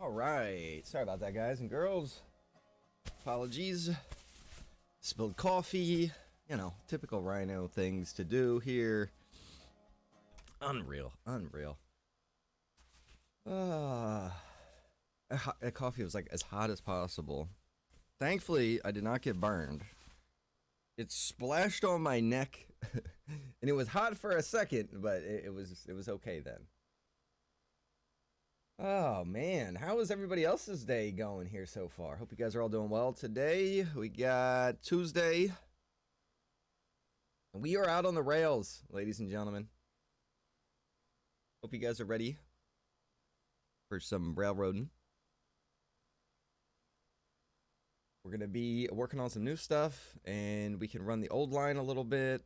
Alright, sorry about that, guys and girls. Apologies. Spilled coffee. You know, typical Rhino things to do here. Unreal. That coffee was like as hot as possible. Thankfully, I did not get burned. It splashed on my neck, and it was hot for a second, but it was okay then. Oh man, how is everybody else's day going here so far? Hope you guys are all doing well. Today we got Tuesday, and we are out on the rails, ladies and gentlemen. Hope you guys are ready for some railroading. We're gonna be working on some new stuff, and we can run the old line a little bit.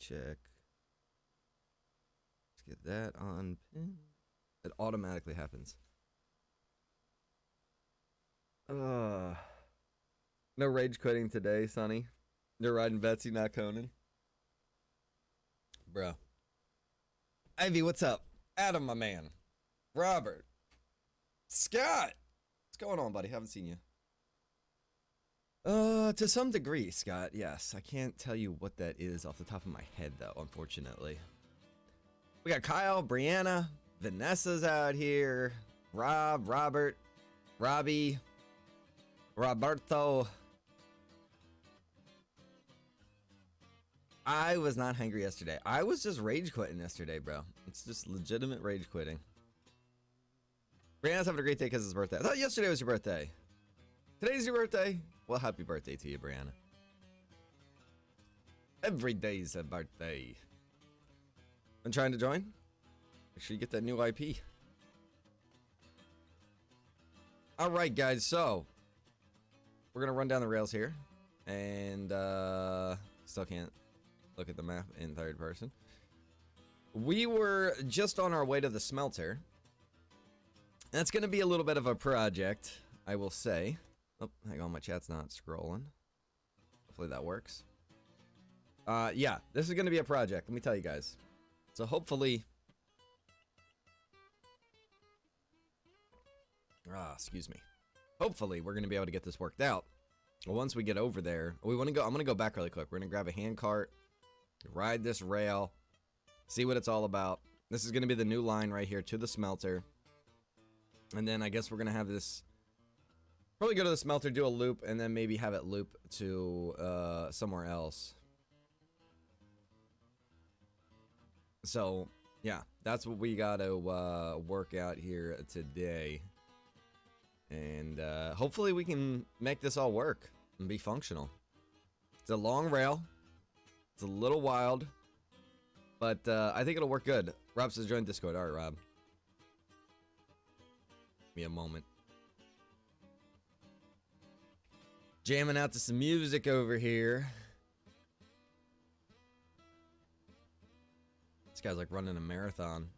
Check. Let's get that on pin. It automatically happens. No rage quitting today, Sonny. You're riding Betsy, not Conan. Bro. Ivy, what's up? Adam, my man. Robert. Scott. What's going on, buddy? Haven't seen you. To some degree, Scott, yes. I can't tell you what that is off the top of my head, though, unfortunately. We got Kyle, Brianna, Vanessa's out here, Rob, Robert, Robbie, Roberto. I was not hungry yesterday. I was just rage quitting yesterday, bro. It's just legitimate rage quitting. Brianna's having a great day because it's his birthday. I thought yesterday was your birthday. Today's your birthday? Well, happy birthday to you, Brianna. Every day's a birthday. Been trying to join? Make sure you get that new IP. Alright, guys, so we're gonna run down the rails here. And still can't look at the map in third person. We were just on our way to the smelter. That's gonna be a little bit of a project, I will say. Oh, hang on, my chat's not scrolling. Hopefully that works. Yeah, this is gonna be a project, let me tell you guys. So hopefully... excuse me. Hopefully we're gonna be able to get this worked out. Well, once we get over there, I'm gonna go back really quick. We're gonna grab a hand cart, ride this rail, see what it's all about. This is gonna be the new line right here to the smelter. And then I guess we're gonna have this... Probably go to the smelter, do a loop, and then maybe have it loop to somewhere else. So, yeah, that's what we gotta work out here today. And hopefully we can make this all work and be functional. It's a long rail. It's a little wild. But I think it'll work good. Rob says join Discord. Alright, Rob. Give me a moment. Jamming out to some music over here. This guy's like running a marathon.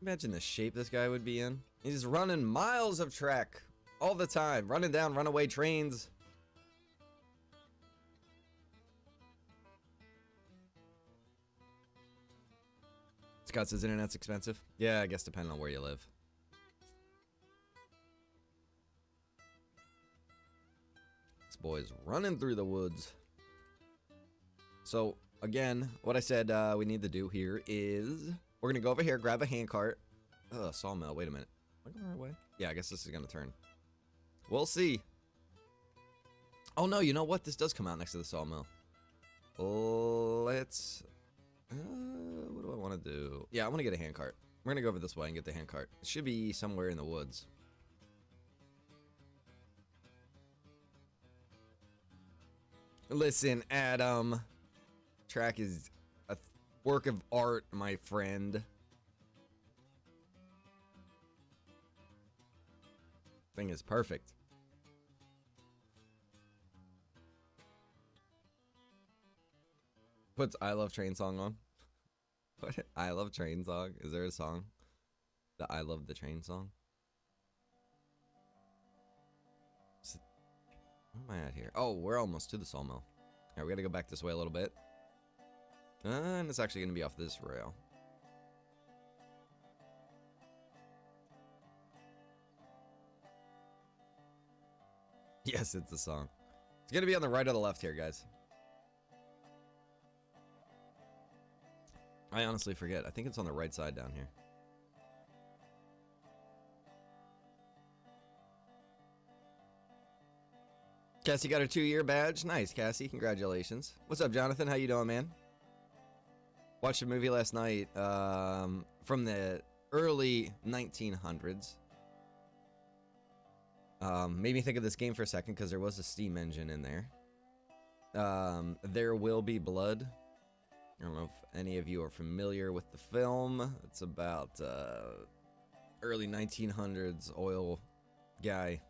Imagine the shape this guy would be in. He's running miles of track all the time, running down runaway trains. Scott says internet's expensive. Yeah, I guess depending on where you live. This boy's running through the woods. So, again, what I said we need to do here is... We're going to go over here, grab a handcart. Ugh, sawmill. Wait a minute. Am I going the right way? Yeah, I guess this is going to turn. We'll see. Oh, no. You know what? This does come out next to the sawmill. Let's... what do I want to do? Yeah, I want to get a handcart. We're going to go over this way and get the handcart. It should be somewhere in the woods. Listen, Adam. Track is a work of art, my friend. Thing is perfect. Puts I Love Train song on. What? I Love Train song? Is there a song? The I Love the Train song? Where am I at here? Oh, we're almost to the sawmill. Alright, we gotta go back this way a little bit. And it's actually gonna be off this rail. Yes, it's a song. It's gonna be on the right or the left here, guys. I honestly forget. I think it's on the right side down here. Cassie got her 2-year badge. Nice, Cassie. Congratulations. What's up, Jonathan? How you doing, man? Watched a movie last night from the early 1900s. Made me think of this game for a second because there was a steam engine in there. There Will Be Blood. I don't know if any of you are familiar with the film. It's about early 1900s oil guy.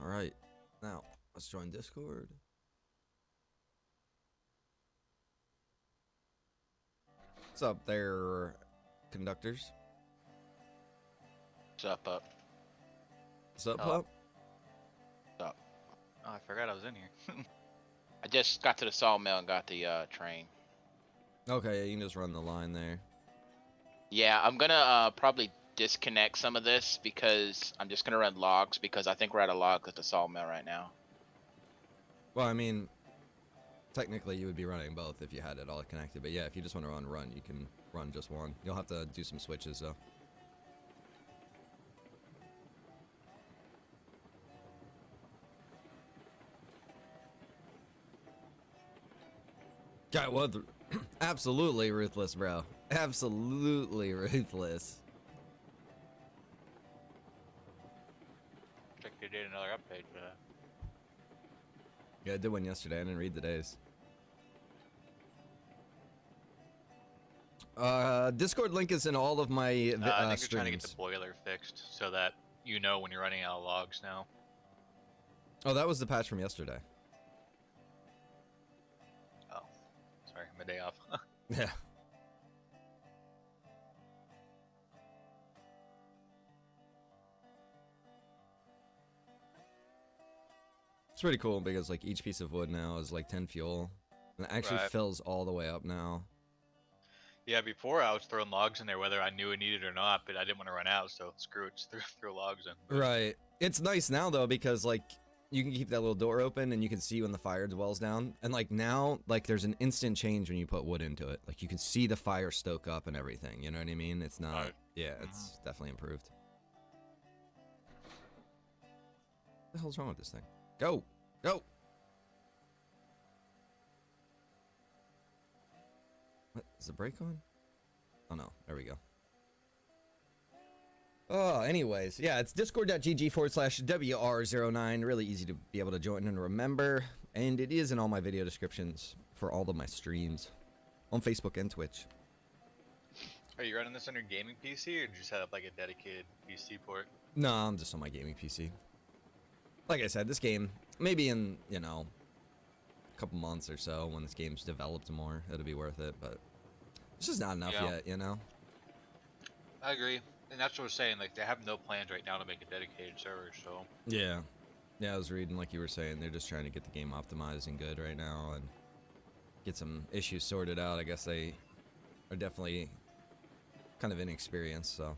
All right, now let's join Discord. What's up there, conductors? What's up, Pup? What's up, Oh. Pup? What's up? Oh, I forgot I was in here. I just got to the sawmill and got the train. Okay, yeah, you can just run the line there. Yeah, I'm gonna probably disconnect some of this because I'm just gonna run logs because I think we're at a log at the sawmill right now. Well, I mean, technically you would be running both if you had it all connected. But yeah, if you just want to run, you can run just one. You'll have to do some switches, though. God, what? Absolutely ruthless, bro. Absolutely ruthless. Check they did another update for that. Yeah, I did one yesterday. I didn't read the days. Discord link is in all of my I think they're trying to streams. get the boiler fixed so that you know when you're running out of logs now. Oh, that was the patch from yesterday. Oh, sorry, my day off. Yeah. It's pretty cool because like each piece of wood now is like 10 fuel. And it actually Right. fills all the way up now. Yeah, before I was throwing logs in there whether I knew I needed it or not, but I didn't want to run out, so screw it, just throw logs in. Right. It's nice now though because like you can keep that little door open and you can see when the fire dwells down. And like now, like there's an instant change when you put wood into it. Like you can see the fire stoke up and everything. You know what I mean? It's not. Right. Yeah, it's definitely improved. What the hell's wrong with this thing? Go! Go! What? Is the brake on? Oh no, there we go. Oh, anyways, yeah, it's discord.gg/WR09. Really easy to be able to join and remember. And it is in all my video descriptions for all of my streams on Facebook and Twitch. Are you running this on your gaming PC or did you just set up like a dedicated PC port? No, I'm just on my gaming PC. Like I said, this game, maybe in, you know, a couple months or so when this game's developed more, it'll be worth it, but it's just not enough Yeah. yet, you know? I agree. And that's what we're saying, like they have no plans right now to make a dedicated server, so Yeah. Yeah, I was reading, like you were saying, they're just trying to get the game optimized and good right now and get some issues sorted out. I guess they are definitely kind of inexperienced, so.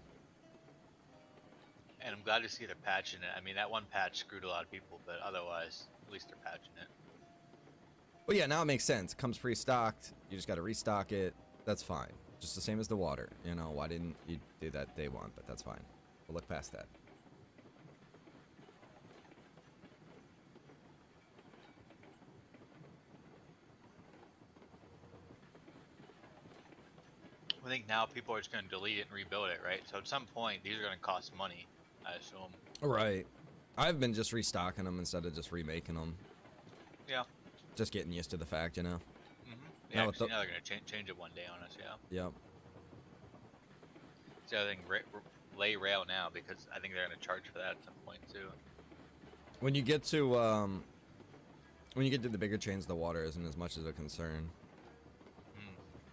and I'm glad to see they're patching it. I mean that one patch screwed a lot of people, but otherwise at least they're patching it. Well, yeah, now it makes sense. It comes pre-stocked. You just got to restock it. That's fine. Just the same as the water. You know, why didn't you do that day one? But that's fine. We'll look past that. I think now people are just going to delete it and rebuild it, right? So at some point, these are going to cost money, I assume. Right. I've been just restocking them instead of just remaking them. Yeah. Just getting used to the fact, you know? Yeah, Now with 'cause the- now they're going to change it one day on us, yeah. Yep. So I think lay rail now because I think they're going to charge for that at some point too. When you get to the bigger chains, the water isn't as much as a concern.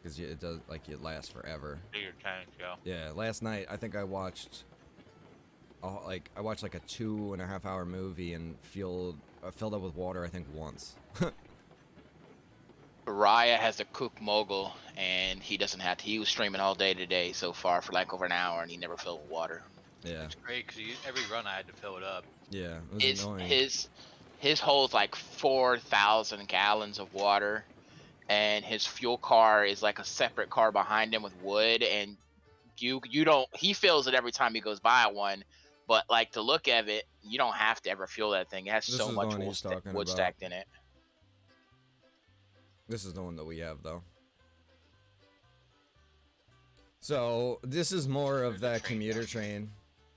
Because it does, like, it lasts forever. Bigger tank, yeah. Yeah, last night I think I watched, like a 2.5 hour movie and filled up with water I think once. Raya has a Cook Mogul and he doesn't have to. He was streaming all day today so far for like over an hour, and he never filled with water. Yeah. It's great because every run I had to fill it up. Yeah. It was annoying. His holds like 4,000 gallons of water, and his fuel car is like a separate car behind him with wood, and you don't. He fills it every time he goes by one, but like to look at it, you don't have to ever fuel that thing. It has This so is much the one he's talking wood about. stacked in it. This is the one that we have, though. So this is more of that commuter train.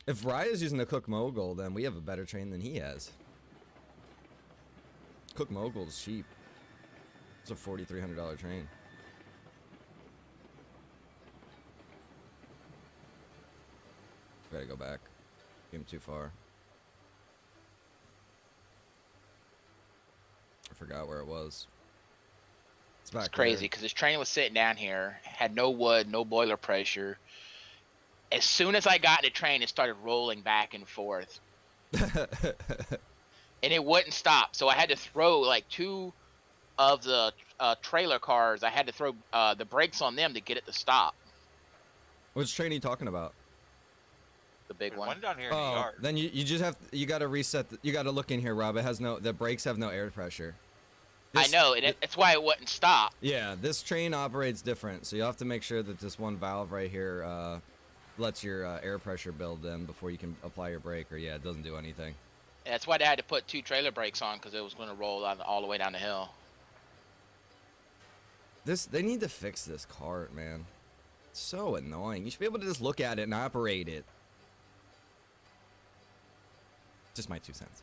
If Raya's using the Cook Mogul, then we have a better train than he has. Cook Mogul's cheap. It's a $4,300 train. Gotta go back. Came too far. I forgot where it was. It's back It's crazy because this train was sitting down here, had no wood, no boiler pressure. As soon as I got in the train, it started rolling back and forth, there. and it wouldn't stop. So I had to throw like two of the trailer cars. I had to throw the brakes on them to get it to stop. Which train are you talking about? The big There's one. one down here in the Oh, yard. then you just have you got to reset. You got to look in here, Rob. It has no. The brakes have no air pressure. I know, and it's why it wouldn't stop. Yeah, this train operates different, so you have to make sure that this one valve right here lets your air pressure build in before you can apply your brake, or yeah, it doesn't do anything. And that's why they had to put two trailer brakes on because it was going to roll all the way down the hill. They need to fix this cart, man. It's so annoying. You should be able to just look at it and operate it. Just my 2 cents.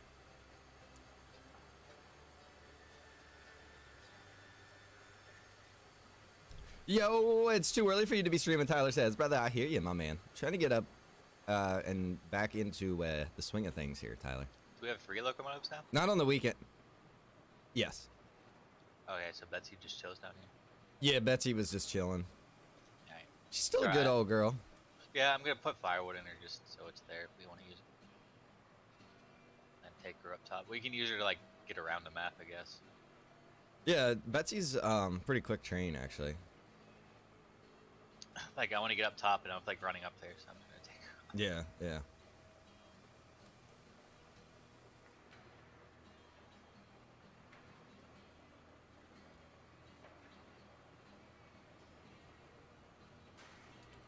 Yo, it's too early for you to be streaming, Tyler says. Brother, I hear you, my man. Trying to get up and back into the swing of things here, Tyler. Do we have 3 locomotives now? Not on the weekend. Yes. Okay, so Betsy just chills down here. Yeah, Betsy was just chilling. Alright. She's still a Alright. good old girl. Yeah, I'm gonna put firewood in her just so it's there if we want to use it. And take her up top. We can use her to like get around the map, I guess. Yeah, Betsy's pretty quick train, actually. Like I want to get up top and I'm like running up there, so I'm gonna take her. Yeah, yeah.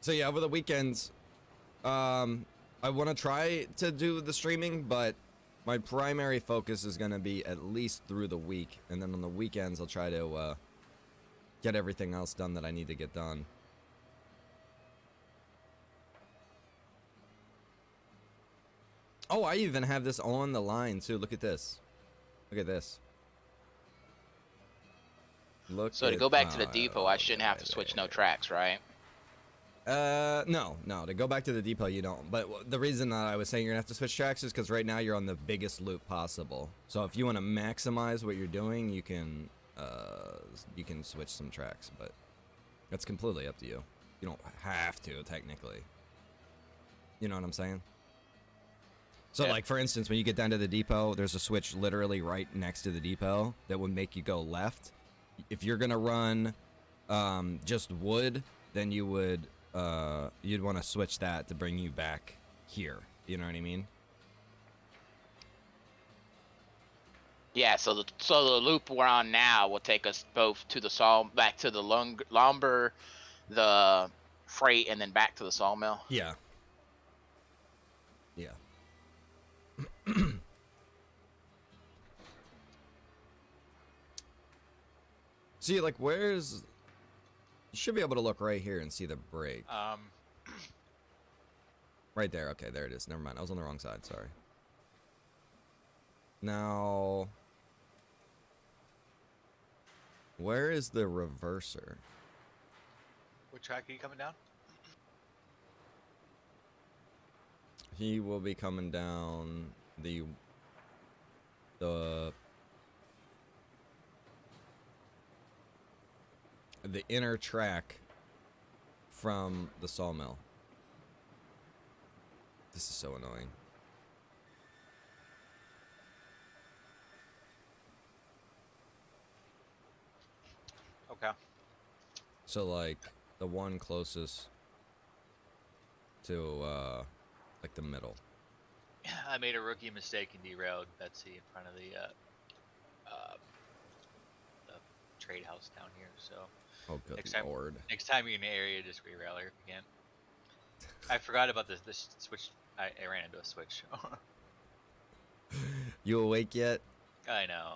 So yeah, over the weekends, I want to try to do the streaming, but my primary focus is going to be at least through the week, and then on the weekends I'll try to get everything else done that I need to get done. Oh, I even have this on the line too. Look at this. Look at this. Look. So to at- go back to the oh, depot, I shouldn't have to switch no tracks, right? No. To go back to the depot, you don't. But the reason that I was saying you're gonna have to switch tracks is because right now you're on the biggest loop possible. So if you want to maximize what you're doing, you can switch some tracks, but that's completely up to you. You don't have to technically. You know what I'm saying? So Yeah. like for instance, when you get down to the depot, there's a switch literally right next to the depot that would make you go left. If you're gonna run just wood, then you would you'd want to switch that to bring you back here. You know what I mean? Yeah. So the loop we're on now will take us both to the back to the lumber, the freight, and then back to the sawmill. Yeah. Yeah. See, like, where's... You should be able to look right here and see the brake. Right there. Okay, there it is. Never mind. I was on the wrong side. Sorry. Now... Where is the reverser? What track are you coming down? He will be coming down the inner track from the sawmill. This is so annoying. Okay. So like the one closest to like the middle. I made a rookie mistake and derailed Betsy in front of the trade house down here. So Oh good next time, lord. next time you're in the area, just re-rail her if you can. I forgot about this switch. I ran into a switch. You awake yet? I know.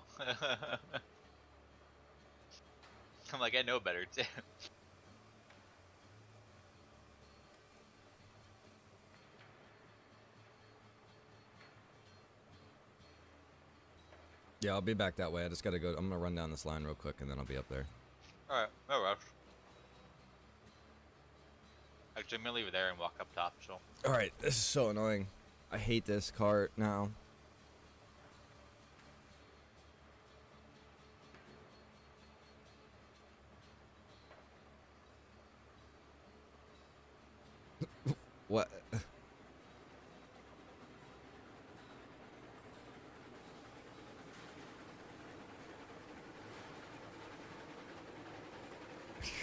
I'm like, I know better too. Yeah, I'll be back that way. I just gotta go. I'm gonna run down this line real quick and then I'll be up there. Alright, no rush. Actually, I'm gonna leave it there and walk up top, so. Alright, this is so annoying. I hate this cart now. What?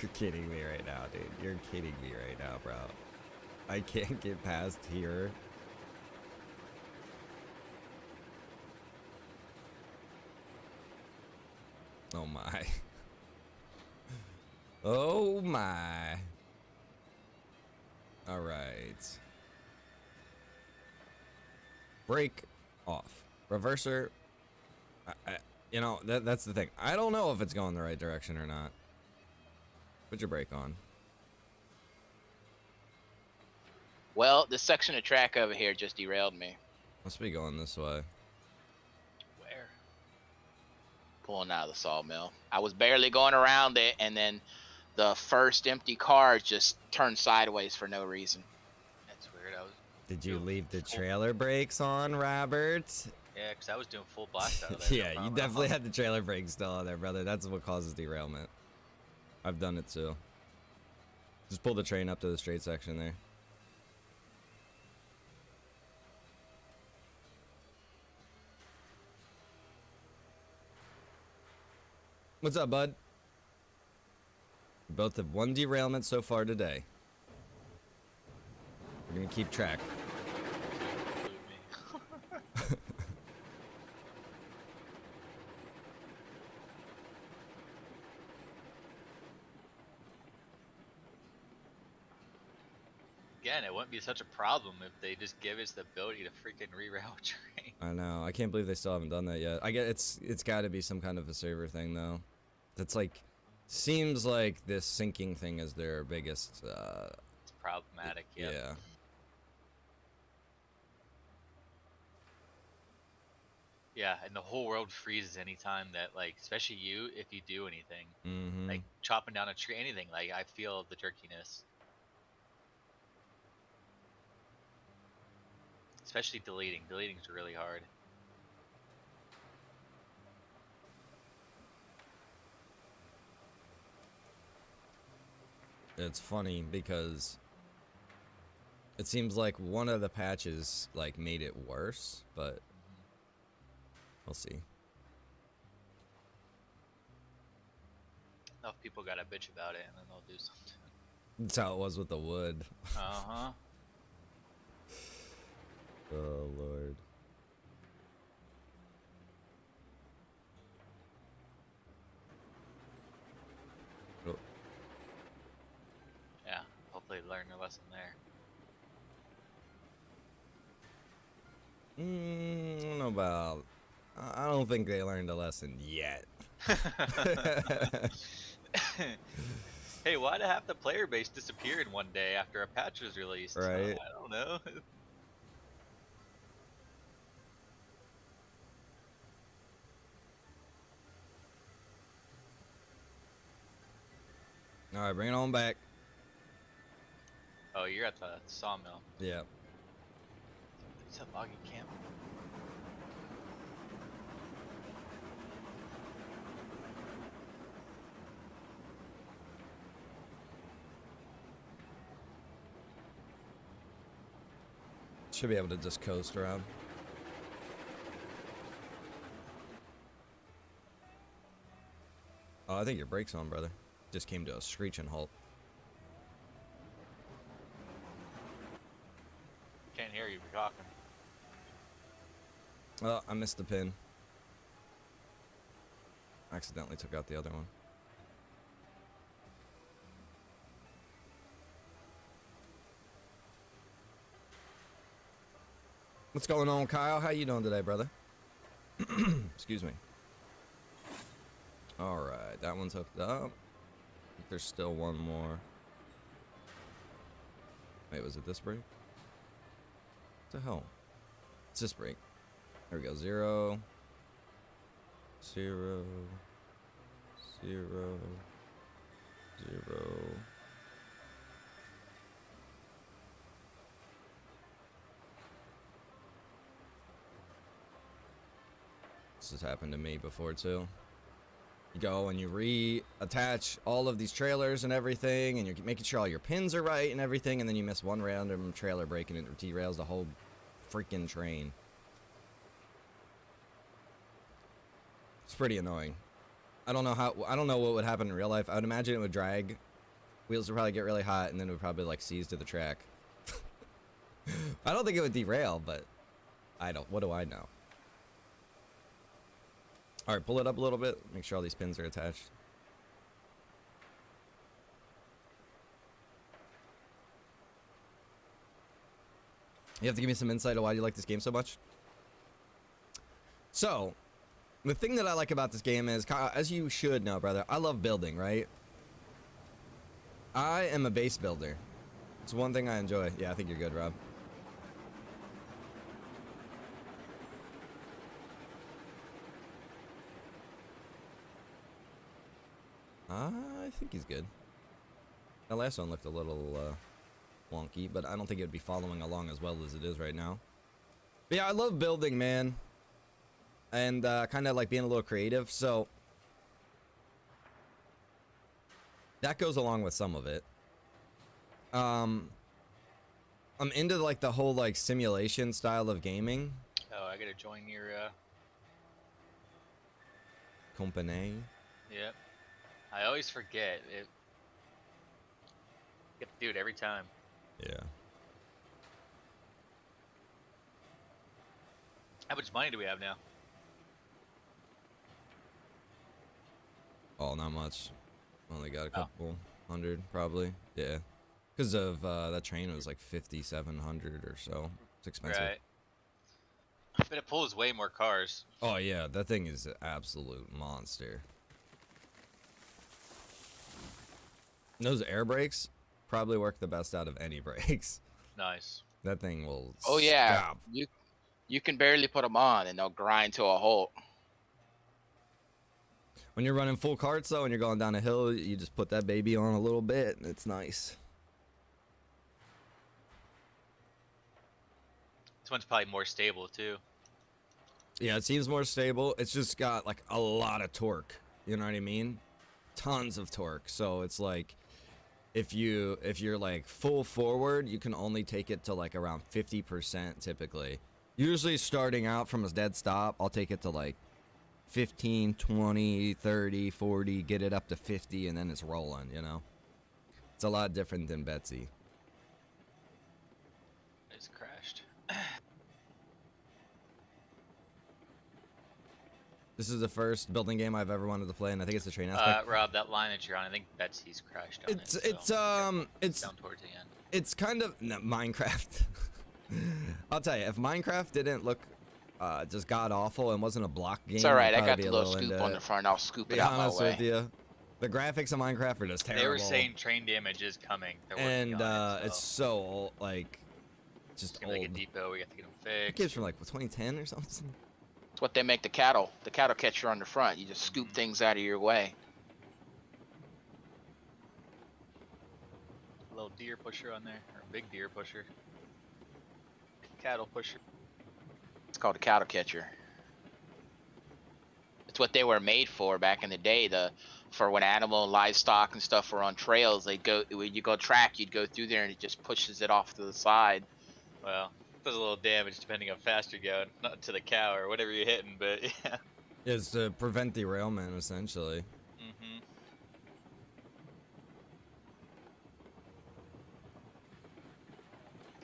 You're kidding me right now, dude. You're kidding me right now, bro. I can't get past here. Oh my. Oh my. All right. Brake off. Reverser. You know, that's the thing. I don't know if it's going the right direction or not. Put your brake on. Well, this section of track over here just derailed me. Must be going this way. Where? Pulling out of the sawmill. I was barely going around it, and then the first empty car just turned sideways for no reason. That's weird. I was. Did you leave the trailer brakes on, Robert? Yeah, because I was doing full blast out of there. Yeah, you definitely had the trailer brakes still on there, brother. That's what causes derailment. I've done it too. Just pull the train up to the straight section there. What's up, bud? We both have one derailment so far today. We're gonna keep track. Again, it wouldn't be such a problem if they just give us the ability to freaking reroute train. I know. I can't believe they still haven't done that yet. I get it's got to be some kind of a server thing though. That's like seems like this syncing thing is their biggest It's problematic, yep. yeah. Yeah, and the whole world freezes anytime that, like, especially you, if you do anything. Mm-hmm. Like, chopping down a tree, anything. Like, I feel the jerkiness. Especially deleting. Deleting's really hard. It's funny because it seems like one of the patches like made it worse, but we'll see. Enough people gotta bitch about it, and then they'll do something. That's how it was with the wood. Uh-huh. Oh lord. Oh. Yeah, hopefully learn their lesson there. I don't know about. I don't think they learned a lesson yet. Hey, why did half the player base disappear in one day after a patch was released? Right. I don't know. All right, bring it on back. Oh, you're at the sawmill. Yeah. It's a logging camp. Should be able to just coast around. Oh, I think your brake's on, brother. just came to a screeching halt. Can't hear you if you're talking. Oh, I missed the pin. Accidentally took out the other one. What's going on, Kyle? How you doing today, brother? Excuse me. All right, that one's hooked up. I think there's still one more. Wait, was it this break? What the hell? It's this break. There we go. 0, 0, 0, 0. This has happened to me before too. You go and you reattach all of these trailers and everything, and you're making sure all your pins are right and everything, and then you miss one random trailer break and it derails the whole freaking train. It's pretty annoying. I don't know what would happen in real life. I would imagine it would drag. Wheels would probably get really hot, and then it would probably like seize to the track. I don't think it would derail, but what do I know? All right, pull it up a little bit. Make sure all these pins are attached. You have to give me some insight on why you like this game so much. So, the thing that I like about this game is, as you should know, brother, I love building, right? I am a base builder. It's one thing I enjoy. Yeah, I think you're good, Rob. I think he's good. That last one looked a little wonky, but I don't think it would be following along as well as it is right now. But yeah, I love building, man. And kind of like being a little creative, so that goes along with some of it. I'm into like the whole like simulation style of gaming. Oh, I gotta join your Company. Yep. I always forget it. You have to do it every time. Yeah. How much money do we have now? Oh, not much. Only got a couple hundred, probably. Yeah. Because of that train was like 5,700 or so. It's expensive. Right. But it pulls way more cars. Oh yeah, that thing is an absolute monster. Those air brakes probably work the best out of any brakes. Nice. That thing will. Oh yeah, stop. you can barely put them on and they'll grind to a halt. When you're running full carts though, and you're going down a hill, you just put that baby on a little bit, and it's nice. This one's probably more stable too. Yeah, it seems more stable. It's just got like a lot of torque. You know what I mean? Tons of torque. So it's like, if you're like full forward, you can only take it to like around 50% typically. Usually starting out from a dead stop, I'll take it to like 15, 20, 30, 40, get it up to 50, and then it's rolling, you know? It's a lot different than Betsy. It's crashed. This is the first building game I've ever wanted to play, and I think it's the train aspect. Rob, that line that you're on, I think Betsy's crashed on It's it. it's down towards the end. It's kind of no, Minecraft. I'll tell you, if Minecraft didn't look just god awful and wasn't a block game, It's all right. I'd I got probably the be a little scoop on the front. I'll scoop it Be out my honest way. with you, the graphics of Minecraft are just terrible. They were saying train damage is coming. They're working and on it, it's so old, like just it's gonna make a old. depot. We have to get them It fixed. gives from like 2010 or something. It's what they make the cattle catcher on the front. You just scoop things out of your way. A little deer pusher on there, or a big deer pusher. Cattle pusher. It's called a cattle catcher. It's what they were made for back in the day. For when animal and livestock and stuff were on trails, when you go track, you'd go through there and it just pushes it off to the side. Well, does a little damage depending how fast you're going, not to the cow or whatever you're hitting, but yeah. Is to prevent derailment essentially. Mm-hmm.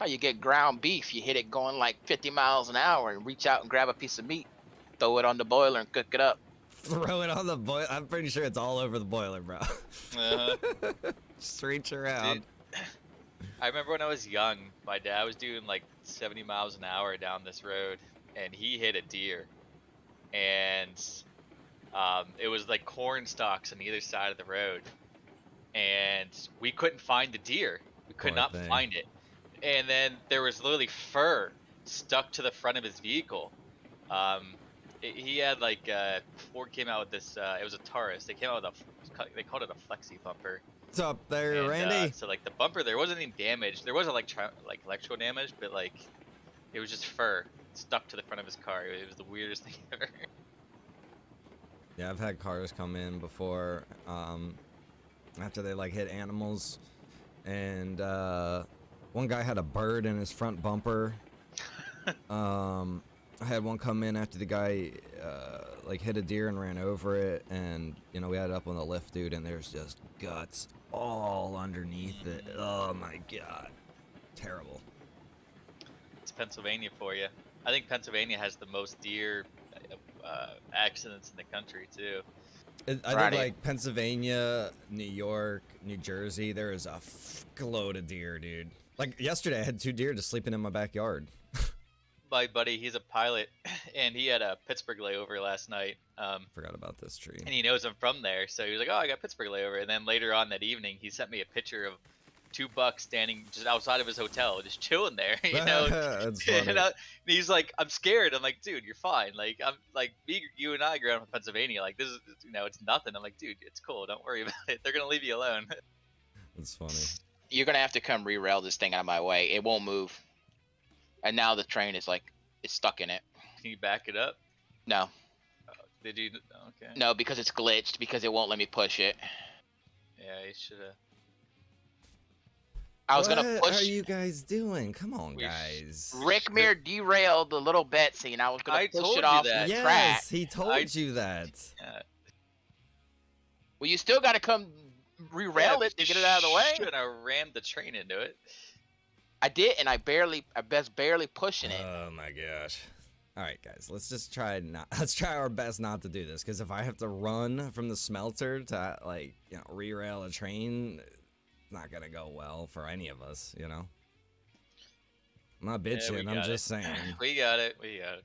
How you get ground beef? You hit it going like 50 miles an hour and reach out and grab a piece of meat, throw it on the boiler and cook it up. Throw it on the boiler. I'm pretty sure it's all over the boiler, bro. Uh-huh. Just reach around. Dude, I remember when I was young, my dad was doing like 70 miles an hour down this road, and he hit a deer. And it was like corn stalks on either side of the road, and we couldn't find the deer. We could Poor not thing. find it. And then there was literally fur stuck to the front of his vehicle. He had like Ford came out with this. It was a Taurus. They came out with they called it a flexi bumper. What's up there, And, Randy? so like the bumper, there wasn't any damage. There wasn't like electrical damage, but like it was just fur stuck to the front of his car. It was the weirdest thing ever. Yeah, I've had cars come in before, after they like hit animals, and one guy had a bird in his front bumper. I had one come in after the guy like hit a deer and ran over it, and you know we had it up on the lift, dude, and there's just guts all underneath it. Oh my god, terrible. It's Pennsylvania for you. I think Pennsylvania has the most deer accidents in the country too. I think Friday. like Pennsylvania, New York, New Jersey, there is a load of deer, dude. Like yesterday, I had 2 deer just sleeping in my backyard. My buddy, he's a pilot, and he had a Pittsburgh layover last night. Forgot about this tree. And he knows I'm from there, so he was like, "Oh, I got Pittsburgh layover." And then later on that evening, he sent me a picture of 2 bucks standing just outside of his hotel, just chilling there, you know. That's funny. And he's like, "I'm scared." I'm like, "Dude, you're fine. Like, I'm like, you and I grew up in Pennsylvania. Like, this is, you know, it's nothing." I'm like, "Dude, it's cool. Don't worry about it. They're gonna leave you alone." That's funny. You're gonna have to come re-rail this thing out of my way. It won't move. And now the train is like, it's stuck in it. Can you back it up? No, Did you? Okay. no, because it's glitched because it won't let me push it. Yeah, you should have. I was gonna What push. are you guys doing? Come on, We- guys. Rick Mir derailed the little Betsy, and I was gonna I push told it you off that. the Yes, track. he told you that. Yeah. Well, you still gotta come re-rail it to get it out of the way. Should I rammed the train into it? I did, and I was barely pushing it. Oh my gosh. All right, guys, let's just let's try our best not to do this, because if I have to run from the smelter to like, you know, re-rail a train, it's not gonna go well for any of us, you know. I'm not Yeah, we bitching, I'm got just it. saying. We got it. We got it.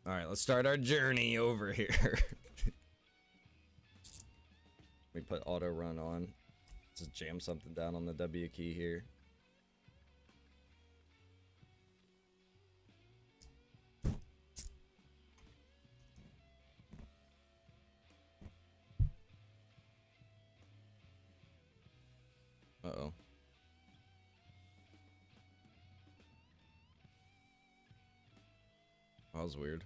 All right, let's start our journey over here. We put auto run on. Just jam something down on the W key here. Uh-oh. That was weird.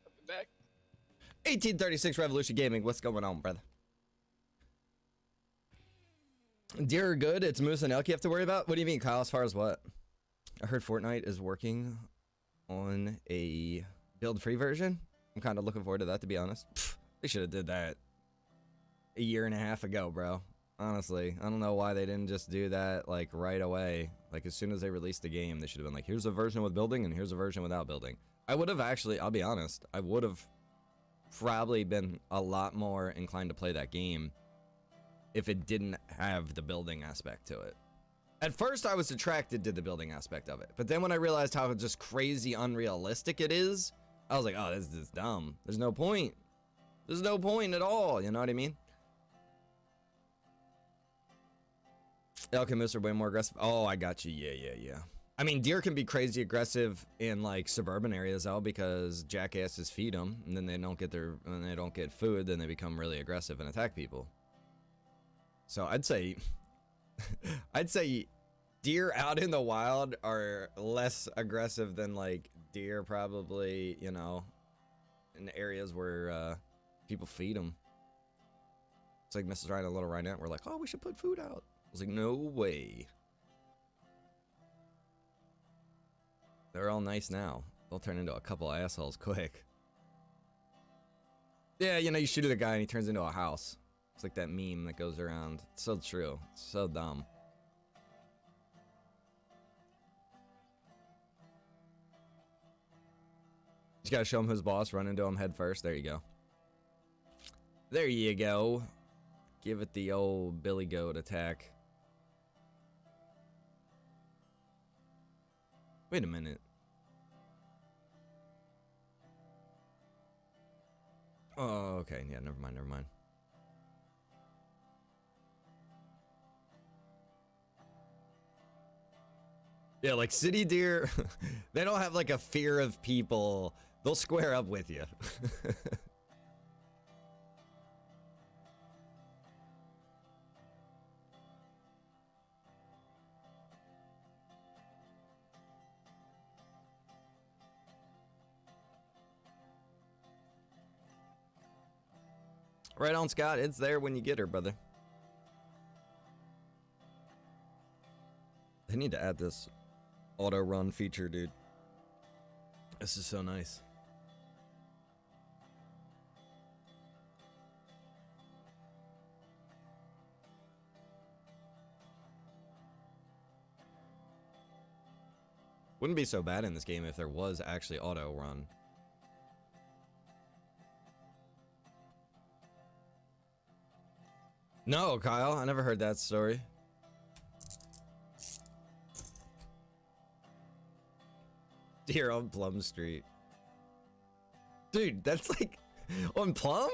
I'll be back. 1836 Revolution Gaming, what's going on, brother? Deer are good, it's moose and elk you have to worry about? What do you mean, Kyle, as far as what? I heard Fortnite is working on a build-free version. I'm kind of looking forward to that, to be honest. Pfft, they should have did that a year and a half ago, bro. Honestly, I don't know why they didn't just do that, like, right away. Like, as soon as they released the game, they should have been like, here's a version with building and here's a version without building. I would have actually, I'll be honest, I would have probably been a lot more inclined to play that game if it didn't have the building aspect to it. At first, I was attracted to the building aspect of it, but then when I realized how just crazy unrealistic it is, I was like, oh, this is dumb. There's no point. There's no point at all, you know what I mean? Elk and moose are way more aggressive. Oh, I got you. Yeah. I mean, deer can be crazy aggressive in like suburban areas though, because jackasses feed them, and then they don't get food, then they become really aggressive and attack people. So I'd say, deer out in the wild are less aggressive than like deer probably, you know, in areas where people feed them. It's like Mrs. Ryan and Little Rhinette were like, oh, we should put food out. I was like, no way. They're all nice now. they'll turn into a couple assholes quick. Yeah, you know, you shoot at a guy and he turns into a house. It's like that meme that goes around. It's so true. It's so dumb. Just gotta show him who's boss, run into him head first. There you go. There you go. Give it the old Billy Goat attack. Wait a minute. Oh, okay. Yeah, never mind, never mind. Yeah, like city deer, they don't have like a fear of people. They'll square up with you. Right on, Scott. It's there when you get her, brother. They need to add this auto run feature, dude. This is so nice. Wouldn't be so bad in this game if there was actually auto run. No, Kyle, I never heard that story. Deer on Plum Street. Dude, that's like on Plum?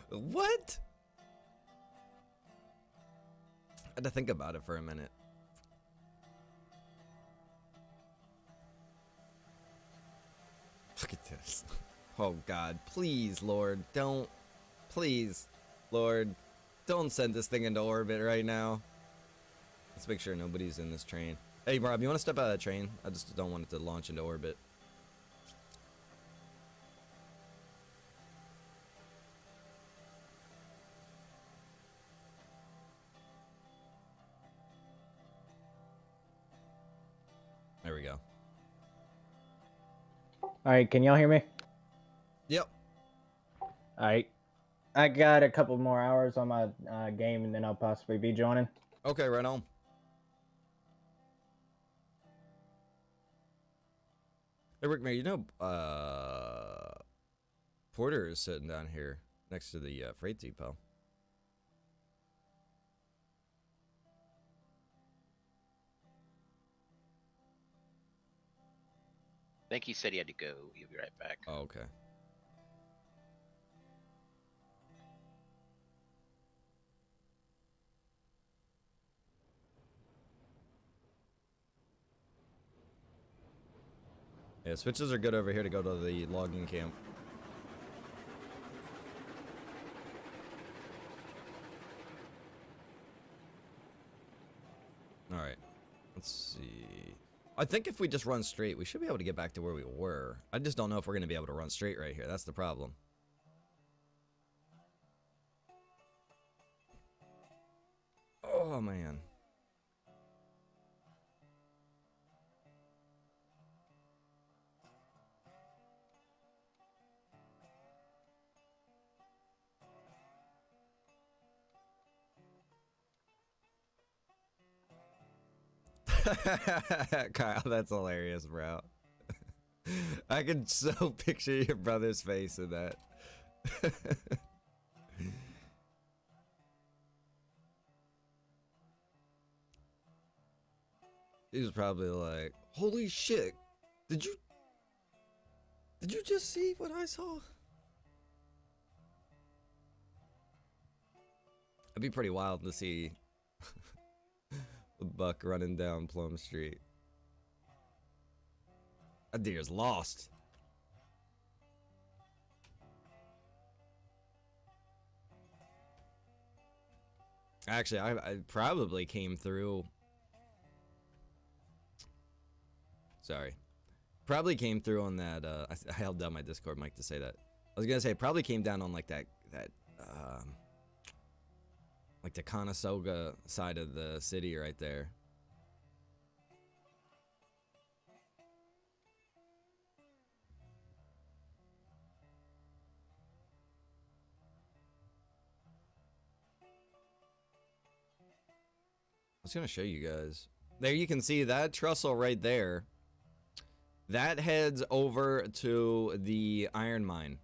What? I had to think about it for a minute. Look at this. Oh God, please, Lord, don't. Please, Lord, don't send this thing into orbit right now. Let's make sure nobody's in this train. Hey, Rob, you want to step out of that train? I just don't want it to launch into orbit. There we go. Alright, can y'all hear me? Yep. Alright. I got a couple more hours on my game and then I'll possibly be joining. Okay, right on. Hey, Rick, man, you know, Porter is sitting down here next to the freight depot. I think he said he had to go. He'll be right back. Oh, okay. Yeah, switches are good over here to go to the logging camp. Alright. Let's see. I think if we just run straight, we should be able to get back to where we were. I just don't know if we're going to be able to run straight right here. That's the problem. Oh, man. Kyle, that's hilarious, bro. I can so picture your brother's face in that. He was probably like, holy shit, did you just see what I saw? It'd be pretty wild to see the buck running down Plum Street. That deer's lost. Actually, I probably came through. Sorry. Probably came through on that, I held down my Discord mic to say that. I was gonna say, probably came down on like that, like the Conestoga side of the city right there. was gonna show you guys. There you can see that trestle right there. That heads over to the iron mine.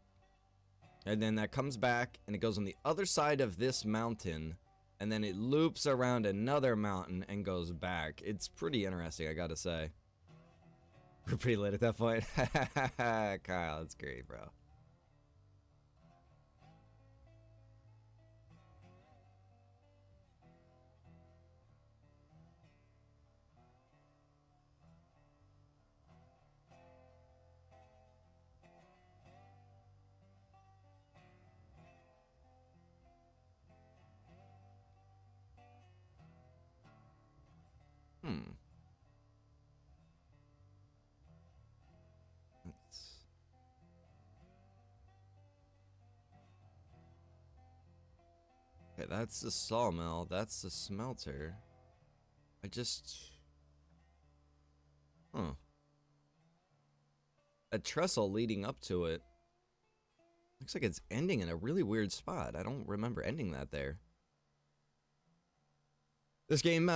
And then that comes back and it goes on the other side of this mountain. And then it loops around another mountain and goes back. It's pretty interesting, I gotta say. We're pretty lit at that point. Kyle, that's great, bro. Let's... Okay, that's the sawmill. That's the smelter. I just... Huh. A trestle leading up to it. Looks like it's ending in a really weird spot. I don't remember ending that there. This game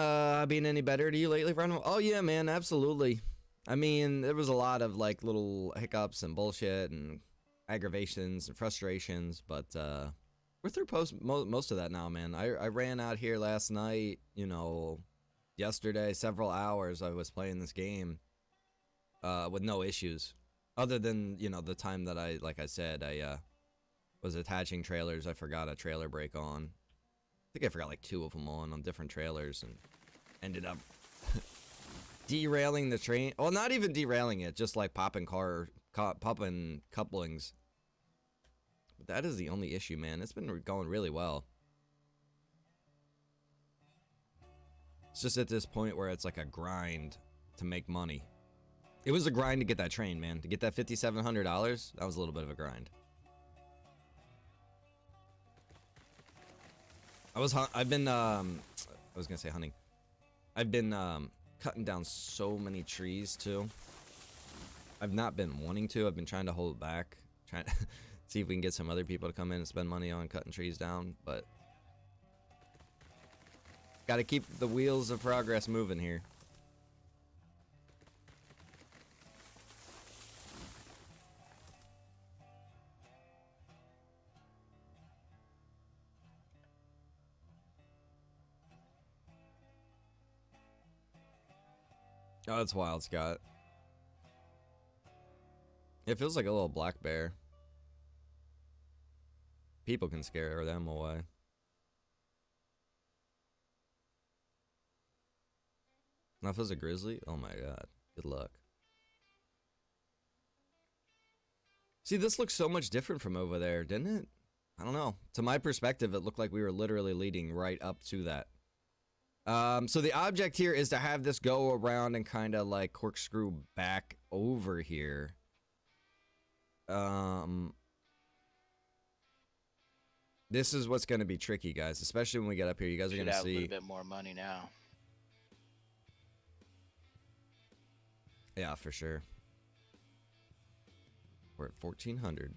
being any better to you lately, friend? Oh yeah, man, absolutely. I mean, there was a lot of like little hiccups and bullshit and aggravations and frustrations, but we're through most of that now, man. I ran out here last night, you know, yesterday, several hours I was playing this game with no issues. Other than, you know, the time that like I said, I was attaching trailers. I forgot a trailer brake on. I think I forgot like 2 of them on different trailers and ended up derailing the train. Well, not even derailing it, just like popping popping couplings. But that is the only issue, man. It's been going really well. It's just at this point where it's like a grind to make money. It was a grind to get that train, man. To get that $5,700, that was a little bit of a grind. I've been cutting down so many trees too. I've not been wanting to. I've been trying to hold back, trying to see if we can get some other people to come in and spend money on cutting trees down, but got to keep the wheels of progress moving here. Oh, that's wild, Scott. It feels like a little black bear. People can scare them away. Now if it was a grizzly, oh my god, good luck. See, this looks so much different from over there, didn't it? I don't know. To my perspective, it looked like we were literally leading right up to that. So the object here is to have this go around and kind of like corkscrew back over here. This is what's going to be tricky, guys, especially when we get up here. You guys are going to see a little bit more money now. Yeah, for sure. We're at 1,400.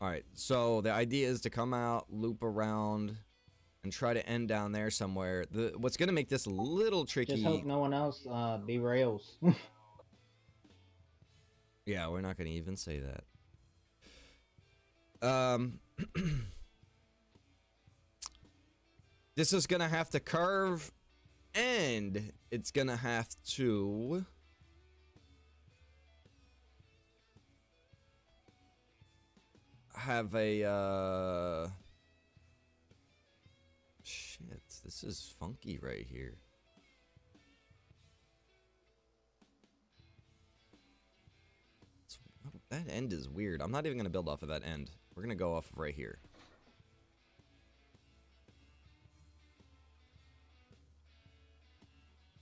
All right, so the idea is to come out, loop around, and try to end down there somewhere. What's going to make this a little tricky... Just hope no one else derails. Yeah, we're not going to even say that. This is going to have to curve, and it's going to have to... have a shit, this is funky right here. That end is weird. I'm not even gonna build off of that end. We're gonna go off of right here.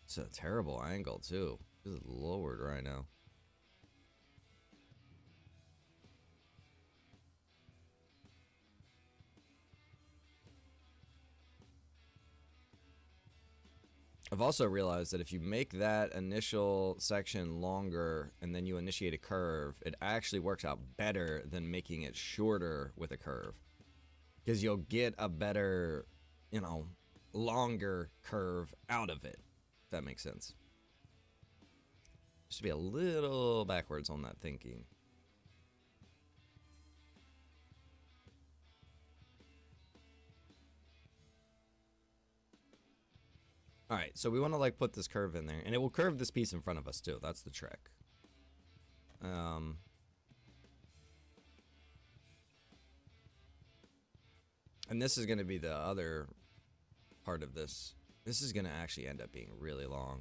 It's a terrible angle too. This is lowered right now. I've also realized that if you make that initial section longer and then you initiate a curve, it actually works out better than making it shorter with a curve. Because you'll get a better you know, longer curve out of it, if that makes sense. Just to be a little backwards on that thinking. All right, so we want to like put this curve in there, and it will curve this piece in front of us too. That's the trick. And this is going to be the other part of this. This is going to actually end up being really long.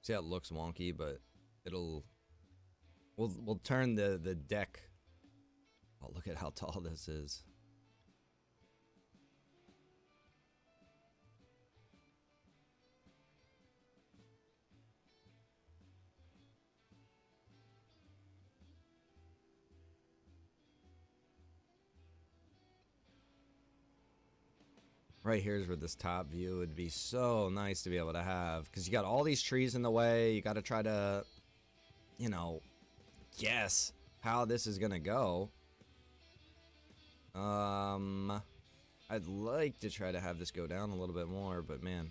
See how it looks wonky, but it'll we'll turn the deck. Oh, look at how tall this is. Right here is where this top view would be so nice to be able to have, because you got all these trees in the way. You got to try to, you know, guess how this is gonna go. I'd like to try to have this go down a little bit more, but man.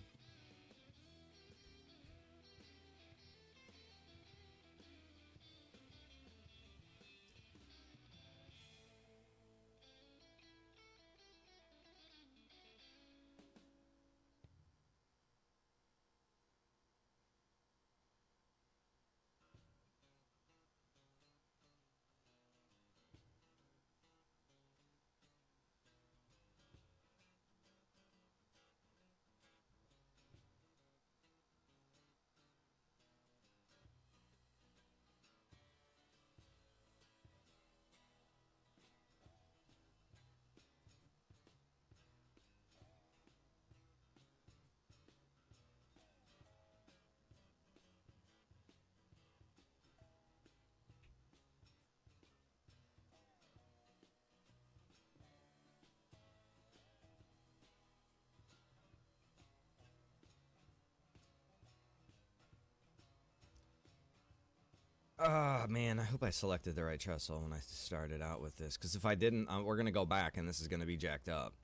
Ah, man, I hope I selected the right trestle when I started out with this, because if I didn't, we're going to go back and this is going to be jacked up.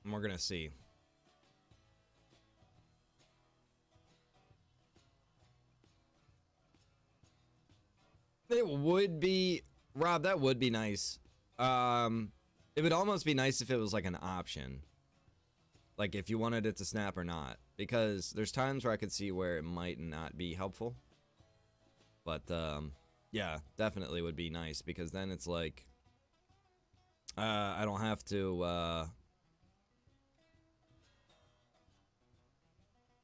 And we're going to see. It would be, Rob, that would be nice. It would almost be nice if it was like an option. Like if you wanted it to snap or not. Because there's times where I could see where it might not be helpful. But, yeah, definitely would be nice. Because then it's like, I don't have to,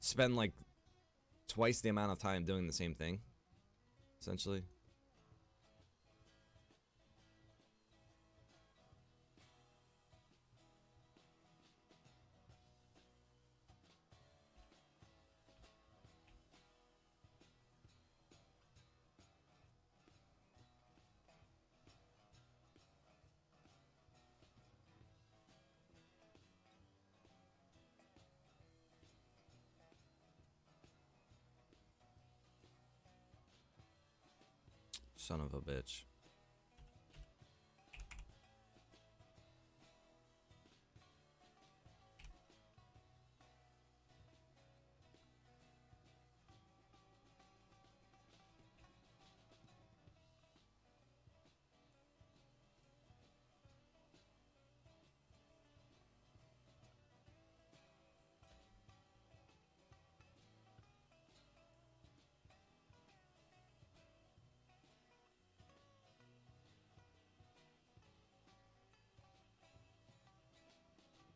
spend like twice the amount of time doing the same thing. Essentially. Son of a bitch.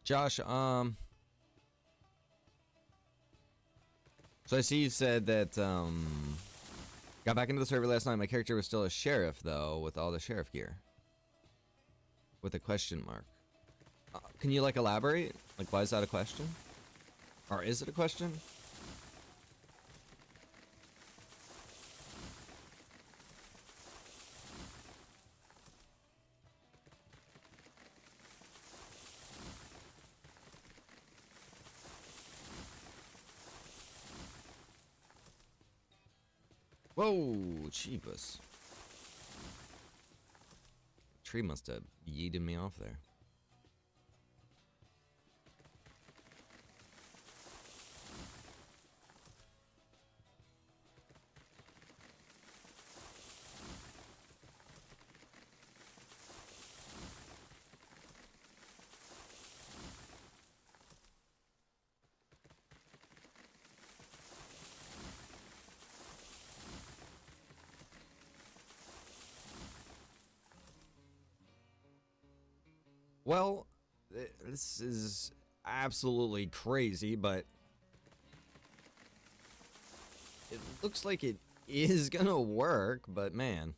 Josh, so I see you said that, got back into the server last night. My character was still a sheriff, though, with all the sheriff gear. With a question mark. Can you, like, elaborate? Like, why is that a question? Or is it a question? Whoa, cheapest. Tree must have yeeted me off there. Well, this is absolutely crazy, but it looks like it is gonna work, but man.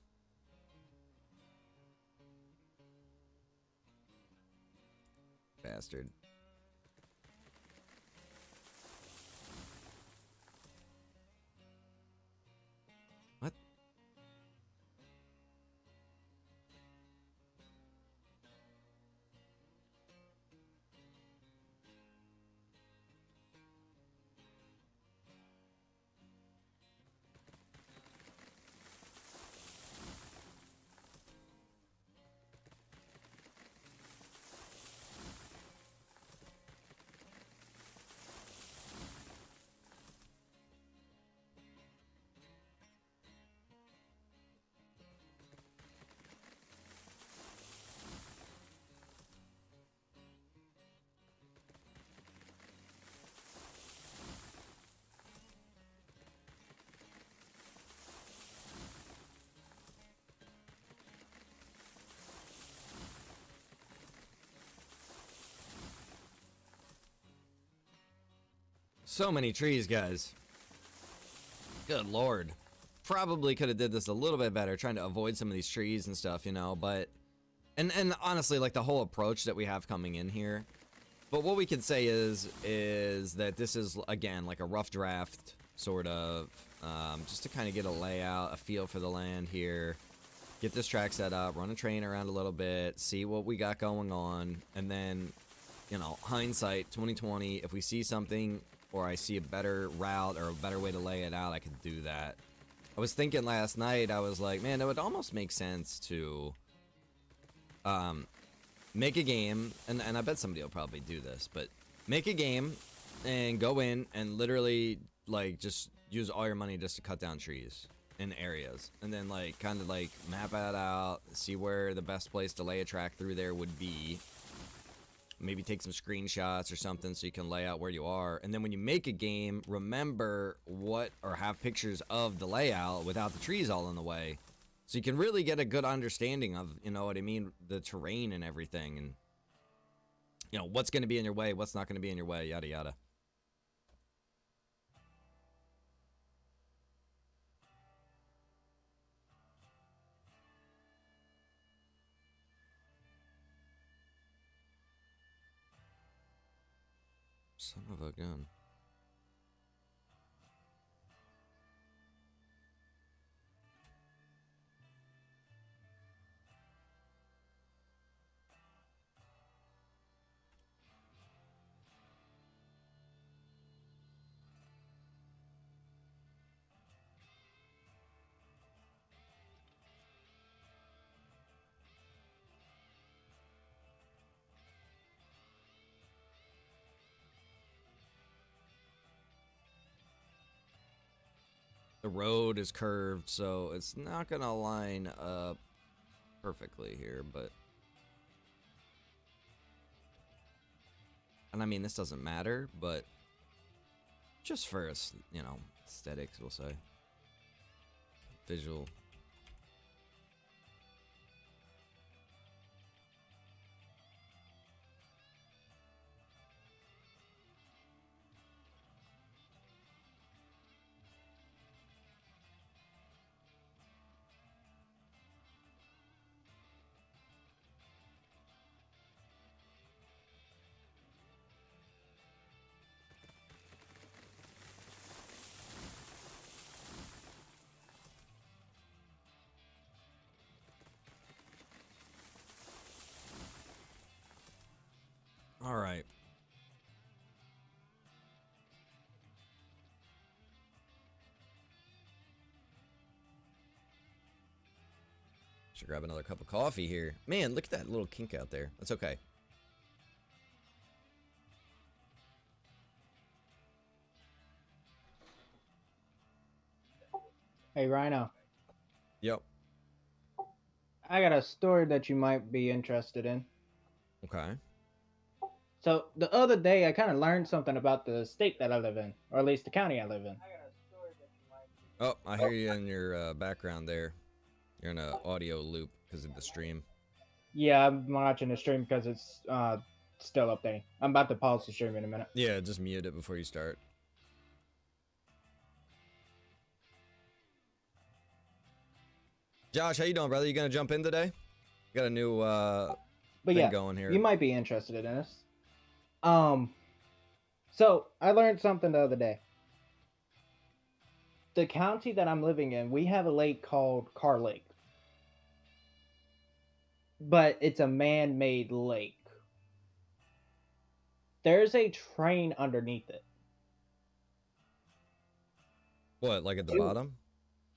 Bastard. What? So many trees, guys. Good lord. Probably could have did this a little bit better, trying to avoid some of these trees and stuff, you know, but... And honestly, like, the whole approach that we have coming in here. But what we could say is that this is, again, like a rough draft, sort of. Just to kind of get a layout, a feel for the land here. Get this track set up, run a train around a little bit, see what we got going on, and then, you know, hindsight, 2020, if we see something... or I see a better route or a better way to lay it out, I could do that. I was thinking last night, I was like, man, it would almost make sense to make a game, and I bet somebody will probably do this, but make a game and go in and literally, like, just use all your money just to cut down trees in areas. And then, like, kind of, like, map it out, see where the best place to lay a track through there would be. Maybe take some screenshots or something so you can lay out where you are. And then when you make a game, remember what, or have pictures of the layout without the trees all in the way. So you can really get a good understanding of, you know what I mean, the terrain and everything. And, you know, what's going to be in your way, what's not going to be in your way, yada yada. Son of a gun. The road is curved, so it's not gonna line up perfectly here, but... And I mean, this doesn't matter, but... just for, you know, aesthetics, we'll say. Visual. Should grab another cup of coffee here. Man, look at that little kink out there. That's okay. Hey, Rhino. Yep. I got a story that you might be interested in. Okay. So the other day, I kind of learned something about the state that I live in, or at least the county I live in. Oh, I hear you in your background there. You're in an audio loop because of the stream. Yeah, I'm watching the stream because it's still updating. I'm about to pause the stream in a minute. Yeah, just mute it before you start. Josh, how you doing, brother? You gonna jump in today? Got a new But thing yeah, going here. you might be interested in this. So I learned something the other day. The county that I'm living in, we have a lake called Carr Lake. But it's a man-made lake. There's a train underneath it. What, like at the Dude. bottom?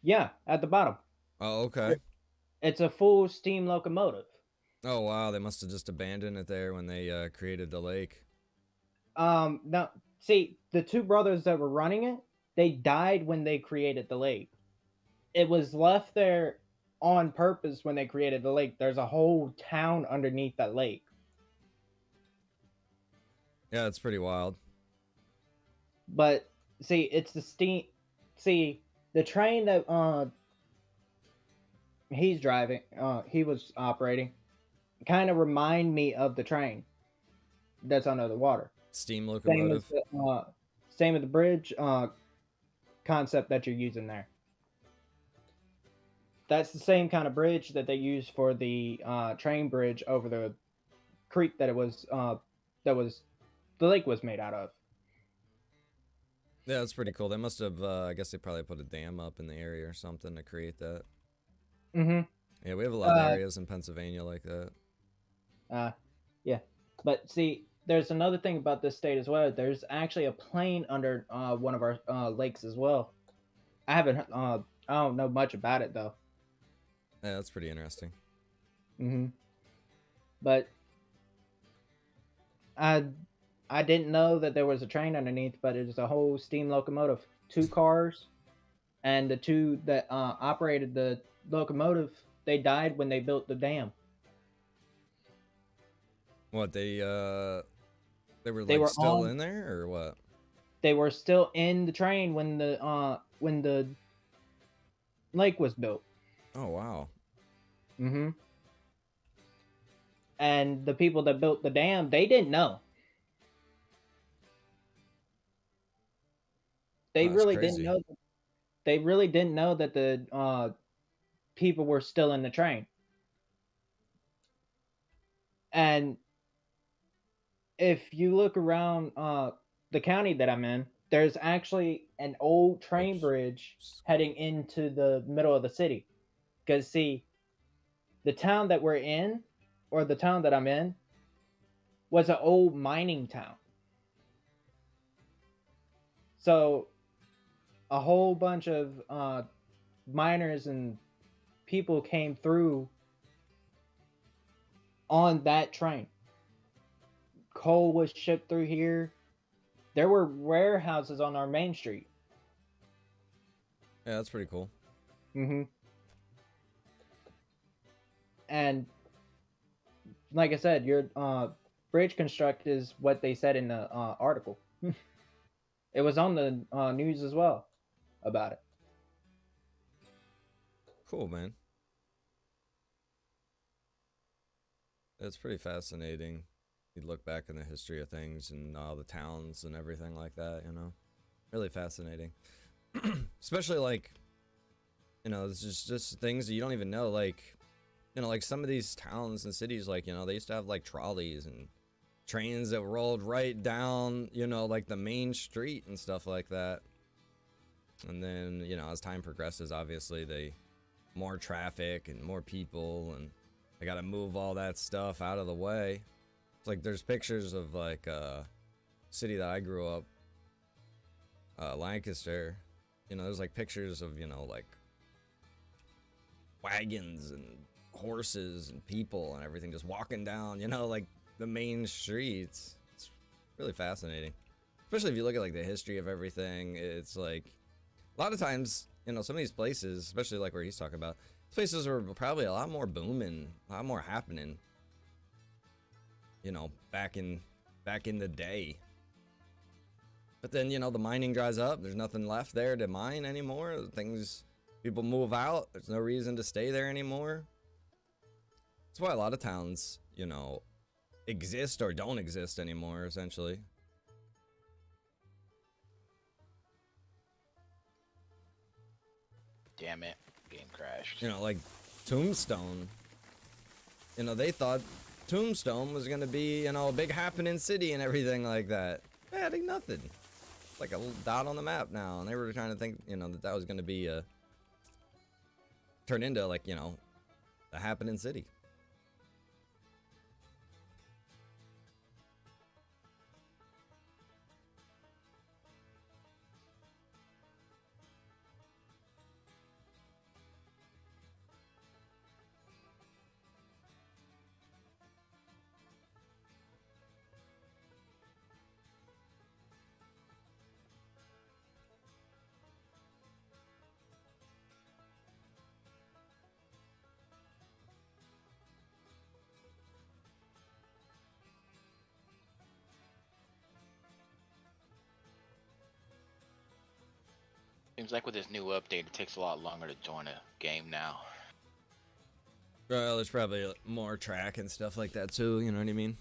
Yeah, at the bottom. Oh, okay. It's a full steam locomotive. Oh, wow. They must have just abandoned it there when they created the lake. Now, see, the two brothers that were running it, they died when they created the lake. It was left there on purpose when they created the lake. There's a whole town underneath that lake. Yeah, it's pretty wild. But see, it's the steam. See, the train that he's driving, he was operating, kind of remind me of the train that's under the water. Steam Same locomotive. same with the bridge concept that you're using there. That's the same kind of bridge that they use for the train bridge over the creek that the lake was made out of. Yeah, that's pretty cool. They must have, I guess they probably put a dam up in the area or something to create that. Mm-hmm. Yeah, we have a lot of areas in Pennsylvania like that. Yeah. But see, there's another thing about this state as well. There's actually a plane under one of our lakes as well. I don't know much about it though. Yeah, that's pretty interesting. Mm-hmm. But I didn't know that there was a train underneath, but it's a whole steam locomotive. 2 cars, and the two that operated the locomotive, they died when they built the dam. What, they were They like were still on- in there or what? They were still in the train when the lake was built. Oh, wow. Mm-hmm. And the people that built the dam, they didn't know. They That's really crazy. didn't know. They really didn't know that the people were still in the train. And if you look around the county that I'm in, there's actually an old train Oops. bridge heading into the middle of the city. Because, see, the town that we're in, or the town that I'm in, was an old mining town. So, a whole bunch of miners and people came through on that train. Coal was shipped through here. There were warehouses on our main street. Yeah, that's pretty cool. Mm-hmm. And like I said, your bridge construct is what they said in the article. It was on the news as well about it. Cool, man. It's pretty fascinating. You look back in the history of things and all the towns and everything like that, you know? Really fascinating. Especially like, you know, it's just things that you don't even know. Like, you know, like some of these towns and cities, like, you know, they used to have like trolleys and trains that rolled right down, you know, like the main street and stuff like that. And then, you know, as time progresses, obviously more traffic and more people, and they got to move all that stuff out of the way. It's like there's pictures of like city that I grew up, Lancaster. You know, there's like pictures of, you know, like wagons and horses and people and everything just walking down, you know, like the main streets. It's really fascinating. Especially if you look at like the history of everything. It's like a lot of times, you know, some of these places, especially like where he's talking about, places were probably a lot more booming, a lot more happening, you know, back in the day. But then, you know, the mining dries up. There's nothing left there to mine anymore. People move out. There's no reason to stay there anymore. That's why a lot of towns, you know, exist or don't exist anymore, essentially. Damn it, game crashed. You know, like Tombstone. You know, they thought Tombstone was gonna be, you know, a big happening city and everything like that. Adding nothing. It's like a little dot on the map now, and they were trying to think, you know, that was gonna be turn into like, you know, a happening city. Seems like with this new update, it takes a lot longer to join a game now. Well, there's probably more track and stuff like that too, you know what I mean?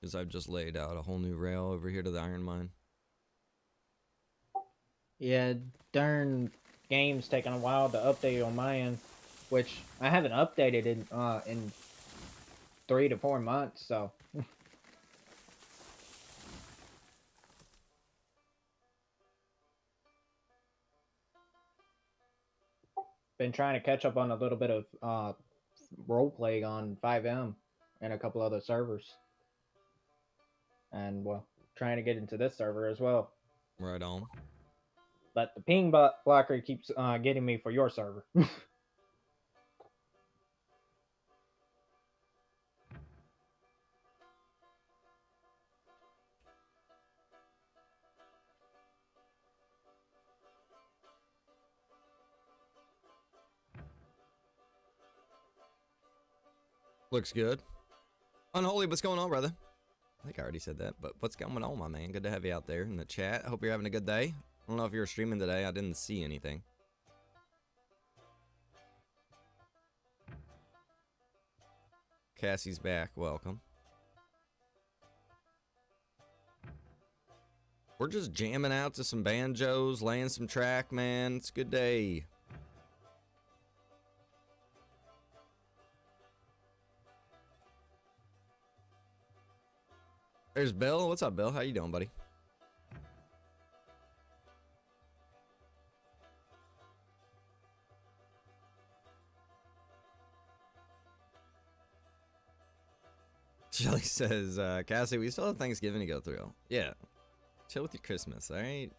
Because I've just laid out a whole new rail over here to the iron mine. Yeah, darn game's taking a while to update on my end, which I haven't updated in 3 to 4 months, so. Been trying to catch up on a little bit of roleplay on 5M and a couple other servers. And, well, trying to get into this server as well. Right on. But the ping blocker keeps getting me for your server. Looks good. Unholy, what's going on, brother? I think I already said that, but what's going on, my man? Good to have you out there in the chat. Hope you're having a good day. I don't know if you were streaming today. I didn't see anything. Cassie's back. Welcome. We're just jamming out to some banjos, laying some track, man. It's a good day. There's Bill. What's up, Bill? How you doing, buddy? Shelly says, Cassie, we still have Thanksgiving to go through. Yeah. Chill with your Christmas, all right?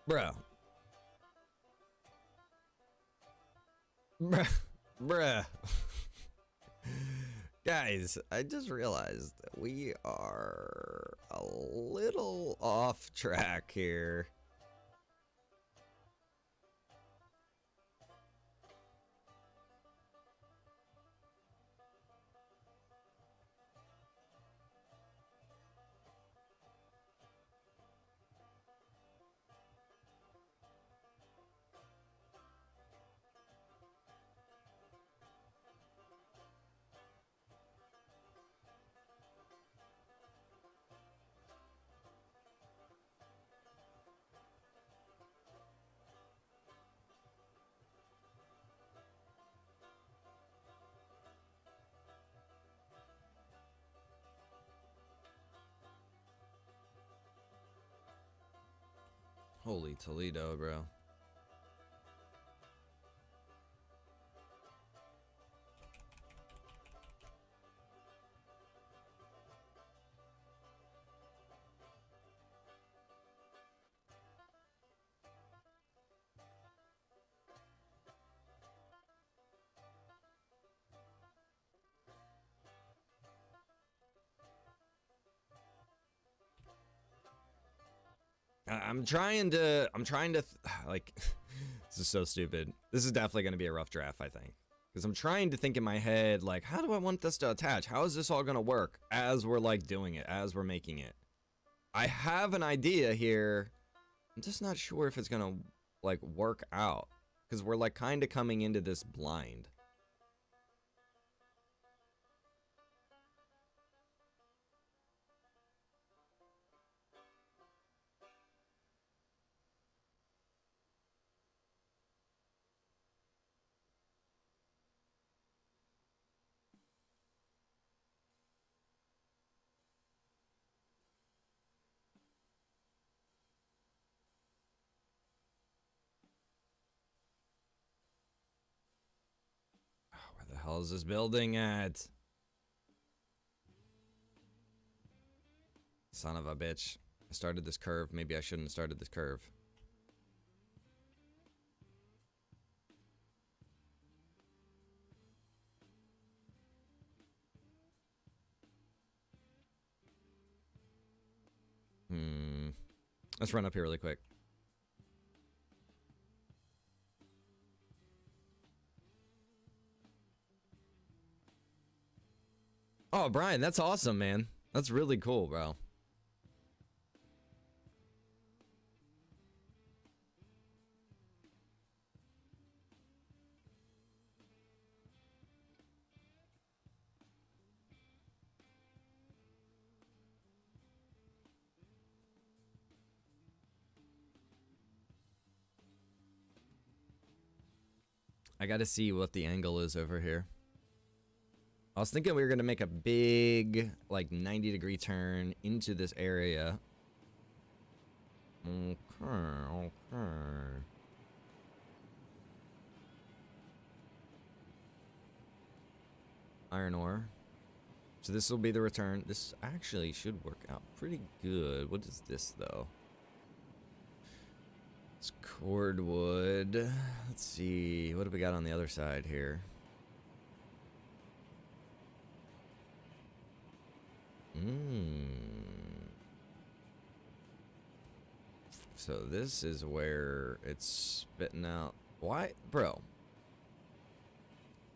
Bro. Bruh. Guys, I just realized that we are a little off track here. Holy Toledo, bro. I'm trying to like, this is so stupid. This is definitely going to be a rough draft, I think. Because I'm trying to think in my head, like, how do I want this to attach? How is this all going to work as we're, like, doing it, as we're making it? I have an idea here. I'm just not sure if it's going to, like, work out. Because we're, like, kind of coming into this blind. Where the hell is this building at? Son of a bitch. I started this curve. Maybe I shouldn't have started this curve. Let's run up here really quick. Oh, Brian, that's awesome, man. That's really cool, bro. I gotta see what the angle is over here. I was thinking we were gonna make a big, like, 90-degree turn into this area. Okay, okay. Iron ore. So this will be the return. This actually should work out pretty good. What is this, though? It's cordwood. Let's see. What do we got on the other side here? So this is where it's spitting out. Why? Bro.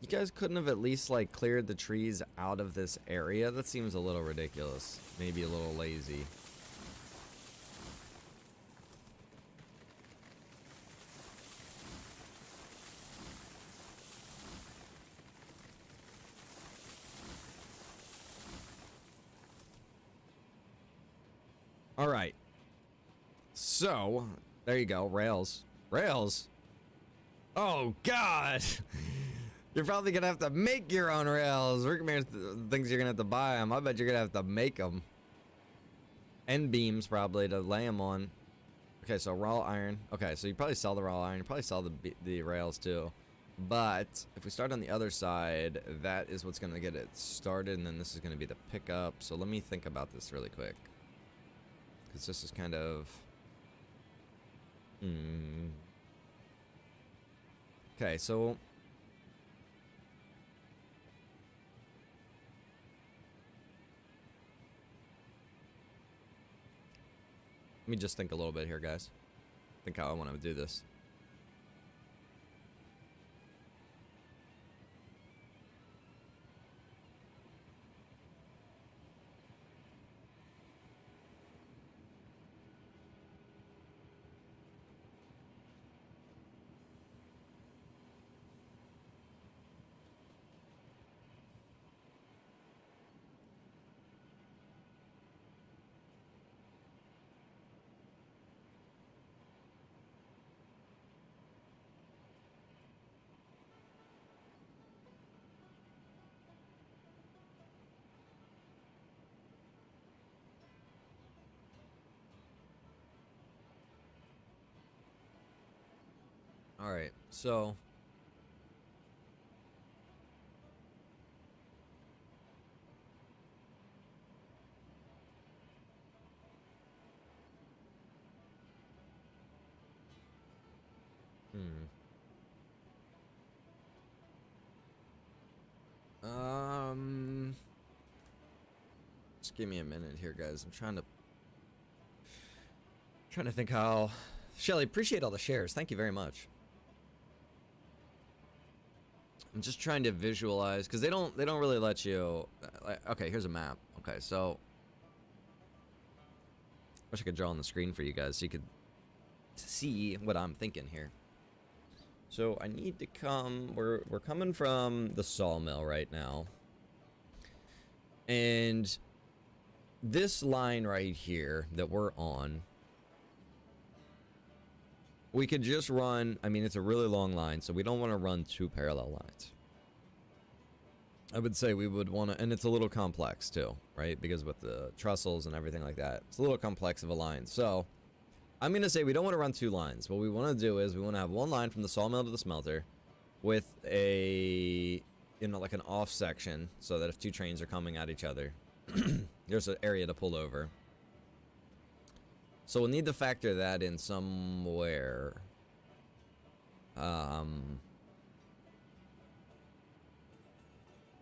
You guys couldn't have at least, like, cleared the trees out of this area? That seems a little ridiculous. Maybe a little lazy. All right. So, there you go. Rails. Rails? Oh, God. You're probably going to have to make your own rails. Rick Mayer thinks you're going to have to buy them. I bet you're going to have to make them. End beams, probably, to lay them on. Okay, so raw iron. Okay, so you probably sell the raw iron. You probably sell the rails, too. But if we start on the other side, that is what's going to get it started. And then this is going to be the pickup. So let me think about this really quick. Because this is kind of... Okay, so... Let me just think a little bit here, guys. Think how I want to do this. All right, so just give me a minute here, guys. I'm trying to Trying to think how. Shelly, appreciate all the shares. Thank you very much. I'm just trying to visualize because they don't really let you. Okay, here's a map. Okay, so wish I could draw on the screen for you guys so you could see what I'm thinking here. So I need to come. We're coming from the sawmill right now, and this line right here that we're on, we could just run. I mean, it's a really long line, so we don't want to run two parallel lines. I would say we would want to, and it's a little complex too, right? Because with the trussels and everything like that, it's a little complex of a line. So I'm going to say we don't want to run two lines. What we want to do is we want to have one line from the sawmill to the smelter with a, you know, like an off section so that if two trains are coming at each other, there's an area to pull over. So we'll need to factor that in somewhere.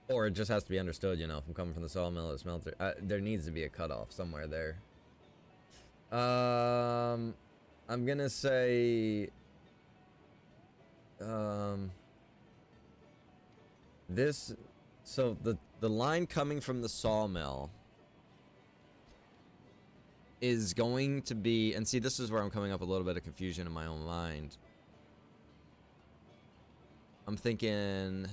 Or it just has to be understood, you know, if I'm coming from the sawmill or the smelter. There needs to be a cutoff somewhere there. I'm gonna say... this... So the line coming from the sawmill is going to be... And see, this is where I'm coming up a little bit of confusion in my own mind. I'm thinking...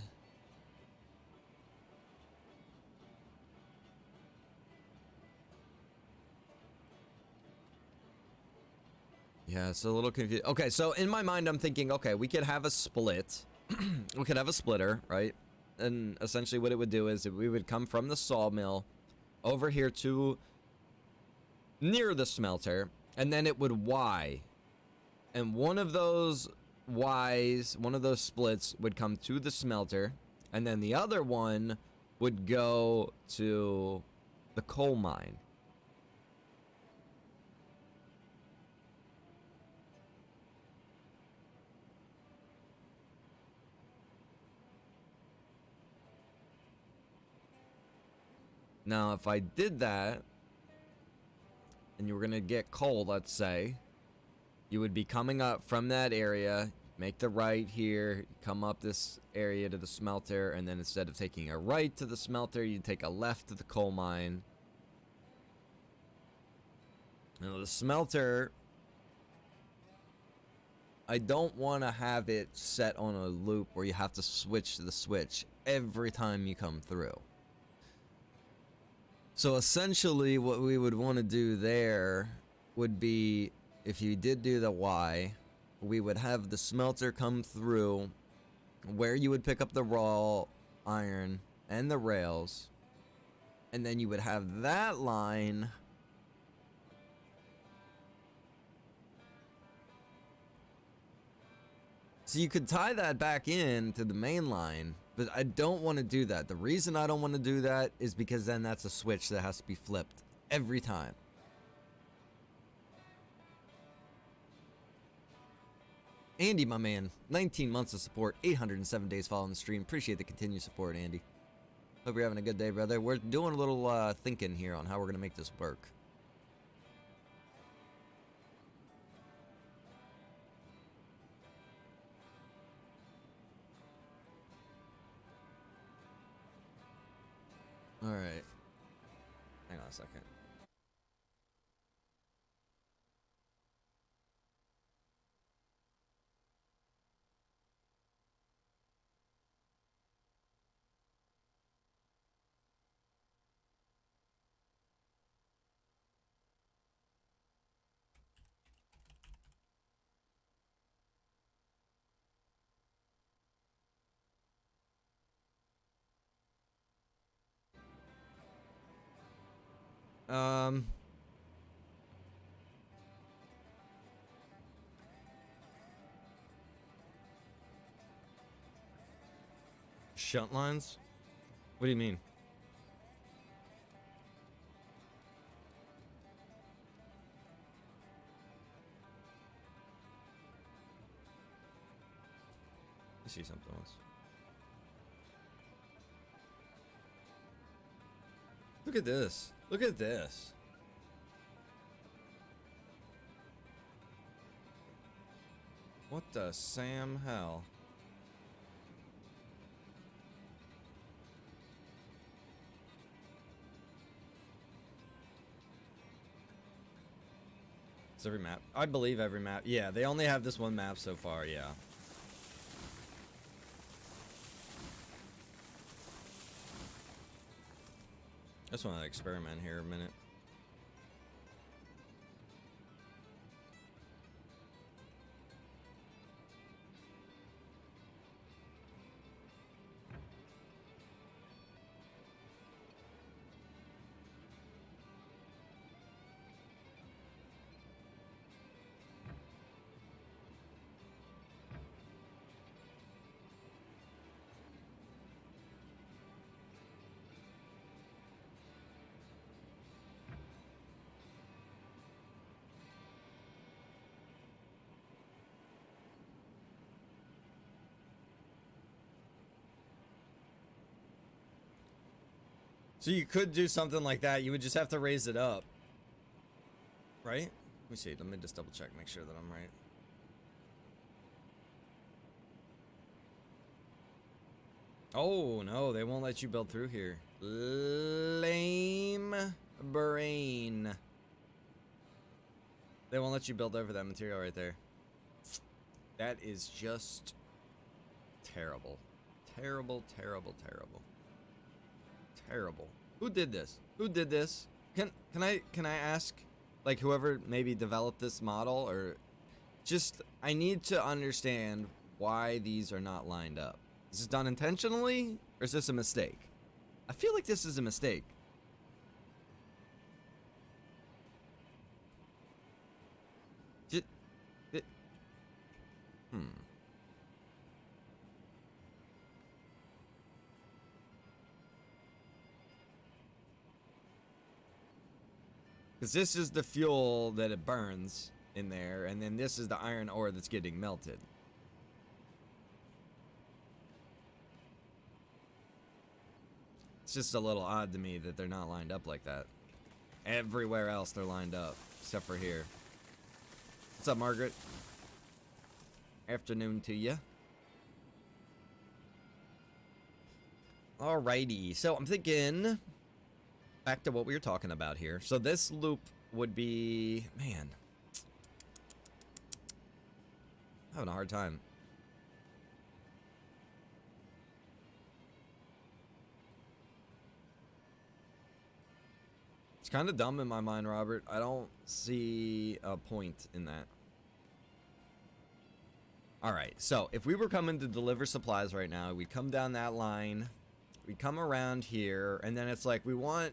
Yeah, it's a little confused. Okay, so in my mind, I'm thinking, okay, we could have a split. We could have a splitter, right? And essentially what it would do is we would come from the sawmill over here to near the smelter, and then it would Y. And one of those Ys, one of those splits would come to the smelter, and then the other one would go to the coal mine. Now, if I did that, and you were going to get coal, let's say, you would be coming up from that area, make the right here, come up this area to the smelter, and then instead of taking a right to the smelter, you take a left to the coal mine. Now, the smelter, I don't want to have it set on a loop where you have to switch the switch every time you come through. So essentially what we would want to do there would be, if you did do the Y, we would have the smelter come through where you would pick up the raw iron and the rails, and then you would have that line so you could tie that back in to the main line. But I don't want to do that. The reason I don't want to do that is because then that's a switch that has to be flipped every time. Andy, my man, 19 months of support, 807 days following the stream. Appreciate the continued support, Andy. Hope you're having a good day, brother. We're doing a little thinking here on how we're going to make this work. All right. Hang on a second. Shunt lines? What do you mean? I see something else. Look at this. Look at this. What the Sam hell? It's every map. I believe every map. Yeah, they only have this one map so far, yeah. I just want to experiment here a minute. So you could do something like that. You would just have to raise it up. Right? Let me see. Let me just double check, make sure that I'm right. Oh, no. They won't let you build through here. Lame brain. They won't let you build over that material right there. That is just terrible. Terrible, terrible, terrible. Terrible. Who did this? Who did this? Can I ask, like, whoever maybe developed this model, or just, I need to understand why these are not lined up. Is this done intentionally, or is this a mistake? I feel like this is a mistake. Because this is the fuel that it burns in there, and then this is the iron ore that's getting melted. It's just a little odd to me that they're not lined up like that. Everywhere else they're lined up, except for here. What's up, Margaret? Afternoon to you. Alrighty, so I'm thinking back to what we were talking about here. So this loop would be, man, I'm having a hard time. It's kind of dumb in my mind, Robert. I don't see a point in that. All right, so if we were coming to deliver supplies right now, we'd come down that line, we'd come around here, and then it's like we want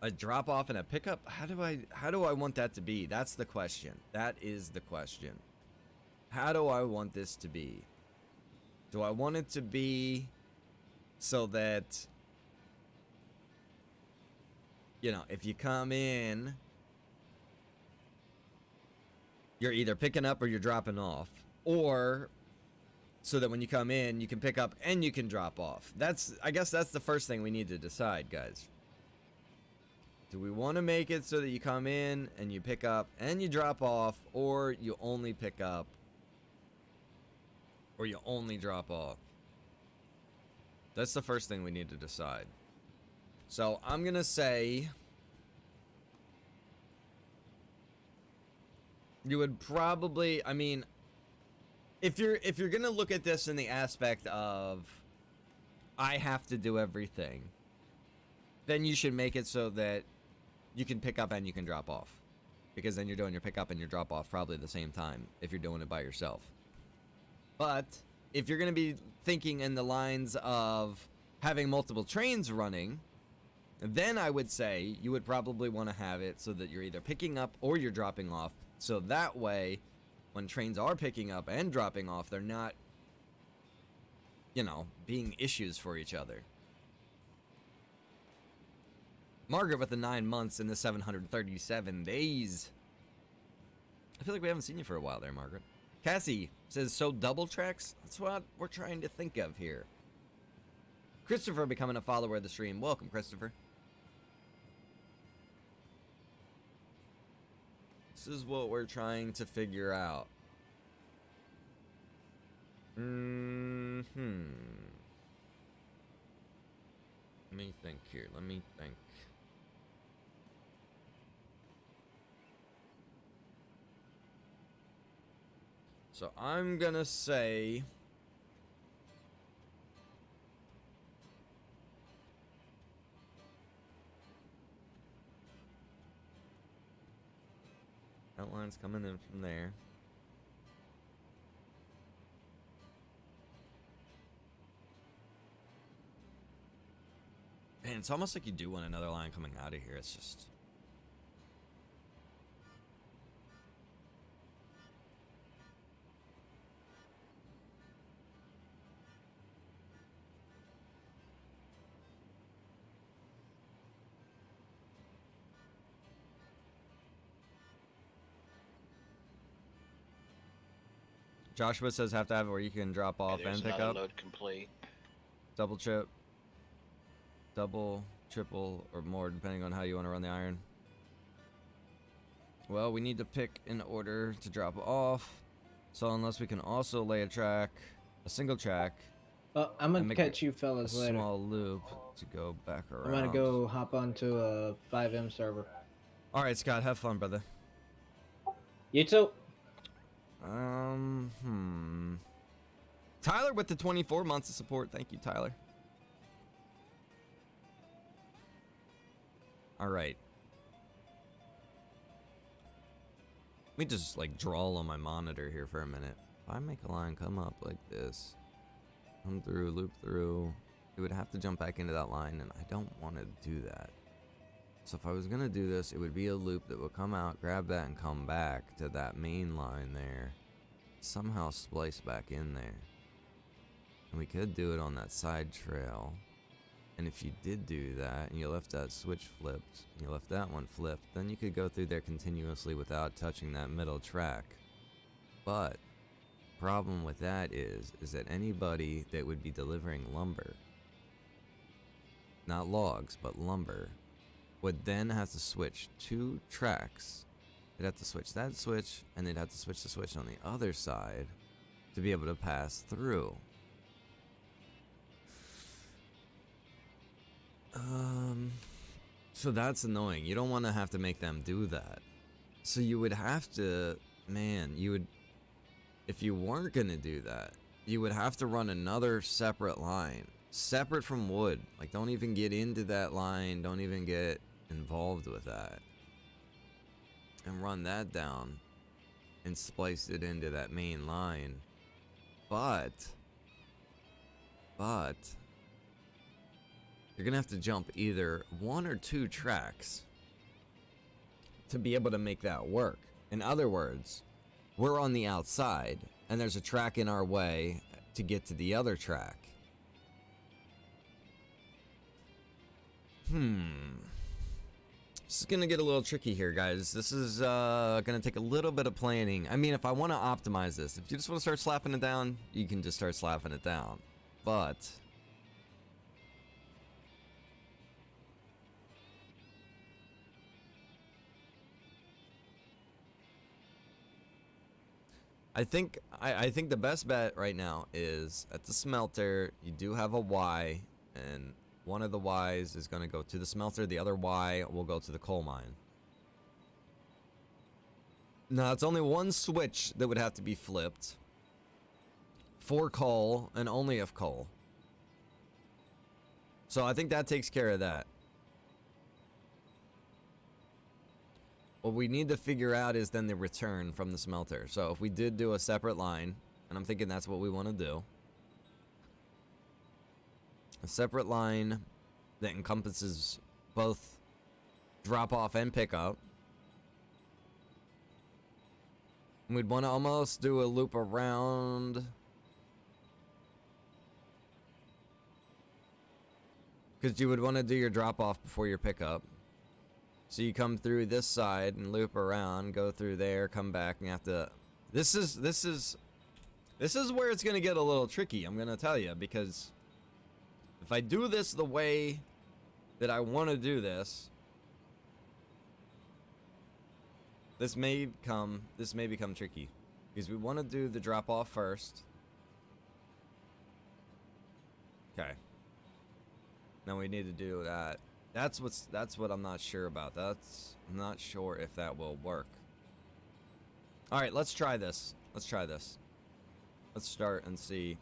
a drop off and a pickup. How do I want that to be? That's the question. That is the question. How do I want this to be? Do I want it to be so that, you know, if you come in, you're either picking up or you're dropping off, or so that when you come in, you can pick up and you can drop off? I guess that's the first thing we need to decide, guys. Do we want to make it so that you come in and you pick up and you drop off, or you only pick up or you only drop off? That's the first thing we need to decide. So I'm gonna say you would probably, I mean, if you're gonna look at this in the aspect of I have to do everything, then you should make it so that you can pick up and you can drop off, because then you're doing your pick up and your drop off probably at the same time if you're doing it by yourself. But if you're going to be thinking in the lines of having multiple trains running, then I would say you would probably want to have it so that you're either picking up or you're dropping off, so that way when trains are picking up and dropping off, they're not, you know, being issues for each other. Margaret with the 9 months and the 737 days. I feel like we haven't seen you for a while there, Margaret. Cassie says, so double tracks? That's what we're trying to think of here. Christopher becoming a follower of the stream. Welcome, Christopher. This is what we're trying to figure out. Hmm. Let me think here. Let me think. So I'm gonna say that line's coming in from there. Man, it's almost like you do want another line coming out of here. It's just. Joshua says have to have it where you can drop off there's and pick another up. load complete. Double chip. Double, triple, or more, depending on how you want to run the iron. Well, we need to pick in order to drop off. So unless we can also lay a track, a single track, I'm and gonna make catch you a fellas later. small loop to go back around. I'm gonna go hop onto a 5M server. All right, Scott, have fun, brother. You too. Tyler with the 24 months of support. Thank you, Tyler. All right. Let me just like draw on my monitor here for a minute. If I make a line come up like this, come through, loop through, it would have to jump back into that line, and I don't want to do that. So if I was gonna do this, it would be a loop that would come out, grab that, and come back to that main line there. Somehow splice back in there. And we could do it on that side trail. And if you did do that, and you left that switch flipped, and you left that one flipped, then you could go through there continuously without touching that middle track. But, problem with that is that anybody that would be delivering lumber, not logs, but lumber, would then have to switch 2 tracks. They'd have to switch that switch, and they'd have to switch the switch on the other side to be able to pass through. So that's annoying. You don't want to have to make them do that. So you would have to, man, you would, if you weren't going to do that, you would have to run another separate line, separate from wood. Like, don't even get into that line. Don't even get involved with that. And run that down and splice it into that main line. But you're gonna have to jump either 1 or 2 tracks to be able to make that work. In other words, we're on the outside and there's a track in our way to get to the other track. This is gonna get a little tricky here, guys. This is gonna take a little bit of planning. I mean, if I want to optimize this, if you just want to start slapping it down, you can just start slapping it down. But I think the best bet right now is at the smelter. You do have a Y, and one of the Ys is going to go to the smelter. The other Y will go to the coal mine. Now, it's only one switch that would have to be flipped for coal and only if coal. So I think that takes care of that. What we need to figure out is then the return from the smelter. So if we did do a separate line, and I'm thinking that's what we want to do, a separate line that encompasses both drop off and pick up. And we'd want to almost do a loop around, because you would want to do your drop off before your pickup. So you come through this side and loop around, go through there, come back, and you have to. This is where it's gonna get a little tricky. I'm gonna tell you, because if I do this the way that I want to do this, this may become tricky, because we want to do the drop off first, Okay. Now we need to do that. That's what I'm not sure about. I'm not sure if that will work. All right, let's try this. Let's try this. Let's start and see.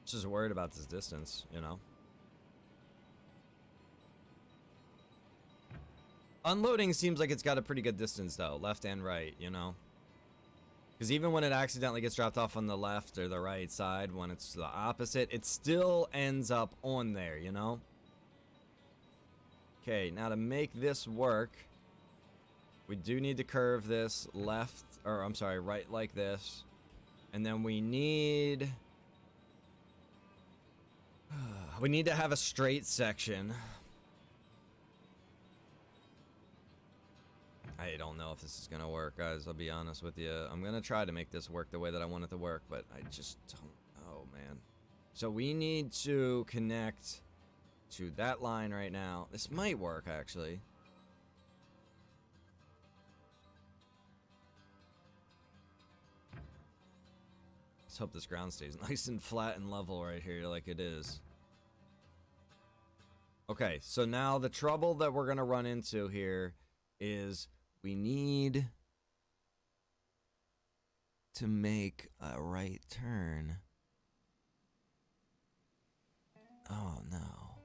Just worried about this distance, you know. Unloading seems like it's got a pretty good distance though, left and right, you know. Because even when it accidentally gets dropped off on the left or the right side, when it's the opposite, it still ends up on there, you know. Okay, now to make this work, we do need to curve this left, or I'm sorry, right like this. And then we need to have a straight section. I don't know if this is gonna work, guys. I'll be honest with you. I'm gonna try to make this work the way that I want it to work, but I just don't know, man. So we need to connect to that line right now. This might work, actually. Let's hope this ground stays nice and flat and level right here like it is. Okay, so now the trouble that we're gonna run into here is we need to make a right turn. Oh no.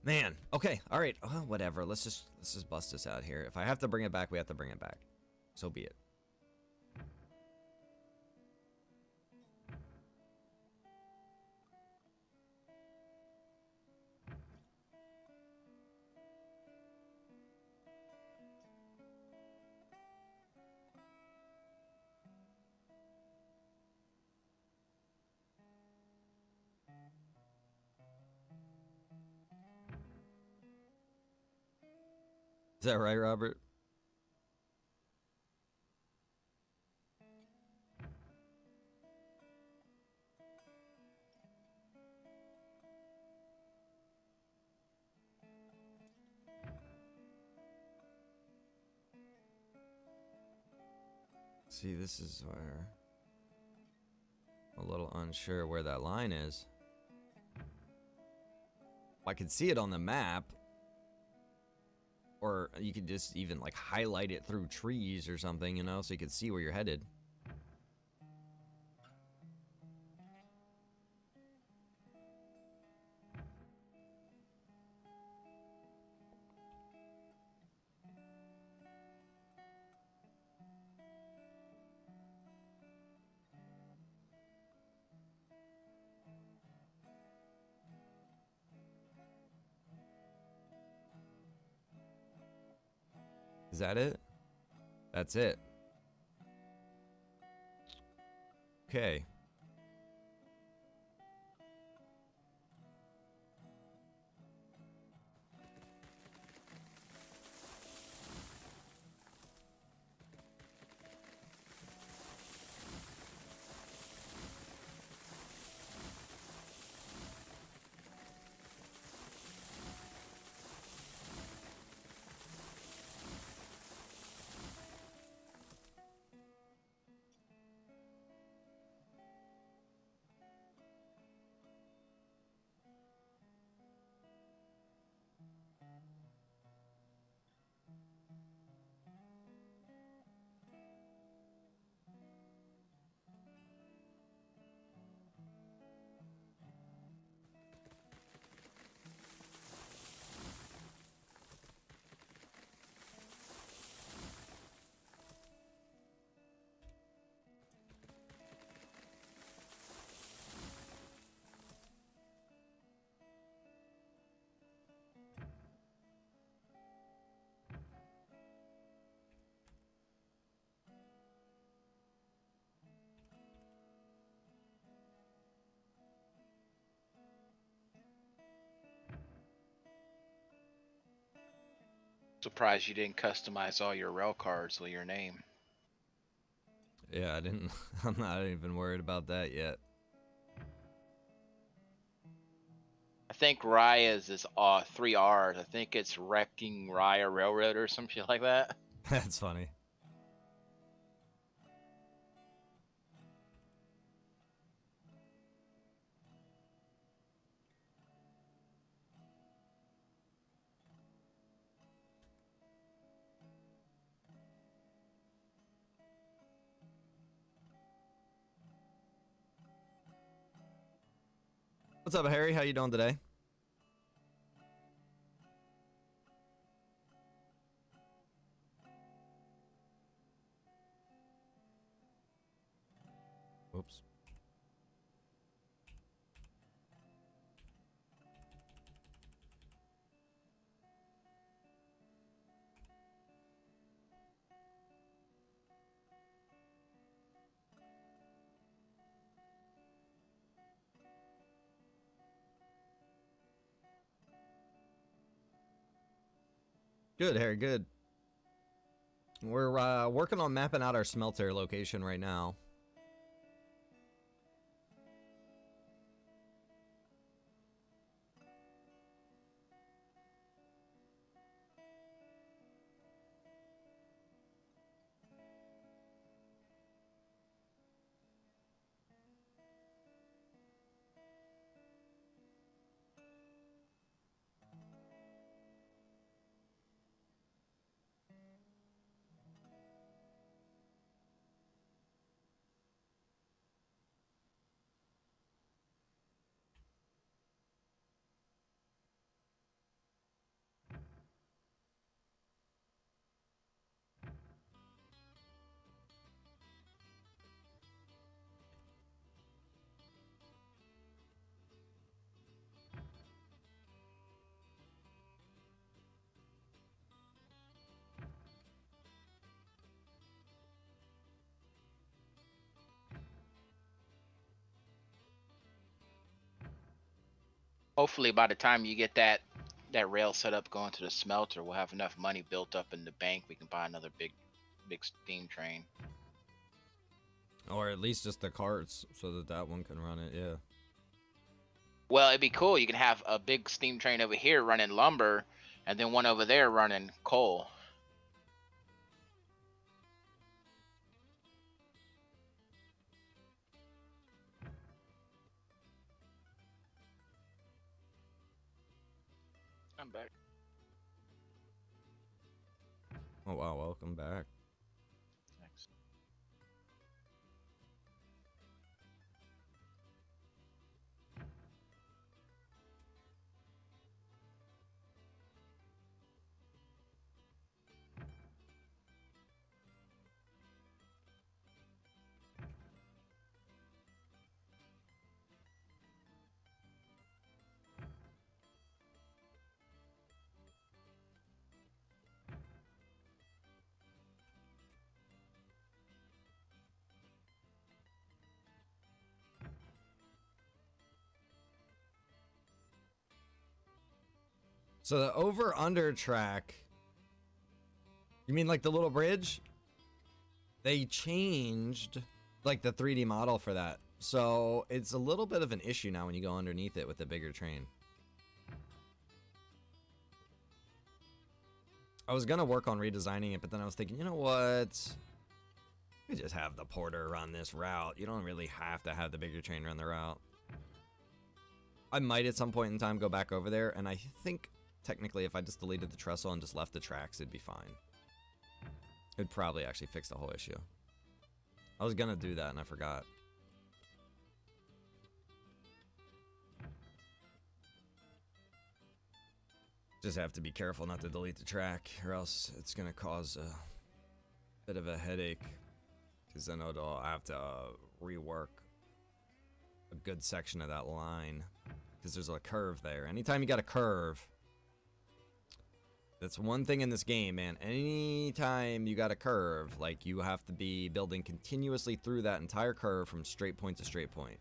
Man, okay, alright, whatever. Let's just bust this out here. If I have to bring it back, we have to bring it back. So be it. Is that right, Robert? See, this is where I'm a little unsure where that line is. I could see it on the map. Or you could just even like highlight it through trees or something, you know, so you could see where you're headed. Is that it? That's it. Okay. surprised you didn't customize all your rail cars with your name. Yeah, I didn't. I'm not even worried about that yet. I think Raya's is 3 R's. I think it's Wrecking Raya Railroad or some shit like that. That's funny. What's up, Harry? How you doing today? Oops. Good, Harry, good. We're working on mapping out our smelter location right now. Hopefully, by the time you get that rail set up going to the smelter, we'll have enough money built up in the bank. We can buy another big steam train. Or at least just the carts so that that one can run it, yeah. Well, it'd be cool. You can have a big steam train over here running lumber, and then one over there running coal. I'm back. Oh wow, welcome back. Thanks. So the over-under track, you mean like the little bridge? They changed like the 3D model for that. So it's a little bit of an issue now when you go underneath it with the bigger train. I was gonna work on redesigning it, but then I was thinking, you know what? You just have the porter run this route. You don't really have to have the bigger train run the route. I might at some point in time go back over there, and I think technically if I just deleted the trestle and just left the tracks, it'd be fine. It'd probably actually fix the whole issue. I was gonna do that and I forgot. Just have to be careful not to delete the track, or else it's gonna cause a bit of a headache. Because then I'll have to rework a good section of that line. Because there's a curve there. Anytime you got a curve, that's one thing in this game, man. Anytime you got a curve, like, you have to be building continuously through that entire curve from straight point to straight point.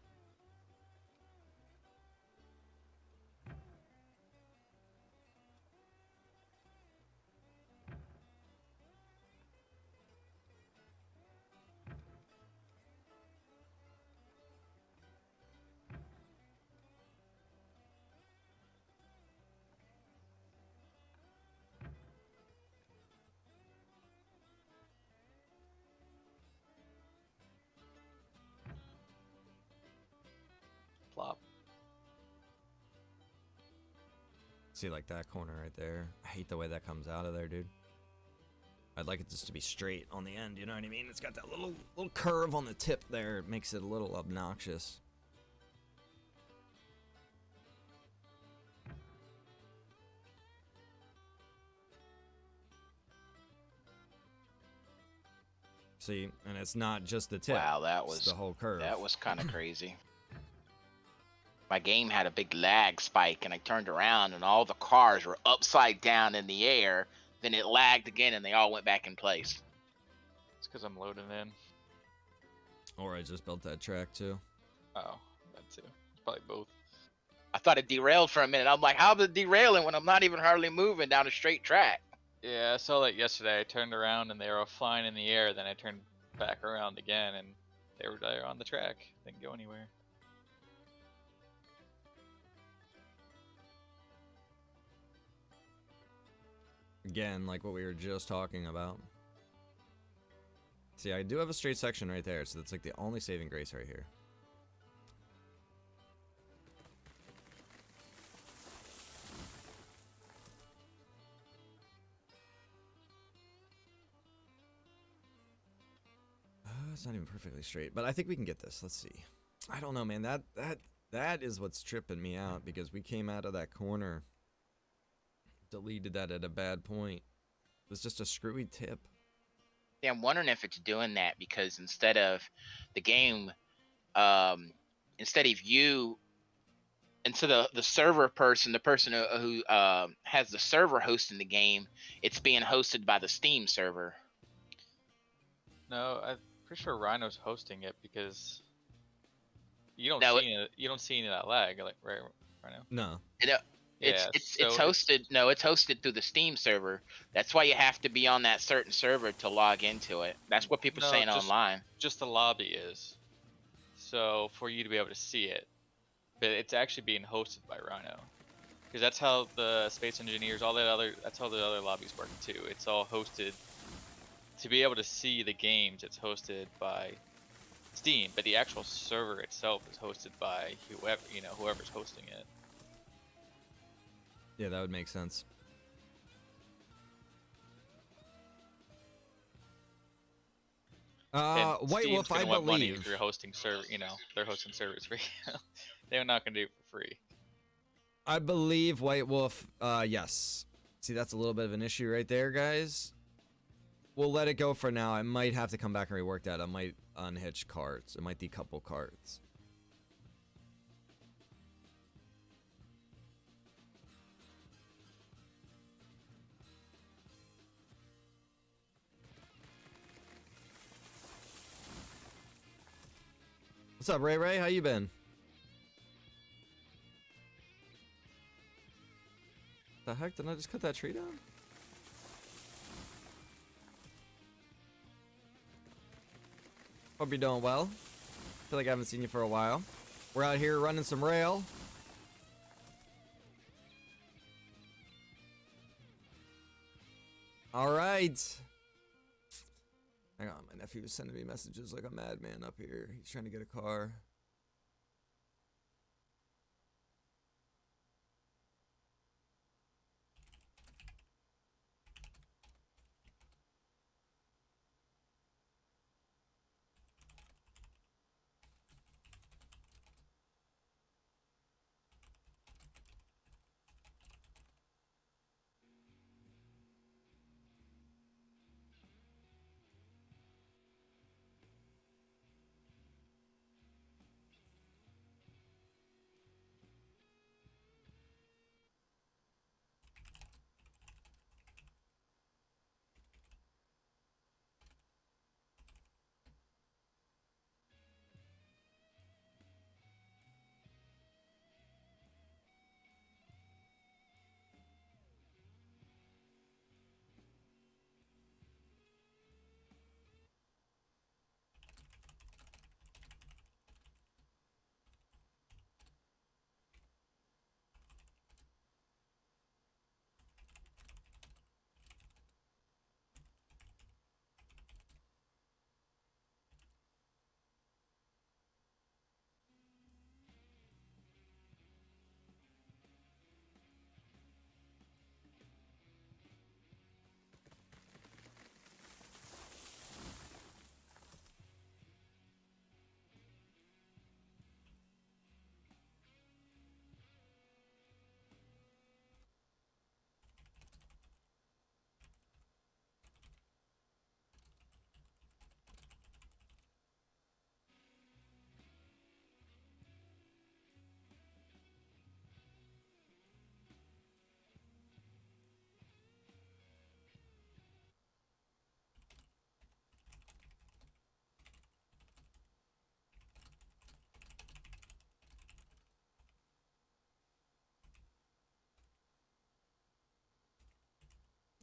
flop. See, like that corner right there. I hate the way that comes out of there, dude. I'd like it just to be straight on the end, you know what I mean? It's got that little curve on the tip there. It makes it a little obnoxious. See, and it's not just the tip. Wow, that it's was the whole curve. That was kind of crazy. My game had a big lag spike, and I turned around, and all the cars were upside down in the air. Then it lagged again, and they all went back in place. It's because I'm loading in. Or I just built that track too. Oh, that too. It's probably both. I thought it derailed for a minute. I'm like, how's it derailing when I'm not even hardly moving down a straight track? Yeah, I saw that yesterday. I turned around and they were flying in the air. Then I turned back around again, and they were there on the track. Didn't go anywhere. Again, like what we were just talking about. See, I do have a straight section right there, so that's like the only saving grace right here. It's not even perfectly straight, but I think we can get this. Let's see. I don't know, man. That is what's tripping me out, because we came out of that corner, deleted that at a bad point. It was just a screwy tip. Yeah, I'm wondering if it's doing that because instead of the game, instead of the server person, the person who has the server hosting the game, it's being hosted by the Steam server. No, I'm pretty sure Rhino's hosting it because you don't No, see you don't see any of that lag, like right, Rhino. No. It's hosted. No, it's hosted through the Steam server. That's why you have to be on that certain server to log into it. That's what people are saying online. Just the lobby is. So for you to be able to see it, but it's actually being hosted by Rhino, because that's how the Space Engineers, that's how the other lobbies work too. It's all hosted. To be able to see the games, it's hosted by Steam, but the actual server itself is hosted by whoever's hosting it. Yeah, that would make sense. And White Steam's Wolf, I gonna want money believe. if you're hosting server, they're hosting servers for you. They're not gonna do it for free. I believe White Wolf, yes. See, that's a little bit of an issue right there, guys. We'll let it go for now. I might have to come back and rework that. I might unhitch carts. I might decouple carts. What's up, Ray Ray? How you been? The heck? Did I just cut that tree down? Hope you're doing well. Feel like I haven't seen you for a while. We're out here running some rail. All right. Hang on, my nephew was sending me messages like a madman up here. He's trying to get a car.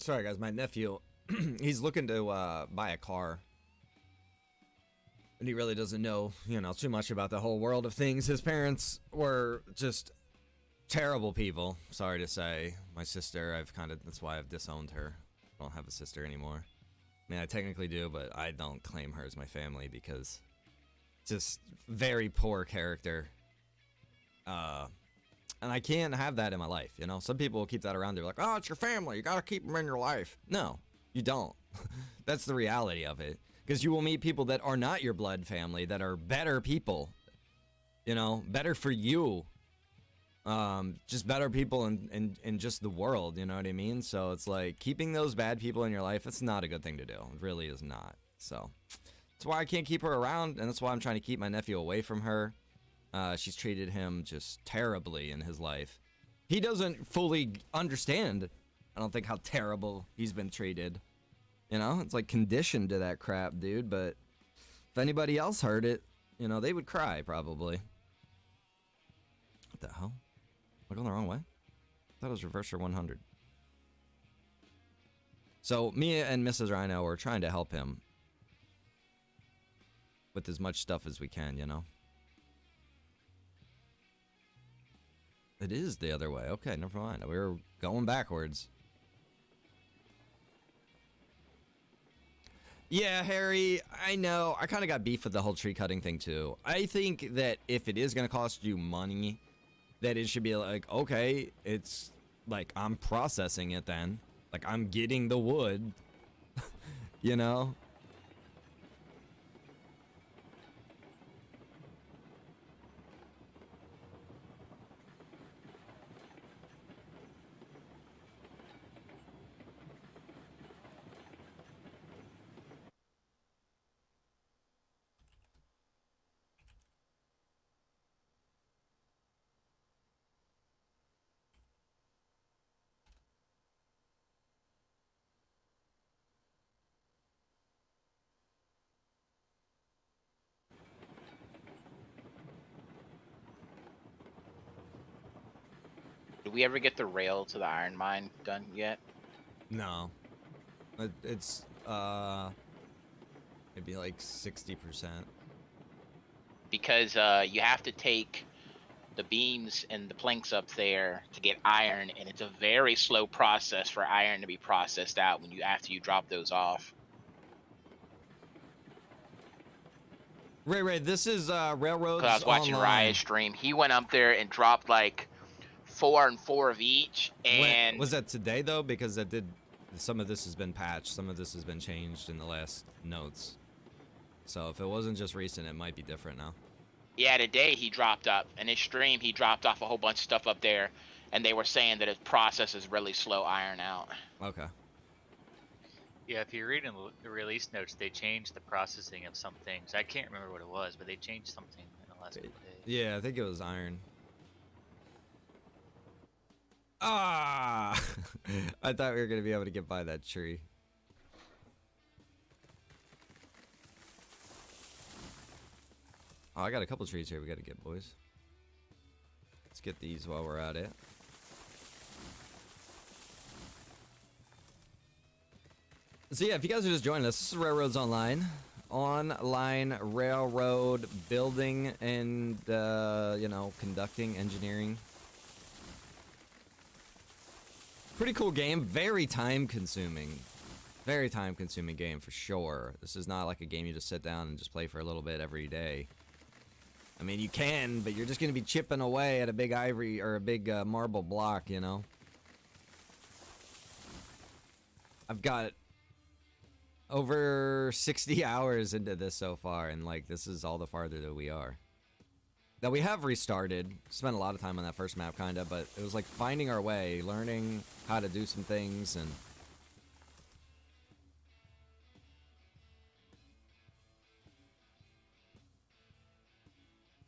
sorry guys, my nephew, he's looking to buy a car. And he really doesn't know, you know, too much about the whole world of things. His parents were just terrible people, sorry to say. My sister, that's why I've disowned her. I don't have a sister anymore. I mean, I technically do, but I don't claim her as my family because just very poor character. And I can't have that in my life, you know? Some people will keep that around. They're like, oh, it's your family. You gotta keep them in your life. No, you don't. That's the reality of it. Because you will meet people that are not your blood family, that are better people. You know, better for you. Just better people in just the world, you know what I mean? So it's like, keeping those bad people in your life, it's not a good thing to do. It really is not. So that's why I can't keep her around, and that's why I'm trying to keep my nephew away from her. She's treated him just terribly in his life. He doesn't fully understand, I don't think, how terrible he's been treated. You know, it's like conditioned to that crap, dude. But if anybody else heard it, you know, they would cry probably. What the hell? Am I going the wrong way? I thought it was reverser 100. So me and Mrs. Rhino are trying to help him with as much stuff as we can, you know. It is the other way. Okay, never mind. We were going backwards. Yeah, Harry, I know. I kind of got beef with the whole tree cutting thing, too. I think that if it is going to cost you money, that it should be like, okay, it's like I'm processing it then. Like, I'm getting the wood, you know? Did we ever get the rail to the iron mine done yet? No. It's, maybe like 60%. Because you have to take the beams and the planks up there to get iron, and it's a very slow process for iron to be processed out when after you drop those off. Ray, this is Railroads Because I was watching Online. Riot's stream, he went up there and dropped like 4 and 4 of each, and Was that today though? Because some of this has been patched, some of this has been changed in the last notes. So if it wasn't just recent, it might be different now. yeah, today he dropped up in his stream. He dropped off a whole bunch of stuff up there, and they were saying that his process is really slow iron out. Okay. Yeah, if you're reading the release notes, they changed the processing of some things. I can't remember what it was, but they changed something in the last couple days. Yeah, I think it was iron. Ah! I thought we were gonna be able to get by that tree. Oh, I got a couple trees here we gotta get, boys. Let's get these while we're at it. So yeah, if you guys are just joining us, this is Railroads Online. Online railroad building and, you know, conducting, engineering. Pretty cool game, very time consuming. Very time consuming game for sure. This is not like a game you just sit down and just play for a little bit every day. I mean, you can, but you're just going to be chipping away at a big ivory or a big marble block, you know? I've got over 60 hours into this so far, and like this is all the farther that we are. That we have restarted. Spent a lot of time on that first map, kinda, but it was like finding our way, learning how to do some things, and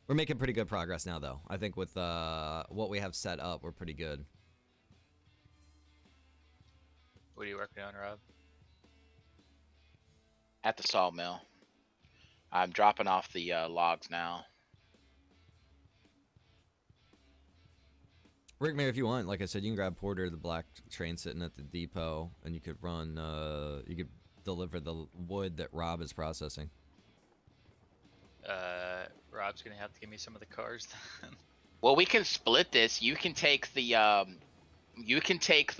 we're making pretty good progress now, though. I think with what we have set up, we're pretty good. What are you working on, Rob? At the sawmill. I'm dropping off the logs now. Rickmare, if you want, like I said, you can grab Porter, the black train sitting at the depot, and you could run, you could deliver the wood that Rob is processing. Rob's gonna have to give me some of the cars then. Well, we can split this. You can take the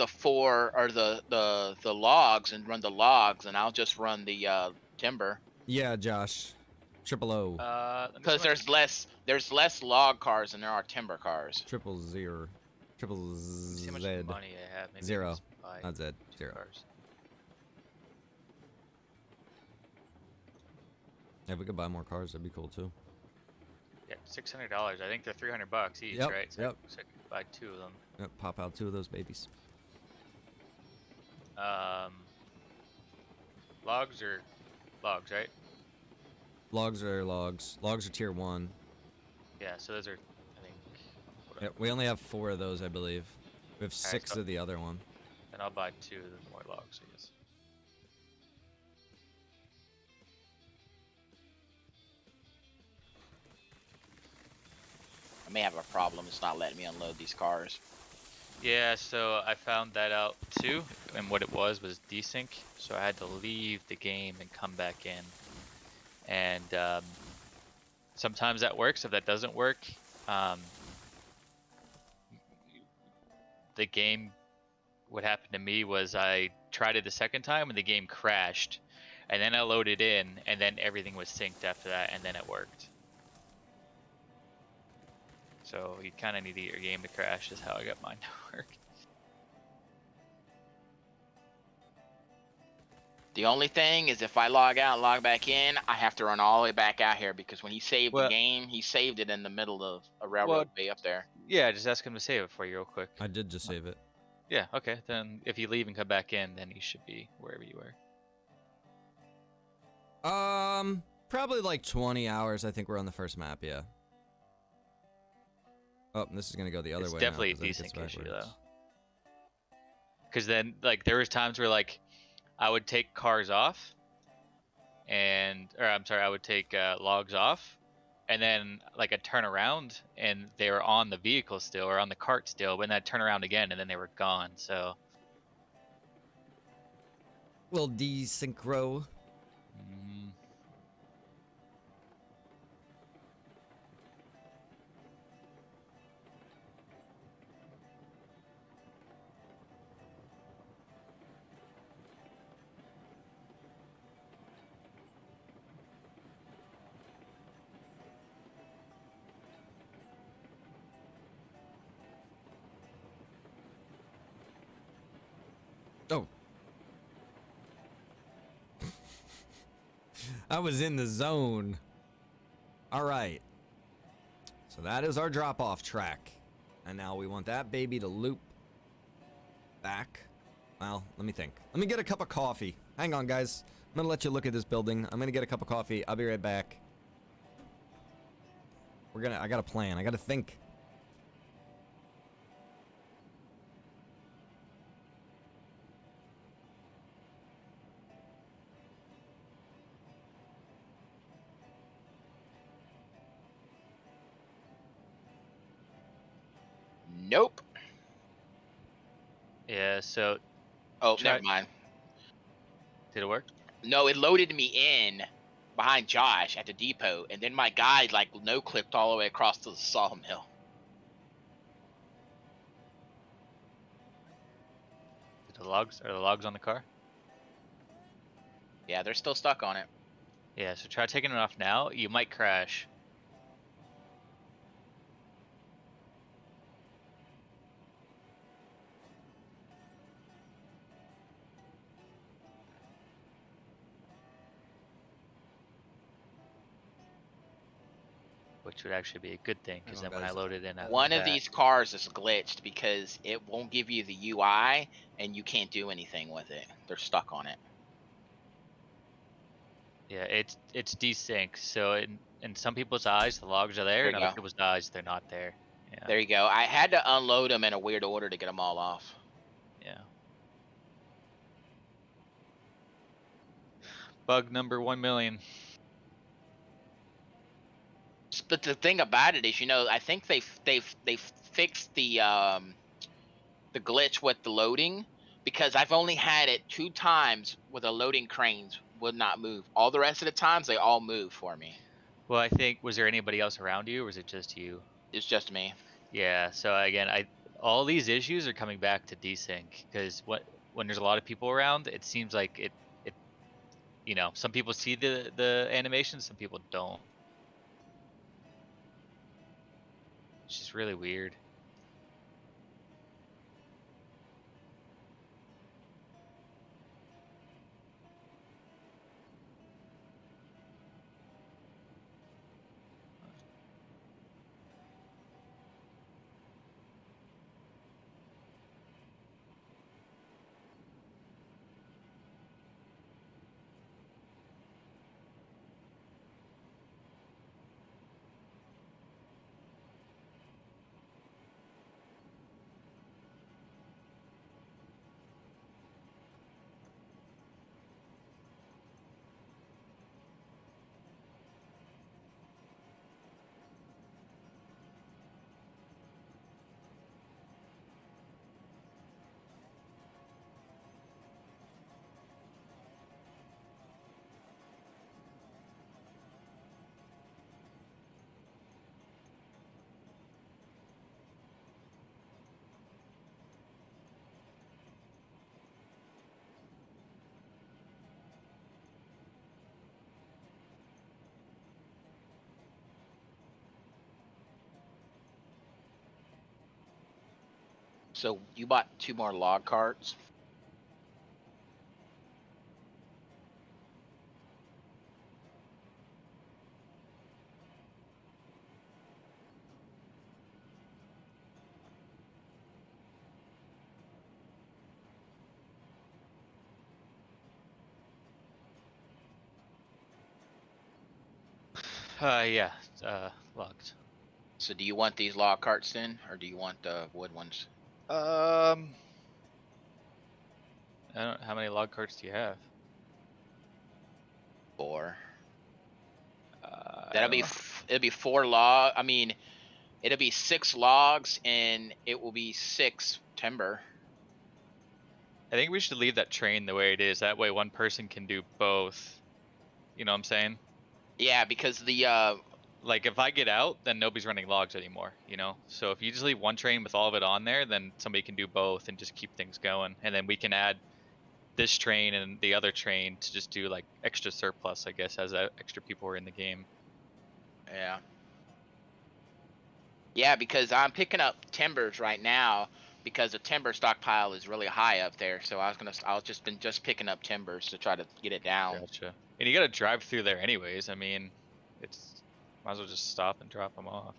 4 or the logs and run the logs, and I'll just run the timber. Yeah, Josh. Triple O. Let me Because see there's less log cars than there are timber cars. Triple zero. Triple how much Z. money I have. Maybe I Zero. can just buy Not Z. 2 Zero. cars. Yeah, if we could buy more cars, that'd be cool too. Yeah, $600. I think they're $300 each, Yep, right? So yep. I could buy 2 of them. Yep, pop out 2 of those babies. Logs are logs, right? Logs are logs. Logs are tier 1. Yeah, so those are, I think. Yeah, we only have 4 of those, I believe. We have 6 so- of the other one. Then I'll buy 2 of the more logs, I guess. I may have a problem. It's not letting me unload these cars. Yeah, so I found that out too, and what it was desync. So I had to leave the game and come back in. And sometimes that works. If that doesn't work, the game. What happened to me was I tried it the second time and the game crashed, and then I loaded in, and then everything was synced after that, and then it worked. So you kind of need to get your game to crash. Is how I got mine to work. The only thing is if I log out and log back in, I have to run all the way back out here because when he saved the Well- game, he saved it in the middle of a railroad way up there. Yeah, just ask him to save it for you real quick. I did just save it. Yeah, okay. Then if you leave and come back in, then you should be wherever you were. Probably like 20 hours. I think we're on the first map, yeah. Oh, this is gonna go the other It's way. definitely now, a 'cause I think desync it's issue backwards. though. Because then, like, there was times where like I would take cars off, I would take logs off, and then like I'd turn around and they were on the vehicle still or on the cart still, but then I'd turn around again and then they were gone. So. Little desynchro. Mm, Oh. I was in the zone. All right. So that is our drop-off track. And now we want that baby to loop back. Well, let me think. Let me get a cup of coffee. Hang on, guys. I'm going to let you look at this building. I'm going to get a cup of coffee. I'll be right back. I got a plan. I got to think. Nope. yeah. So Oh, Try- never mind. did it work? No, it loaded me in behind Josh at the depot, and then my guy like no-clipped all the way across to the sawmill. Are the logs on the car? Yeah, they're still stuck on it. Yeah. So try taking it off now. You might crash. Which would actually be a good thing, because Hang on, then when I guys. load it in, after One of that- these cars is glitched because it won't give you the UI, and you can't do anything with it. They're stuck on it. Yeah, it's desync. So in some people's eyes, the logs are there, There and you other go. people's eyes, they're not there. Yeah. There you go. I had to unload them in a weird order to get them all off. Yeah. Bug number 1,000,000. But the thing about it is, I think they fix the glitch with the loading, because I've only had it 2 times where the loading cranes would not move. All the rest of the times they all move for me. Well, I think, was there anybody else around you, or was it just you? It's just me. Yeah. So again, all these issues are coming back to desync, because when there's a lot of people around, it seems like it some people see the animation, some people don't. It's just really weird. So you bought 2 more log carts? Yeah. Locked. So do you want these log carts then, or do you want the wood ones? How many log carts do you have? 4. I That'll don't be know. it'll be 4 log. I mean, it'll be 6 logs and it will be 6 timber. I think we should leave that train the way it is. That way, one person can do both. You know what I'm saying? Yeah, because the Like, if I get out, then nobody's running logs anymore, So if you just leave one train with all of it on there, then somebody can do both and just keep things going. And then we can add this train and the other train to just do like extra surplus, I guess, as extra people are in the game. yeah, because I'm picking up timbers right now because the timber stockpile is really high up there. So I was just picking up timbers to try to get it down. Gotcha. And you got to drive through there anyways. I mean, it's might as well just stop and drop them off.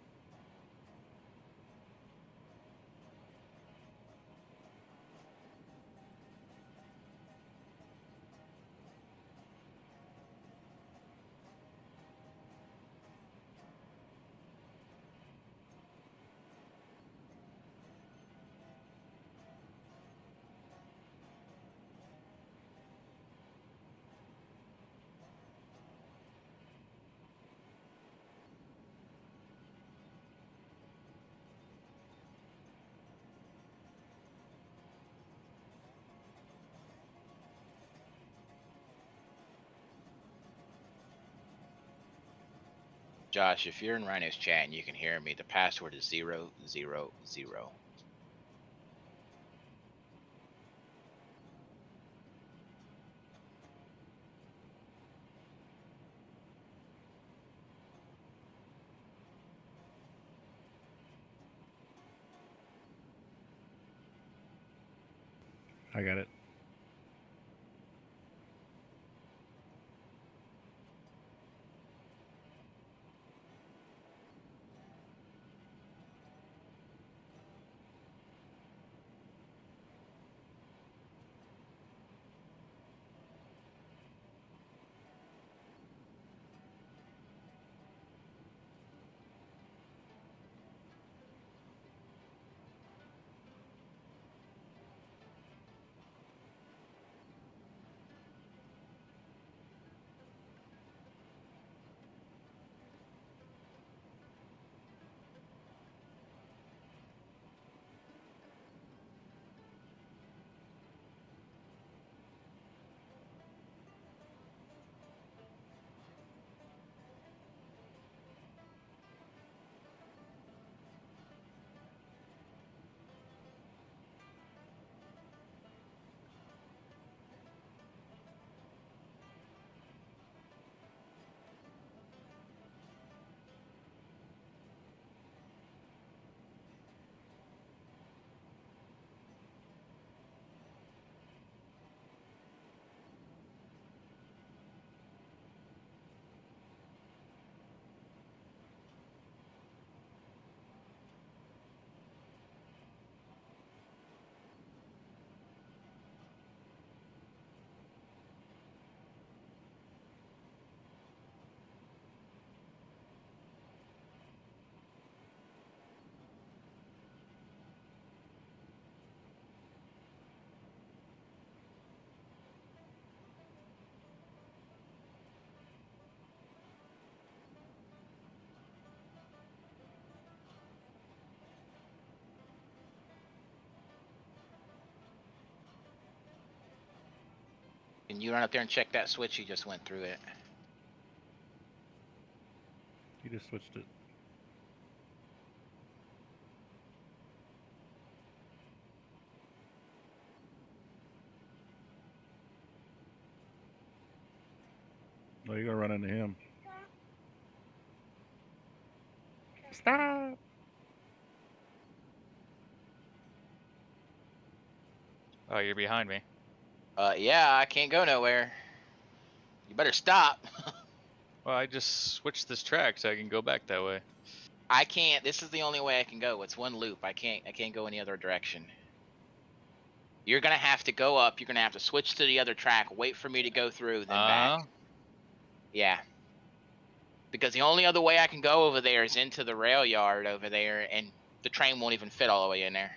Josh, if you're in Rhino's chat and you can hear me, the password is 000. I got it. you run up there and check that switch, you just went through it. You just switched it. Oh, you're gonna run into him. Stop! Oh, you're behind me. Yeah, I can't go nowhere. You better stop. Well, I just switched this track so I can go back that way. I can't. This is the only way I can go. It's one loop. I can't go any other direction. You're gonna have to go up. You're gonna have to switch to the other track. Wait for me to go through, then back. Yeah. Because the only other way I can go over there is into the rail yard over there, and the train won't even fit all the way in there.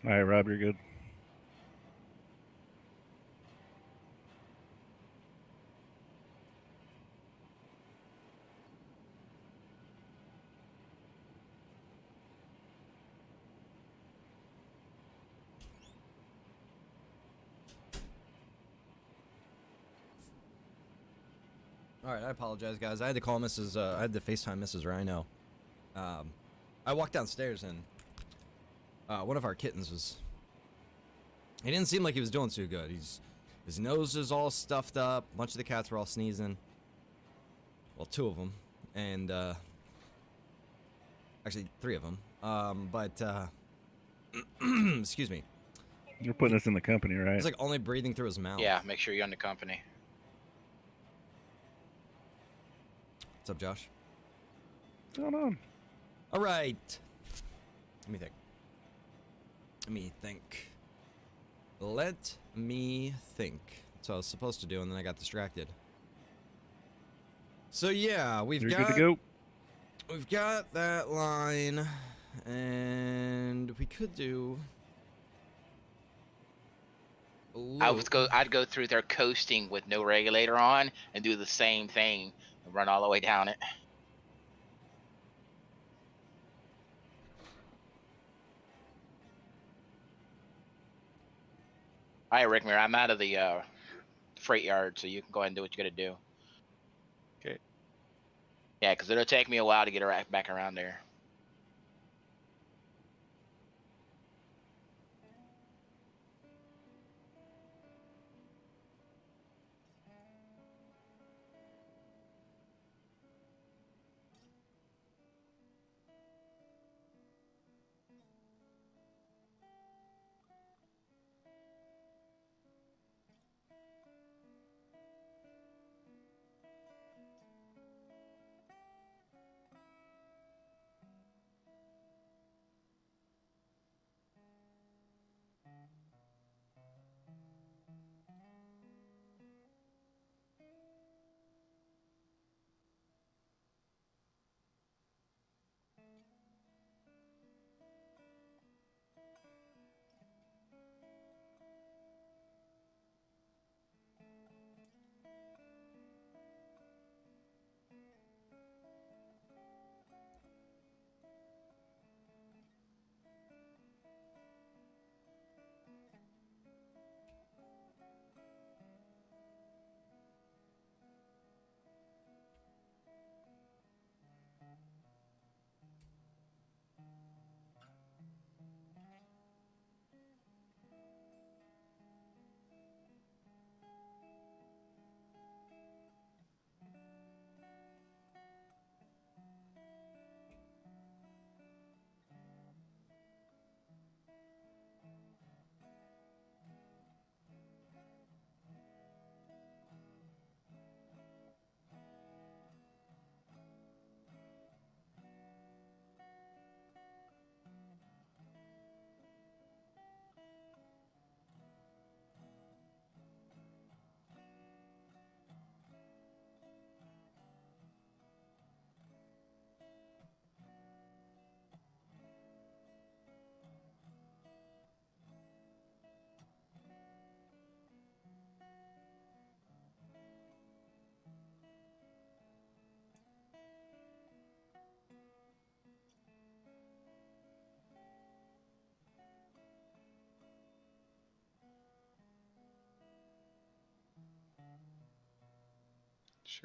All right, Rob, you're good. All right, I apologize, guys. I had to call Mrs. I had to FaceTime Mrs. Rhino. I walked downstairs and one of our kittens was. He didn't seem like he was doing too good. His nose is all stuffed up. A bunch of the cats were all sneezing. Well, 2 of them, and actually 3 of them. Excuse me. You're putting us in the company, right? It's like only breathing through his mouth. Yeah, make sure you're in the company. What's up, Josh? What's going on? All right. Let me think. That's what I was supposed to do, and then I got distracted. So yeah, You're good to go. We've got that line, and we could do. I'd go through there coasting with no regulator on and do the same thing and run all the way down it. All right, Rickmere, I'm out of the freight yard, so you can go ahead and do what you gotta do. Okay. Yeah, because it'll take me a while to get back around there.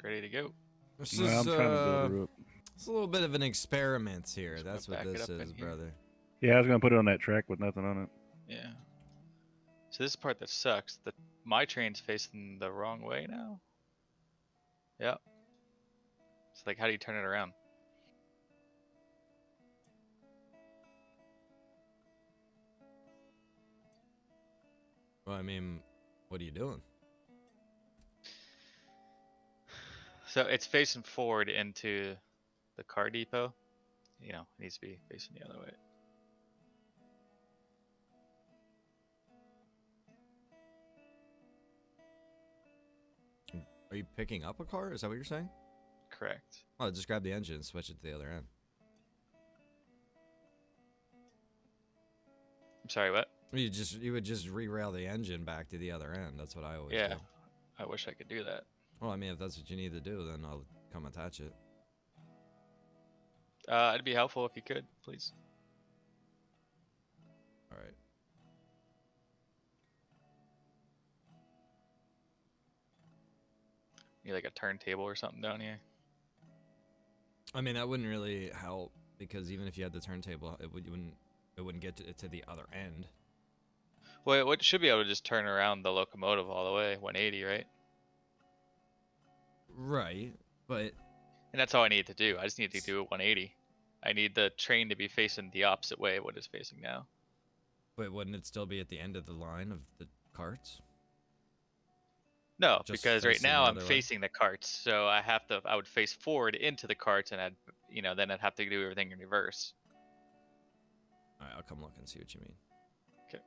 ready to go. This Well, I'm is trying to build her up. it's a little bit of an experiment here. Just That's gonna what back it this up in is, here. brother. Yeah, I was gonna put it on that track with nothing on it. Yeah. So this is the part that sucks. My train's facing the wrong way now. Yep. It's like, how do you turn it around? Well, I mean, what are you doing? So it's facing forward into the car depot. You know, it needs to be facing the other way. Are you picking up a car? Is that what you're saying? Correct. Oh, just grab the engine and switch it to the other end. I'm sorry, what? You would just re-rail the engine back to the other end. That's what I always Yeah. do. I wish I could do that. Well, I mean, if that's what you need to do, then I'll come attach it. It'd be helpful if you could, please. All right. Need like a turntable or something down here. I mean, that wouldn't really help because even if you had the turntable, it wouldn't get to the other end. Well, it should be able to just turn around the locomotive all the way, 180, right? Right, but And that's all I need to do. I just need to do it 180. I need the train to be facing the opposite way of what it's facing now. wouldn't it still be at the end of the line of the carts? No, Just because right facing now the I'm other way? facing the carts, so I would face forward into the carts, and then I'd have to do everything in reverse. All right, I'll come look and see what you mean. Okay.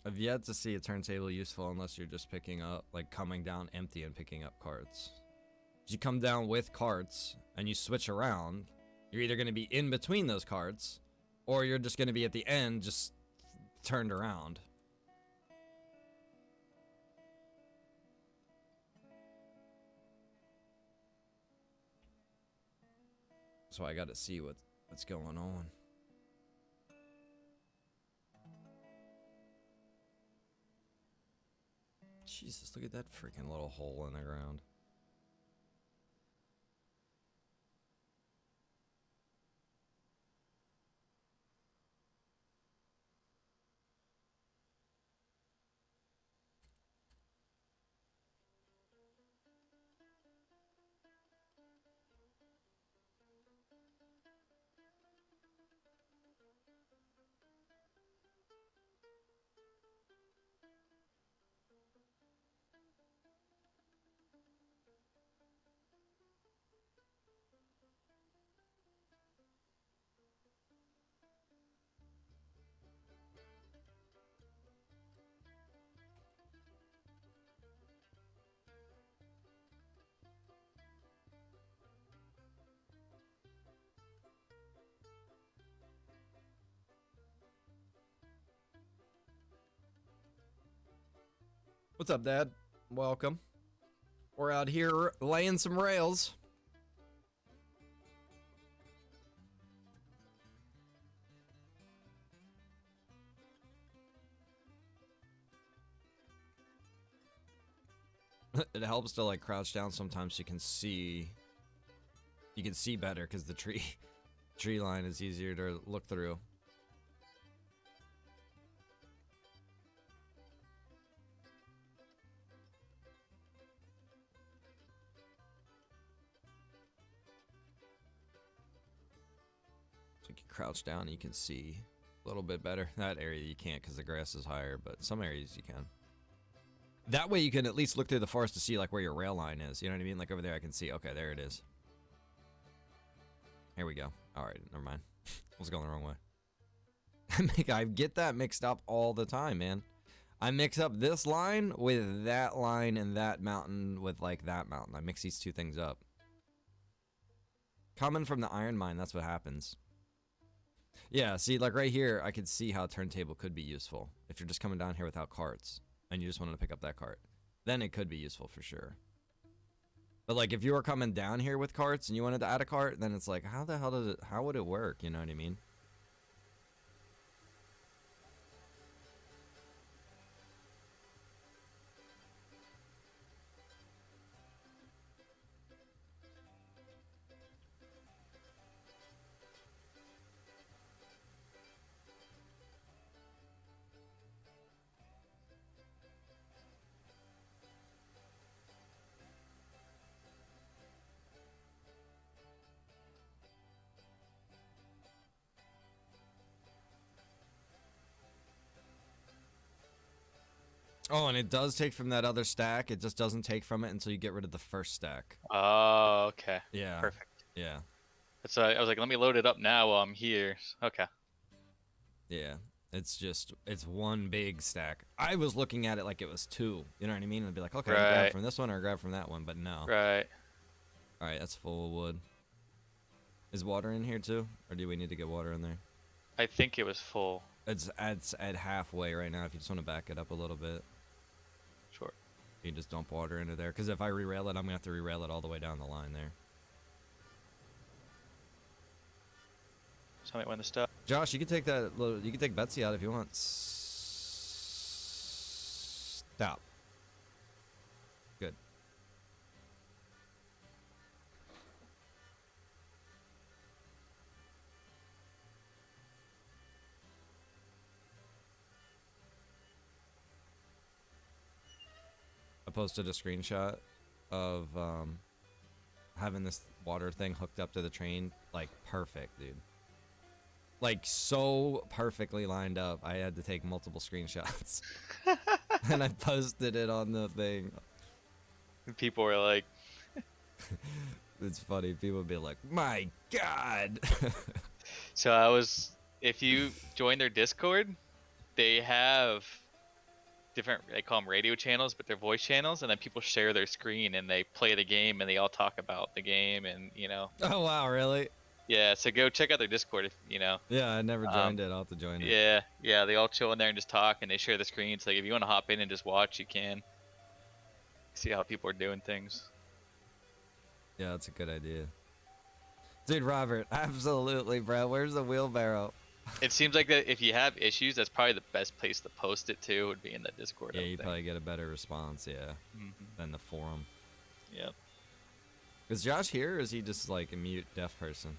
I've yet to see a turntable useful unless you're just picking up, like coming down empty and picking up carts. If you come down with carts and you switch around, you're either going to be in between those carts, or you're just going to be at the end, just turned around. So I got to see what's going on. Jesus, look at that freaking little hole in the ground. What's up, Dad? Welcome. We're out here laying some rails. It helps to like crouch down sometimes so you can see better because the tree line is easier to look through. So you can crouch down and you can see a little bit better. That area you can't because the grass is higher, but some areas you can. That way you can at least look through the forest to see like where your rail line is. You know what I mean? Like over there I can see, okay, there it is. Here we go. All right, never mind. I was going the wrong way. I get that mixed up all the time, man. I mix up this line with that line and that mountain with like that mountain. I mix these two things up. Coming from the iron mine, that's what happens. Yeah, see, like right here, I could see how a turntable could be useful. If you're just coming down here without carts and you just wanted to pick up that cart, then it could be useful for sure. But like if you were coming down here with carts and you wanted to add a cart, then it's like, how the hell how would it work? You know what I mean? Oh, and it does take from that other stack. It just doesn't take from it until you get rid of the first stack. Oh, okay. Yeah. Perfect. Yeah. So I was like, let me load it up now while I'm here. Okay. Yeah. It's one big stack. I was looking at it like it was two. You know what I mean? I'd be like, okay, grab Right. from this one or grab from that one, but no. Right. All right, that's full of wood. Is water in here too, or do we need to get water in there? I think it was full. It's at halfway right now. If you just want to back it up a little bit, Sure. you can just dump water into there. Because if I re-rail it, I'm gonna have to re-rail it all the way down the line there. Tell me when to stop. Josh, you can take that. You can take Betsy out if you want. Stop. Good. I posted a screenshot of having this water thing hooked up to the train, like perfect, dude. Like so perfectly lined up. I had to take multiple screenshots. And I posted it on the thing. People were like, It's funny. People would be like, "My God!" so if you join their Discord, they have different, they call them radio channels, but they're voice channels, and then people share their screen and they play the game and they all talk about the game and, Oh wow, really? yeah, so go check out their Discord if, Yeah, I never joined it. I'll have to join it. yeah, they all chill in there and just talk and they share the screens. Like if you want to hop in and just watch, you can see how people are doing things. Yeah, that's a good idea. Dude, Robert, absolutely, bro. Where's the wheelbarrow? It seems like that if you have issues, that's probably the best place to post it to, would be in that Discord. Yeah, I would you think. probably get a better response, yeah, than the forum. Yep. Is Josh here, or is he just like a mute deaf person?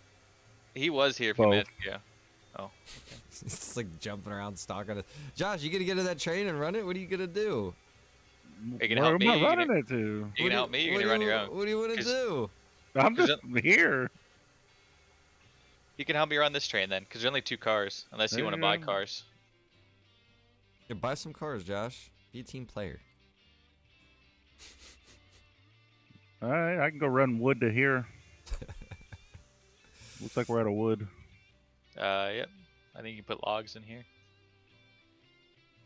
He was here a few Both. minutes ago. Oh. He's just like jumping around, stalking it. Josh, you gonna get in that train and run it? What are you gonna do? You can Where help am me. I You can, running it to? you can help me. You're gonna run your own. What do you want to 'Cause- do? I'm Is just here. You can help me run this train then, because there's only 2 cars, unless you want to buy Yeah. cars. Yeah, buy some cars, Josh. Be a team player. All right, I can go run wood to here. Looks like we're out of wood. Yep. I think you can put logs in here.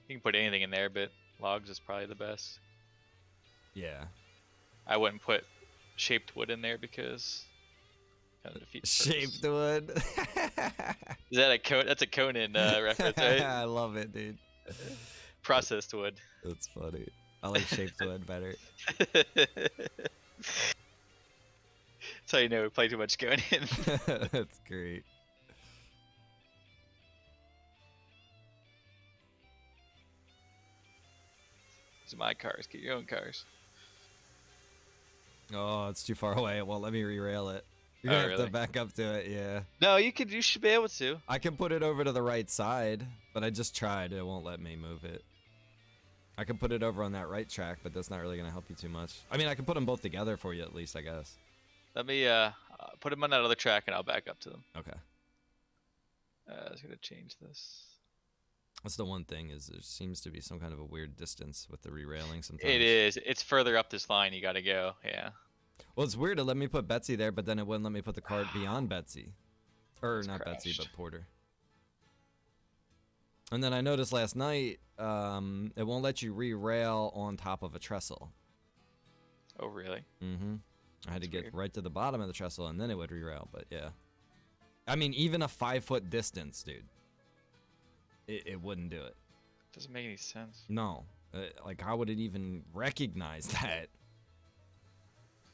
You can put anything in there, but logs is probably the best. Yeah. I wouldn't put shaped wood in there because kind of defeats the purpose. Shaped wood. Is that a That's a Conan reference, right? I love it, dude. Processed wood. That's funny. I like shaped wood better. That's how you know we play too much Conan. That's great. These are my cars. Get your own cars. Oh, it's too far away. It won't let me re-rail it. You're Oh, gonna have really? to back up to it, yeah. No, you should be able to. I can put it over to the right side, but I just tried. It won't let me move it. I can put it over on that right track, but that's not really gonna help you too much. I mean, I can put them both together for you at least, I guess. Let me put them on that other track and I'll back up to them. Okay. I was gonna change this. That's the one thing is there seems to be some kind of a weird distance with the re-railing sometimes. It is. It's further up this line. You gotta go. Yeah. Well, it's weird. It let me put Betsy there, but then it wouldn't let me put the cart beyond Betsy. Or It's not Betsy, but crashed. Porter. And then I noticed last night, it won't let you re-rail on top of a trestle. Oh really? Mm-hmm. I had to That's get weird. right to the bottom of the trestle, and then it would re-rail, but yeah. I mean, even a 5-foot distance, dude. It wouldn't do it. Doesn't make any sense. No. Like, how would it even recognize that?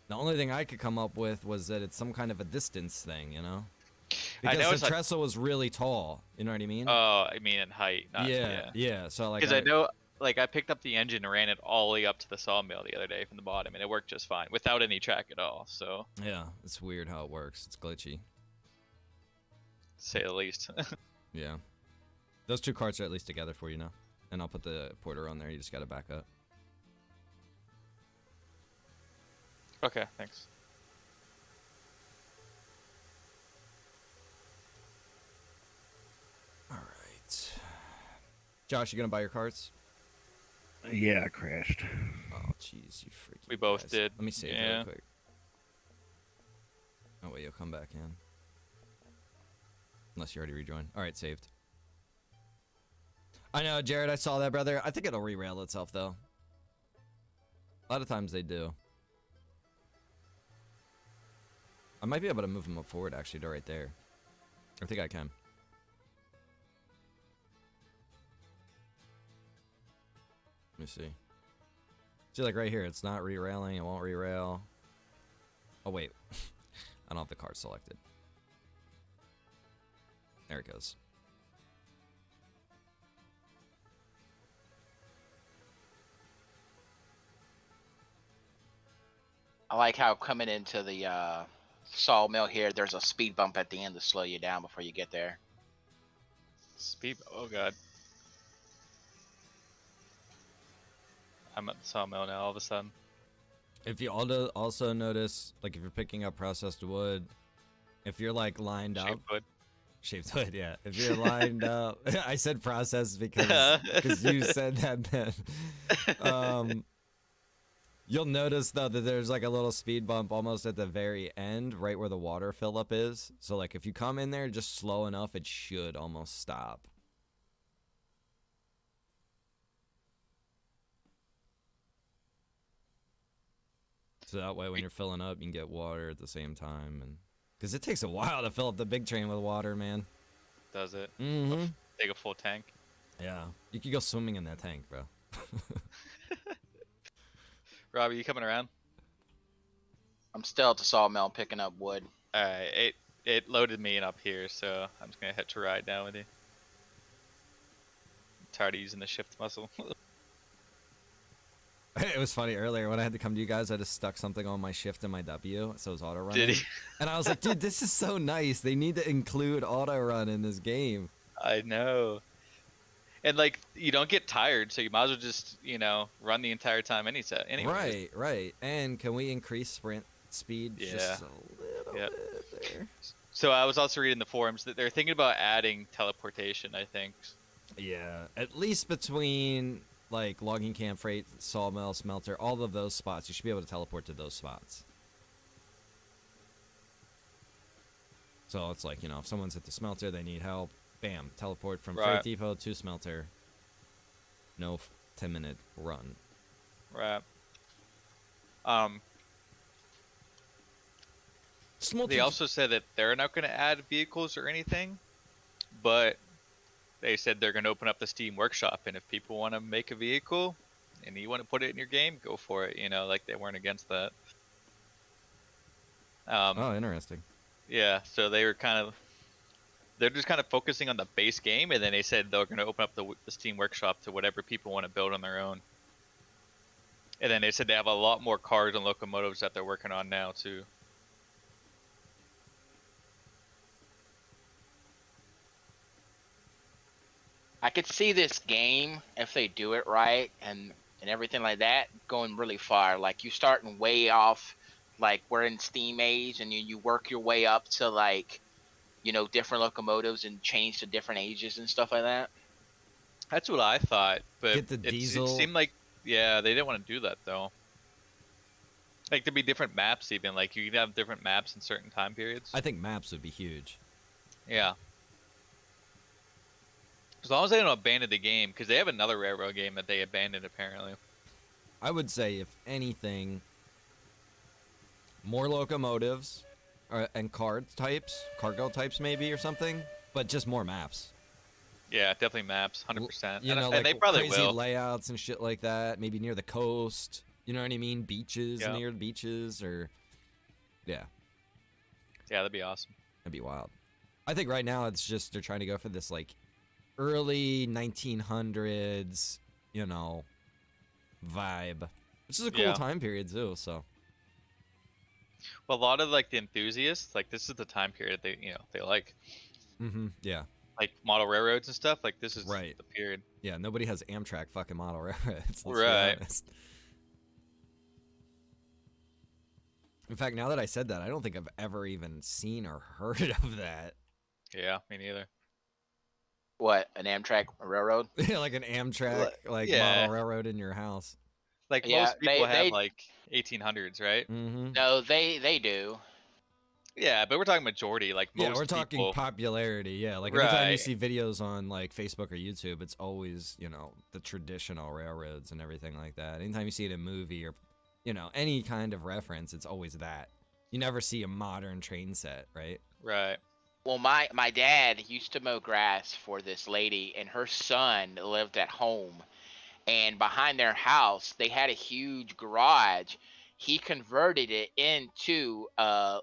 The only thing I could come up with was that it's some kind of a distance thing, you know? I Because know the it's like- trestle was really tall. You know what I mean? Oh, I mean in height. Not, yeah. So, like, Because I know, like, I picked up the engine and ran it all the way up to the sawmill the other day from the bottom, and it worked just fine without any track at all. So, Yeah, it's weird how it works. It's glitchy. to say the least. Yeah. Those two carts are at least together for you now. And I'll put the Porter on there. You just got to back up. Okay, thanks. All right. Josh, you going to buy your carts? Yeah, I crashed. Oh, jeez, you freaking We both guys. did, Let me save yeah. real quick. Oh, wait, you'll come back in. Unless you already rejoined. All right, saved. I know, Jared, I saw that, brother. I think it'll re-rail itself, though. A lot of times they do. I might be able to move him up forward, actually, to right there. I think I can. Let me see. See, like right here, it's not re-railing. It won't re-rail. Oh, wait. I don't have the card selected. There it goes. I like how coming into the sawmill here, there's a speed bump at the end to slow you down before you get there. Speed. Oh god. I'm at the sawmill now. All of a sudden. If you also notice, like if you're picking up processed wood, if you're like lined up, Shaved wood. shaved wood, yeah. If you're lined up, I said processed because you said that. Then, you'll notice though that there's like a little speed bump almost at the very end, right where the water fill up is. So like if you come in there just slow enough, it should almost stop. So that way, when you're filling up, you can get water at the same time, and because it takes a while to fill up the big train with water, man. Does it? Mm-hmm. Take a full tank. Yeah, you could go swimming in that tank, bro. Robbie, you coming around? I'm still at the sawmill picking up wood. All right. It loaded me in up here, so I'm just gonna hit to ride down with you. I'm tired of using the shift muscle. It was funny earlier when I had to come to you guys. I just stuck something on my shift and my W, so it was auto running. Did he? And I was like, dude, this is so nice. They need to include auto run in this game. I know. And like you don't get tired, so you might as well just run the entire time anyway. Right. And can we increase sprint speed Yeah. just a little bit there? So I was also reading the forums that they're thinking about adding teleportation. I think. Yeah, at least between like logging camp, freight, sawmill, smelter, all of those spots, you should be able to teleport to those spots. So it's like, if someone's at the smelter, they need help, bam, teleport from Right. freight depot to smelter. No 10-minute run. Right. Smelter. They also said that they're not going to add vehicles or anything, but they said they're going to open up the Steam Workshop, and if people want to make a vehicle and you want to put it in your game, go for it. Like they weren't against that. Oh, interesting. Yeah, so they're just kind of focusing on the base game, and then they said they're going to open up the Steam Workshop to whatever people want to build on their own. And then they said they have a lot more cars and locomotives that they're working on now too. I could see this game, if they do it right and everything like that, going really far. Like you starting way off, like we're in Steam Age, and you work your way up to like, different locomotives and change to different ages and stuff like that. That's what I thought, but Get the diesel. It seemed like, yeah, they didn't want to do that though. Like there'd be different maps even, like you could have different maps in certain time periods. I think maps would be huge. Yeah. As long as they don't abandon the game, because they have another railroad game that they abandoned apparently. I would say, if anything, more locomotives and cargo types maybe or something, but just more maps. Yeah, definitely maps, 100%. You know, and like they probably crazy will. layouts and shit like that. Maybe near the coast. You know what I mean? Beaches, Yeah. near the beaches, or yeah, Yeah, that'd be awesome. that'd be wild. I think right now it's just they're trying to go for this like early 1900s, vibe, which is a cool Yeah. time period too. So Well, a lot of like the enthusiasts, like this is the time period they like. yeah, Like model railroads and stuff, like this is Right. the period. yeah. Nobody has Amtrak fucking model railroads. Let's be Right. honest. In fact, now that I said that, I don't think I've ever even seen or heard of that. Yeah, me neither. What, an Amtrak railroad? Yeah, like an Amtrak, like yeah. model railroad in your house. Like Yeah, most people have they like 1800s, right? Mm-hmm. no, they do. Yeah, but we're talking majority. Like Yeah, most we're talking people, popularity. Yeah, like anytime you right? see videos on like Facebook or YouTube, it's always, you know, the traditional railroads and everything like that. Anytime you see it in a movie or, you know, any kind of reference, it's always that. You never see a modern train set, right? Right. Well, my dad used to mow grass for this lady, and her son lived at home. And behind their house, they had a huge garage. He converted it into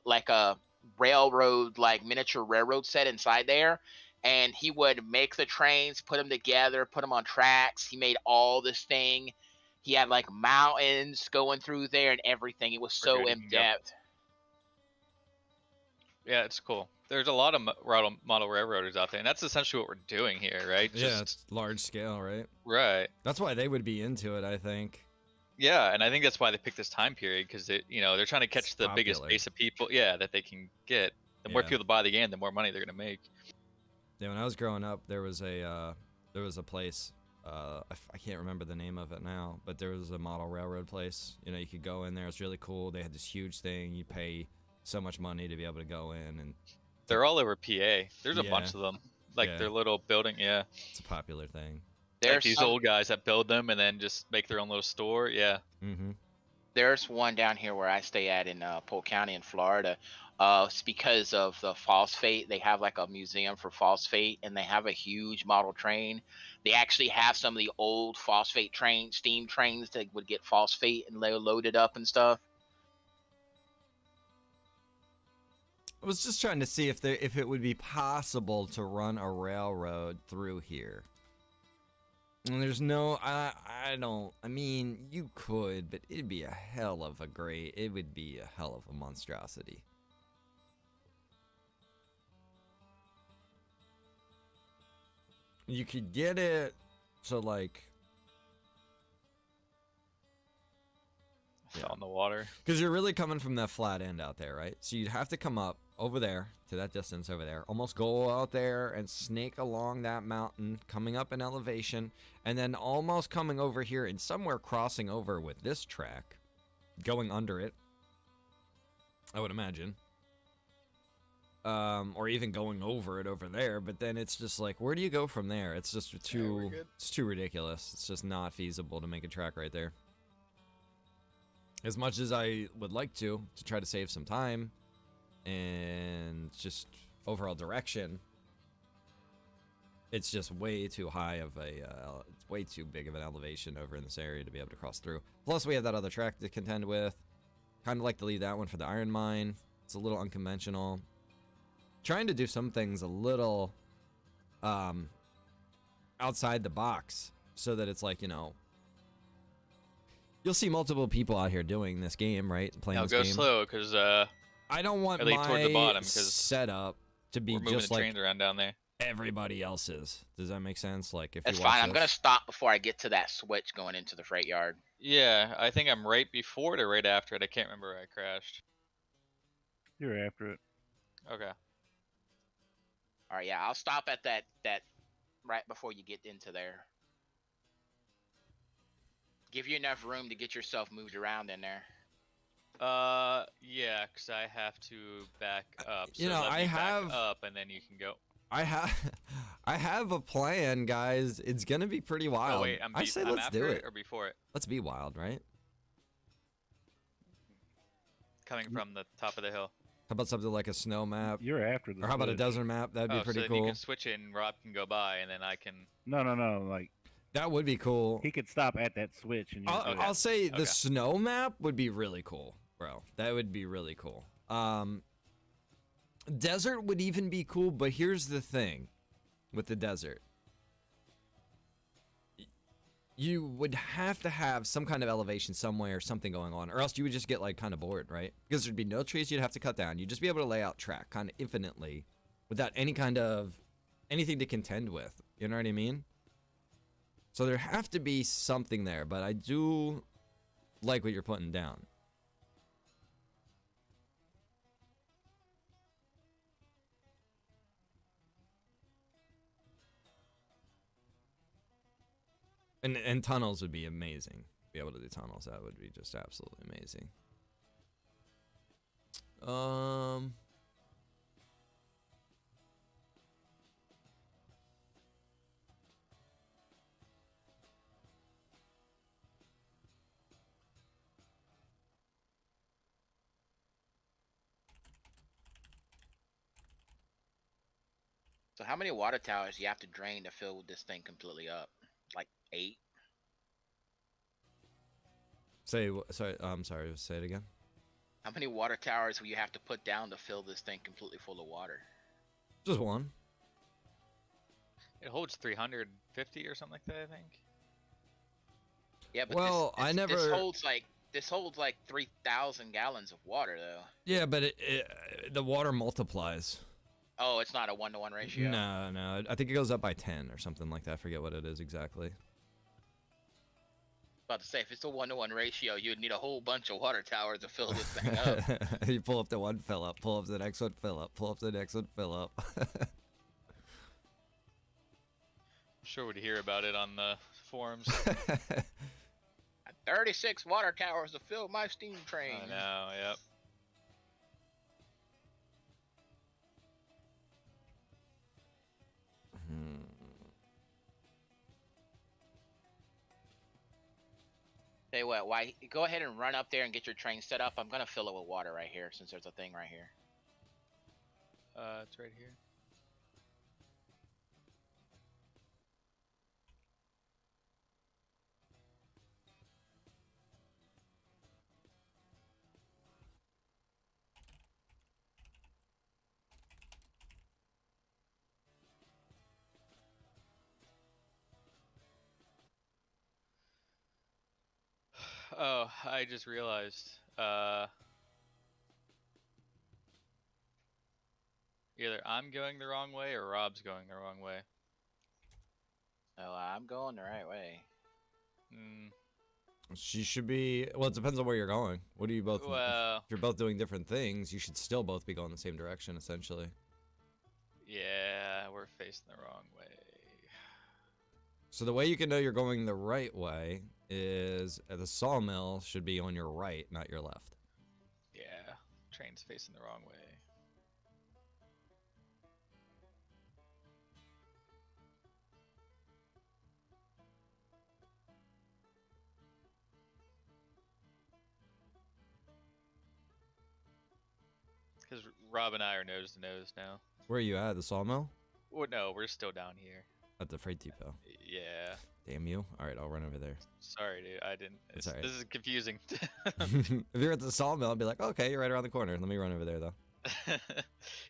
like a railroad, like miniature railroad set inside there. And he would make the trains, put them together, put them on tracks. He made all this thing. He had like mountains going through there and everything. It was We're so good, you in can go. depth. Yeah, it's cool. There's a lot of model railroaders out there, and that's essentially what we're doing here, right? Yeah, it's large scale, right? Right. That's why they would be into it, I think. Yeah, and I think that's why they picked this time period because they're trying to catch It's the biggest popular. base of people. Yeah, that they can get. The more Yeah. people buy the game, the more money they're gonna make. Yeah, when I was growing up, there was a place. I can't remember the name of it now, but there was a model railroad place. You know, you could go in there. It's really cool. They had this huge thing. You pay so much money to be able to go in, and They're all over PA. There's a bunch Yeah. of them. Like Yeah. their little building. Yeah. it's a popular thing. Like There's these some, old guys that build them and then just make their own little store. Yeah. Mm-hmm. there's one down here where I stay at in Polk County in Florida. It's because of the phosphate. They have like a museum for phosphate, and they have a huge model train. They actually have some of the old phosphate steam trains that would get phosphate and they loaded up and stuff. I was just trying to see if it would be possible to run a railroad through here. And there's no, I don't. I mean, you could, but it'd be a hell of a great. It would be a hell of a monstrosity. You could get it, so like, Fell in the water. because you're really coming from that flat end out there, right? So you'd have to come up over there to that distance over there, almost go out there and snake along that mountain, coming up in elevation, and then almost coming over here and somewhere crossing over with this track, going under it, I would imagine. Or even going over it over there, but then it's just like, where do you go from there? It's just too, it's too ridiculous. It's just not feasible to make a track right there. As much as I would like to try to save some time and just overall direction, it's just way too high of a, it's way too big of an elevation over in this area to be able to cross through. Plus, we have that other track to contend with. Kind of like to leave that one for the Iron Mine. It's a little unconventional. Trying to do some things a little outside the box so that it's like, you know, you'll see multiple people out here doing this game, right? Playing Now this go game. slow because I don't want I lean toward the my bottom 'cause setup to be we're moving just the like trains around down there. everybody else's. Does that make sense? Like if That's you watch fine. I'm gonna this- stop before I get to that switch going into the freight yard. Yeah, I think I'm right before it or right after it. I can't remember where I crashed. You're after it. Okay. All right, yeah, I'll stop at that right before you get into there. Give you enough room to get yourself moved around in there. Yeah, because I have to back up. So You know, let I me back have- up and then you can go. I have I have a plan, guys. It's gonna be pretty wild. Oh wait, I say I'm let's after do it it. or before it? Let's be wild, right? Coming from the top of the hill. How about something like a snow map? You're after the Or how about a switch. desert map? That'd be Oh, pretty so then cool. you can switch it and Rob can go by and then I can. No. Like That would be cool. he could stop at that switch and you. I'll, Okay. I'll say the Okay. snow map would be really cool, bro. That would be really cool. Desert would even be cool, but here's the thing with the desert. You would have to have some kind of elevation somewhere, something going on, or else you would just get like kind of bored, right? Because there'd be no trees you'd have to cut down. You'd just be able to lay out track kind of infinitely without any kind of anything to contend with. You know what I mean? So there have to be something there, but I do like what you're putting down. And tunnels would be amazing. Be able to do tunnels, that would be just absolutely amazing. So how many water towers do you have to drain to fill this thing completely up? Like 8? Sorry, I'm sorry, say it again. How many water towers will you have to put down to fill this thing completely full of water? Just one. It holds 350 or something like that, I think. Yeah, but Well, I never. this holds like 3,000 gallons of water though. Yeah, but the water multiplies. Oh, it's not a 1-to-1 ratio. No, I think it goes up by 10 or something like that. I forget what it is exactly. About to say, if it's a 1-to-1 ratio, you'd need a whole bunch of water towers to fill this thing up. You pull up the one, fill up. Pull up the next one, fill up. Pull up the next one, fill up. I'm sure we'd hear about it on the forums. 36 water towers to fill my steam train. I know, yep. Tell you what, why go ahead and run up there and get your train set up. I'm gonna fill it with water right here since there's a thing right here. It's right here. Oh, I just realized. Either I'm going the wrong way or Rob's going the wrong way. Oh, I'm going the right way. Hmm. She should be. Well, it depends on where you're going. What do you both? Well, If you're both doing different things, you should still both be going the same direction, essentially. yeah, we're facing the wrong way. So the way you can know you're going the right way is the sawmill should be on your right, not your left. Yeah, train's facing the wrong way. Because Rob and I are nose to nose now. Where are you at? The sawmill? Well, no, we're still down here. At the freight depot. Yeah. Damn you. All right, I'll run over there. Sorry, dude. I didn't. It's alright. This is confusing. If you're at the sawmill, I'd be like, okay, you're right around the corner. Let me run over there, though.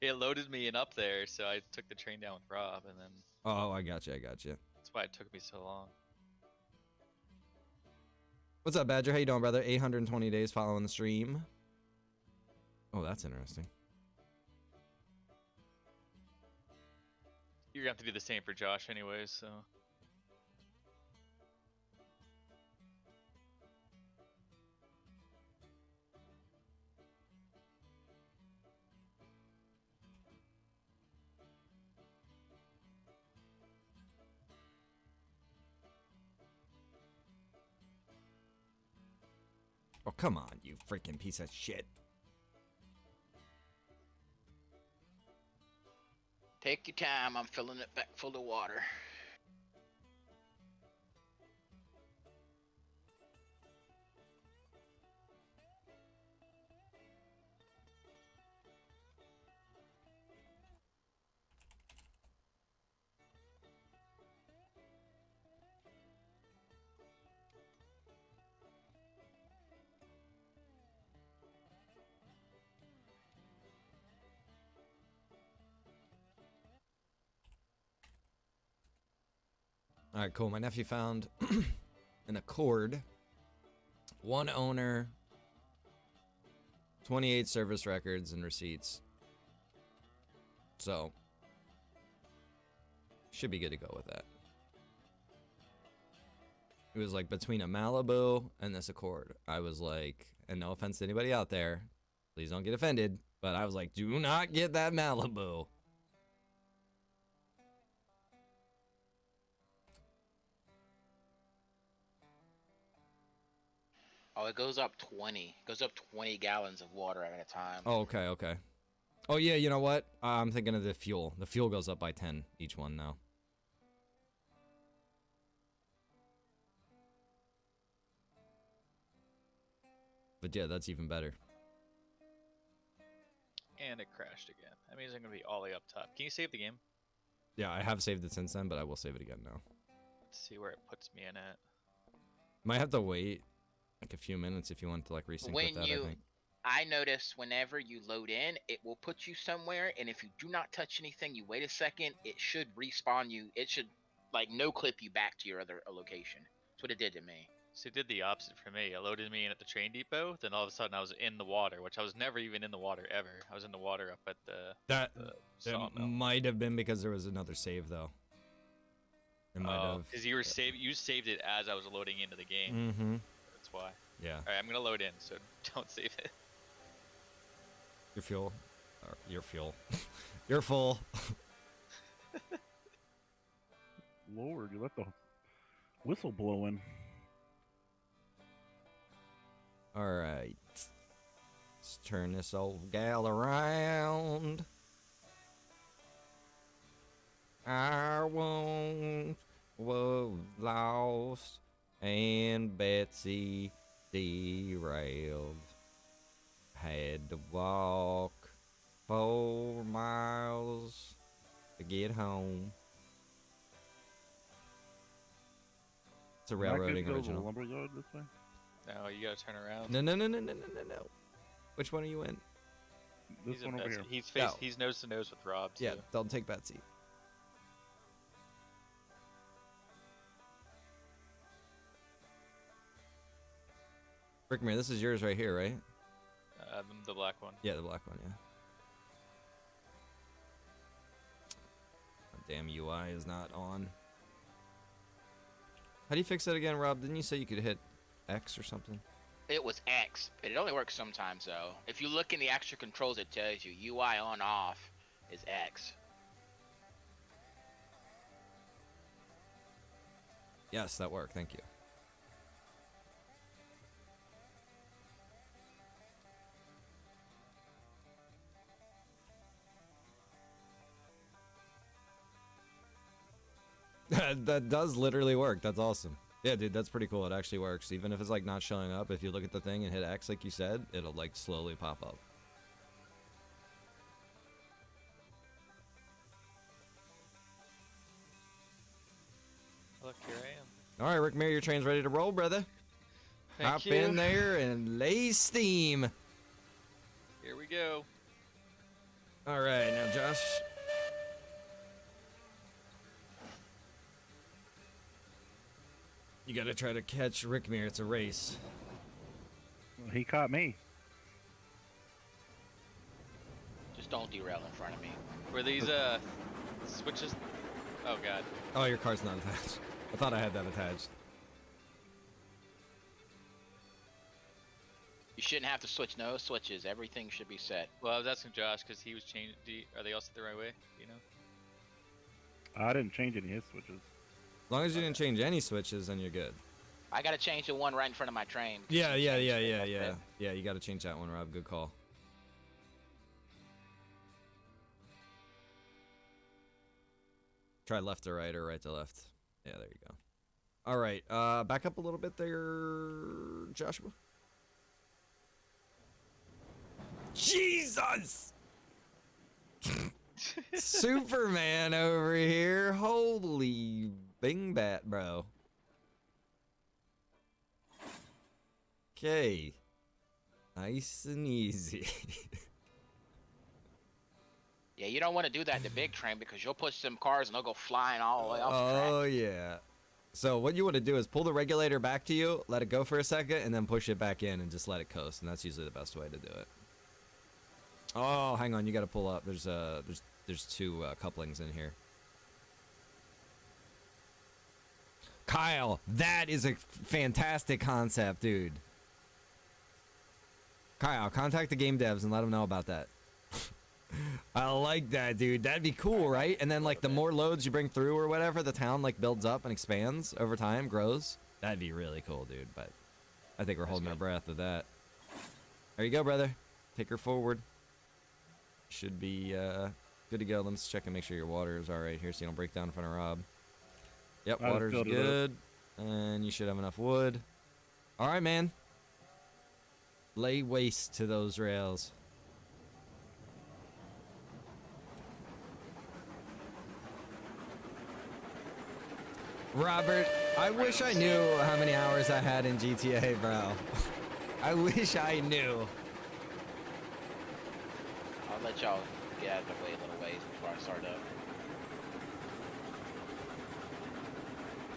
It loaded me in up there, so I took the train down with Rob, and then Oh, I got you. that's why it took me so long. What's up, Badger? How you doing, brother? 820 days following the stream. Oh, that's interesting. You're gonna have to do the same for Josh, anyways. So. Oh, come on, you freaking piece of shit. Take your time. I'm filling it back full of water. All right, cool. My nephew found an Accord, one owner, 28 service records and receipts. So, should be good to go with that. It was like between a Malibu and this Accord. I was like, and no offense to anybody out there, please don't get offended, but I was like, do not get that Malibu. Oh, it goes up 20. It goes up 20 gallons of water at a time. Oh, okay, okay. Oh yeah, you know what? I'm thinking of the fuel. The fuel goes up by 10 each one now. But yeah, that's even better. And it crashed again. That means I'm gonna be all the way up top. Can you save the game? Yeah, I have saved it since then, but I will save it again now. Let's see where it puts me in at. Might have to wait like a few minutes if you want to like resync with that, I think. I notice whenever you load in, it will put you somewhere, and if you do not touch anything, you wait a second, it should respawn you. It should like no clip you back to your other location. That's what it did to me. So it did the opposite for me. It loaded me in at the train depot, then all of a sudden I was in the water, which I was never even in the water ever. I was in the water up at That sawmill. might have been because there was another save though. It might have. Because you saved it as I was loading into the game. Mm-hmm. That's why. Yeah. All right, I'm gonna load in, so don't save it. Your fuel. Or your fuel. You're full. Lord, you left the whistle blowing. Alright. Let's turn this old gal around. Our wounds were lost and Betsy derailed. Had to walk 4 miles to get home. It's a railroading The original. lumberyard this way. No, you gotta turn around. No. Which one are you in? This He's one in over Betsy. here. He's Oh. he's nose to nose with Rob. Yeah, too. don't take Betsy. Rickmere, this is yours right here, right? The black one. Yeah, the black one, yeah. Damn UI is not on. How do you fix that again, Rob? Didn't you say you could hit X or something? It was X, but it only works sometimes though. If you look in the extra controls, it tells you UI on off is X. Yes, that worked. Thank you. That does literally work. That's awesome. Yeah, dude, that's pretty cool. It actually works. Even if it's like not showing up, if you look at the thing and hit X like you said, it'll like slowly pop up. Look, here I am. All right, Rick Mir, your train's ready to roll, brother. Thank Hop you. in there and lay steam. Here we go. All right, now Josh. You gotta try to catch Rick Mir. It's a race. He caught me. Just don't derail in front of me. Were these switches? Oh god. Oh, your car's not attached. I thought I had that attached. You shouldn't have to switch no switches. Everything should be set. Well, I was asking Josh because he was changing. Are they all set the right way? Do you know? I didn't change any of his switches. As long as you didn't change any switches, then you're good. I gotta change the one right in front of my train. Yeah. Yeah, you gotta change that one, Rob. Good call. Try left to right or right to left. Yeah, there you go. All right, back up a little bit there, Joshua. Jesus! Superman over here. Holy bing bat, bro. Okay. Nice and easy. Yeah, you don't want to do that in the big train because you'll push some cars and they'll go flying all the way off the track. Oh, yeah. So what you want to do is pull the regulator back to you, let it go for a second, and then push it back in and just let it coast. And that's usually the best way to do it. Oh, hang on. You got to pull up. There's two couplings in here. Kyle, that is a fantastic concept, dude. Kyle, contact the game devs and let them know about that. I like that, dude. That'd be cool, right? And then, like, the more loads you bring through or whatever, the town, like, builds up and expands over time, grows. That'd be really cool, dude. But I think we're That's holding our good. breath with that. There you go, brother. Take her forward. Should be good to go. Let's check and make sure your water is all right here so you don't break down in front of Rob. Yep, I just water's filled it up. good. And you should have enough wood. All right, man. Lay waste to those rails. Robert, I wish I knew how many hours I had in GTA, bro. I wish I knew. I'll let y'all get out of the way a little ways before I start up.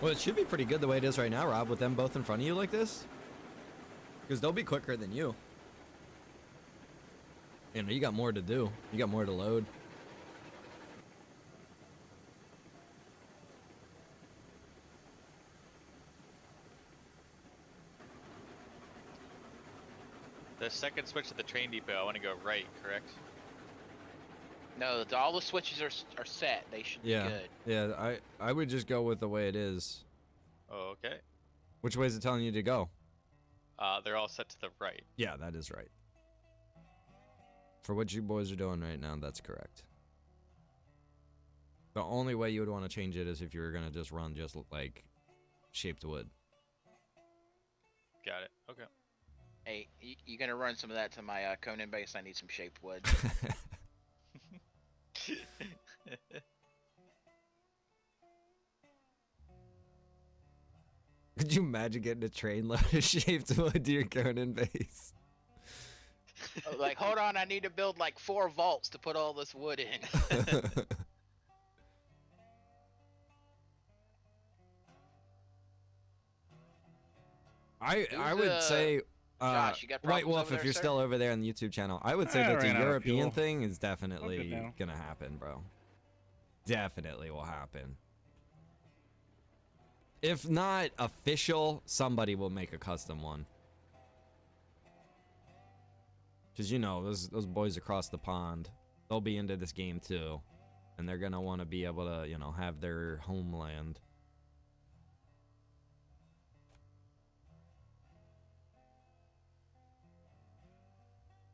Well, it should be pretty good the way it is right now, Rob, with them both in front of you like this. Because they'll be quicker than you. You know, you got more to do. You got more to load. The second switch at the train depot, I want to go right, correct? No, all the switches are set. They should Yeah. be good. Yeah, I would just go with the way it is. Oh, okay. Which way is it telling you to go? They're all set to the right. Yeah, that is right. For what you boys are doing right now, that's correct. The only way you would want to change it is if you were going to just run just like shaped wood. Got it. Okay. Hey, you gonna run some of that to my Conan base? I need some shaped wood. Could you imagine getting a train load of shaped wood to your Conan base? Like, hold on, I need to build like 4 vaults to put all this wood in. I would say Josh, you got White problems Wolf, over if there, you're sir? still over there on the YouTube channel, I would say I that the ran out of European fuel. thing is good definitely now. gonna happen, bro. Definitely will happen. If not official, somebody will make a custom one. Cause you know those boys across the pond, they'll be into this game too, and they're gonna want to be able to, you know, have their homeland.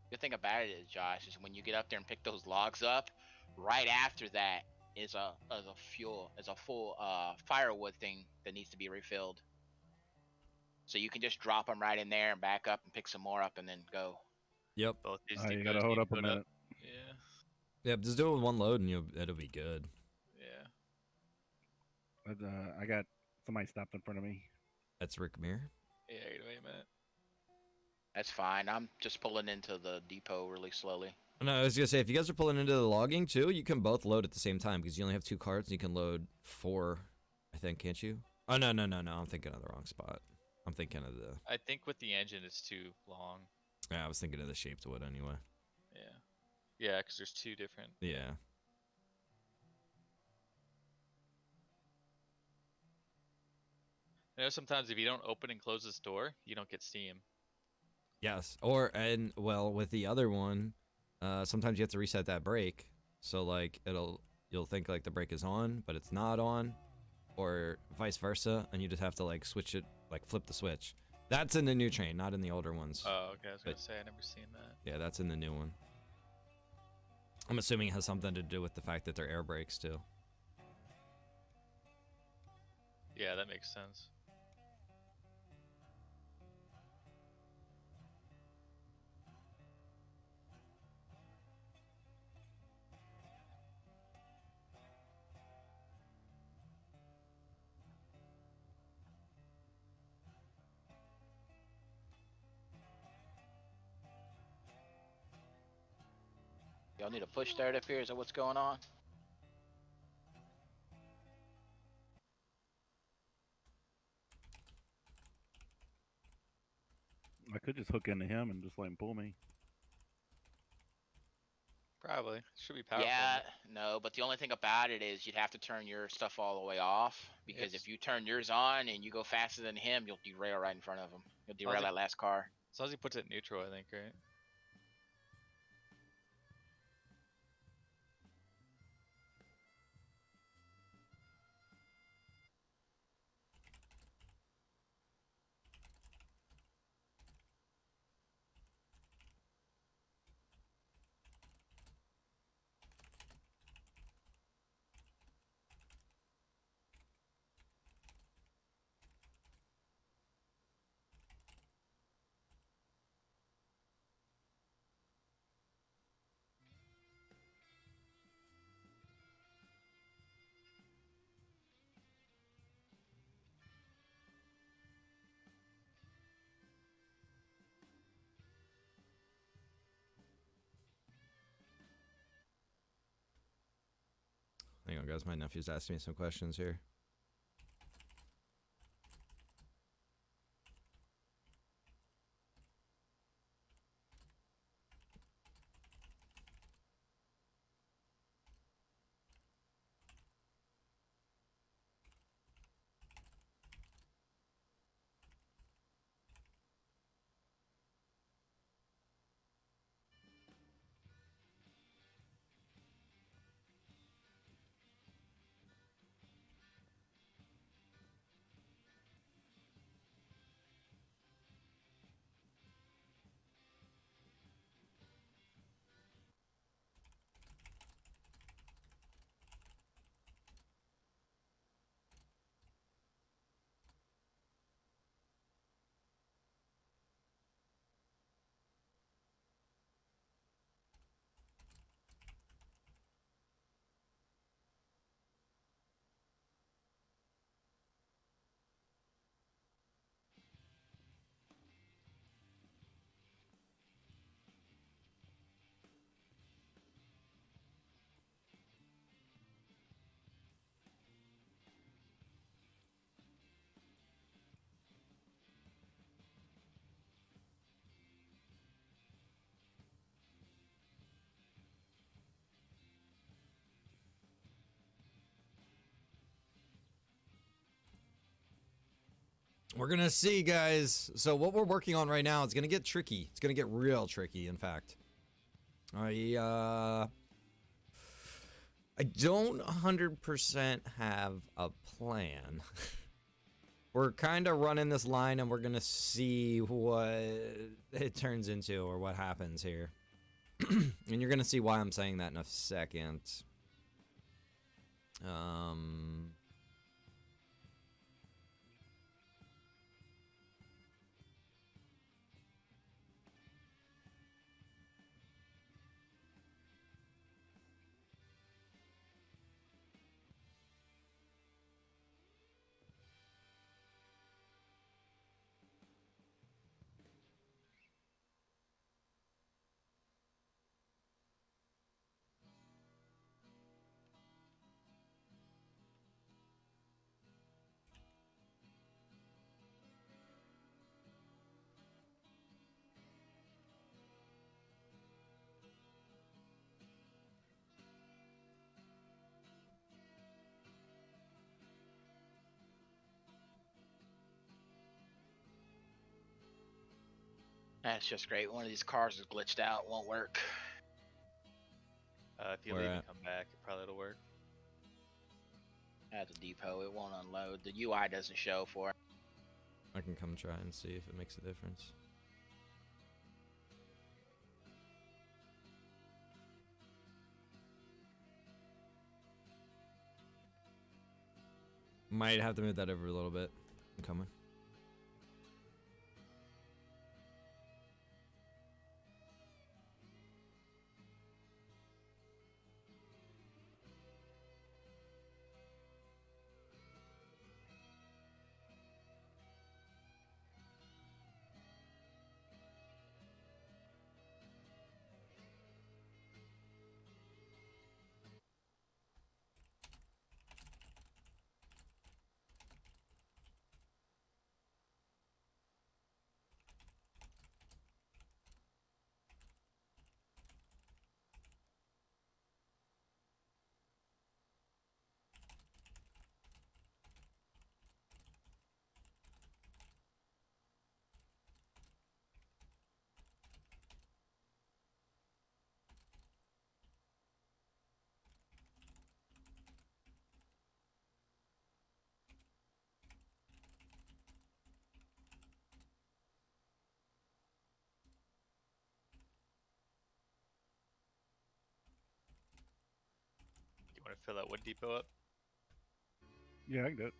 Good thing about it is, Josh, is when you get up there and pick those logs up, right after that is a full firewood thing that needs to be refilled. So you can just drop them right in there and back up and pick some more up and then go. Yep. Both these You depots gotta hold need up a put minute. Yeah. Yep. Just do it with one load and it'll be good. Yeah. But, I got somebody stopped in front of me. That's Rick Mir. Yeah. Wait a minute. That's fine. I'm just pulling into the depot really slowly. No, I was gonna say if you guys are pulling into the logging too, you can both load at the same time because you only have 2 carts and you can load 4, I think, can't you? Oh no, I'm thinking of the wrong spot. I'm thinking of the. I think with the engine, it's too long. Yeah, I was thinking of the shaped wood anyway. Yeah. Yeah, because there's 2 different. Yeah. You know, sometimes if you don't open and close this door, you don't get steam. Yes. And well, with the other one, sometimes you have to reset that brake. So like you'll think like the brake is on, but it's not on, or vice versa, and you just have to like switch it, like flip the switch. That's in the new train, not in the older ones. Oh, okay. I was gonna But- say I never seen that. Yeah, that's in the new one. I'm assuming it has something to do with the fact that they're air brakes too. Yeah, that makes sense. Y'all need a push start up here? Is that what's going on? I could just hook into him and just let him pull me. Probably. Should be powerful. Yeah, no, but the only thing about it is you'd have to turn your stuff all the way off because It's- if you turn yours on and you go faster than him, you'll derail right in front of him. You'll derail it- that last car. As long as he puts it in neutral, I think, right? Hang on, guys. My nephew's asking me some questions here. We're gonna see, guys. So what we're working on right now is gonna get tricky. It's gonna get real tricky, in fact. I don't 100% have a plan. We're kind of running this line, and we're gonna see what it turns into or what happens here. And you're gonna see why I'm saying that in a second. That's just great. One of these cars is glitched out, won't work. If you Where leave and at? come back, it probably will work. At the depot, it won't unload. The UI doesn't show for it. I can come try and see if it makes a difference. Might have to move that over a little bit. I'm coming. You want to fill that wood depot up? Yeah, I can do it.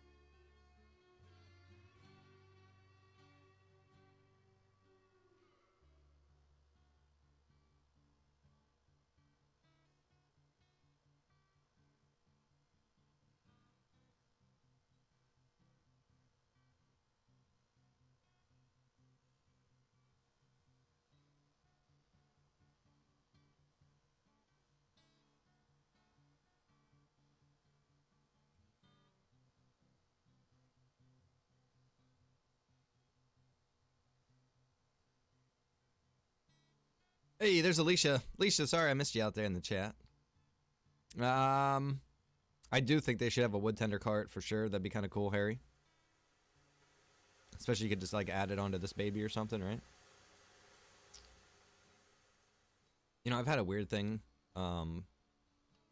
Hey, there's Alicia. Alicia, sorry I missed you out there in the chat. I do think they should have a wood tender cart for sure. That'd be kind of cool, Harry. Especially you could just like add it onto this baby or something, right? You know, I've had a weird thing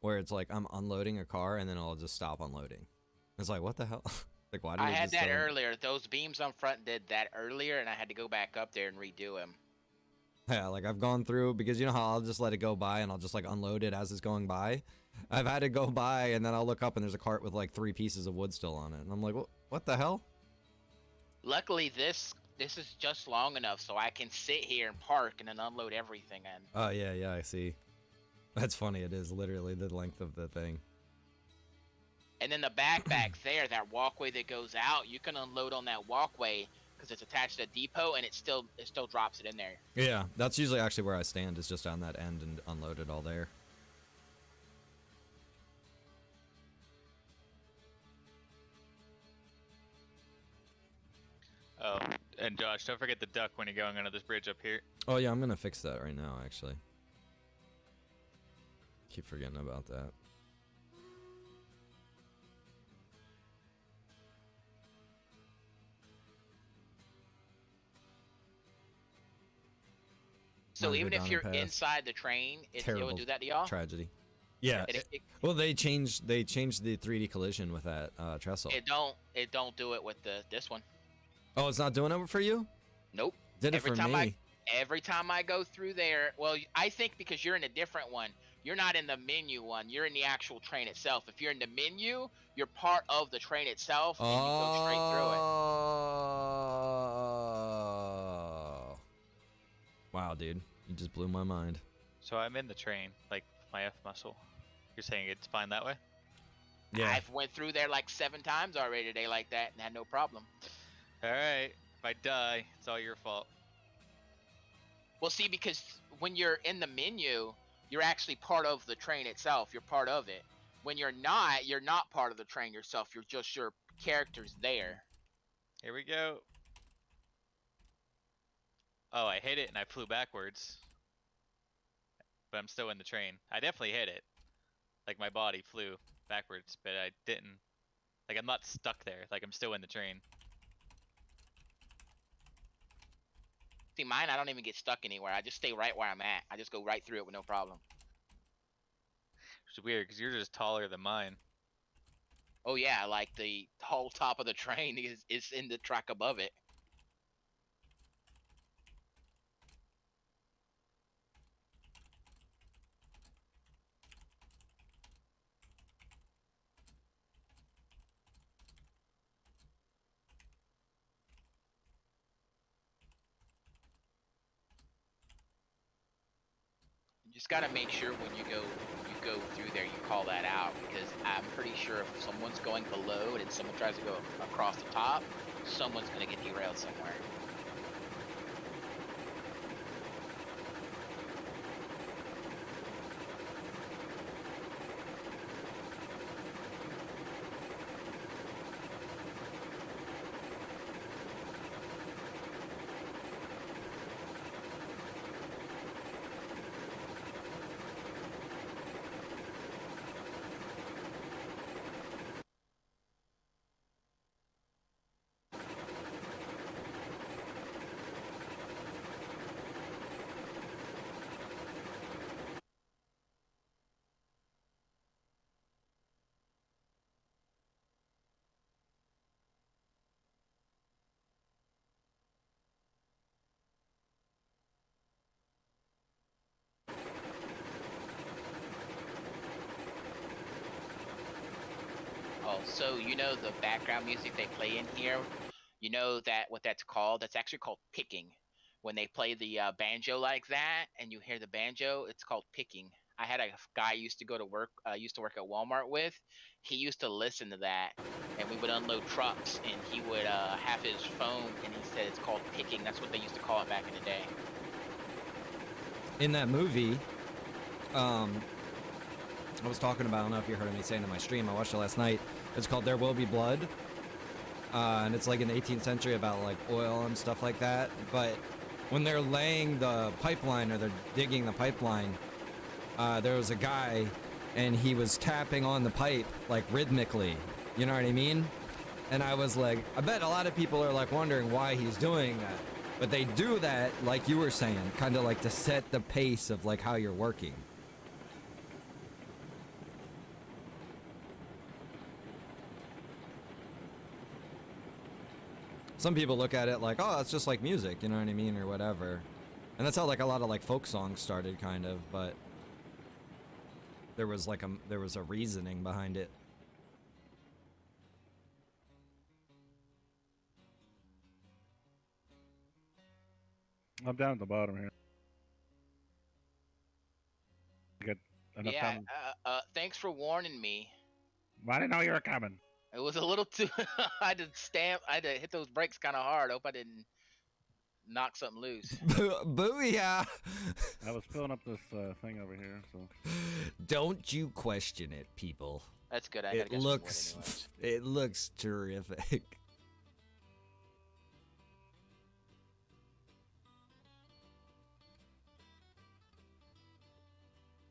where it's like I'm unloading a car and then I'll just stop unloading. It's like, what the hell? Like, why did I it had just that stop? earlier. Those beams on front did that earlier, and I had to go back up there and redo them. Yeah, like I've gone through, because you know how I'll just let it go by and I'll just like unload it as it's going by. I've had it go by and then I'll look up and there's a cart with like 3 pieces of wood still on it. And I'm like, what the hell? Luckily, this is just long enough so I can sit here and park and then unload everything in. Oh, yeah, I see. That's funny. It is literally the length of the thing. And then the back there, that walkway that goes out, you can unload on that walkway because it's attached to a depot, and it still drops it in there. Yeah, that's usually actually where I stand, is just on that end and unload it all there. Oh, and Josh, don't forget the duck when you're going under this bridge up here. Oh, yeah, I'm going to fix that right now, actually. Keep forgetting about that. So Wanna go even down if the you're path? inside the train, it Terrible would do that to y'all? Tragedy. Yeah. Well, they changed the 3D collision with that trestle. It don't do it with this one. Oh, it's not doing it for you? Nope. Did it for me. Every time I go through there, well, I think because you're in a different one. You're not in the menu one. You're in the actual train itself. If you're in the menu, you're part of the train itself, and you go straight through it. Oh. Wow, dude. You just blew my mind. So I'm in the train, like my F muscle. You're saying it's fine that way? Yeah. I've went through there like 7 times already today like that and had no problem. All right. If I die, it's all your fault. Well, see, because when you're in the menu, you're actually part of the train itself. You're part of it. When you're not part of the train yourself. You're just your character's there. Here we go. Oh, I hit it and I flew backwards. But I'm still in the train. I definitely hit it. Like my body flew backwards, but I didn't. Like I'm not stuck there. Like I'm still in the train. See, mine, I don't even get stuck anywhere. I just stay right where I'm at. I just go right through it with no problem. Which is weird because you're just taller than mine. Oh yeah, like the whole top of the train is in the track above it. You just gotta make sure when you go through there, you call that out, because I'm pretty sure if someone's going below and someone tries to go across the top, someone's gonna get derailed somewhere. Oh, so you know the background music they play in here? You know that what that's called? That's actually called picking. When they play the banjo like that, and you hear the banjo, it's called picking. I had a guy used to work at Walmart with. He used to listen to that, and we would unload trucks, and he would have his phone, and he said it's called picking. That's what they used to call it back in the day. In that movie, I was talking about, I don't know if you heard me saying in my stream, I watched it last night. It's called There Will Be Blood. And it's like in the 18th century about like oil and stuff like that. But when they're laying the pipeline or they're digging the pipeline, there was a guy and he was tapping on the pipe like rhythmically. You know what I mean? And I was like, I bet a lot of people are like wondering why he's doing that. But they do that, like you were saying, kind of like to set the pace of like how you're working. Some people look at it like, oh, it's just like music, you know what I mean, or whatever. And that's how like a lot of like folk songs started, kind of. But there was a reasoning behind it. I'm down at the bottom here. You got enough Yeah. time? Thanks for warning me. I didn't know you were coming. It was a little too. I had to hit those brakes kind of hard. Hope I didn't knock something loose. Booyah! I was filling up this thing over here, so. Don't you question it, people. That's good. I gotta It get looks, some wood it looks terrific.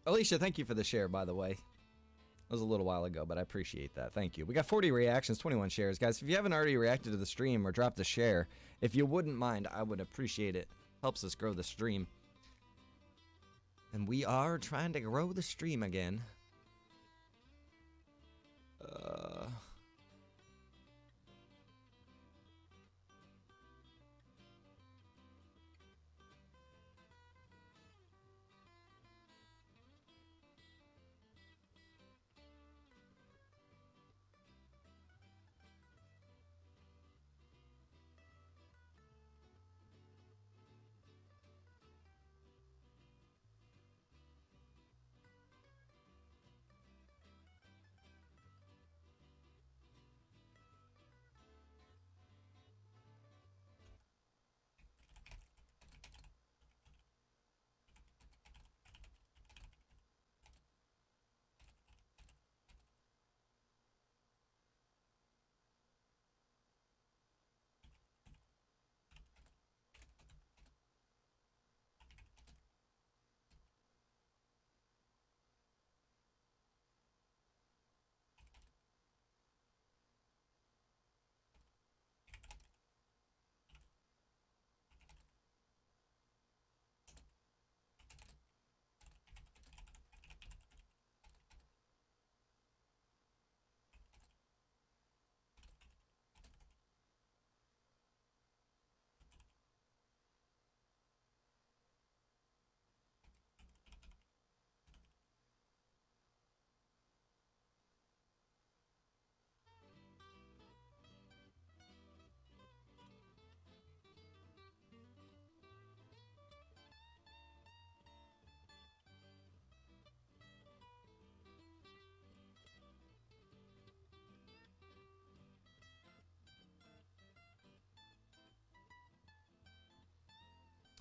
Alicia, thank you for the share, by the way. It was a little while ago, but I appreciate that. Thank you. We got 40 reactions, 21 shares. Guys, if you haven't already reacted to the stream or dropped a share, if you wouldn't mind, I would appreciate it. Helps us grow the stream. And we are trying to grow the stream again.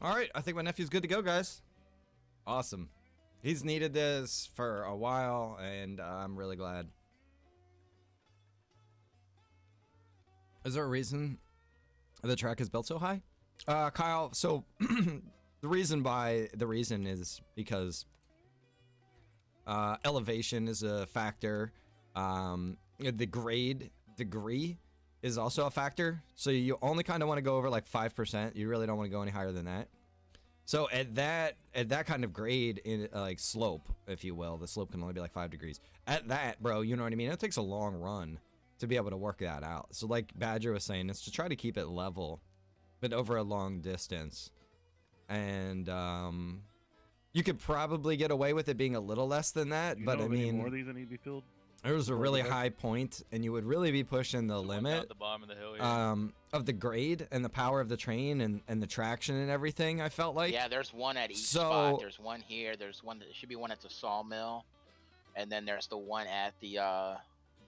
All right, I think my nephew's good to go, guys. Awesome. He's needed this for a while, and I'm really glad. Is there a reason the track is built so high? Kyle, so the reason is because elevation is a factor. The grade degree is also a factor. So you only kind of want to go over like 5%. You really don't want to go any higher than that. So at that kind of grade in like slope, if you will, the slope can only be like 5 degrees. At that, bro, you know what I mean? It takes a long run to be able to work that out. So like Badger was saying, it's to try to keep it level, but over a long distance. And you could probably get away with it being a little less than that, You but know I of any mean, more of these that need to be filled? there was a really high point, and you would really be pushing the One down limit at the bottom of the hill here. of the grade and the power of the train and the traction and everything. I felt like Yeah, there's one at each So- spot. There's one here. There's one. There should be one at the sawmill, and then there's the one at the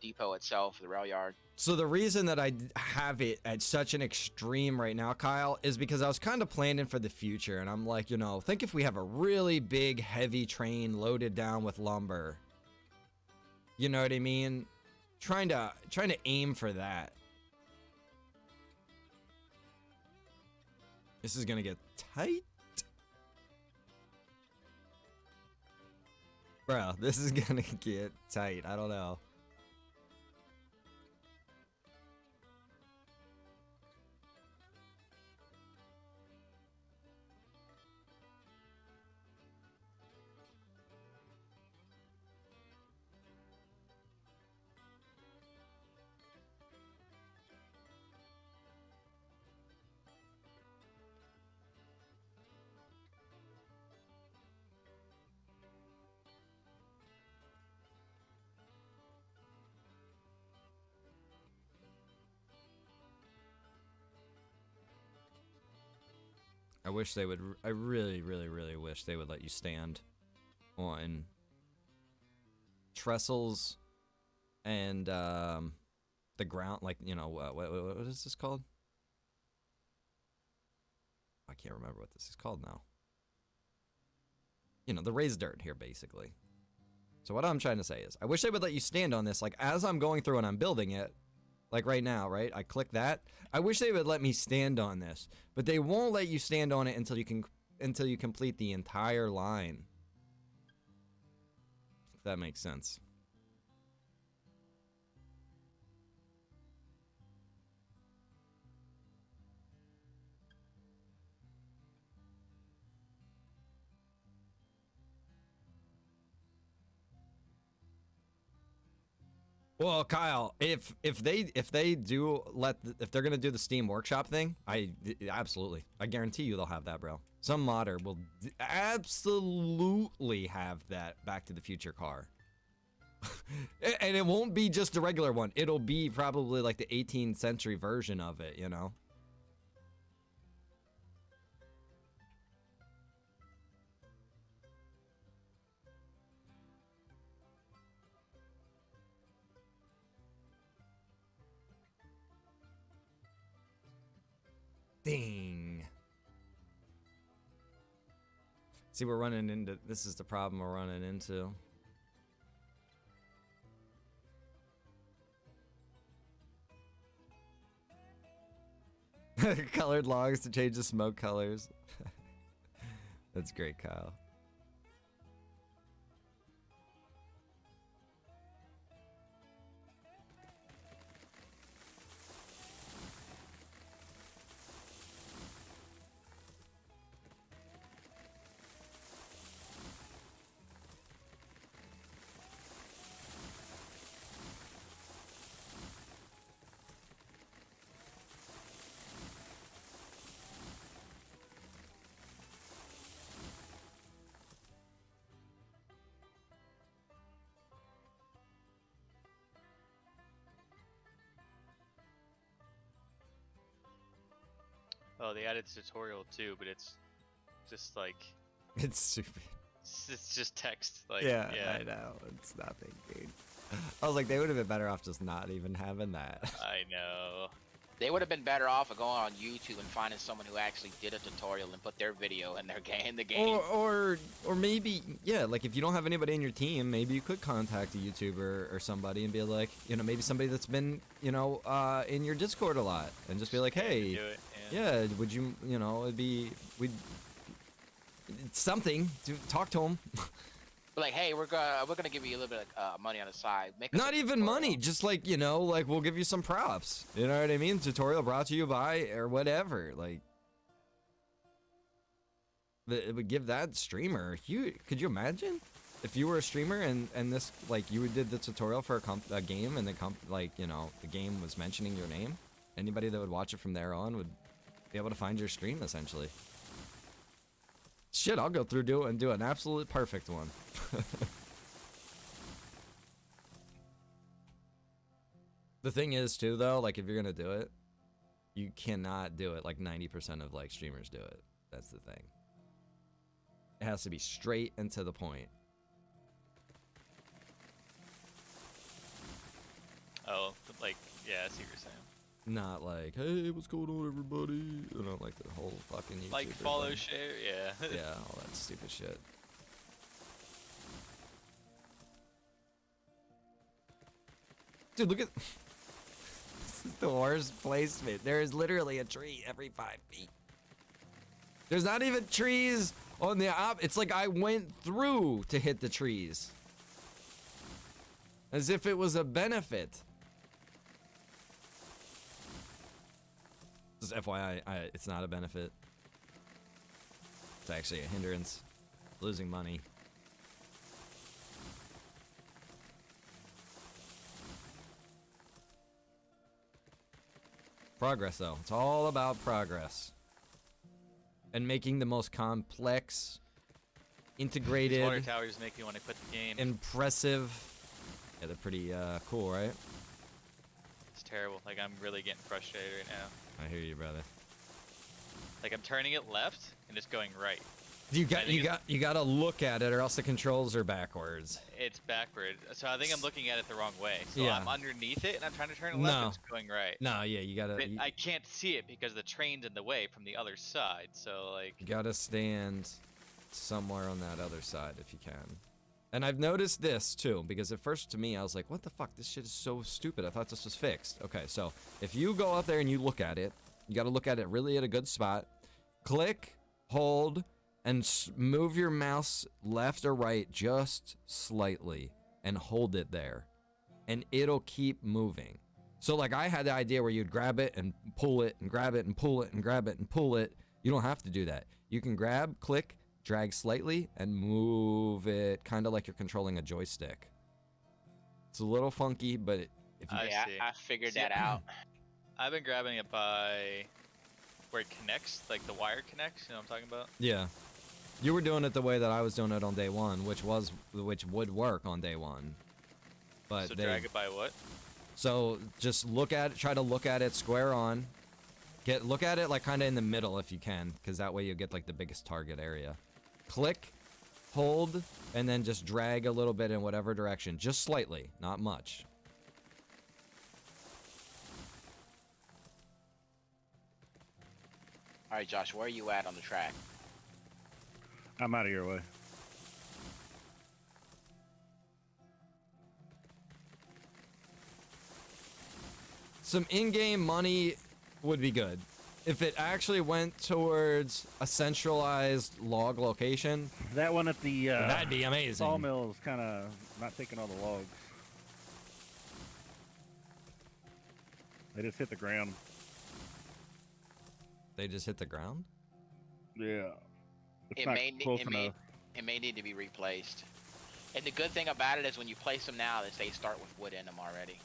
depot itself, the rail yard. So the reason that I have it at such an extreme right now, Kyle, is because I was kind of planning for the future, and I'm like, you know, think if we have a really big, heavy train loaded down with lumber. You know what I mean? Trying to aim for that. This is gonna get tight. Bro, this is gonna get tight. I don't know. I wish they would. I really, really, really wish they would let you stand on trestles and the ground. Like, you know, what is this called? I can't remember what this is called now. You know, the raised dirt here, basically. So what I'm trying to say is, I wish they would let you stand on this, like, as I'm going through and I'm building it. Like right now, right? I click that. I wish they would let me stand on this, but they won't let you stand on it until you complete the entire line. If that makes sense. Well, Kyle, if they do if they're gonna do the Steam Workshop thing, absolutely, I guarantee you they'll have that, bro. Some modder will absolutely have that Back to the Future car, and it won't be just a regular one. It'll be probably like the 18th century version of it, you know. Ding. See, we're running into, this is the problem we're running into. Colored logs to change the smoke colors. That's great, Kyle. Oh, they added tutorial too, but it's just like It's stupid. it's just text. Like Yeah, I know. It's nothing, dude. I was like, they would have been better off just not even having that. I know. They would have been better off of going on YouTube and finding someone who actually did a tutorial and put their video in their game. In the game. Or maybe, yeah, like if you don't have anybody in your team, maybe you could contact a YouTuber or somebody and be like, you know, maybe somebody that's been, you know, in your Discord a lot, and just be like, hey, Do it, yeah, would you, you know, we'd something to talk to them. But like, hey, we're gonna give you a little bit of money on the side. Make us Not a even tutorial. money, just like, you know, like we'll give you some props. You know what I mean? Tutorial brought to you by or whatever. Like, it would give that streamer could you imagine if you were a streamer and this, like, you did the tutorial for a game and like, you know, the game was mentioning your name? Anybody that would watch it from there on would be able to find your stream essentially. Shit, I'll go through and do an absolute perfect one. The thing is too though, like if you're gonna do it, you cannot do it like 90% of like streamers do it. That's the thing. It has to be straight and to the point. Oh, like, yeah, I see what you're saying. Not like, hey, what's going on, everybody? You know, like the whole fucking YouTuber Like, follow, thing. share, yeah. Yeah, all that stupid shit. Dude, look at... This is the worst placement. There is literally a tree every 5 feet. There's not even trees on the It's like I went through to hit the trees. As if it was a benefit. Just FYI, it's not a benefit. It's actually a hindrance. Losing money. Progress, though. It's all about progress. And making the most complex, integrated, These water towers make me want to quit the game. impressive. Yeah, they're pretty cool, right? It's terrible. Like, I'm really getting frustrated right now. I hear you, brother. Like, I'm turning it left and it's going right. You gotta look at it, or else the controls are backwards. It's backward. So I think I'm looking at it the wrong way. So Yeah. I'm underneath it and I'm trying to turn it left and it's going right. No, yeah, you gotta. But I can't see it because the train's in the way from the other side. So, like, You gotta stand somewhere on that other side if you can. And I've noticed this too, because at first to me I was like, what the fuck, this shit is so stupid. I thought this was fixed. Okay, so if you go out there and you look at it, you gotta look at it really at a good spot. Click, hold, and move your mouse left or right just slightly and hold it there. And it'll keep moving. So like I had the idea where you'd grab it and pull it and grab it and pull it and grab it and pull it. You don't have to do that. You can grab, click, drag slightly, and move it kind of like you're controlling a joystick. It's a little funky, but if you... I Yeah, see. I figured See, that out. I've been grabbing it by where it connects, like the wire connects. You know what I'm talking about? Yeah. You were doing it the way that I was doing it on day one, which would work on day one. But So they... drag it by what? So just look at it, try to look at it square on. Look at it like kind of in the middle if you can, because that way you get like the biggest target area. Click, hold, and then just drag a little bit in whatever direction, just slightly, not much. All right, Josh, where are you at on the track? I'm out of your way. Some in-game money would be good. If it actually went towards a centralized log location, That one at the that'd be amazing. sawmill is kind of not taking all the logs. They just hit the ground. They just hit the ground? Yeah. It's It not may, close it, may, enough. it may need to be replaced. And the good thing about it is when you place them now, is they start with wood in them already.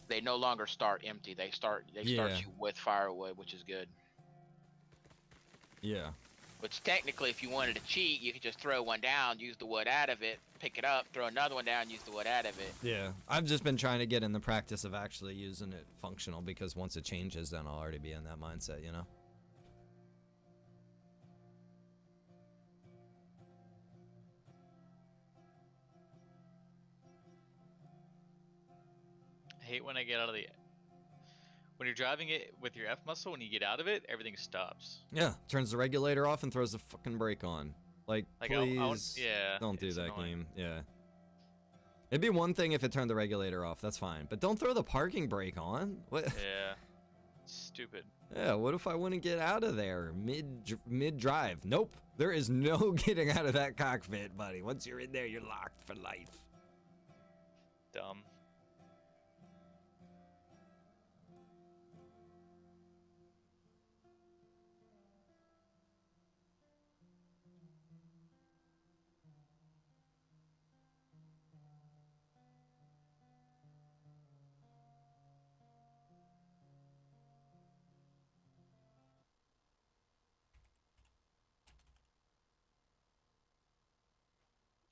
They no longer start empty. They start Yeah. you with firewood, which is good. Yeah. Which technically, if you wanted to cheat, you could just throw one down, use the wood out of it, pick it up, throw another one down, use the wood out of it. Yeah. I've just been trying to get in the practice of actually using it functional, because once it changes, then I'll already be in that mindset, you know? I hate when I get out of the. When you're driving it with your F muscle, when you get out of it, everything stops. Yeah. Turns the regulator off and throws the fucking brake on. Like please, yeah. don't do it's that annoying. game. Yeah. It'd be one thing if it turned the regulator off. That's fine. But don't throw the parking brake on. What? Yeah. Stupid. Yeah. What if I want to get out of there mid drive? Nope. There is no getting out of that cockpit, buddy. Once you're in there, you're locked for life. Dumb.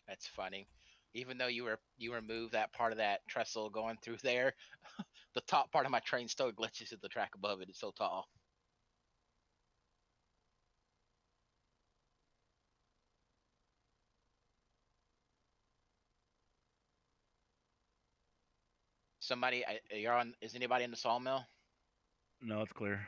That's funny. Even though you removed that part of that trestle going through there, the top part of my train still glitches to the track above it. It's so tall. Somebody, you're on. Is anybody in the sawmill? No, it's clear.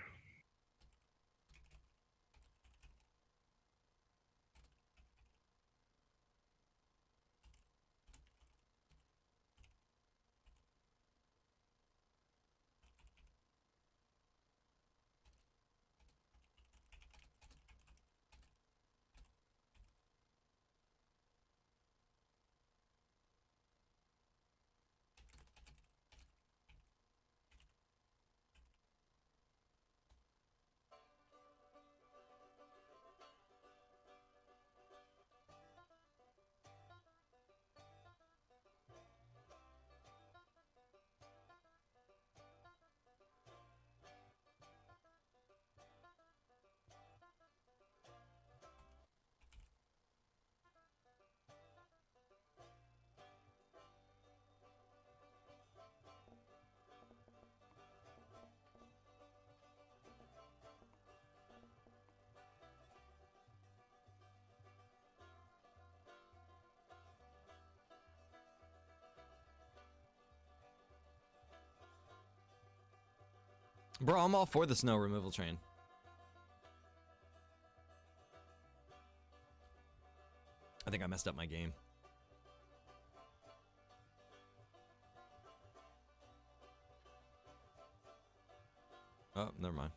Bro, I'm all for the snow removal train. I think I messed up my game. Oh, never mind.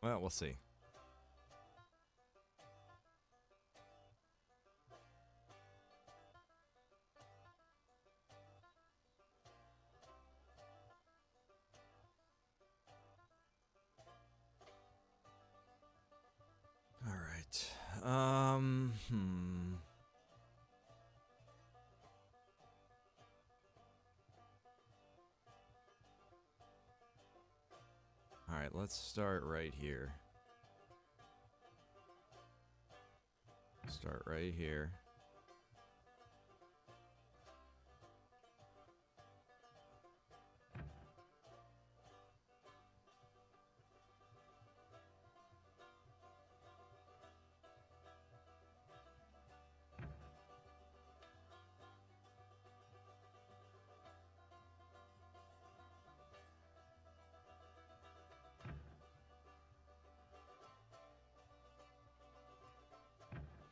Well, we'll see. All right. All right, let's start right here. Start right here.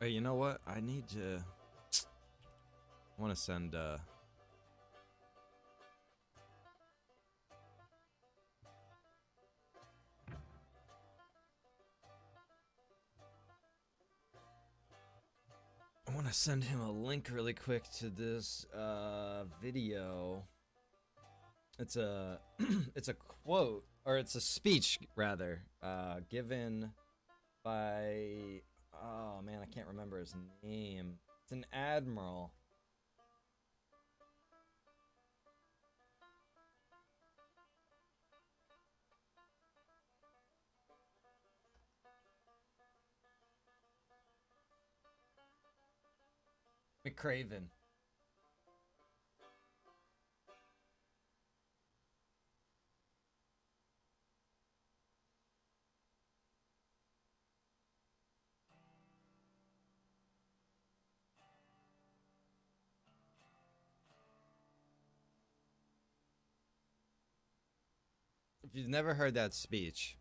Hey, you know what? I need to... I want to send, I want to send him a link really quick to this, video. It's a... it's a quote, or it's a speech, rather, given by... Oh, man, I can't remember his name. It's an admiral. McCraven. If you've never heard that speech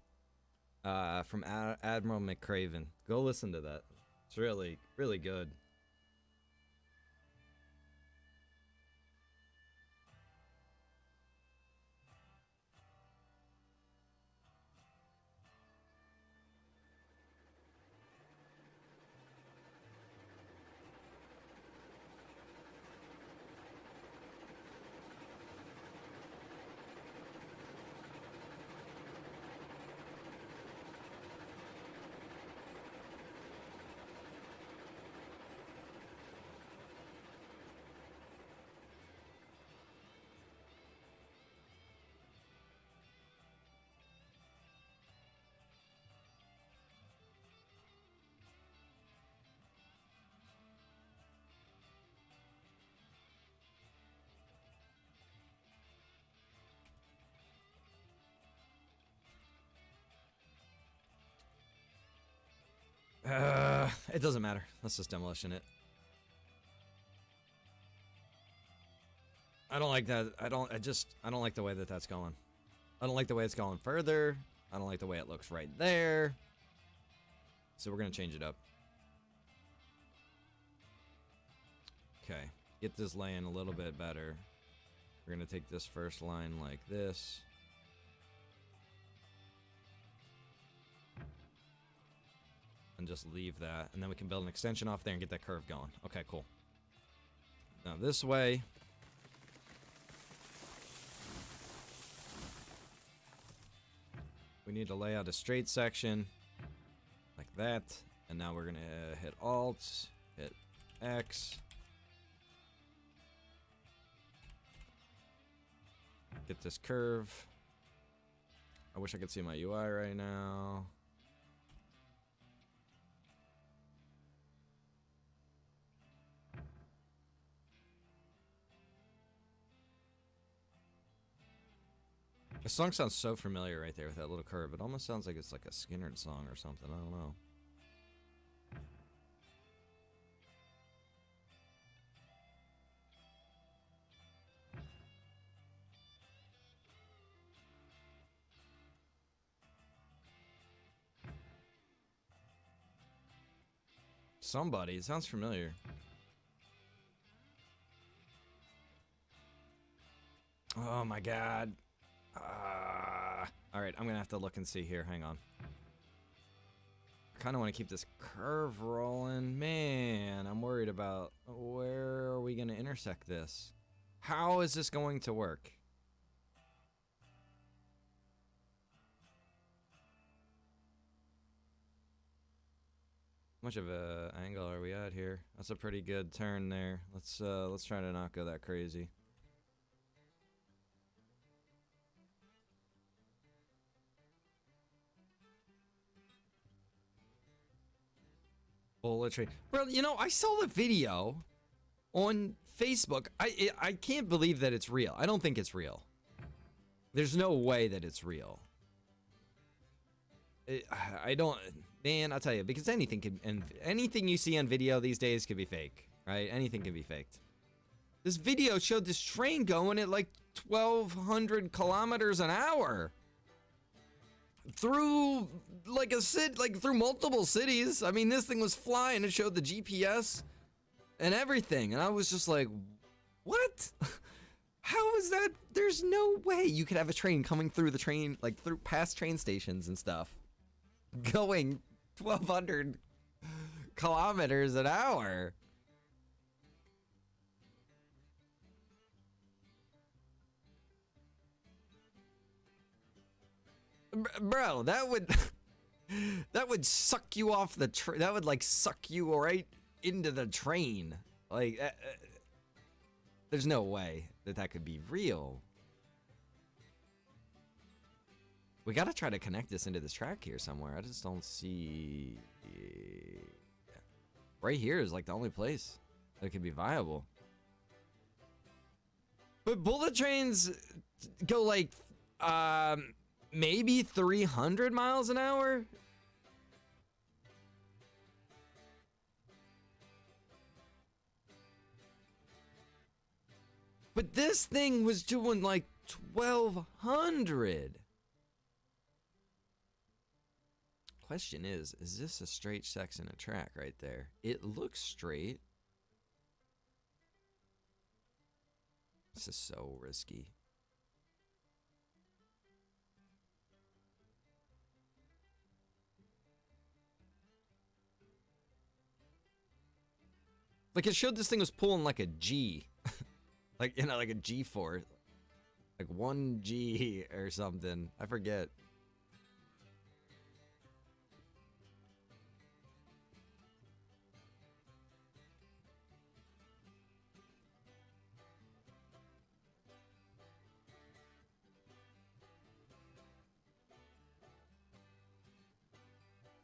from Admiral McCraven, go listen to that. It's really, really good. It doesn't matter. Let's just demolition it. I don't like that. I don't like the way that that's going. I don't like the way it's going further. I don't like the way it looks right there. So we're gonna change it up. Okay, get this laying a little bit better. We're gonna take this first line like this. And just leave that, and then we can build an extension off there and get that curve going. Okay, cool. Now this way, we need to lay out a straight section like that, and now we're gonna hit Alt, hit X, get this curve. I wish I could see my UI right now. The song sounds so familiar right there with that little curve. It almost sounds like it's like a Skynyrd song or something. I don't know. somebody. It sounds familiar. Oh my god. Alright, I'm gonna have to look and see here. Hang on. I kind of want to keep this curve rolling. Man, I'm worried about where are we gonna intersect this? How is this going to work? How much of a angle are we at here? That's a pretty good turn there. Let's try to not go that crazy. Bullet train. Bro, you know, I saw the video on Facebook. I can't believe that it's real. I don't think it's real. There's no way that it's real. I don't, man, I'll tell you, because anything you see on video these days could be fake, right? Anything can be faked. This video showed this train going at like 1,200 kilometers an hour through like through multiple cities. I mean, this thing was flying. It showed the GPS and everything, and I was just like, what? How is that? There's no way you could have a train coming through the train, like through past train stations and stuff, going 1,200 kilometers an hour. Bro, that would suck you off the train. That would like suck you right into the train. Like, there's no way that could be real. We gotta try to connect this into this track here somewhere. I just don't see. Right here is like the only place that could be viable. But bullet trains go like, maybe 300 miles an hour? But this thing was doing like 1,200. Question is this a straight section of track right there? It looks straight. This is so risky. Like, it showed this thing was pulling like a G. Like, you know, like a G force. Like 1G or something. I forget.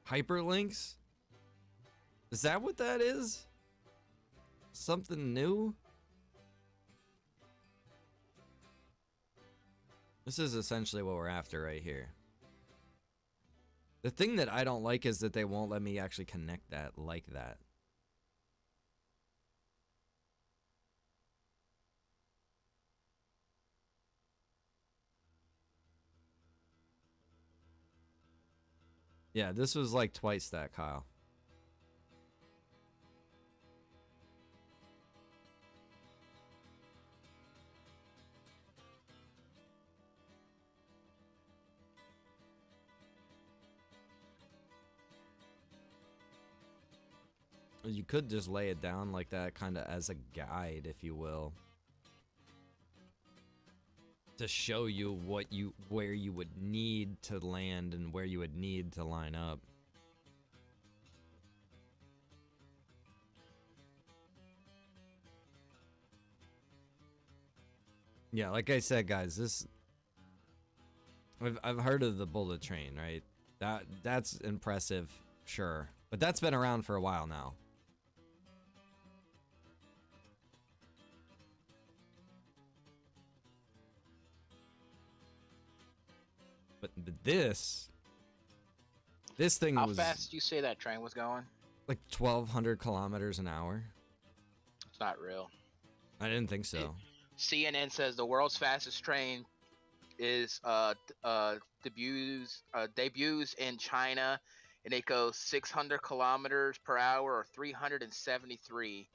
Hyperlinks? Is that what that is? Something new? This is essentially what we're after right here. The thing that I don't like is that they won't let me actually connect that like that. Yeah, this was like twice that, Kyle. You could just lay it down like that, kind of as a guide, if you will, to show you where you would need to land and where you would need to line up. Yeah, like I said, guys, I've heard of the bullet train, right? That's impressive, sure, but that's been around for a while now. But this thing How was fast did you say that train was going? like 1,200 kilometers an hour. It's not real. I didn't think so. CNN says the world's fastest train is debuts in China and it goes 600 kilometers per hour or 373.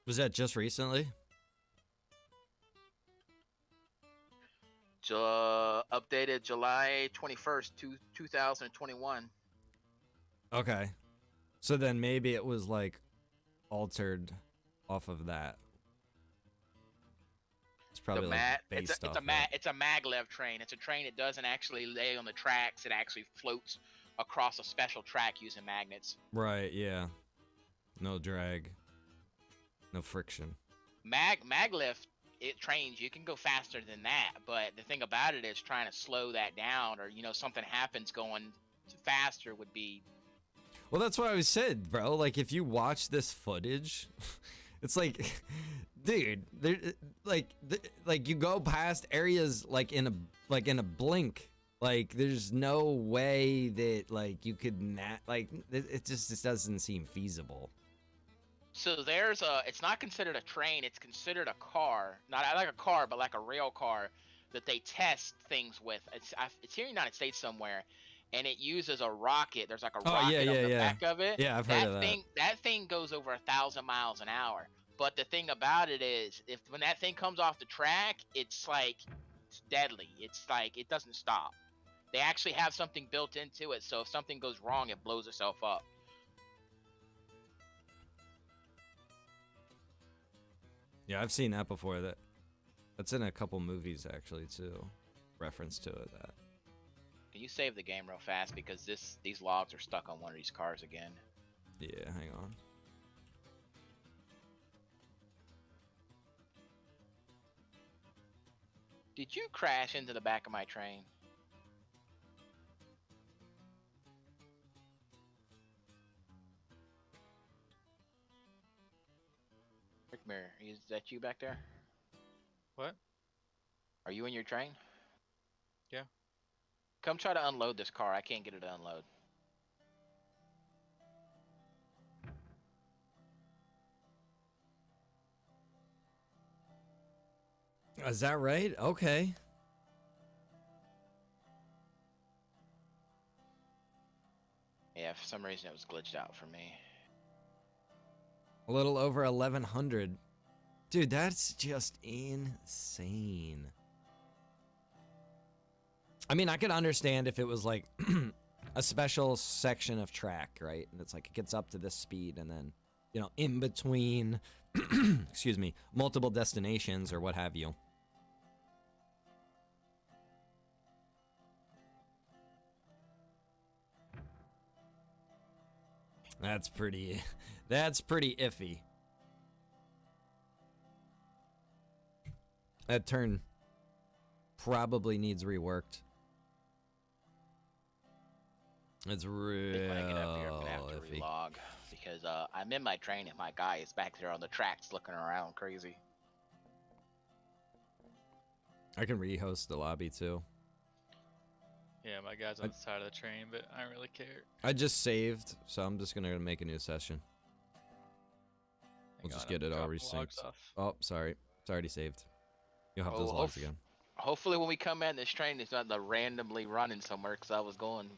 Was that just recently? Updated July 21st, 2021. Okay. So then maybe it was like altered off of that. It's probably like based It's off a that. it's a maglev train. It's a train that doesn't actually lay on the tracks. It actually floats across a special track using magnets. Right, yeah. No drag. No friction. Maglev trains, you can go faster than that, but the thing about it is trying to slow that down, or something happens going faster would be. Well, that's what I said, bro. Like, if you watch this footage, it's like, dude, like you go past areas like in a blink. Like, there's no way that like you could it just doesn't seem feasible. So it's not considered a train, it's considered a car. Not like a car, but like a rail car that they test things with. It's here in the United States somewhere, and it uses a rocket. There's like a rocket on the back of it. Yeah, I've heard of that. That thing goes over 1,000 miles an hour. But the thing about it is, when that thing comes off the track, it's deadly. It's like it doesn't stop. They actually have something built into it, so if something goes wrong, it blows itself up. Yeah, I've seen that before. That's in a couple movies actually too. Reference to it. That. Can you save the game real fast, because these logs are stuck on one of these cars again? Yeah, hang on. Did you crash into the back of my train? Rick Mirror, is that you back there? What? Are you in your train? Yeah. Come try to unload this car. I can't get it to unload. Is that right? Okay. Yeah, for some reason it was glitched out for me. A little over 1,100. Dude, that's just insane. I mean, I could understand if it was like a special section of track, right? And it's like it gets up to this speed and then, in between, excuse me, multiple destinations or what have you. That's pretty iffy. That turn probably needs reworked. It's real I think when I get up here, I'm gonna have to iffy. relog, because I'm in my train and my guy is back there on the tracks looking around crazy. I can rehost the lobby too. Yeah, my guy's on the side of the train, but I don't really care. I just saved, so I'm just gonna make a new session. We'll just get it all resynced. Oh, sorry. It's already saved. You'll have those logs again. Hopefully when we come in this train, it's not randomly running somewhere, because I was going.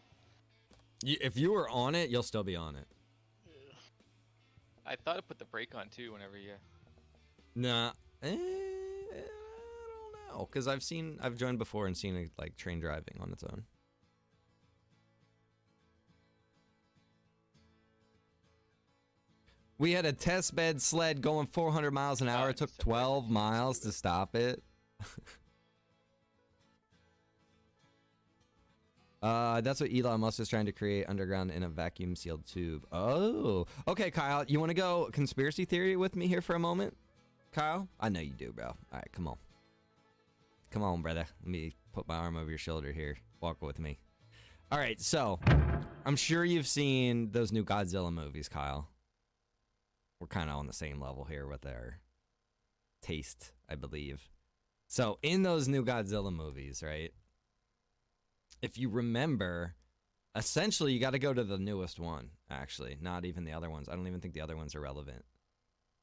If you were on it, you'll still be on it. I thought I put the brake on too whenever you. Nah. I don't know, because I've joined before and seen it like train driving on its own. We had a test bed sled going 400 miles an hour. It took 12 miles to stop it. That's what Elon Musk is trying to create underground in a vacuum sealed tube. Oh, okay, Kyle. You want to go conspiracy theory with me here for a moment? Kyle? I know you do, bro. All right, come on. Come on, brother. Let me put my arm over your shoulder here. Walk with me. All right, so I'm sure you've seen those new Godzilla movies, Kyle. We're kind of on the same level here with our taste, I believe. So in those new Godzilla movies, right? If you remember, essentially you got to go to the newest one, actually. Not even the other ones. I don't even think the other ones are relevant.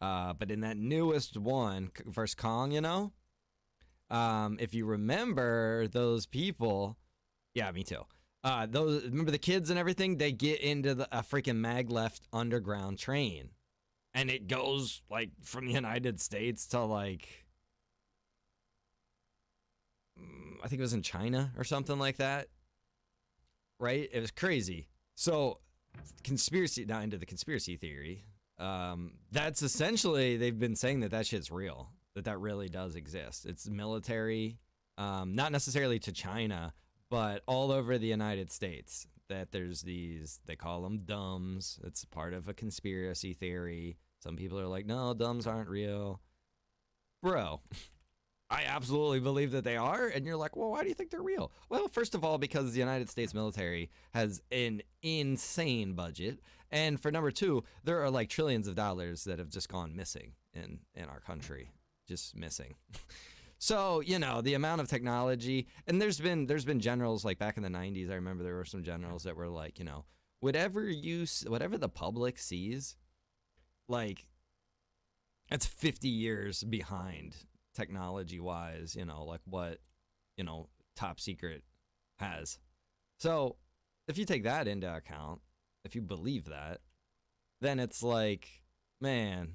But in that newest one, versus Kong, if you remember those people, yeah, me too. Those, remember the kids and everything, they get into a freaking maglev underground train, and it goes like from the United States to like, I think it was in China or something like that, right? It was crazy. So conspiracy, not into the conspiracy theory, that's essentially, they've been saying that shit's real, that really does exist. It's military, not necessarily to China, but all over the United States, that there's these, they call them dumbs. It's part of a conspiracy theory. Some people are like, no, dumbs aren't real. Bro, I absolutely believe that they are. And you're like, well, why do you think they're real? Well, first of all, because the United States military has an insane budget. And for number two, there are like trillions of dollars that have just gone missing in our country, just missing. So, you know, the amount of technology, and there's been generals like back in the 90s. I remember there were some generals that were like, you know, whatever the public sees, like, that's 50 years behind technology wise, you know, like what, you know, top secret has. So if you take that into account, if you believe that, then it's like, man,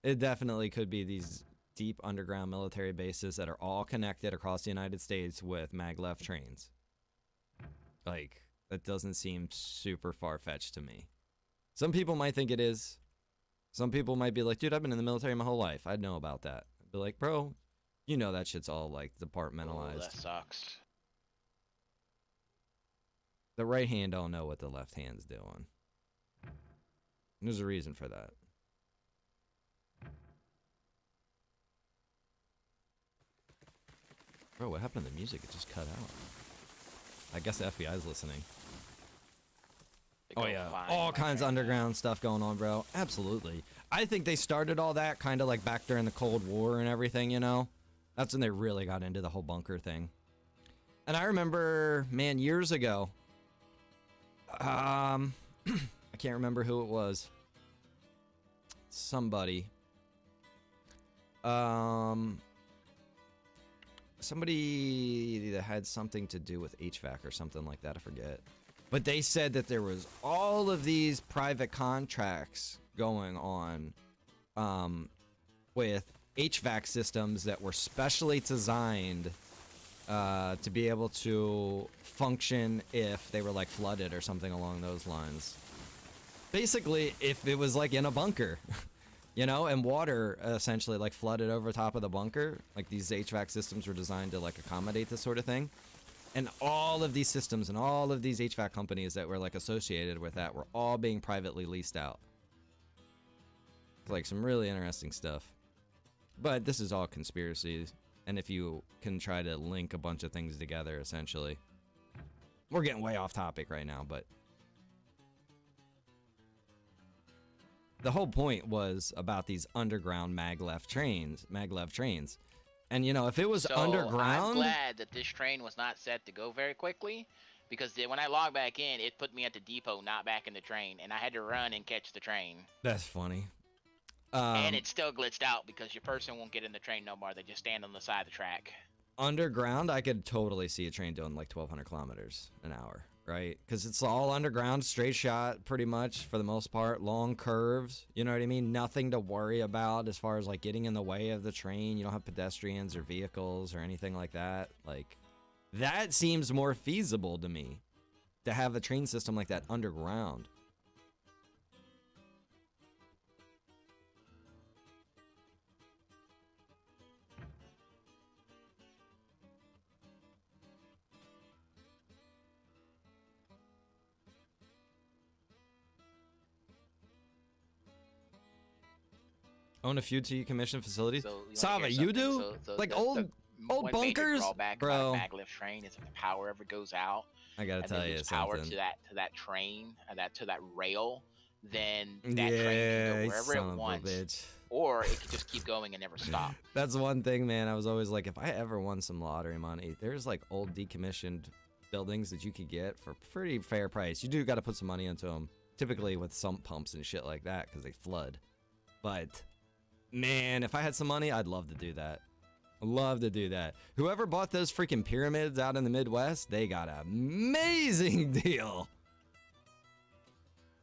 it definitely could be these deep underground military bases that are all connected across the United States with maglev trains. Like, that doesn't seem super far-fetched to me. Some people might think it is. Some people might be like, dude, I've been in the military my whole life. I'd know about that. I'd be like, bro, you know that shit's all like departmentalized. Oh, that sucks. The right hand don't know what the left hand's doing. There's a reason for that. Bro, what happened to the music? It just cut out. I guess the FBI is listening. They Oh go yeah, find all my kinds of train. underground stuff going on, bro. Absolutely. I think they started all that kind of like back during the Cold War and everything, you know? That's when they really got into the whole bunker thing. And I remember, man, years ago, I can't remember who it was. Somebody. Somebody that had something to do with HVAC or something like that, I forget. But they said that there was all of these private contracts going on with HVAC systems that were specially designed to be able to function if they were like flooded or something along those lines. Basically, if it was like in a bunker, you know, and water essentially like flooded over top of the bunker, like these HVAC systems were designed to like accommodate this sort of thing. And all of these systems and all of these HVAC companies that were like associated with that were all being privately leased out. It's like some really interesting stuff. But this is all conspiracies. And if you can try to link a bunch of things together, essentially. We're getting way off topic right now, but the whole point was about these underground maglev trains. And you know, if it was So underground, I'm glad that this train was not set to go very quickly, because then when I logged back in, it put me at the depot, not back in the train, and I had to run and catch the train. that's funny. And it still glitched out because your person won't get in the train no more. They just stand on the side of the track. Underground, I could totally see a train doing like 1,200 kilometers an hour, right? Because it's all underground, straight shot, pretty much for the most part, long curves. You know what I mean? Nothing to worry about as far as like getting in the way of the train. You don't have pedestrians or vehicles or anything like that. Like, that seems more feasible to me, to have a train system like that underground. Own a few decommissioned facilities. So, you wanna Sava, hear you something? do? So Like the old one major bunkers? drawback Bro. about a maglev train is if the power ever goes out, I gotta and tell they you lose power something. to that train, to that rail, then that train Yeah, can you go wherever son it of a wants, bitch. or it could just keep going and never stop. That's one thing, man. I was always like, if I ever won some lottery money, there's like old decommissioned buildings that you could get for pretty fair price. You do got to put some money into them, typically with sump pumps and shit like that, because they flood. But man, if I had some money, I'd love to do that. Love to do that. Whoever bought those freaking pyramids out in the Midwest, they got an amazing deal.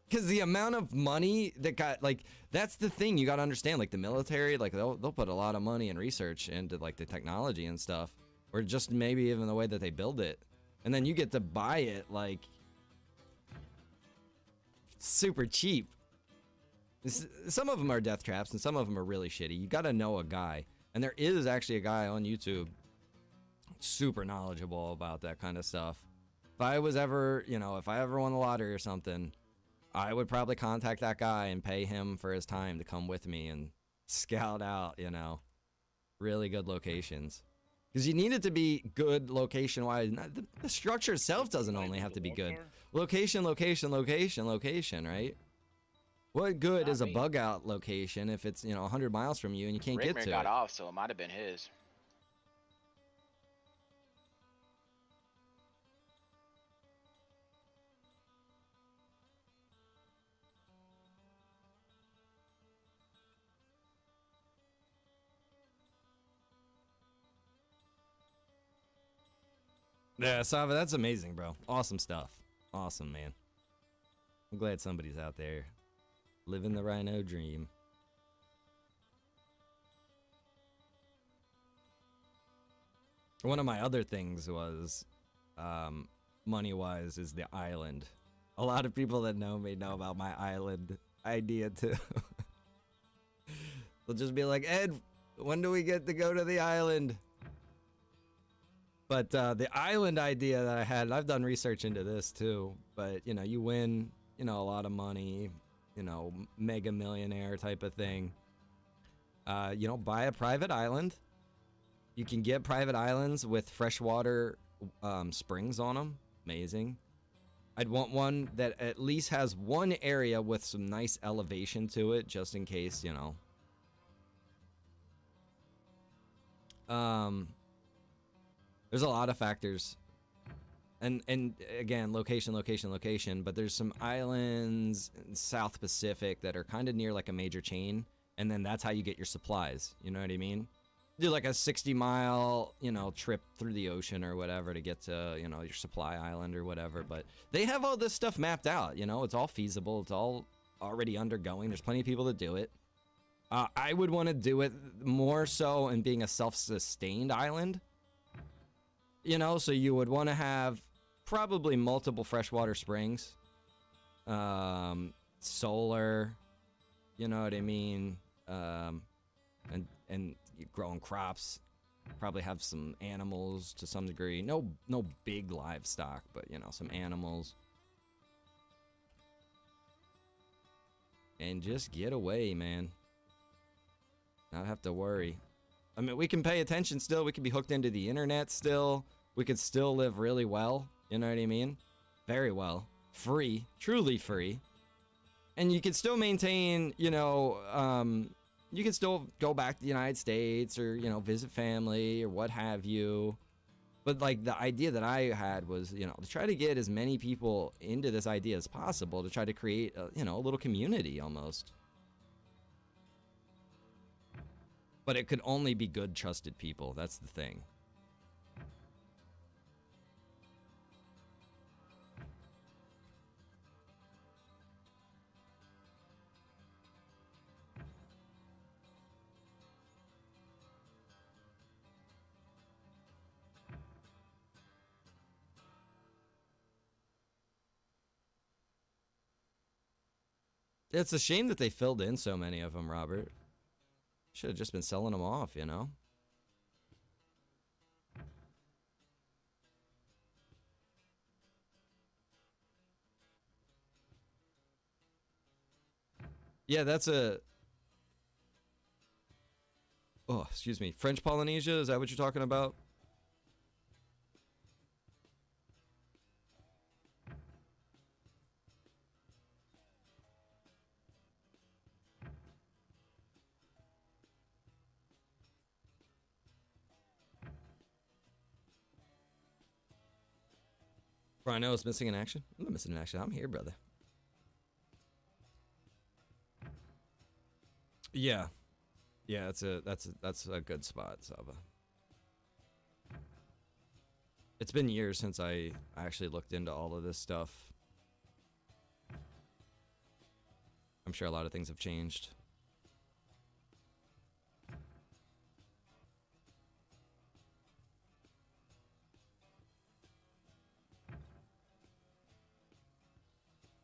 Because the amount of money that got, like, that's the thing you got to understand. Like, the military, like, they'll put a lot of money and research into, like, the technology and stuff. Or just maybe even the way that they build it. And then you get to buy it, like, super cheap. Some of them are death traps and some of them are really shitty. You got to know a guy. And there is actually a guy on YouTube super knowledgeable about that kind of stuff. If I was ever, you know, if I ever won the lottery or something, I would probably contact that guy and pay him for his time to come with me and scout out, you know, really good locations. Because you need it to be good location-wise. The structure itself doesn't only have to be good. Location, location, location, location, right? What good is a bug out location if it's, you know, 100 miles from you and you can't get to got it? off, so it might have been his. Yeah, Sava, that's amazing, bro. Awesome stuff. Awesome, man. I'm glad somebody's out there living the rhino dream. One of my other things was, money-wise, is the island. A lot of people that know me know about my island idea, too. They'll just be like, Ed, when do we get to go to the island? But the island idea that I had, and I've done research into this too, but you know, you win, you know, a lot of money, you know, mega millionaire type of thing. You know, buy a private island. You can get private islands with freshwater springs on them. Amazing. I'd want one that at least has one area with some nice elevation to it, just in case, you know. There's a lot of factors, and again, location, but there's some islands in South Pacific that are kind of near like a major chain, and then that's how you get your supplies, you know what I mean? Do like a 60-mile, you know, trip through the ocean or whatever to get to, you know, your supply island or whatever, but they have all this stuff mapped out, you know, it's all feasible, it's all already undergoing, there's plenty of people that do it. I would want to do it more so in being a self-sustained island. You know, so you would want to have probably multiple freshwater springs, solar, you know what I mean, and you're growing crops, probably have some animals to some degree. No big livestock, but you know, some animals, and just get away, man. Not have to worry. I mean, we can pay attention still. We can be hooked into the internet still. We could still live really well. You know what I mean? Very well. Free. Truly free. And you could still maintain, you know, you could still go back to the United States or, you know, visit family or what have you. But, like, the idea that I had was, you know, to try to get as many people into this idea as possible to try to create, you know, a little community almost. But it could only be good, trusted people. That's the thing. It's a shame that they filled in so many of them, Robert. Should have just been selling them off, you know? Yeah, that's a... Oh, excuse me. French Polynesia? Is that what you're talking about? Rhino is missing in action? I'm not missing in action. I'm here, brother. Yeah. Yeah, that's a good spot, Saba. It's been years since I actually looked into all of this stuff. I'm sure a lot of things have changed.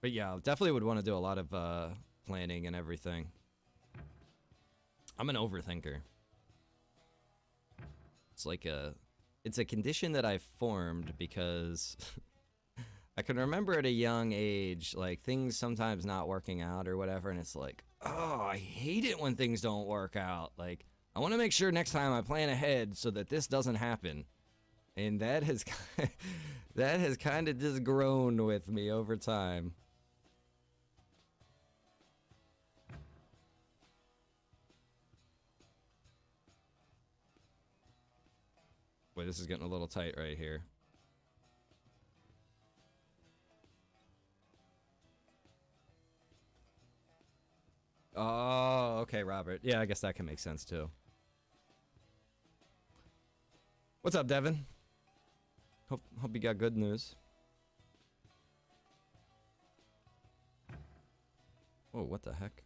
But yeah, definitely would want to do a lot of planning and everything. I'm an overthinker. It's a condition that I've formed because I can remember at a young age, like things sometimes not working out or whatever, and it's like, oh, I hate it when things don't work out. Like, I want to make sure next time I plan ahead so that this doesn't happen. And that has that has kind of just grown with me over time. Wait, this is getting a little tight right here. Oh, okay, Robert. Yeah, I guess that can make sense too. What's up, Devin? Hope you got good news. Oh, what the heck?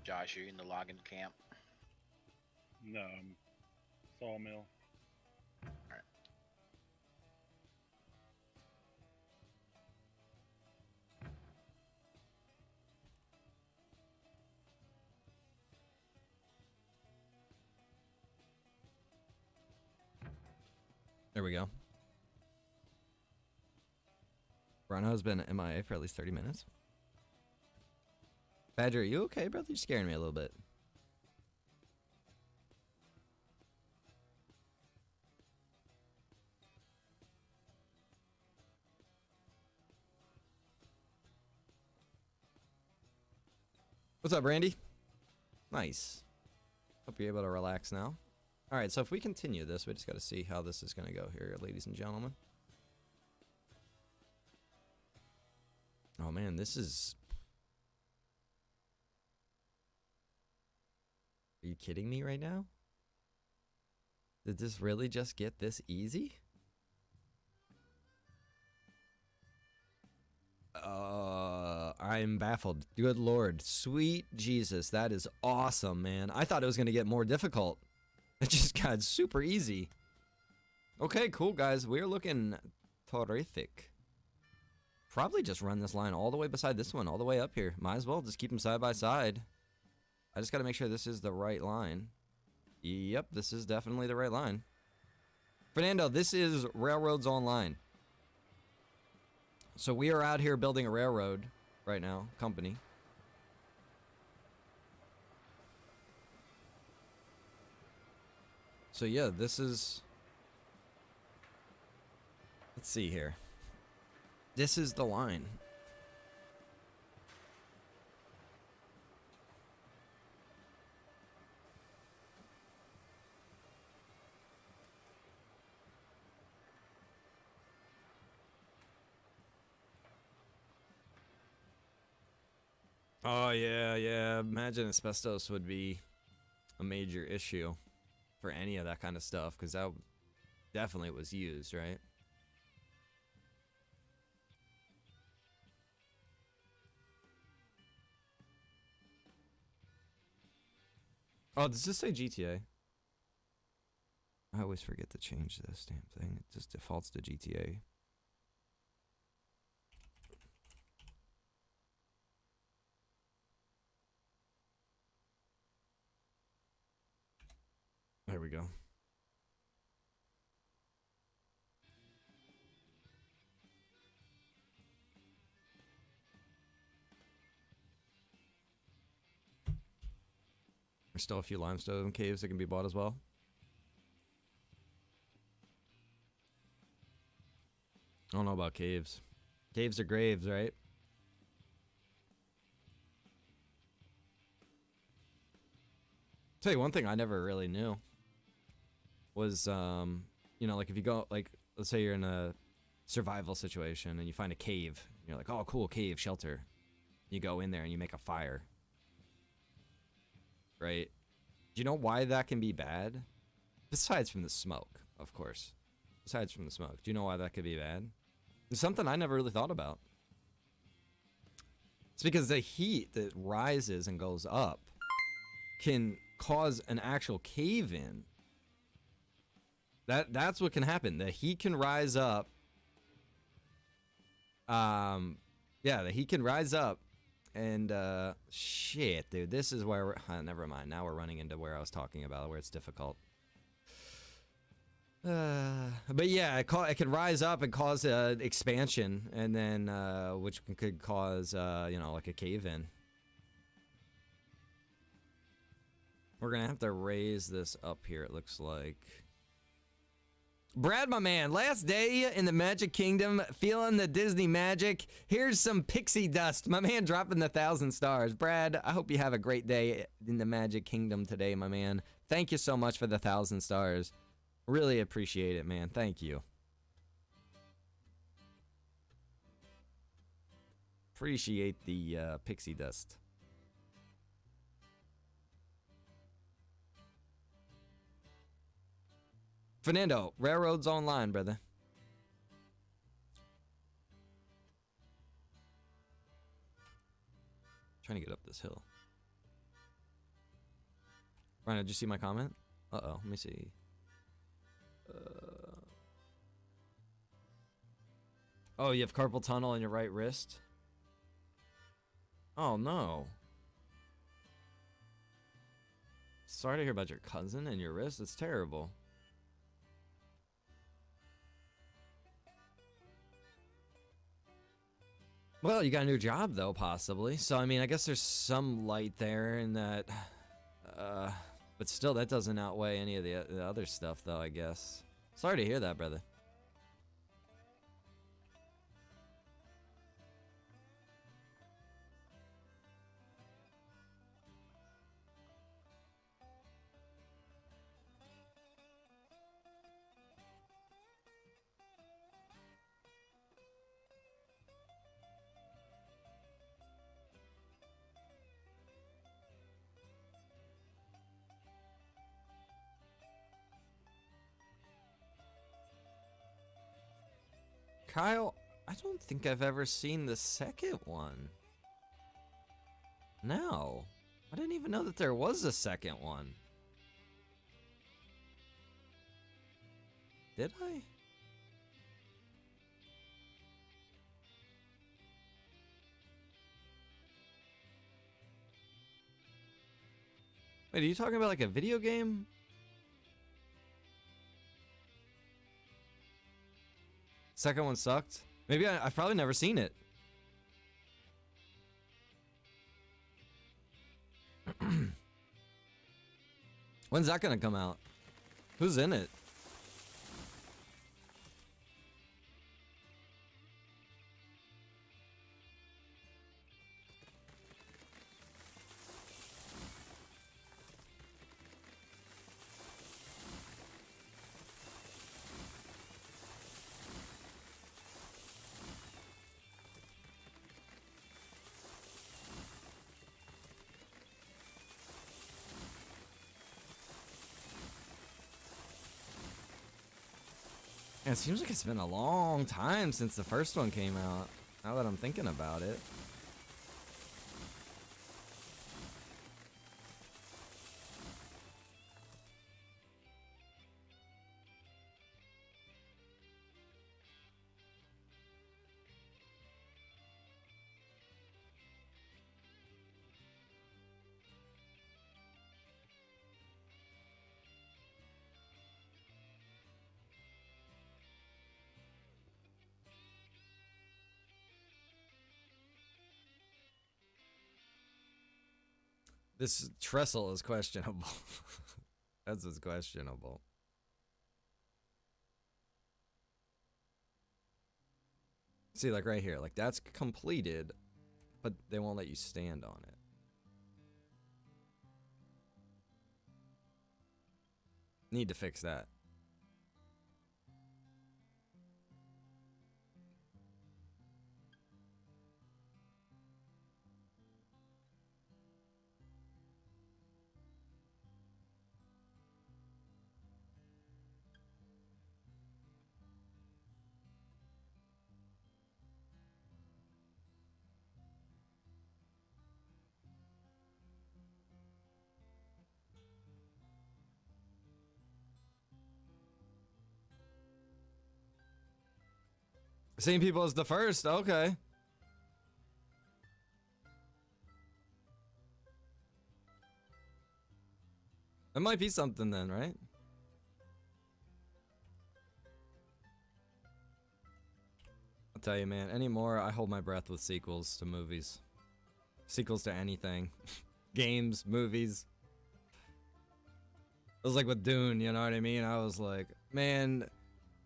Josh, are you in the logging camp? No, sawmill. There we go. Rano's been MIA for at least 30 minutes. Badger, are you okay, brother? You're scaring me a little bit. What's up, Randy? Nice. Hope you're able to relax now. All right, so if we continue this, we just got to see how this is going to go here, ladies and gentlemen. Oh, man, this is... Are you kidding me right now? Did this really just get this easy? I'm baffled. Good Lord. Sweet Jesus. That is awesome, man. I thought it was going to get more difficult. It just got super easy. Okay, cool, guys. We're looking terrific. Probably just run this line all the way beside this one, all the way up here. Might as well just keep them side by side. I just got to make sure this is the right line. Yep, this is definitely the right line. Fernando, this is Railroads Online. So we are out here building a railroad right now, company. So yeah, this is... Let's see here. This is the line. Oh, yeah. Imagine asbestos would be a major issue for any of that kind of stuff, because that definitely was used, right? Oh, does this say GTA? I always forget to change this damn thing. It just defaults to GTA. There we go. There's still a few limestone caves that can be bought as well. I don't know about caves. Caves are graves, right? Tell you one thing I never really knew was, you know, like if you go, like, let's say you're in a survival situation and you find a cave. And you're like, oh, cool, cave, shelter. You go in there and you make a fire. Right? Do you know why that can be bad? Besides from the smoke, of course. Besides from the smoke. Do you know why that could be bad? It's something I never really thought about. It's because the heat that rises and goes up can cause an actual cave-in. That's what can happen. The heat can rise up. Yeah, the heat can rise up. And, shit, dude. This is where we're... never mind. Now we're running into where I was talking about, where it's difficult. But yeah, it can rise up and cause expansion, and then which could cause you know, like a cave-in. We're gonna have to raise this up here. It looks like. Brad, my man, last day in the Magic Kingdom, feeling the Disney magic. Here's some pixie dust. My man dropping the 1,000 stars. Brad, I hope you have a great day in the Magic Kingdom today, my man. Thank you so much for the 1,000 stars. Really appreciate it, man. Thank you. Appreciate the pixie dust. Fernando, Railroads Online, brother. Trying to get up this hill. Ryan, did you see my comment? Uh-oh, let me see. Oh, you have carpal tunnel in your right wrist? Oh, no. Sorry to hear about your cousin and your wrist. It's terrible. Well, you got a new job, though, possibly. So, I mean, I guess there's some light there in that... but still, that doesn't outweigh any of the other stuff, though, I guess. Sorry to hear that, brother. Kyle, I don't think I've ever seen the second one. No. I didn't even know that there was a second one. Did I? Wait, are you talking about like a video game? Second one sucked. Maybe I've probably never seen it. When's that gonna come out? Who's in it? Yeah, it seems like it's been a long time since the first one came out, now that I'm thinking about it. This trestle is questionable. That's what's questionable. See, like right here, like that's completed, but they won't let you stand on it. Need to fix that. Same people as the first. Okay. That might be something then, right? I'll tell you, man, anymore, I hold my breath with sequels to movies. Sequels to anything. Games, movies. It was like with Dune, you know what I mean? I was like, man,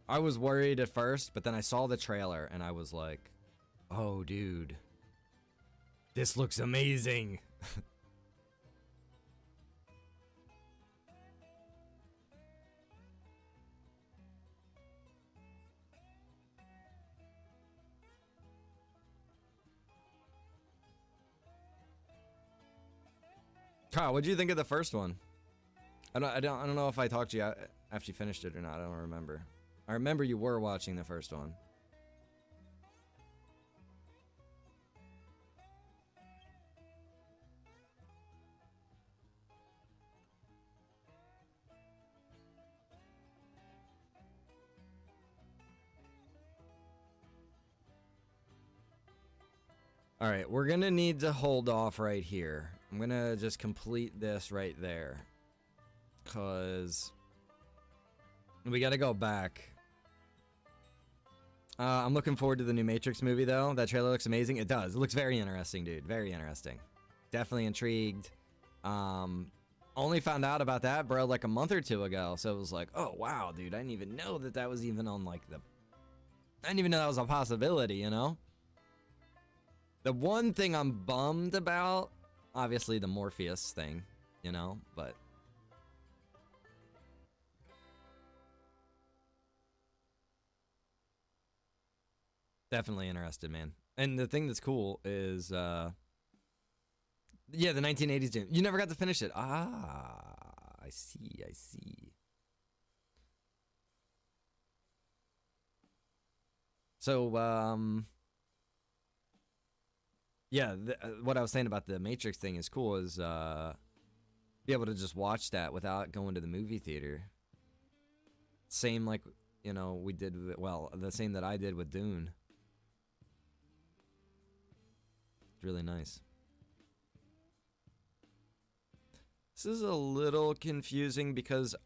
I was worried at first, but then I saw the trailer and I was like, oh, dude, this looks amazing. Kyle, what did you think of the first one? I don't know if I talked to you after you finished it or not. I don't remember. I remember you were watching the first one. All right, we're gonna need to hold off right here. I'm gonna just complete this right there, cause we gotta go back. I'm looking forward to the new Matrix movie, though. That trailer looks amazing. It does. It looks very interesting, dude. Very interesting. Definitely intrigued. Only found out about that, bro, like a month or two ago. So it was like, oh, wow, dude. I didn't even know that that was even on, like, the... I didn't even know that was a possibility, you know? The one thing I'm bummed about, obviously the Morpheus thing, you know? But... definitely interested, man. And the thing that's cool is, yeah, the 1980s Dune. You never got to finish it. Ah, I see, I see. So, yeah, what I was saying about the Matrix thing is cool is, be able to just watch that without going to the movie theater. Same like, you know, we did, well, the same that I did with Dune. Really nice. This is a little confusing because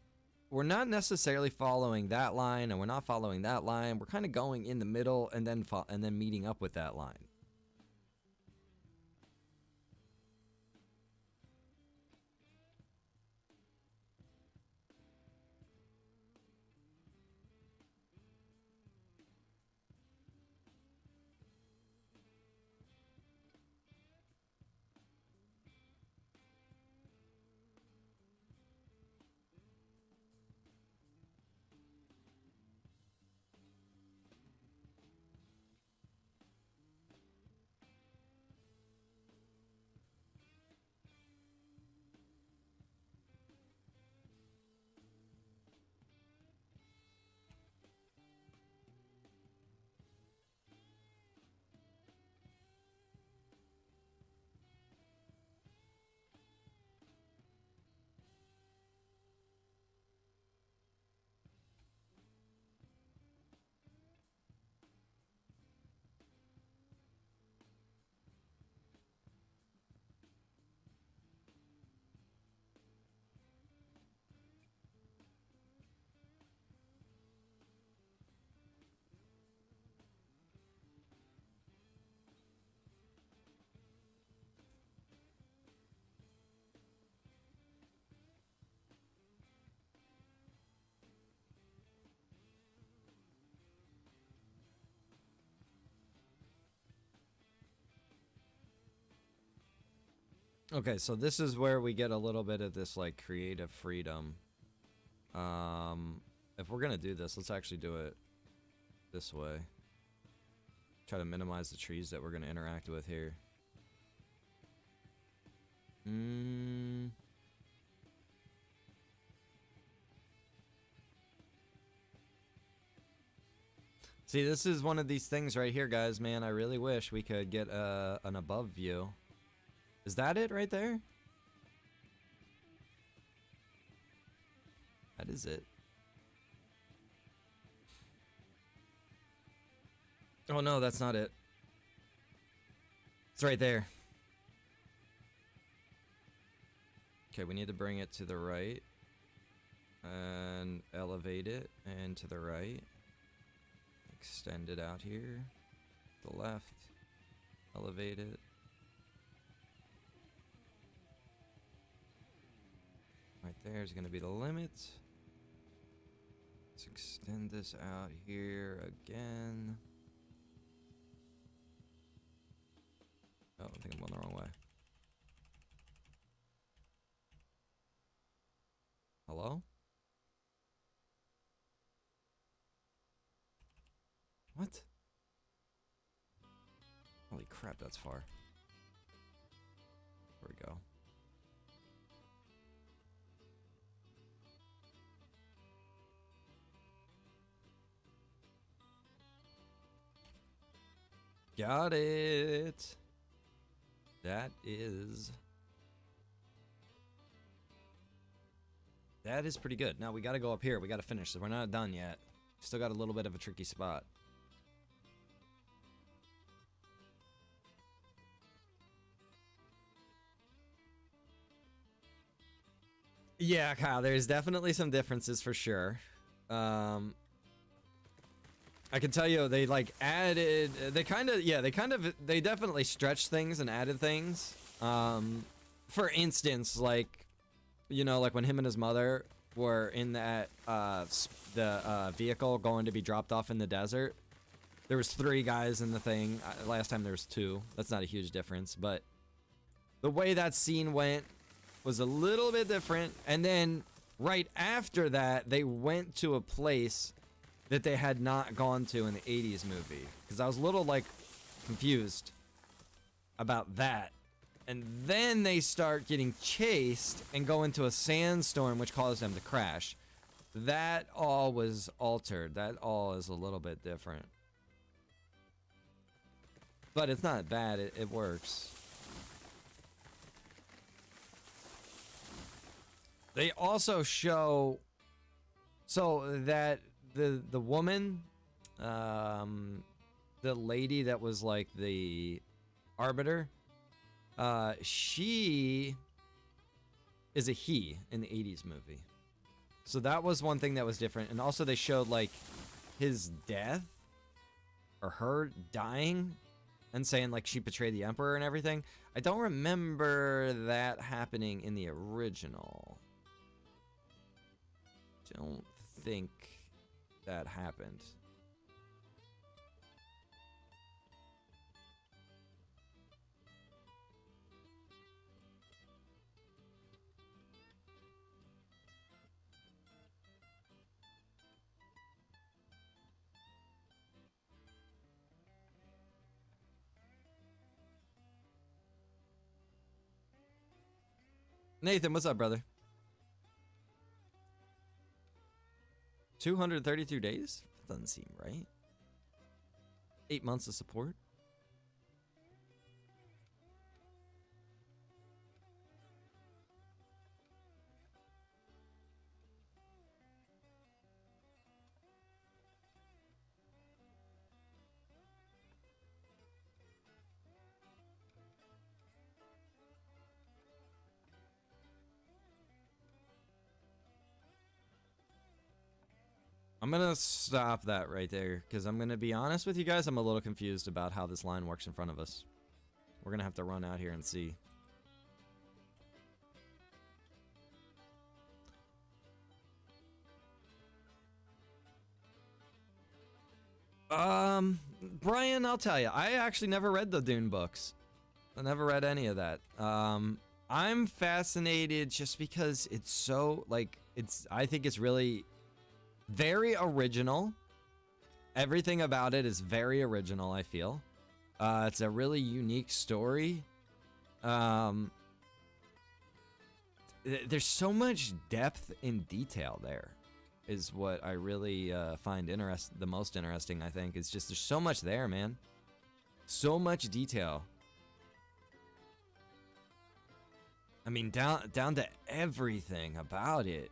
we're not necessarily following that line and we're not following that line. We're kind of going in the middle and then meeting up with that line. Okay, so this is where we get a little bit of this like creative freedom. If we're gonna do this, let's actually do it this way. Try to minimize the trees that we're gonna interact with here. See, this is one of these things right here, guys, man. I really wish we could get an above view. Is that it right there? That is it. Oh no, that's not it. It's right there. Okay, we need to bring it to the right. And elevate it, and to the right. Extend it out here. The left. Elevate it. Right there is going to be the limit. Let's extend this out here again. Oh, I think I'm going the wrong way. Hello? What? Holy crap, that's far. There we go. Got it. That is pretty good. Now we got to go up here. We got to finish. So we're not done yet. Still got a little bit of a tricky spot. Yeah, Kyle, there's definitely some differences for sure. I can tell you they like added, they definitely stretched things and added things. For instance, like, you know, like when him and his mother were in that, vehicle going to be dropped off in the desert, there was 3 guys in the thing. Last time there was 2. That's not a huge difference, but the way that scene went was a little bit different. And then right after that, they went to a place that they had not gone to in the 80s movie. Because I was a little, like, confused about that. And then they start getting chased and go into a sandstorm, which caused them to crash. That all was altered. That all is a little bit different. But it's not bad. It works. They also show so that the woman, the lady that was like the arbiter, she is a he in the 80s movie. So that was one thing that was different. And also they showed like his death or her dying and saying like she betrayed the emperor and everything. I don't remember that happening in the original. Don't think that happened. Nathan, what's up, brother? 232 days? That doesn't seem right. 8 months of support? I'm gonna stop that right there, because I'm gonna be honest with you guys, I'm a little confused about how this line works in front of us. We're gonna have to run out here and see. Brian, I'll tell you, I actually never read the Dune books. I never read any of that. I'm fascinated just because it's so like I think it's really very original. Everything about it is very original, I feel. It's a really unique story. There's so much depth and detail there is what I really find the most interesting, I think. It's just there's so much there, man. So much detail. I mean, down to everything about it.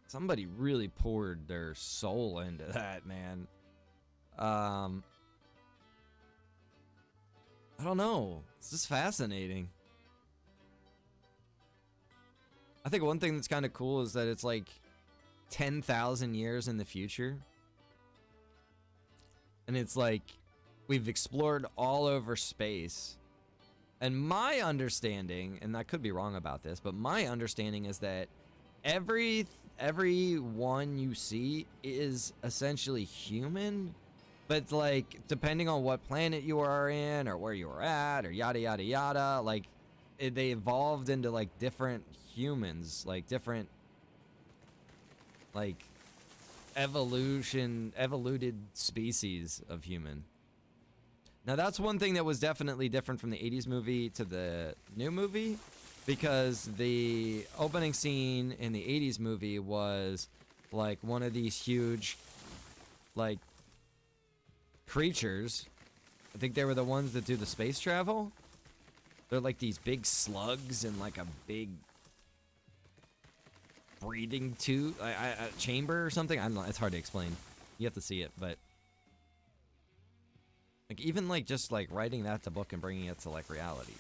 Somebody really poured their soul into that, man. I don't know. It's just fascinating. I think one thing that's kind of cool is that it's like 10,000 years in the future. And it's like we've explored all over space. And my understanding, and I could be wrong about this, but my understanding is that every one you see is essentially human, but like depending on what planet you are in or where you are at or yada yada yada, like they evolved into like different humans, like different like evoluted species of human. Now that's one thing that was definitely different from the 80s movie to the new movie, because the opening scene in the 80s movie was like one of these huge like creatures. I think they were the ones that do the space travel. They're like these big slugs in like a big breathing tube, a chamber or something. I don't know. It's hard to explain. You have to see it, but like even like just like writing that to book and bringing it to like reality.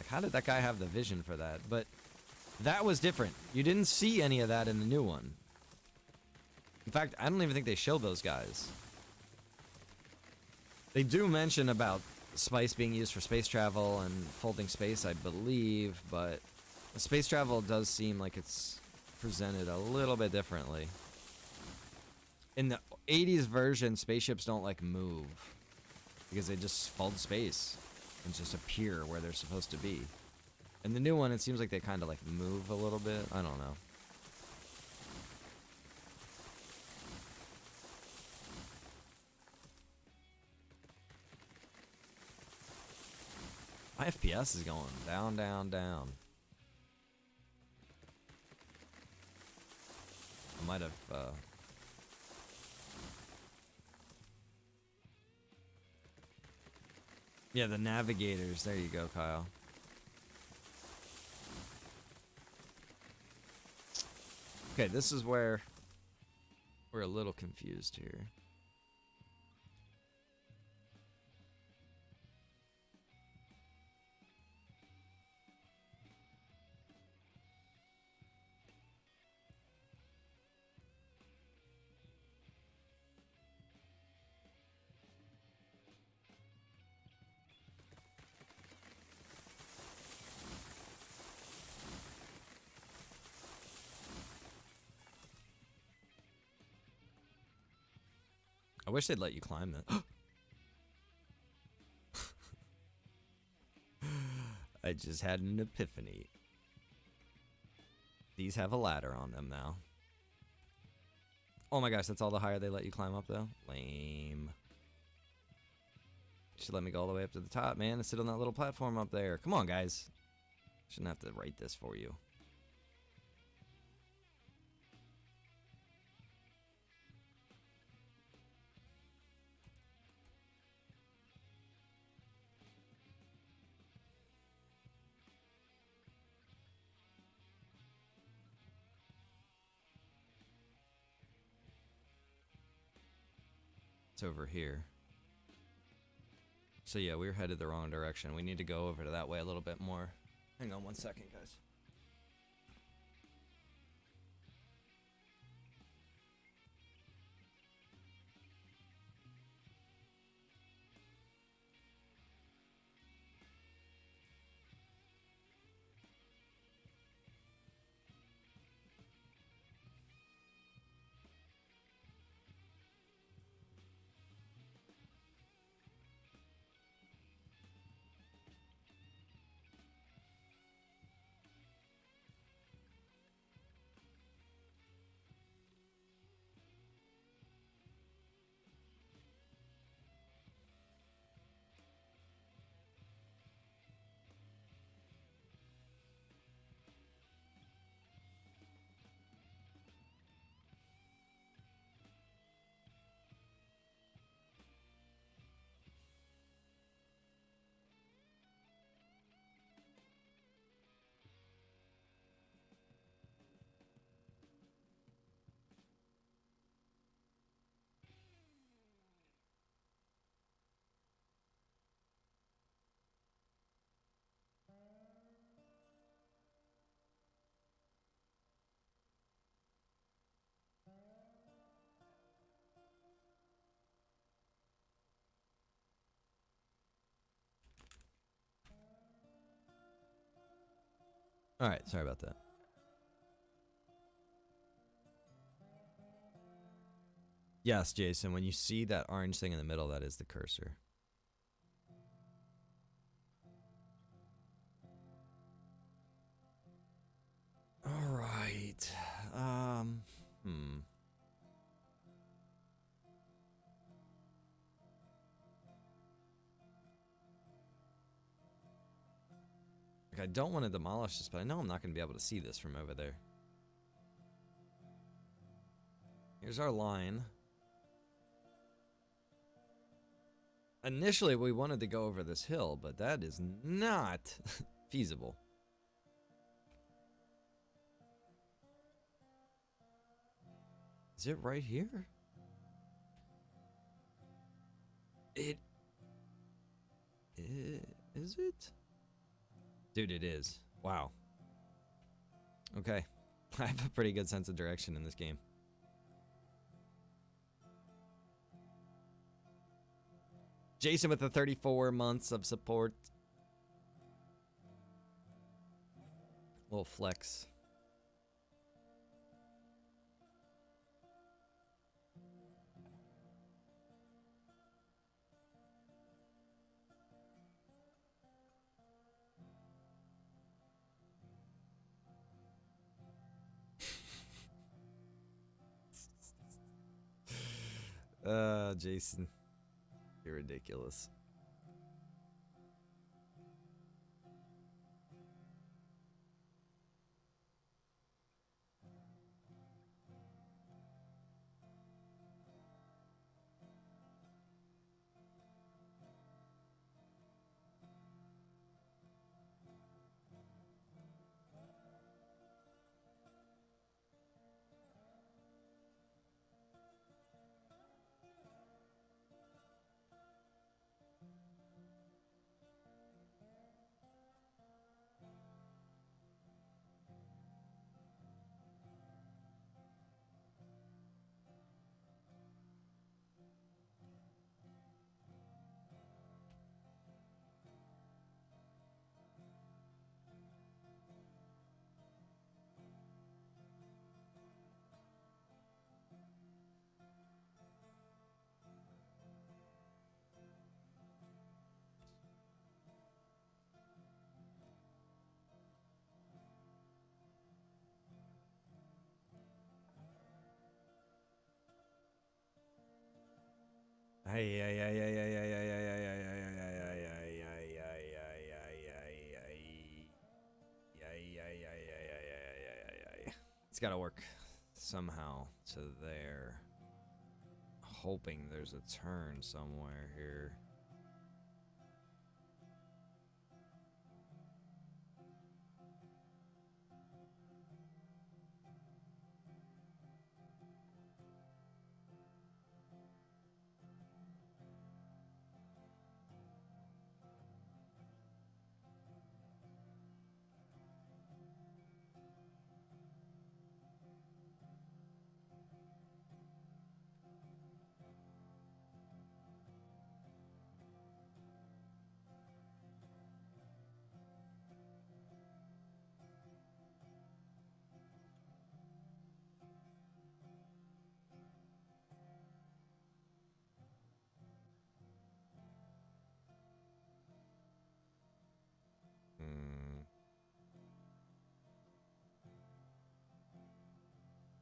Like how did that guy have the vision for that? But that was different. You didn't see any of that in the new one. In fact, I don't even think they show those guys. They do mention about spice being used for space travel and folding space, I believe, but the space travel does seem like it's presented a little bit differently. In the 80s version, spaceships don't like move because they just fold space and just appear where they're supposed to be. In the new one, it seems like they kind of like move a little bit. I don't know. My FPS is going down, down, down. I might have, yeah, the navigators. There you go, Kyle. Okay, this is where we're a little confused here. I wish they'd let you climb that. I just had an epiphany. These have a ladder on them now. Oh my gosh, that's all the higher they let you climb up though? Lame. Should let me go all the way up to the top, man, and sit on that little platform up there. Come on, guys. Shouldn't have to write this for you. It's over here. So yeah, we were headed the wrong direction. We need to go over to that way a little bit more. Hang on one second, guys. All right, sorry about that. Yes, Jason, when you see that orange thing in the middle, that is the cursor. All right. Like, I don't want to demolish this, but I know I'm not going to be able to see this from over there. Here's our line. Initially, we wanted to go over this hill, but that is not feasible. Is it right here? Is it? Dude, it is. Wow. Okay. I have a pretty good sense of direction in this game. Jason with the 34 months of support. Little flex. Jason. You're ridiculous. It's gotta work somehow to there. Hoping there's a turn somewhere here.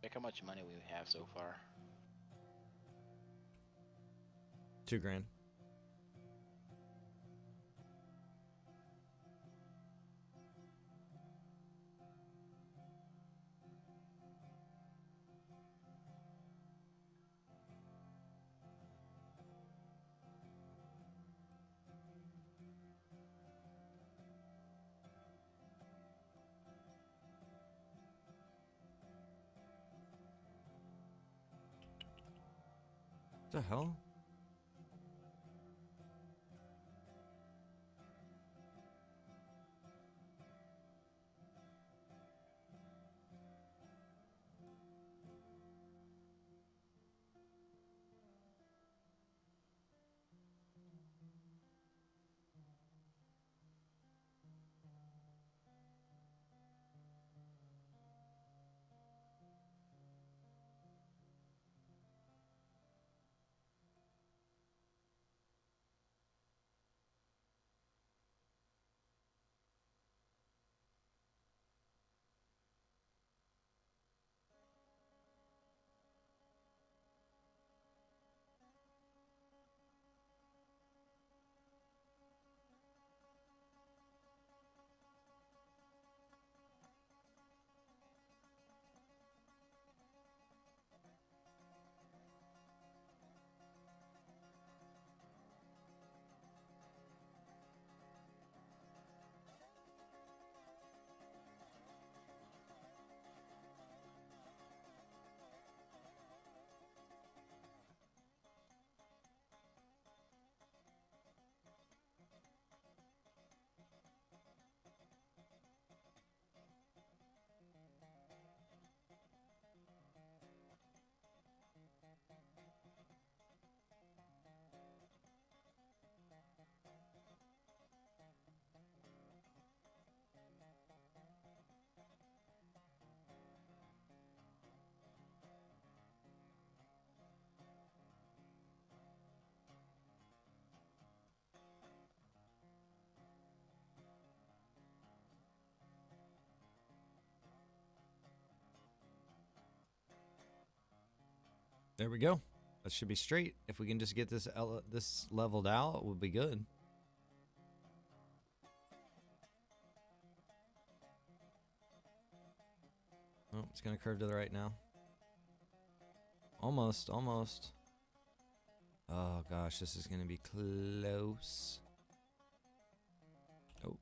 Look how much money we have so far. $2,000. What the hell? There we go. That should be straight. If we can just get this leveled out, we'll be good. Oh, it's gonna curve to the right now. Almost, almost. Oh gosh, this is gonna be close. Oh.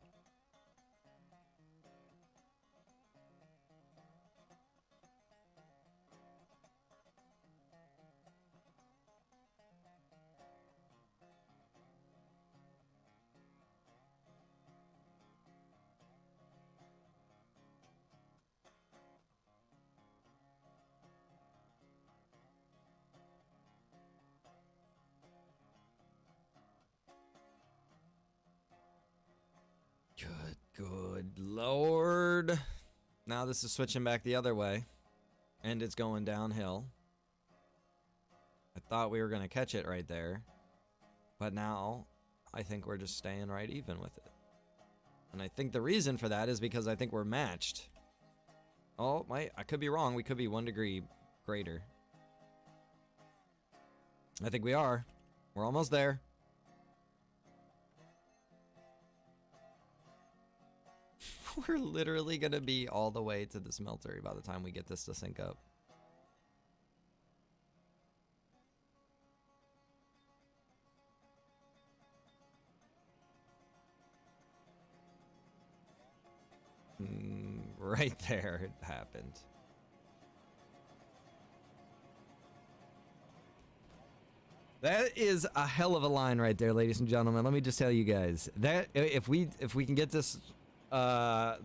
Good lord. Now this is switching back the other way. And it's going downhill. I thought we were going to catch it right there. But now, I think we're just staying right even with it. And I think the reason for that is because I think we're matched. Oh, I could be wrong. We could be 1 degree greater. I think we are. We're almost there. We're literally going to be all the way to the smeltery by the time we get this to sync up. Right there, it happened. That is a hell of a line right there, ladies and gentlemen. Let me just tell you guys that if we can get this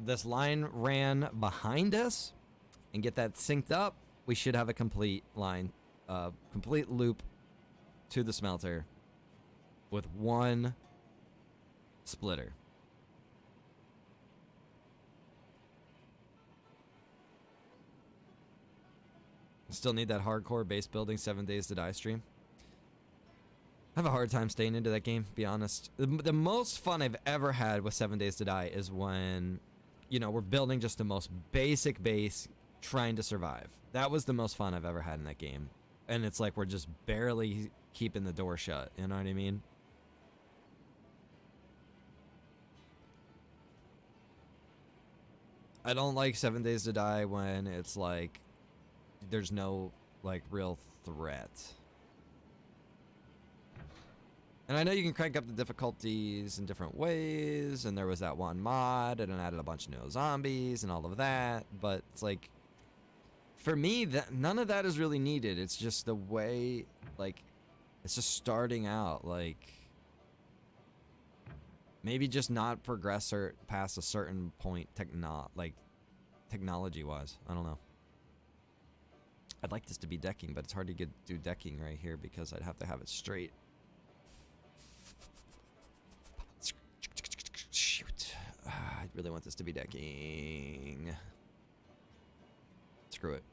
this line ran behind us and get that synced up, we should have a complete line, complete loop to the smelter with 1 splitter. Still need that hardcore base building 7 Days to Die stream. I have a hard time staying into that game, to be honest. The most fun I've ever had with 7 Days to Die is when, you know, we're building just the most basic base, trying to survive. That was the most fun I've ever had in that game. And it's like we're just barely keeping the door shut, you know what I mean? I don't like 7 Days to Die when it's like there's no like real threat. And I know you can crank up the difficulties in different ways, and there was that one mod and it added a bunch of new zombies and all of that, but it's like for me that none of that is really needed. It's just the way, like, it's just starting out, like maybe just not progress or past a certain point technology wise. I don't know. I'd like this to be decking, but it's hard to do decking right here because I'd have to have it straight. Shoot. I really want this to be decking. Screw it.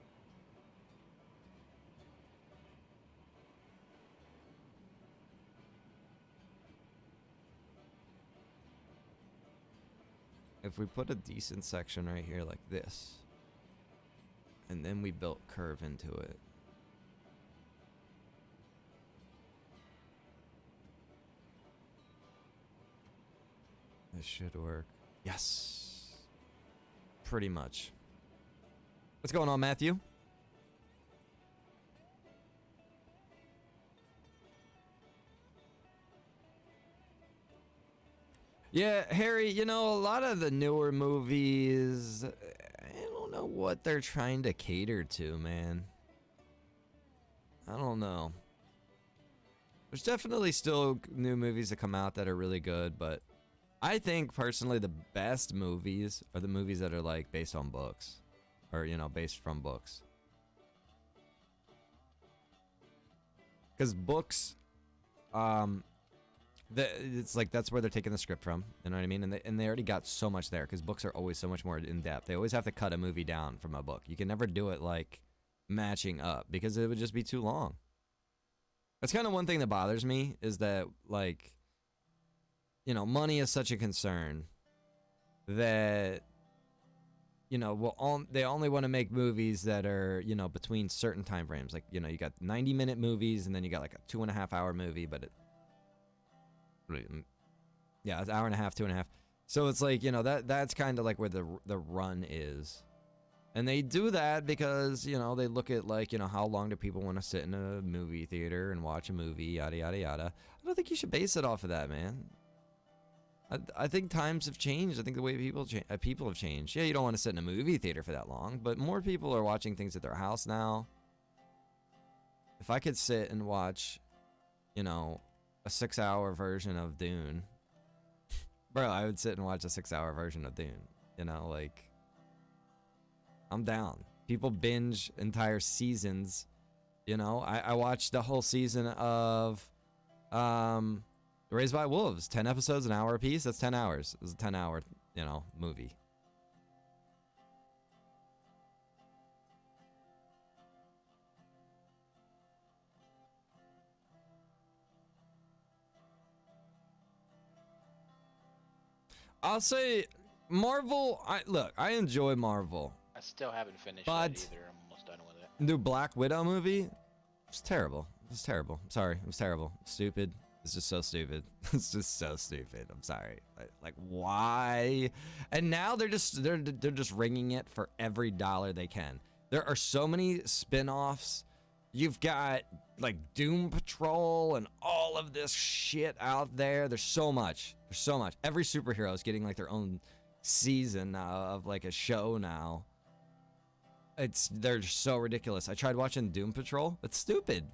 If we put a decent section right here like this, and then we built curve into it. This should work. Yes. Pretty much. What's going on, Matthew? Yeah, Harry, you know, a lot of the newer movies, I don't know what they're trying to cater to, man. I don't know. There's definitely still new movies that come out that are really good, but I think personally the best movies are the movies that are like based on books, or, you know, based from books. Because books, it's like that's where they're taking the script from, you know what I mean? And they already got so much there, because books are always so much more in depth. They always have to cut a movie down from a book. You can never do it like matching up, because it would just be too long. That's kind of one thing that bothers me, is that, like, you know, money is such a concern that, you know, they only want to make movies that are, you know, between certain time frames. Like, you know, you got 90-minute movies, and then you got like a 2.5-hour movie, but yeah, it's hour and a half, 2.5. So it's like, you know, that's kind of like where the run is. And they do that because, you know, they look at, like, you know, how long do people want to sit in a movie theater and watch a movie, yada, yada, yada. I don't think you should base it off of that, man. I think times have changed. I think the way people have changed. Yeah, you don't want to sit in a movie theater for that long, but more people are watching things at their house now. If I could sit and watch, you know, a 6-hour version of Dune, bro, I would sit and watch a 6-hour version of Dune. You know, like, I'm down. People binge entire seasons. You know, I watched the whole season of Raised by Wolves. 10 episodes, an hour apiece. That's 10 hours. It was a 10-hour, you know, movie. I'll say Marvel. I enjoy Marvel. I still haven't finished But- that either. I'm almost done with it. The Black Widow movie, it's terrible. It's terrible. I'm sorry. It was terrible. Stupid. It's just so stupid. It's just so stupid. I'm sorry. Like why? And now they're just ringing it for every dollar they can. There are so many spin-offs. You've got like Doom Patrol and all of this shit out there. There's so much. There's so much. Every superhero is getting like their own season of like a show now. They're just so ridiculous. I tried watching Doom Patrol. It's stupid.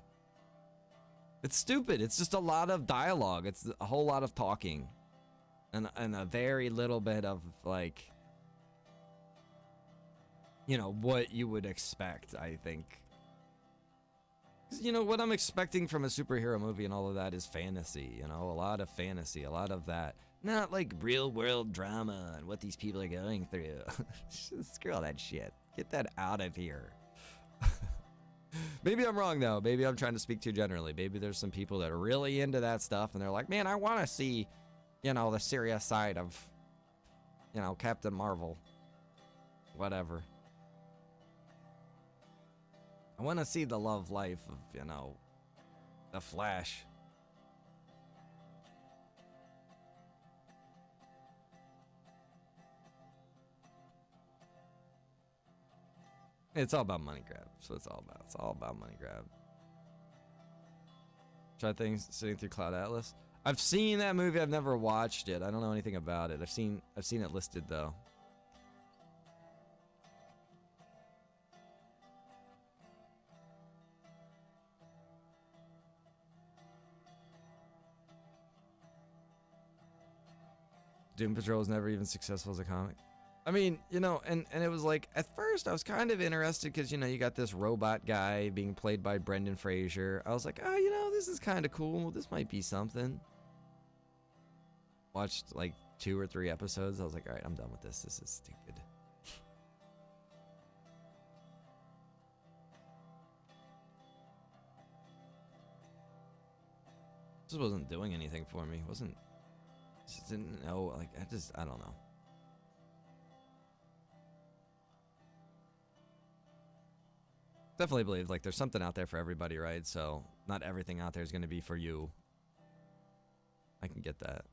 It's stupid. It's just a lot of dialogue. It's a whole lot of talking. And a very little bit of, like, you know, what you would expect, I think. 'Cause, you know, what I'm expecting from a superhero movie and all of that is fantasy. You know, a lot of fantasy, a lot of that. Not like real world drama and what these people are going through. Screw all that shit. Get that out of here. Maybe I'm wrong, though. Maybe I'm trying to speak too generally. Maybe there's some people that are really into that stuff, and they're like, man, I want to see, you know, the serious side of, you know, Captain Marvel. Whatever. I want to see the love life of, you know, the Flash. It's all about money grab. That's what it's all about. It's all about money grab. Try things sitting through Cloud Atlas. I've seen that movie. I've never watched it. I don't know anything about it. I've seen it listed though. Doom Patrol was never even successful as a comic. I mean, you know, and it was like, at first I was kind of interested because, you know, you got this robot guy being played by Brendan Fraser. I was like, oh, you know, this is kind of cool. This might be something. Watched like 2 or 3 episodes. I was like, all right, I'm done with this. This is stupid. This wasn't doing anything for me. Just didn't know. Like, I don't know. Definitely believe like there's something out there for everybody, right? So not everything out there is going to be for you. I can get that.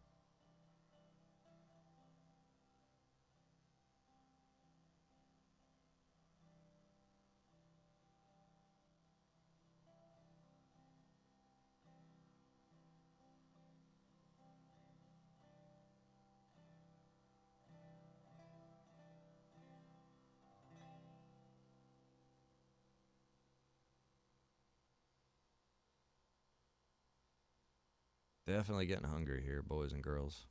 Definitely getting hungry here, boys and girls.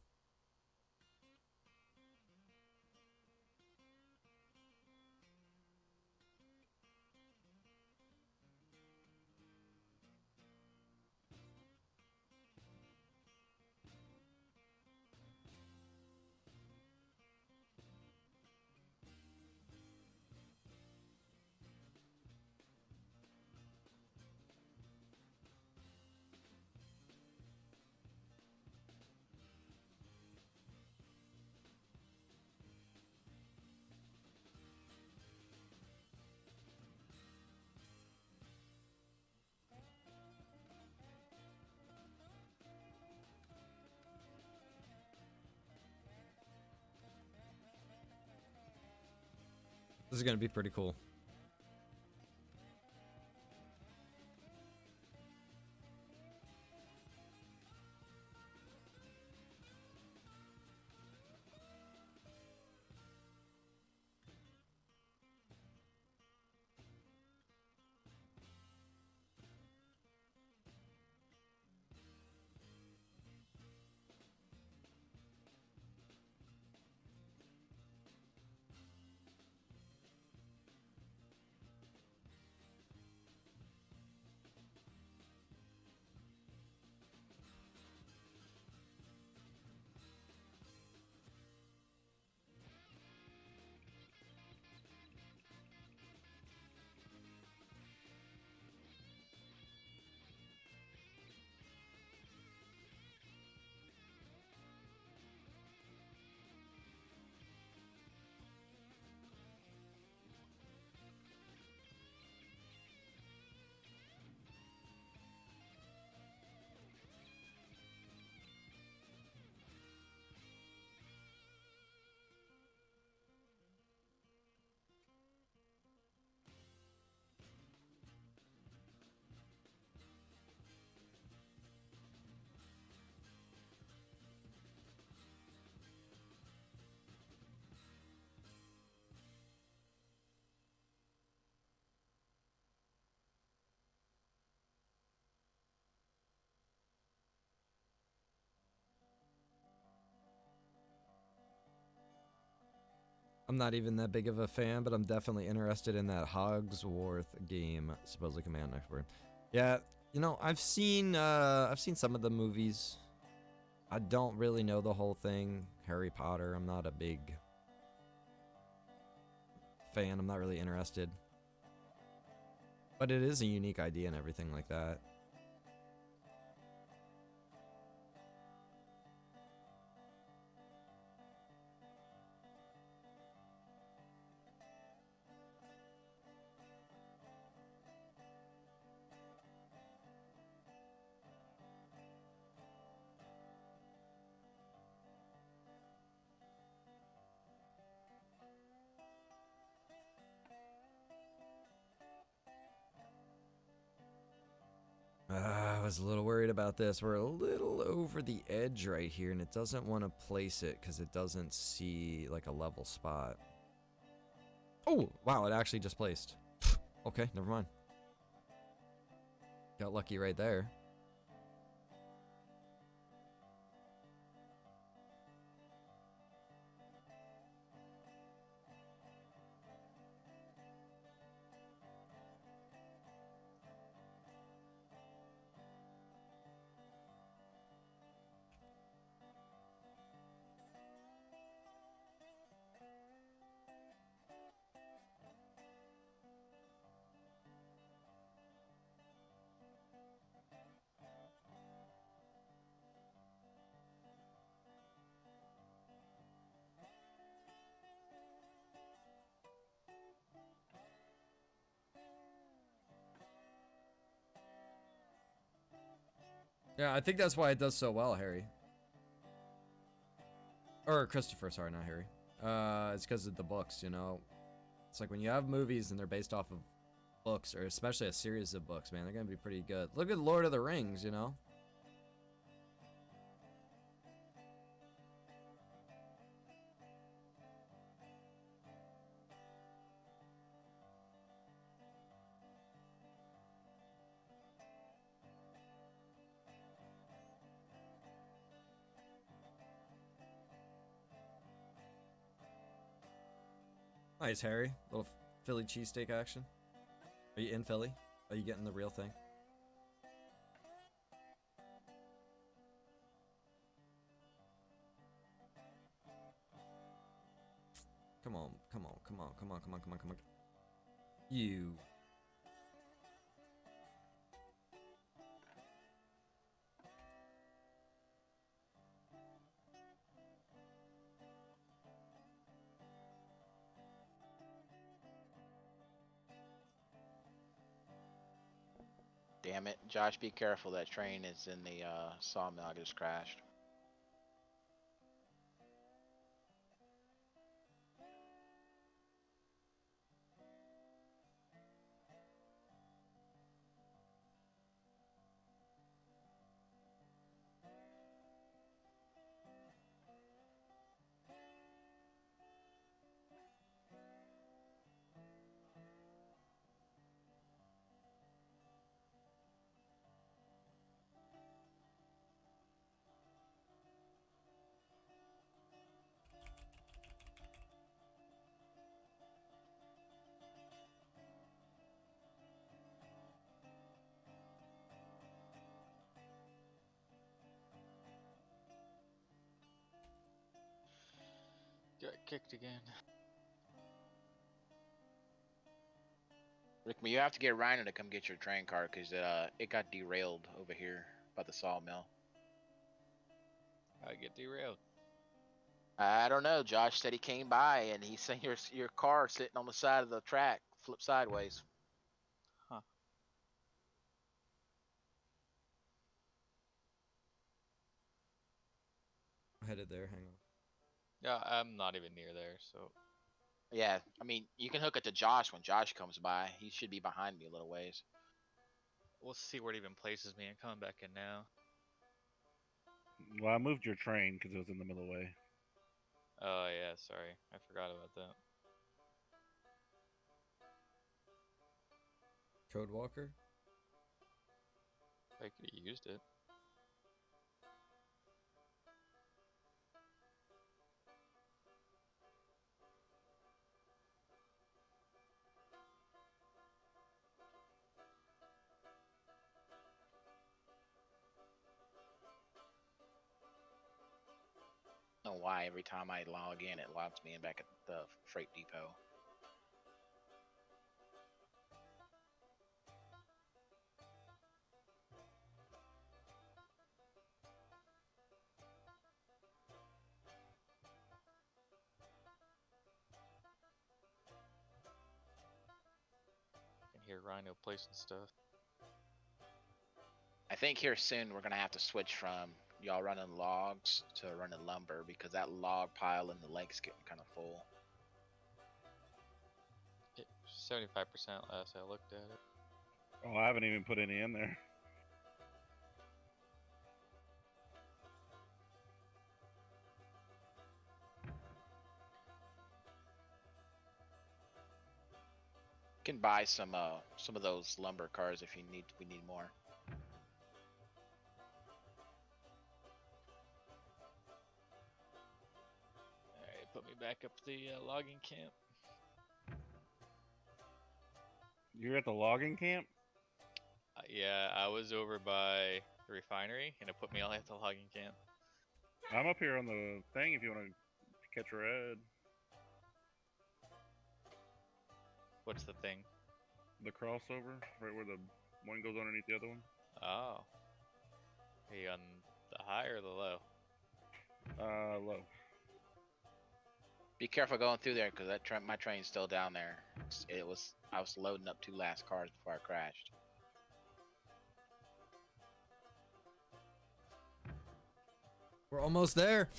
This is gonna be pretty cool. I'm not even that big of a fan, but I'm definitely interested in that Hogsworth game, supposedly coming out next year. Yeah, you know, I've seen some of the movies. I don't really know the whole thing. Harry Potter, I'm not a big fan. I'm not really interested. But it is a unique idea and everything like that. I was a little worried about this. We're a little over the edge right here, and it doesn't want to place it because it doesn't see like a level spot. Oh, wow, it actually just placed. Okay, never mind. Got lucky right there. Yeah, I think that's why it does so well, Harry. Or Christopher, sorry, not Harry. It's because of the books, you know. It's like when you have movies and they're based off of books, or especially a series of books, man, they're gonna be pretty good. Look at Lord of the Rings, you know. Nice, Harry. Little Philly cheesesteak action. Are you in Philly? Are you getting the real thing? Come on, come on, come on, come on, come on, come on, come on. You. Damn it, Josh, be careful. That train is in the sawmill. I just crashed. kicked again. Rickman, you have to get Rhino to come get your train car because it got derailed over here by the sawmill. I get derailed. I don't know. Josh said he came by and he seen your car sitting on the side of the track, flip sideways. Huh. I'm headed there. Hang on. Yeah, I'm not even near there, so. Yeah, I mean, you can hook it to Josh when Josh comes by. He should be behind me a little ways. We'll see where it even places me. I'm coming back in now. Well, I moved your train because it was in the middle of the way. Oh, yeah, sorry. I forgot about that. Code Walker. I could have used it. I don't know why every time I log in, it logs me in back at the freight depot. I can hear Rhino placing stuff. I think here soon we're gonna have to switch from y'all running logs to running lumber because that log pile in the lake's getting kind of full. 75% last I looked at it. Oh, I haven't even put any in there. You can buy some of those lumber cars if you need. We need more. Alright, put me back up to the logging camp. You're at the logging camp? Yeah, I was over by the refinery, and it put me all at the logging camp. I'm up here on the thing if you want to catch a ride. What's the thing? The crossover, right where the one goes underneath the other one. Oh. Are you on the high or the low? Low. Be careful going through there because my train's still down there. I was loading up 2 last cars before I crashed. We're almost there.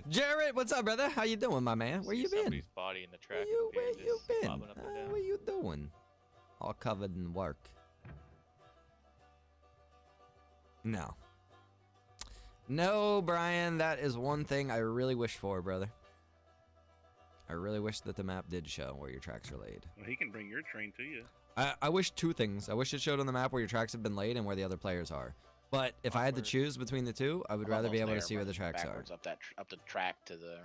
Jarrett, what's up, brother? How you doing, my man? Where See you been? Somebody's body in the track. Where you been? Bobbing up and down. What you doing? All covered in work. No. No, Brian, that is one thing I really wish for, brother. I really wish that the map did show where your tracks are laid. Well, he can bring your train to you. I wish 2 things. I wish it showed on the map where your tracks have been laid and where the other players are. But if I had to Awkward. choose between the 2, I would I'm rather be almost able to there, see where the running tracks are. backwards up the track to the.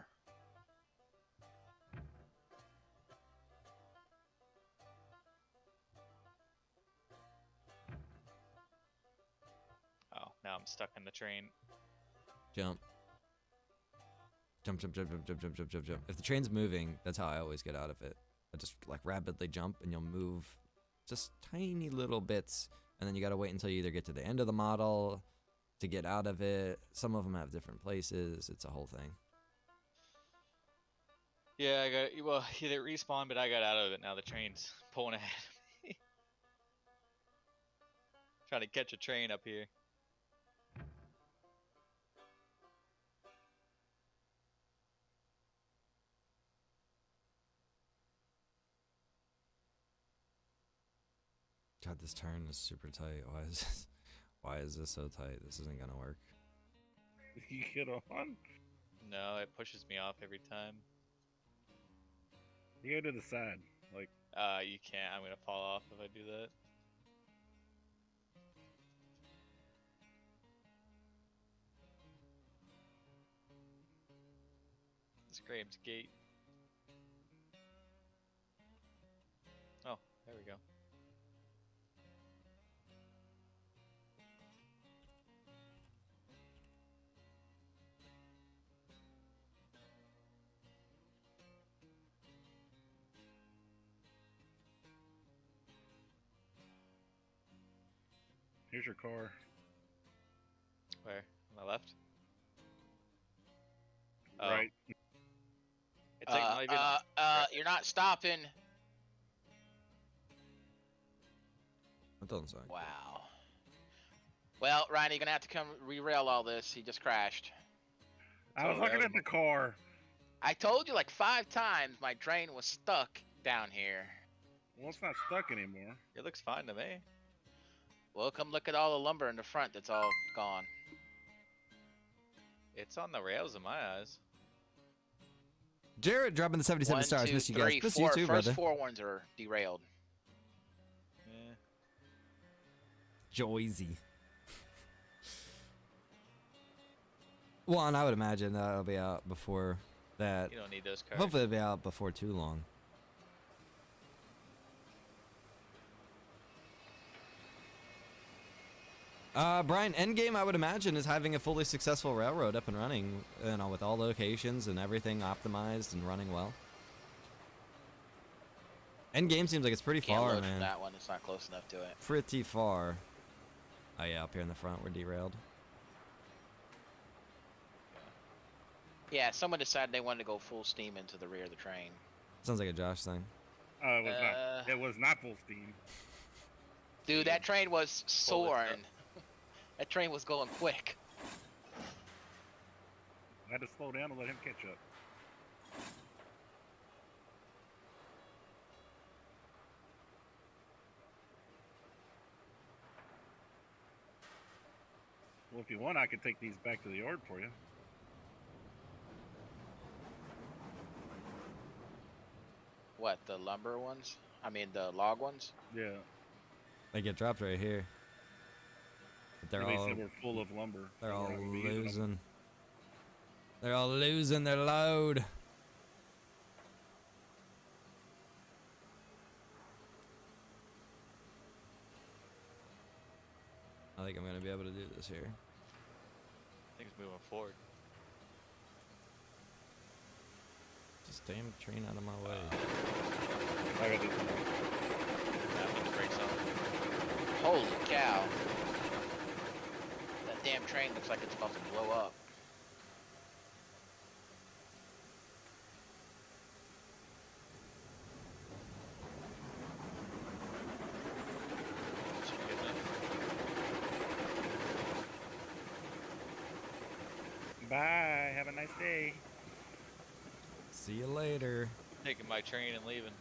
Oh, now I'm stuck in the train. Jump. Jump, jump, jump, jump, jump, jump, jump, jump, jump. If the train's moving, that's how I always get out of it. I just like rapidly jump and you'll move just tiny little bits. And then you gotta wait until you either get to the end of the model to get out of it. Some of them have different places. It's a whole thing. Yeah, he didn't respawn, but I got out of it. Now the train's pulling ahead of me. Trying to catch a train up here. God, this turn is super tight. Why is this so tight? This isn't gonna work. You get on? No, it pushes me off every time. You go to the side. Like, You can't. I'm gonna fall off if I do that. It's Graham's gate. Oh, there we go. Here's your car. Where? On my left? Oh, Right. It's like not even on- You're not stopping. That doesn't sound. Wow. Well, Ryan, you're gonna have to come re-rail all this. He just crashed. I was So looking that at the car. I told you like 5 times my train was stuck down here. Well, it's not stuck anymore. It looks fine to me. Well, come look at all the lumber in the front that's all gone. It's on the rails in my eyes. Jared dropping the 77 1, stars. 2, Miss you 3, guys. Miss 4. you too, First brother. 4 ones are derailed. Yeah. Joyzy. Well, and I would imagine that'll be out before that. You don't need those cars. Hopefully, it'll be out before too long. Brian, Endgame, I would imagine, is having a fully successful railroad up and running, you know, with all locations and everything optimized and running well. Endgame seems like it's pretty Can't far, load from man. that one. It's not close enough to it. Pretty far. Oh yeah, up here in the front, we're derailed. Yeah, someone decided they wanted to go full steam into the rear of the train. Sounds like a Josh thing. Oh, it was Uh, not. It was not full steam. Dude, that train was Pull this up. soaring. That train was going quick. I had to slow down to let him catch up. Well, if you want, I could take these back to the yard for you. What, the lumber ones? I mean, the log ones? Yeah. They get dropped right here. But they're They all said we're full of lumber. they're so all we're not gonna be using them. losing. They're all losing their load. I think I'm gonna be able to do this here. Things moving forward. Just damn train out of my way. I got this one. That with the brakes on. Holy cow. That damn train looks like it's about to blow up. Should be good enough. Bye. Have a nice day. See you later. Taking my train and leaving.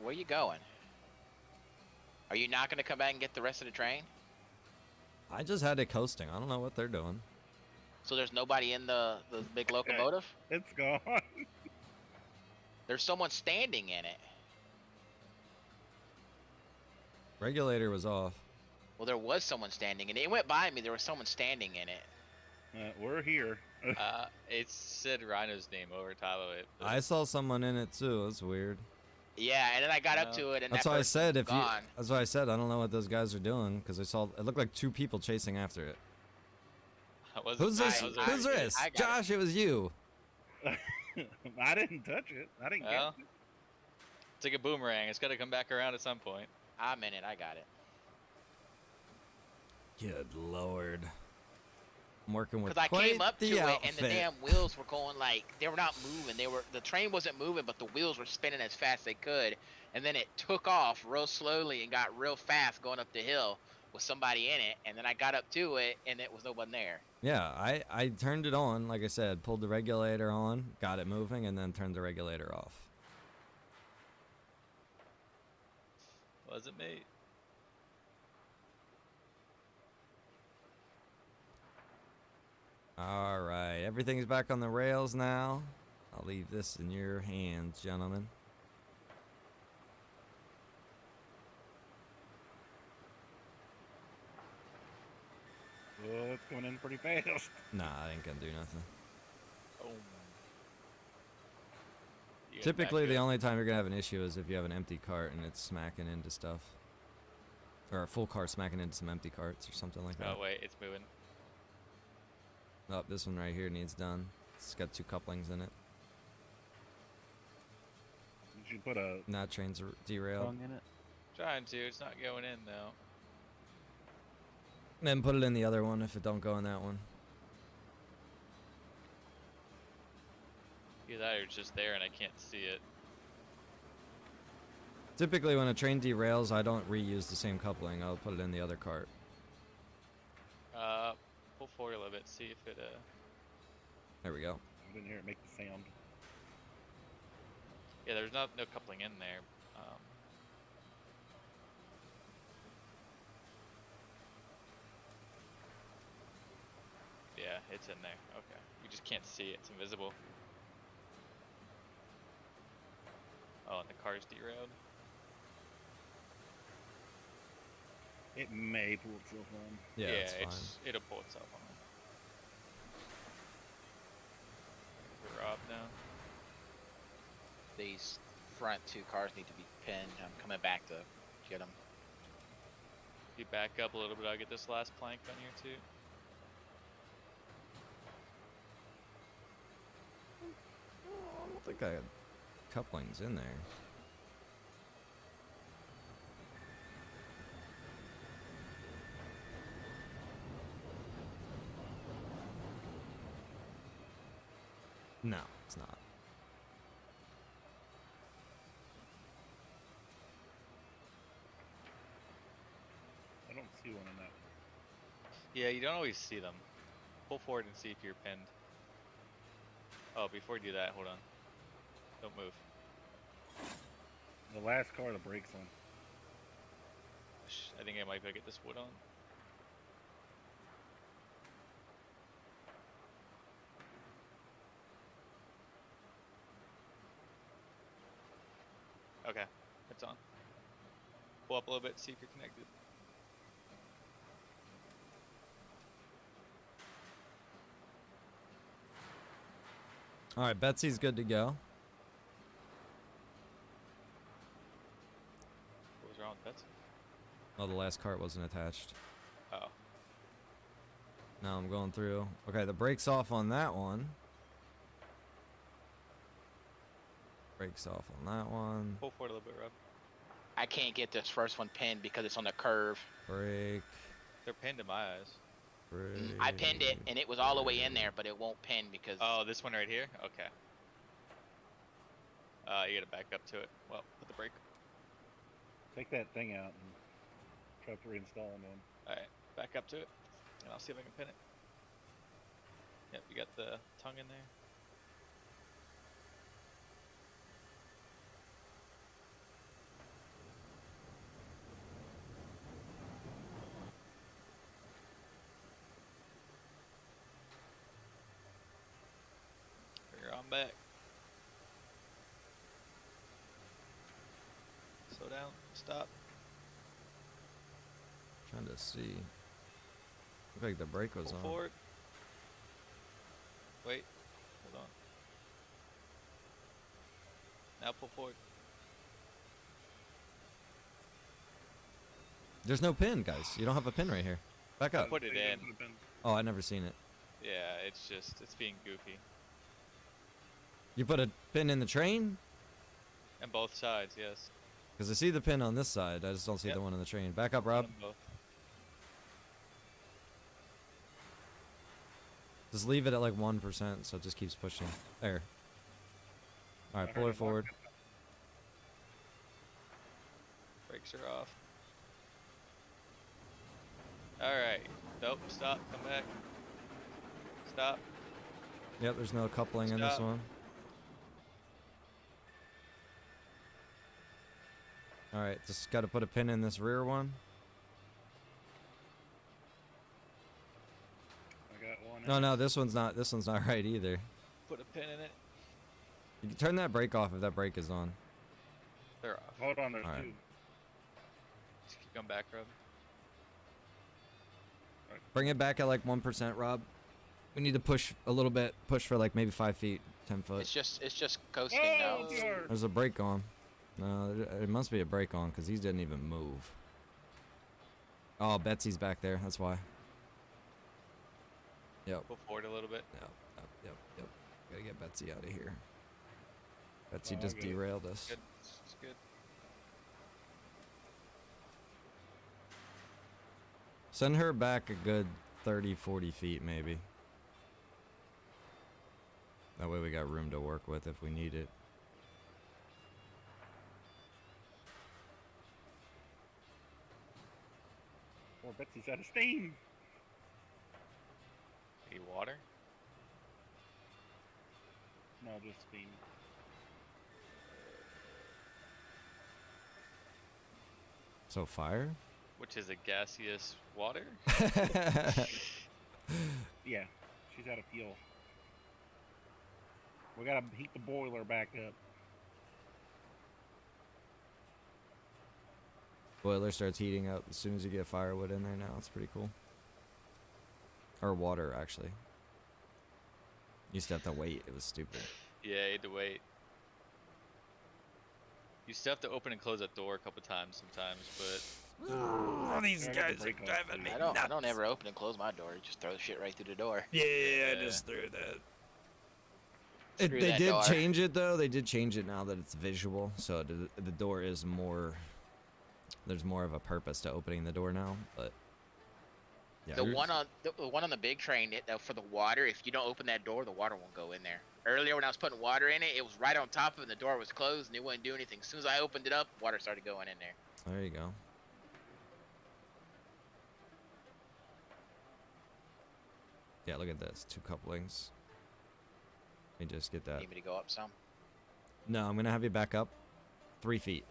Where you going? Are you not gonna come back and get the rest of the train? I just had it coasting. I don't know what they're doing. So there's nobody in the big locomotive? It's gone. There's someone standing in it. Regulator was off. Well, there was someone standing in it. It went by me. There was someone standing in it. We're here. It said Rhino's name over top of it. but I saw someone in it too. That's weird. Yeah, and then I got up No. to it, and That's that why I person said was if you. gone. That's why I said I don't know what those guys are doing because I saw it looked like 2 people chasing after it. I wasn't- Who's this? I wasn't- Who's this? I got it. Josh, it was you. I didn't touch it. I didn't Well, get it. it's like a boomerang. It's got to come back around at some point. I'm in it. I got it. Good lord. I'm working with Because I quite came up to the it, outfit. and the damn wheels were going like they were not moving. The train wasn't moving, but the wheels were spinning as fast as they could. And then it took off real slowly and got real fast going up the hill with somebody in it. And then I got up to it, and it was no one there. Yeah, I turned it on, like I said, pulled the regulator on, got it moving, and then turned the regulator off. Wasn't me. All right, everything's back on the rails now. I'll leave this in your hands, gentlemen. Oh, it's going in pretty fast. Nah, I ain't gonna do nothing. Oh. You gonna Typically, back the up? only time you're gonna have an issue is if you have an empty cart and it's smacking into stuff, or a full cart smacking into some empty carts or something like that. Oh wait, it's moving. Oh, this one right here needs done. It's got 2 couplings in it. Did you put a Now train's derailed. tongue in it? Trying to. It's not going in though. Then put it in the other one if it don't go in that one. Either that or it's just there and I can't see it. Typically, when a train derails, I don't reuse the same coupling. I'll put it in the other cart. Pull forward a little bit. See if it There we go. I didn't hear it make the sound. Yeah, there's no coupling in there. Yeah, it's in there. Okay. You just can't see it. It's invisible. Oh, and the car's derailed. It may pull itself on. Yeah, it's fine. it'll pull itself on. For Rob now. These front 2 cars need to be pinned. I'm coming back to get them. If you back up a little bit, I'll get this last plank on here too. I don't think I had couplings in there. No, it's not. I don't see one in that. Yeah, you don't always see them. Pull forward and see if you're pinned. Oh, before you do that, hold on. Don't move. The last car, the brakes on. I think I might be able to get this wood on. Okay, it's on. Pull up a little bit, see if you're connected. All right, Betsy's good to go. What was wrong with that? Oh, the last cart wasn't attached. Oh, Now I'm going through. Okay, the brake's off on that one. Brakes off on that one. pull forward a little bit, Rob. I can't get this first one pinned because it's on the curve. Brake. They're pinned in my eyes. Brake. I pinned it and it was all the way in there, but it won't pin because Oh, this one right here? Okay. You gotta back up to it. Well, put the brake. Take that thing out and try to reinstall them in. Alright, back up to it. And I'll see if I can pin it. Yep, you got the tongue in there. Bring her on back. Slow down. Stop. Trying to see. Looked like the brake was Pull on. forward. Wait. Hold on. Now pull forward. There's no pin, guys. You don't have a pin right here. Back up. Put it in. Oh, I never seen it. Yeah, it's being goofy. You put a pin in the train? And both sides, yes. Because I see the pin on this side. I just don't see Yep. the one on the train. Back up, Rob. On both. Just leave it at like 1%, so it just keeps pushing. There. Alright, pull her forward. Brakes are off. Alright. Nope, stop, come back. Stop. Yep, there's no coupling in this Stop. one. Alright, just gotta put a pin in this rear one. I got one. No, no, this one's not right either. Put a pin in it. You can turn that brake off if that brake is on. They're off. Hold on, there's Alright. two. Just keep going back, Rob. Bring it back at like 1%, Rob. We need to push a little bit. Push for like maybe 5 feet. 10 foot. It's just coasting Oh, now. dear. There's a brake on. No, it must be a brake on because he didn't even move. Oh, Betsy's back there. That's why. Yep. Pull forward a little bit. Yep. Gotta get Betsy out of here. Betsy Oh, just good. derailed us. Good. It's good. Send her back a good 30, 40 feet maybe. That way we got room to work with if we need it. Poor Betsy's out of steam. Need water? No, just steam. So fire? Which is a gaseous water? Yeah, she's out of fuel. We gotta heat the boiler back up. Boiler starts heating up as soon as you get firewood in there now. It's pretty cool. Or water, actually. Used to have to wait. It was stupid. Yeah, you had to wait. You still have to open and close that door a couple times sometimes, but Oh, these I got the guys are brake on, driving too. me I don't nuts. ever open and close my door. Just throw the shit right through the door. Yeah, I Yeah. just threw that. Screw They that did door. change it though. They did change it now that it's visual, so the door is more. There's more of a purpose to opening the door now, but yeah. The you're- one on the big train for the water. If you don't open that door, the water won't go in there. Earlier when I was putting water in it, it was right on top of it, and the door was closed, and it wouldn't do anything. As soon as I opened it up, water started going in there. There you go. Yeah, look at this. 2 couplings. Let me just get that. Need me to go up some? No, I'm gonna have you back up 3 feet.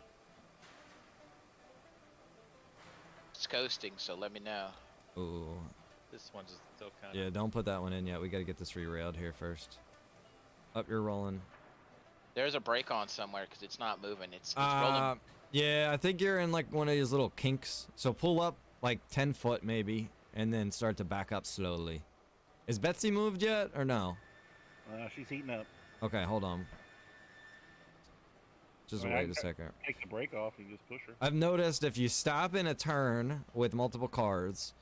It's coasting, so let me know. Ooh. this one's still kind of. Yeah, don't put that one in yet. We gotta get this re-railed here first. Up, you're rolling. There's a brake on somewhere because it's not moving. It's rolling. Yeah, I think you're in like one of these little kinks. So pull up like 10 foot maybe, and then start to back up slowly. Is Betsy moved yet or no? She's heating up. Okay, hold on. Just Alright, wait a second. Take the brake off and just push her. I've noticed if you stop in a turn with multiple cars,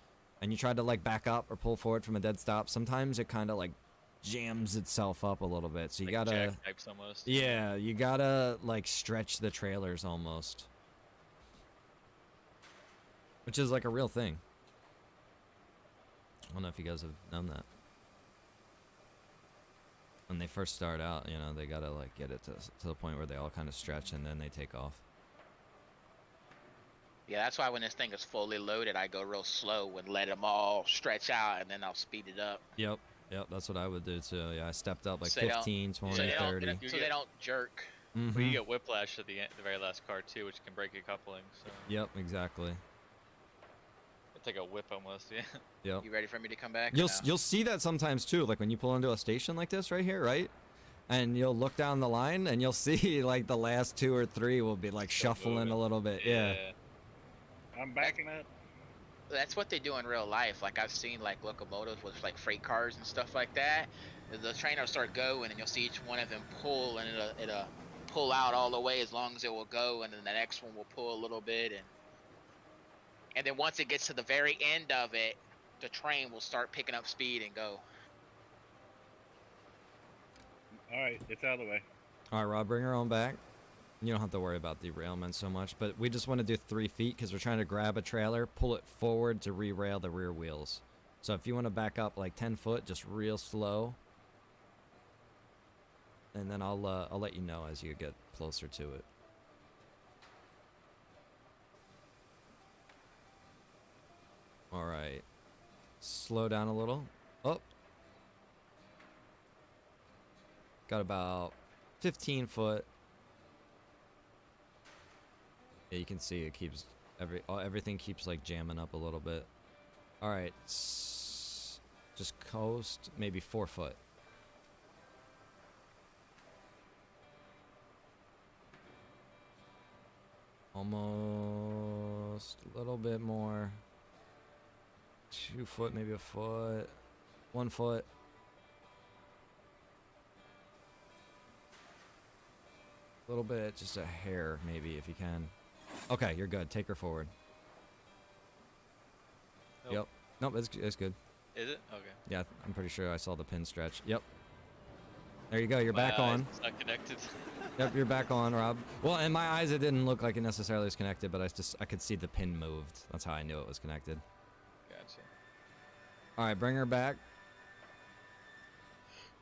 and you try to like back up or pull forward from a dead stop, sometimes it kind of like jams itself up a little bit. So you like gotta. jackknipes almost. Yeah, you gotta like stretch the trailers almost. Which is like a real thing. I don't know if you guys have known that. When they first start out, you know, they gotta like get it to the point where they all kind of stretch and then they take off. Yeah, that's why when this thing is fully loaded, I go real slow and let them all stretch out, and then I'll speed it up. Yep, that's what I would do too. Yeah, I stepped up like So they don't- 15, 20, so they don't- 30. You So get- they don't jerk. Mhm. But you get whiplash at the very last car too, which can break your coupling. So Yep, exactly. it's like a whip almost. Yeah. Yep. You ready for me to come back? or You'll no? you'll see that sometimes too, like when you pull into a station like this right here, right? And you'll look down the line and you'll see like the last 2 or 3 will be like Still shuffling moving. a little bit. Yeah. I'm backing up. That's what they do in real life. Like I've seen like locomotives with like freight cars and stuff like that. The train will start going, and you'll see each one of them pull, and it'll pull out all the way as long as it will go, and then the next one will pull a little bit, and then once it gets to the very end of it, the train will start picking up speed and go. All right, it's out of the way. All right, Rob, bring her on back. You don't have to worry about derailment so much, but we just want to do 3 feet because we're trying to grab a trailer, pull it forward to re-rail the rear wheels. So if you want to back up like 10 foot, just real slow, and then I'll let you know as you get closer to it. All right, slow down a little. Oh, got about 15 foot. Yeah, you can see it keeps everything keeps like jamming up a little bit. All right, just coast maybe 4 foot. Almost a little bit more. 2 foot, maybe a foot. 1 foot. little bit, just a hair, maybe, if you can. Okay, you're good. Take her forward. Nope. Yep. Nope, it's good. Is it? Okay. Yeah, I'm pretty sure I saw the pin stretch. Yep. There you go. You're My back eyes, on. It's not connected. Yep, you're back on, Rob. Well, in my eyes, it didn't look like it necessarily was connected, but I could see the pin moved. That's how I knew it was connected. Gotcha. All right, bring her back.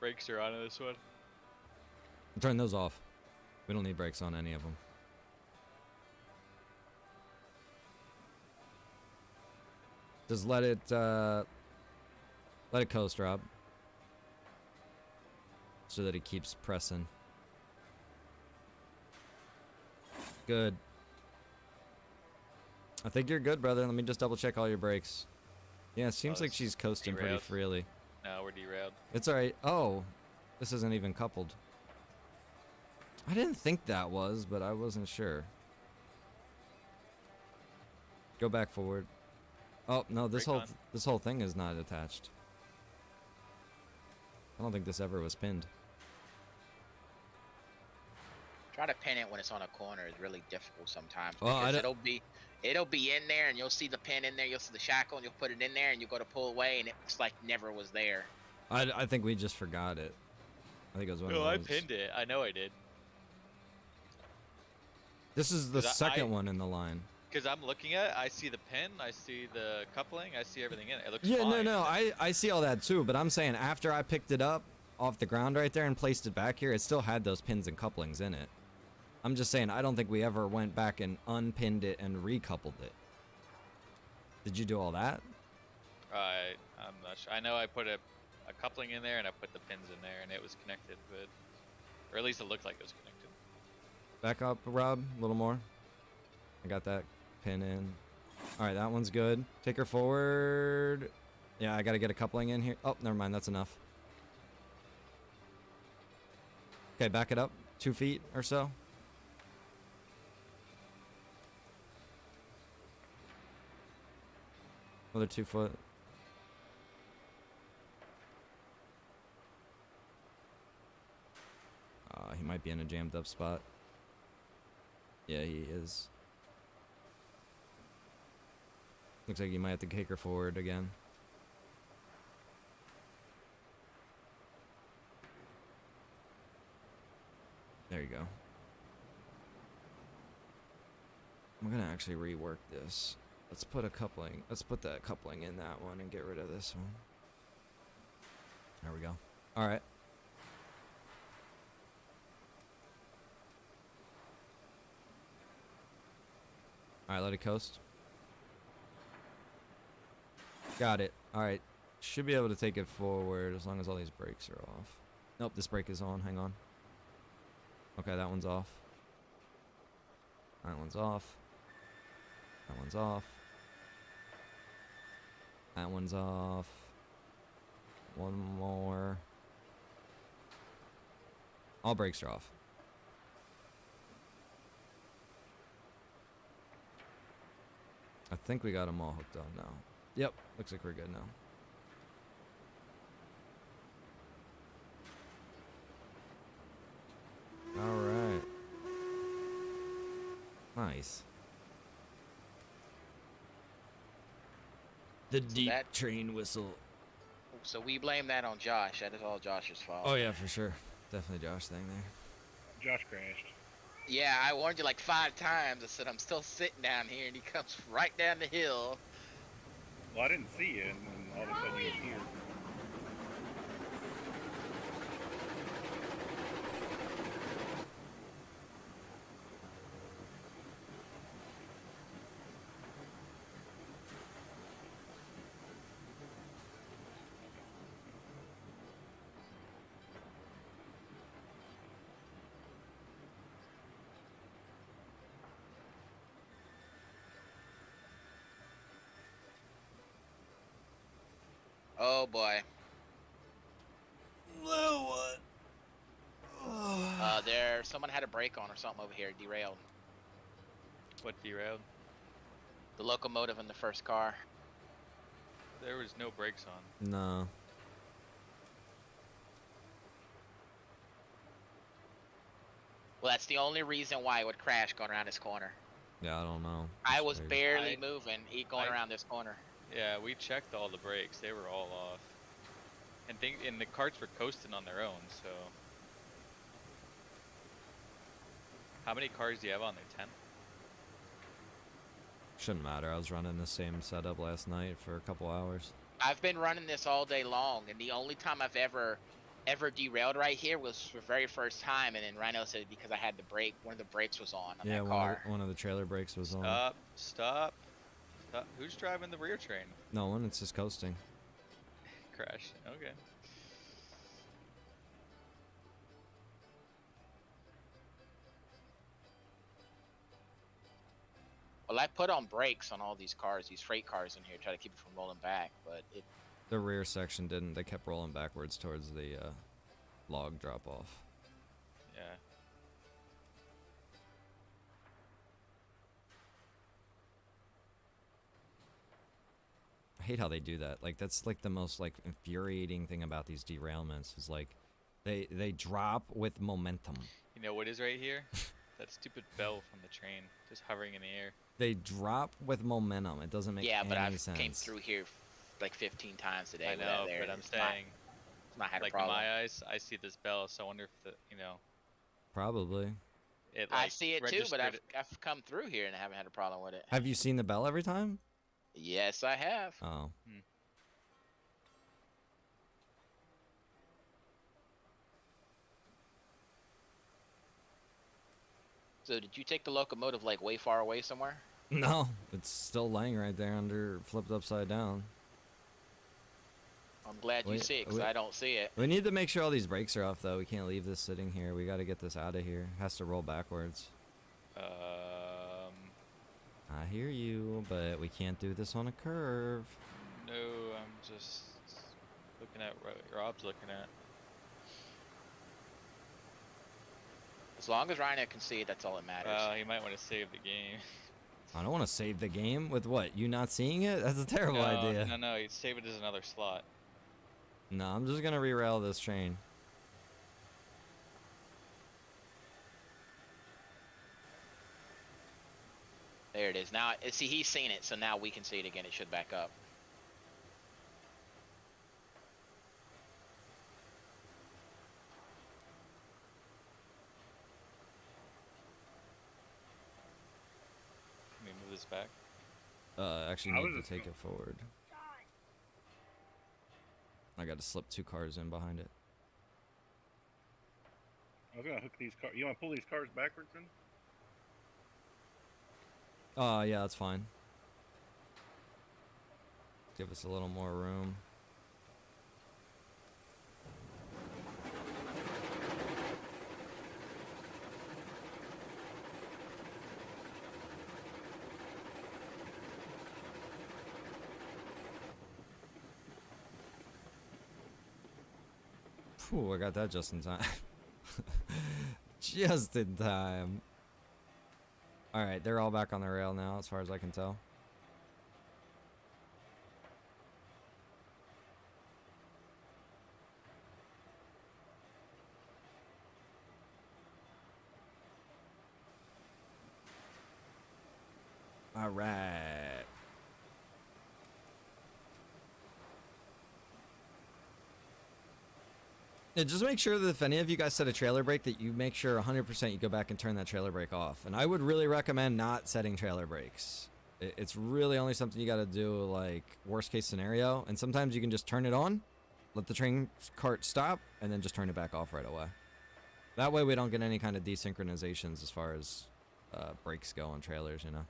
Brakes are on this one. Turn those off. We don't need brakes on any of them. Just let it coast, Rob. So that it keeps pressing. Good. I think you're good, brother. Let me just double check all your brakes. Yeah, it seems like it's she's coasting pretty derailed. freely. No, we're derailed. It's alright. Oh, this isn't even coupled. I didn't think that was, but I wasn't sure. Go back forward. Oh, no, this Brake on. this whole thing is not attached. I don't think this ever was pinned. Try to pin it when it's on a corner is really difficult sometimes. Well, I Because don't- it'll be in there, and you'll see the pin in there. You'll see the shackle, and you'll put it in there, and you go to pull away, and it's like never was there. I think we just forgot it. I think it was one No, of I those. pinned it. I know I did. This is the 'Cause second one in the line. Because I'm looking at it, I see the pin, I see the coupling, I see everything in it. It looks Yeah, fine. no, I see all that too, but I'm saying after I picked it up off the ground right there and placed it back here, it still had those pins and couplings in it. I'm just saying, I don't think we ever went back and unpinned it and recoupled it. Did you do all that? I'm not sure. I know I put a coupling in there and I put the pins in there and it was connected, but or at least it looked like it was connected. Back up, Rob, a little more. I got that pin in. All right, that one's good. Take her forward. Yeah, I got to get a coupling in here. Oh, never mind, that's enough. Okay, back it up 2 feet or so. Another 2 foot. He might be in a jammed up spot. Yeah, he is. Looks like you might have to kick her forward again. There you go. I'm gonna actually rework this. Let's put a coupling. Let's put that coupling in that one and get rid of this one. There we go. All right. All right, let it coast. Got it. All right. Should be able to take it forward as long as all these brakes are off. Nope, this brake is on. Hang on. Okay, that one's off. That one's off. That one's off. That one's off. One more. All brakes are off. I think we got them all hooked on now. Yep, looks like we're good now. All right. Nice. The deep that- train whistle. So we blame that on Josh. That is all Josh's fault. Oh yeah, for sure. Definitely Josh thing there. Josh crashed. Yeah, I warned you like 5 times. I said I'm still sitting down here, and he comes right down the hill. Well, I didn't see you, and then all of a sudden you was here. Oh boy. what? Someone had a brake on or something over here. Derailed. What derailed? The locomotive in the first car. There was no brakes on. No. Well, that's the only reason why it would crash going around this corner. Yeah, I don't know. I It's was weird. barely I- moving, going I- around this corner. Yeah, we checked all the brakes. They were all off. And the carts were coasting on their own, so. How many cars do you have on there? 10? Shouldn't matter. I was running the same setup last night for a couple hours. I've been running this all day long, and the only time I've ever derailed right here was the very first time, and then Rhino said because I had the brake, one of the brakes was on Yeah, that one car. of, one of the trailer brakes was on. Stop. Who's driving the rear train? No one. It's just coasting. Crash. Okay. Well, I put on brakes on all these cars, these freight cars in here, try to keep it from rolling back, but it. The rear section didn't. They kept rolling backwards towards the log drop off. Yeah. I hate how they do that. Like that's like the most like infuriating thing about these derailments is like they drop with momentum. You know what is right here? That stupid bell from the train, just hovering in the air. They drop with momentum. It doesn't make Yeah, but any I sense. came through here like 15 times today. I with that know, there, but and I'm it's not- saying, it's not had like a in problem. my eyes, I see this bell, so I wonder if Probably. it I like see it too, but registered I've come through here and I haven't had a problem with it. Have you seen the bell every time? Yes, I have. Oh. So did you take the locomotive like way far away somewhere? No, it's still laying right there under flipped upside down. I'm glad you Wait, see it because wait. I don't see it. We need to make sure all these brakes are off though. We can't leave this sitting here. We got to get this out of here. It has to roll backwards. I hear you, but we can't do this on a curve. No, I'm just looking at what Rob's looking at. As long as Rhino can see it, that's all that matters. He might want to save the game. I don't want to save the game with what? You not seeing it? That's a terrible idea. No, he'd save it as another slot. No, I'm just gonna rerail this train. There it is. Now, see, he's seen it, so now we can see it again. It should back up. Let me move this back. Actually I was need to just take it forward. I got to slip 2 cars in behind it. I was gonna hook these cars. You want to pull these cars backwards in? Yeah, that's fine. Give us a little more room. Phew, I got that just in time. Just in time. Alright, they're all back on the rail now, as far as I can tell. Alright. Yeah, just make sure that if any of you guys set a trailer brake, that you make sure 100% you go back and turn that trailer brake off. And I would really recommend not setting trailer brakes. It's really only something you got to do, like, worst case scenario. And sometimes you can just turn it on, let the train cart stop, and then just turn it back off right away. That way we don't get any kind of desynchronizations as far as brakes go on trailers, you know.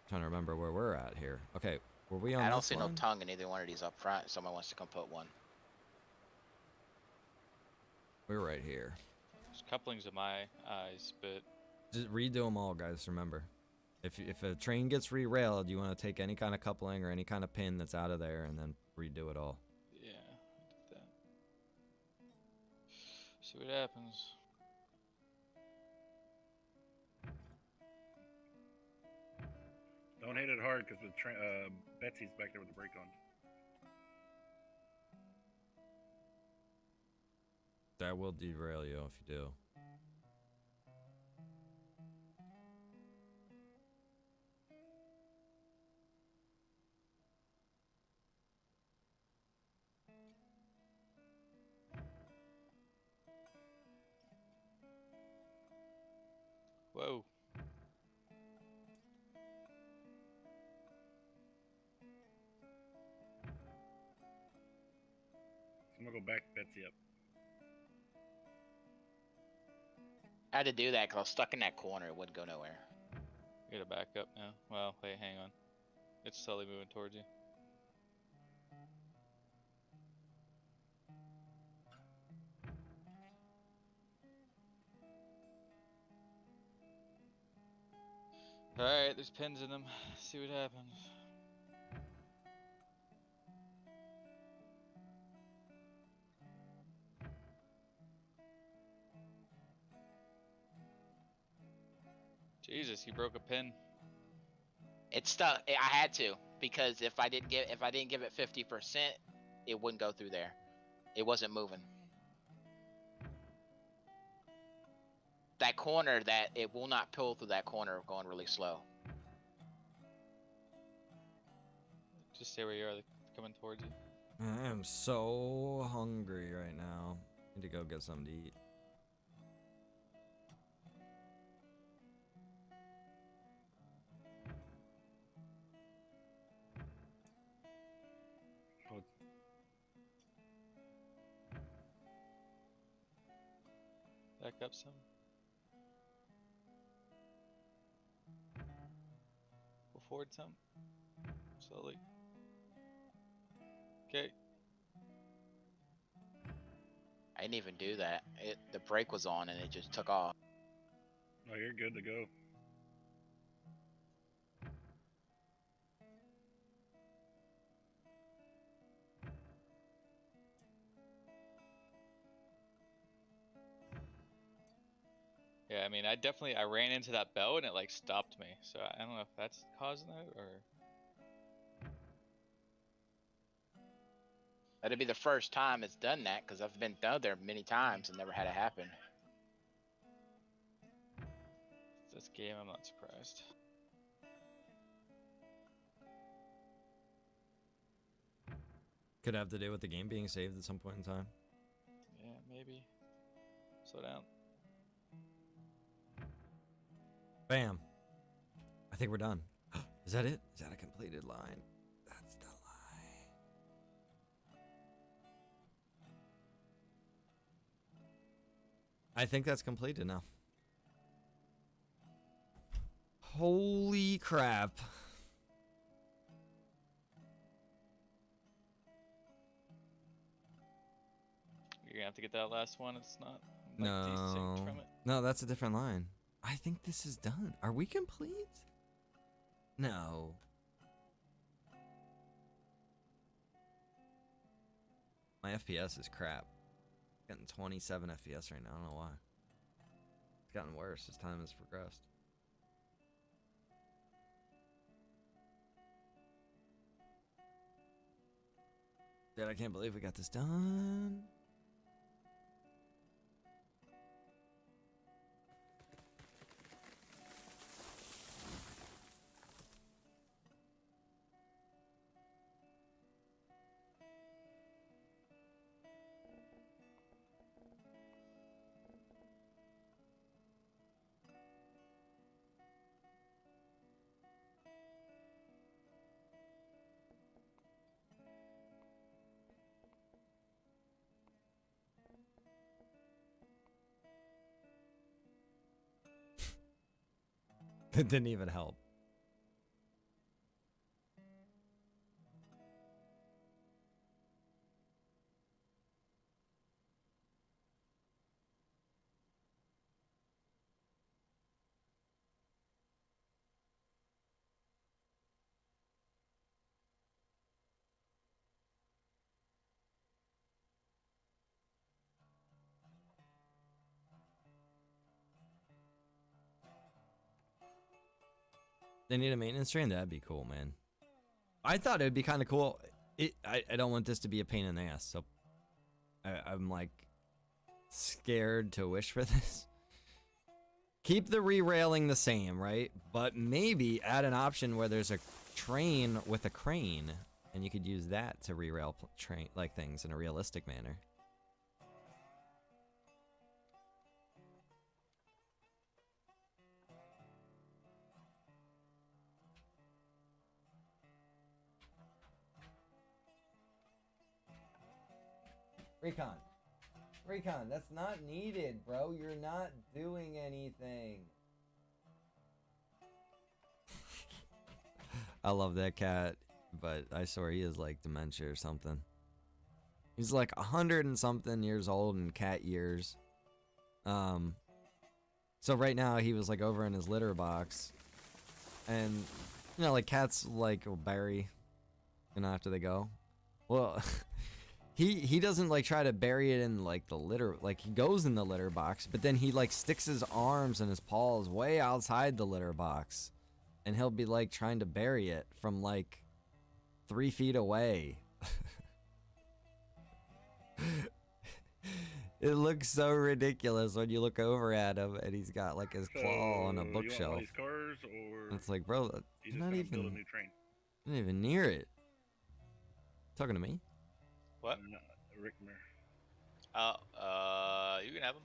Trying to remember where we're at here. Okay, were we on I don't this see line? no tongue in either one of these up front. Someone wants to come put one. We're right here. There's couplings in my eyes, but Just redo them all, guys. Remember, if a train gets re-railed, you want to take any kind of coupling or any kind of pin that's out of there, and then redo it all. yeah, I did that. See what happens. Don't hit it hard because Betsy's back there with the brake on. That will derail you if you do. Whoa. I'm gonna go back Betsy up. I had to do that because I was stuck in that corner. It wouldn't go nowhere. You gotta back up now. Well, wait, hang on. It's slowly moving towards you. Alright, there's pins in them. See what happens. Jesus, he broke a pin. It's stuck. I had to because if I didn't give it 50%, it wouldn't go through there. It wasn't moving. That corner, that it will not pull through that corner going really slow. Just stay where you are. They're coming towards you. I am so hungry right now. Need to go get something to eat. Oh, Back up some. Go forward some. Slowly. Okay. I didn't even do that. The brake was on and it just took off. no, you're good to go. Yeah, I mean, I ran into that bell and it like stopped me. So I don't know if that's causing it or. That'd be the first time it's done that because I've been down there many times and never had it happen. This game, I'm not surprised. Could have to do with the game being saved at some point in time. Yeah, maybe. Slow down. Bam. I think we're done. Is that it? Is that a completed line? That's the line. I think that's completed now. Holy crap. You're gonna have to get that last one. It's not like, No. desync from it. No, that's a different line. I think this is done. Are we complete? No. My FPS is crap. Getting 27 FPS right now. I don't know why. It's gotten worse as time has progressed. Dude, I can't believe we got this done. It didn't even help. They need a maintenance train? That'd be cool, man. I thought it'd be kind of cool. I don't want this to be a pain in the ass, so I'm like, scared to wish for this. Keep the re-railing the same, right? But maybe add an option where there's a train with a crane, and you could use that to re-rail train like things in a realistic manner. Recon, that's not needed, bro. You're not doing anything. I love that cat, but I swear he is like dementia or something. He's like 100 and something years old in cat years. So right now he was like over in his litter box, and you know, like cats like will bury, you know, after they go. Well, he doesn't like try to bury it in like the litter, like he goes in the litter box, but then he like sticks his arms and his paws way outside the litter box, and he'll be like trying to bury it from like 3 feet away. It looks so ridiculous when you look over at him and he's got like his claw on a You bookshelf. want these cars, or It's like, bro, you you're just not gonna build a even, new train? you're not even near it. Talking to me? What? No, Rickmer. You can have them.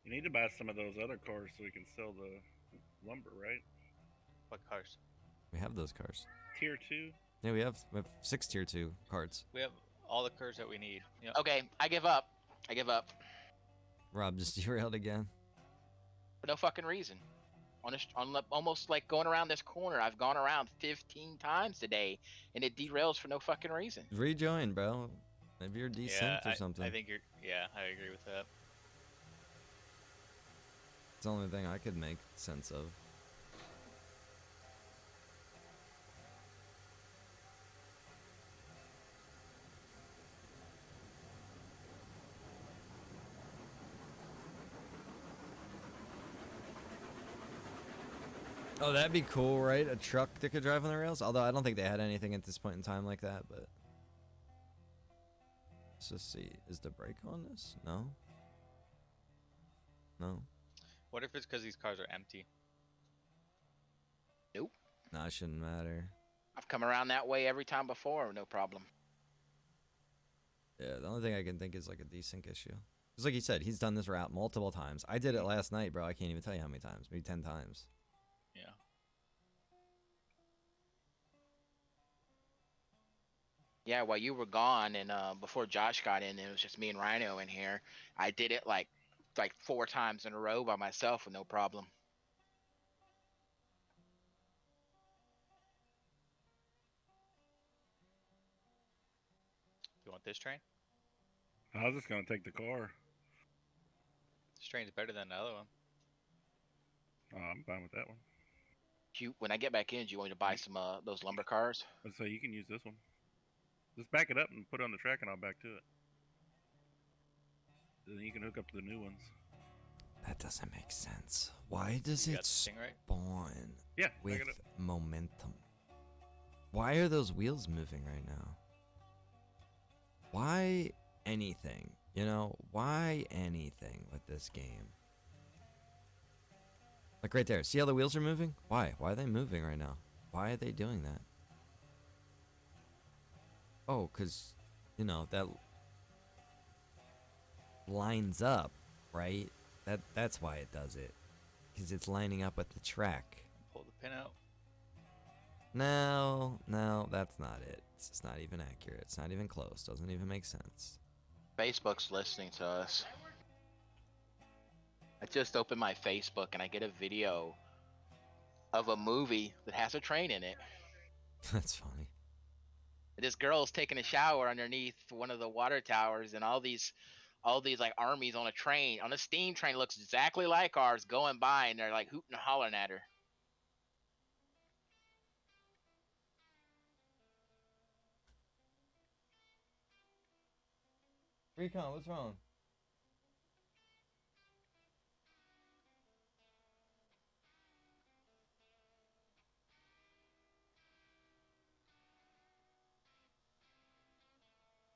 You need to buy some of those other cars so we can sell the lumber, right? What cars? We have those cars. Tier 2. Yeah, we have 6 tier 2 cards. We have all the cars that we need. Yep. Okay, I give up. I give up. Rob just derailed again. For no fucking reason. Almost like going around this corner. I've gone around 15 times today, and it derails for no fucking reason. Rejoin, bro. Maybe you're desynced or something. I think you're. Yeah, I agree with that. It's the only thing I could make sense of. Oh, that'd be cool, right? A truck that could drive on the rails? Although I don't think they had anything at this point in time like that, but... Let's just see. Is the brake on this? No? No? What if it's because these cars are empty? Nope. Nah, it shouldn't matter. I've come around that way every time before, no problem. Yeah, the only thing I can think is like a desync issue. Just like you said, he's done this route multiple times. I did it last night, bro. I can't even tell you how many times. Maybe 10 times. Yeah. Yeah, while you were gone and before Josh got in, it was just me and Rhino in here. I did it like 4 times in a row by myself with no problem. You want this train? I was just gonna take the car. This train's better than the other one. Oh, I'm fine with that one. When I get back in, do you want me to buy some those lumber cars? So you can use this one. Just back it up and put it on the track, and I'll back to it. Then you can hook up to the new ones. That doesn't make sense. Why does You it got this thing right? spawn Yeah, with back it up. momentum? Why are those wheels moving right now? Why anything? You know, why anything with this game? Like right there. See how the wheels are moving? Why? Why are they moving right now? Why are they doing that? Oh, because, you know, that lines up, right? That's why it does it. Because it's lining up with the track. Pull the pin out. No, that's not it. It's just not even accurate. It's not even close. Doesn't even make sense. Facebook's listening to us. I just opened my Facebook and I get a video of a movie that has a train in it. That's funny. This girl's taking a shower underneath one of the water towers, and all these like armies on a steam train, looks exactly like ours, going by, and they're like hooting and hollering at her. Recon, what's wrong?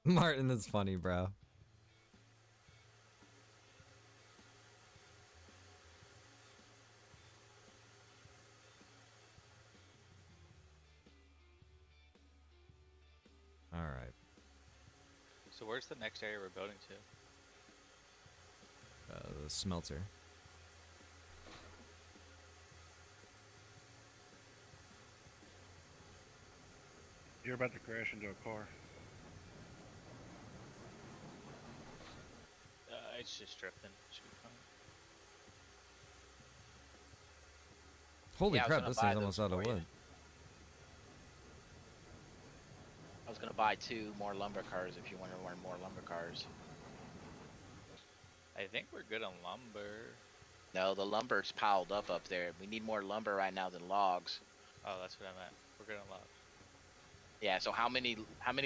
Martin, that's funny, bro. All right. So where's the next area we're building to? The smelter. You're about to crash into a car. It's just drifting. Should be fine. Holy Yeah, I was crap, gonna this buy thing's almost those out of for you. wood. I was gonna buy 2 more lumber cars if you want to run more lumber cars. I think we're good on lumber. No, the lumber's piled up there. We need more lumber right now than logs. Oh, that's what I meant. We're good on logs. Yeah. So how many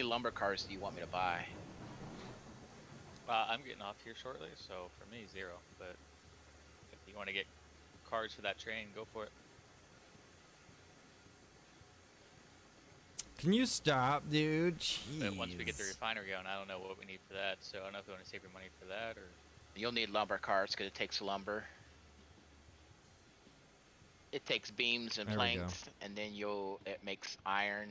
lumber cars do you want me to buy? I'm getting off here shortly, so for me 0. But if you want to get cars for that train, go for it. Can you stop, dude? But once we get the Jeez. refinery going, I don't know what we need for that. So I don't know if you want to save your money for that or. You'll need lumber cars because it takes lumber. It takes beams and There we go. planks, and then it makes iron.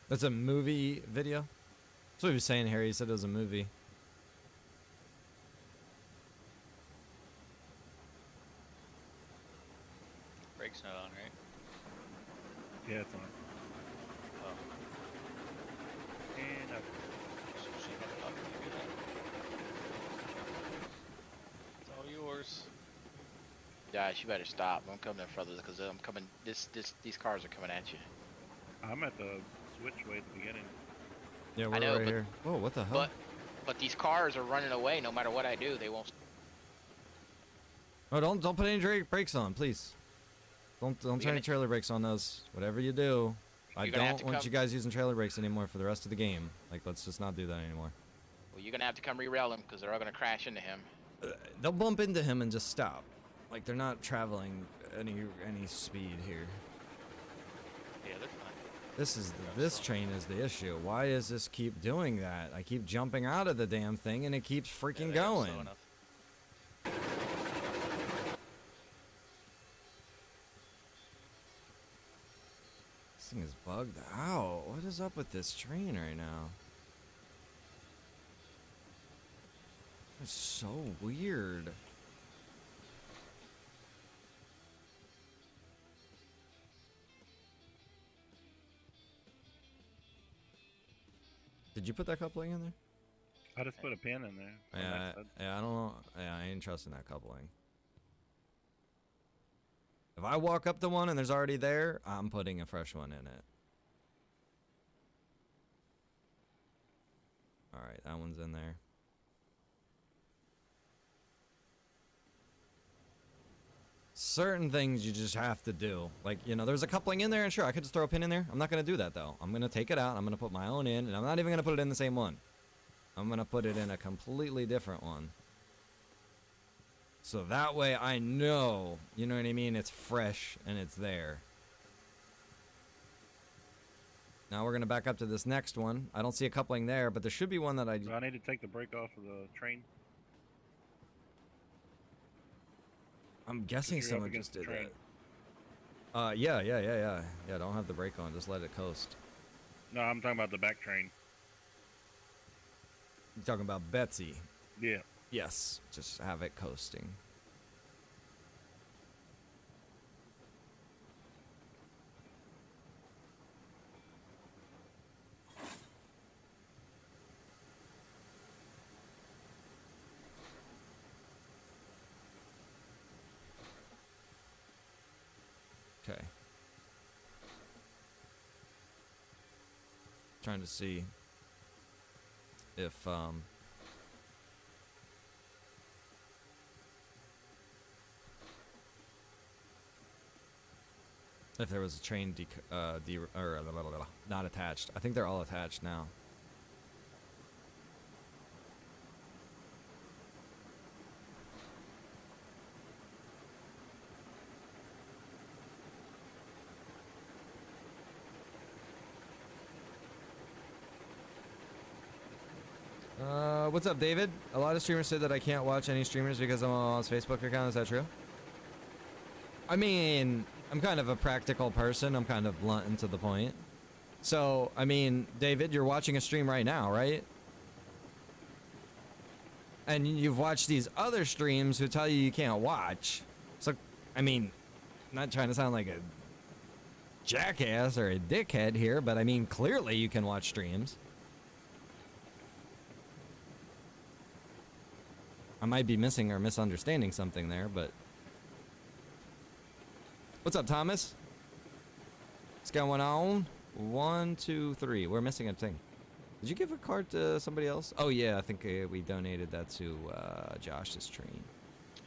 That's a movie video? That's what he was saying, Harry. He said it was a movie. Brakes not on, right? Yeah, it's on. Oh. And up. She had it up. Maybe that. It's all yours. Guys, you better stop. I'm coming further because I'm coming. These cars are coming at you. I'm at the switchway at the beginning. Yeah, we're know, right but- here. Whoa, what the hell? But these cars are running away. No matter what I do, they won't. Oh, don't put any brakes on, please. Don't turn gonna- any trailer brakes on those. Whatever you do, I You're gonna have don't to want come- you guys using trailer brakes anymore for the rest of the game. Like, let's just not do that anymore. Well, you're gonna have to come re-rail him because they're all gonna crash into him. They'll bump into him and just stop. Like they're not traveling any speed here. Yeah, they're fine. This train is the issue. Why does this keep doing that? I keep jumping out of the damn thing and it keeps Yeah, freaking they're slow going. enough. This thing is bugged out. What is up with this train right now? It's so weird. Did you put that coupling in there? I just put a pin in there. on Yeah, that side. yeah, I don't know. Yeah, I ain't trusting that coupling. If I walk up to one and there's already there, I'm putting a fresh one in it. All right, that one's in there. Certain things you just have to do. Like, you know, there's a coupling in there, and sure, I could just throw a pin in there. I'm not going to do that, though. I'm going to take it out. I'm going to put my own in, and I'm not even going to put it in the same one. I'm going to put it in a completely different one. So that way I know, you know what I mean? It's fresh and it's there. Now we're going to back up to this next one. I don't see a coupling there, but there should be one that I... So I need to take the brake off of the train. I'm guessing you're up someone against just the did train. that. Yeah. Yeah, don't have the brake on. Just let it coast. No, I'm talking about the back train. You're talking about Betsy. Yeah. Yes, just have it coasting. Okay. Trying to see if if there was a train not attached. I think they're all attached now. What's up, David? A lot of streamers say that I can't watch any streamers because I'm on his Facebook account. Is that true? I mean, I'm kind of a practical person. I'm kind of blunt and to the point. So, I mean, David, you're watching a stream right now, right? And you've watched these other streams who tell you can't watch. So, I mean, not trying to sound like a jackass or a dickhead here, but I mean, clearly you can watch streams. I might be missing or misunderstanding something there, but... What's up, Thomas? What's going on? 1, 2, 3. We're missing a thing. Did you give a card to somebody else? Oh, yeah, I think we donated that to Josh's train.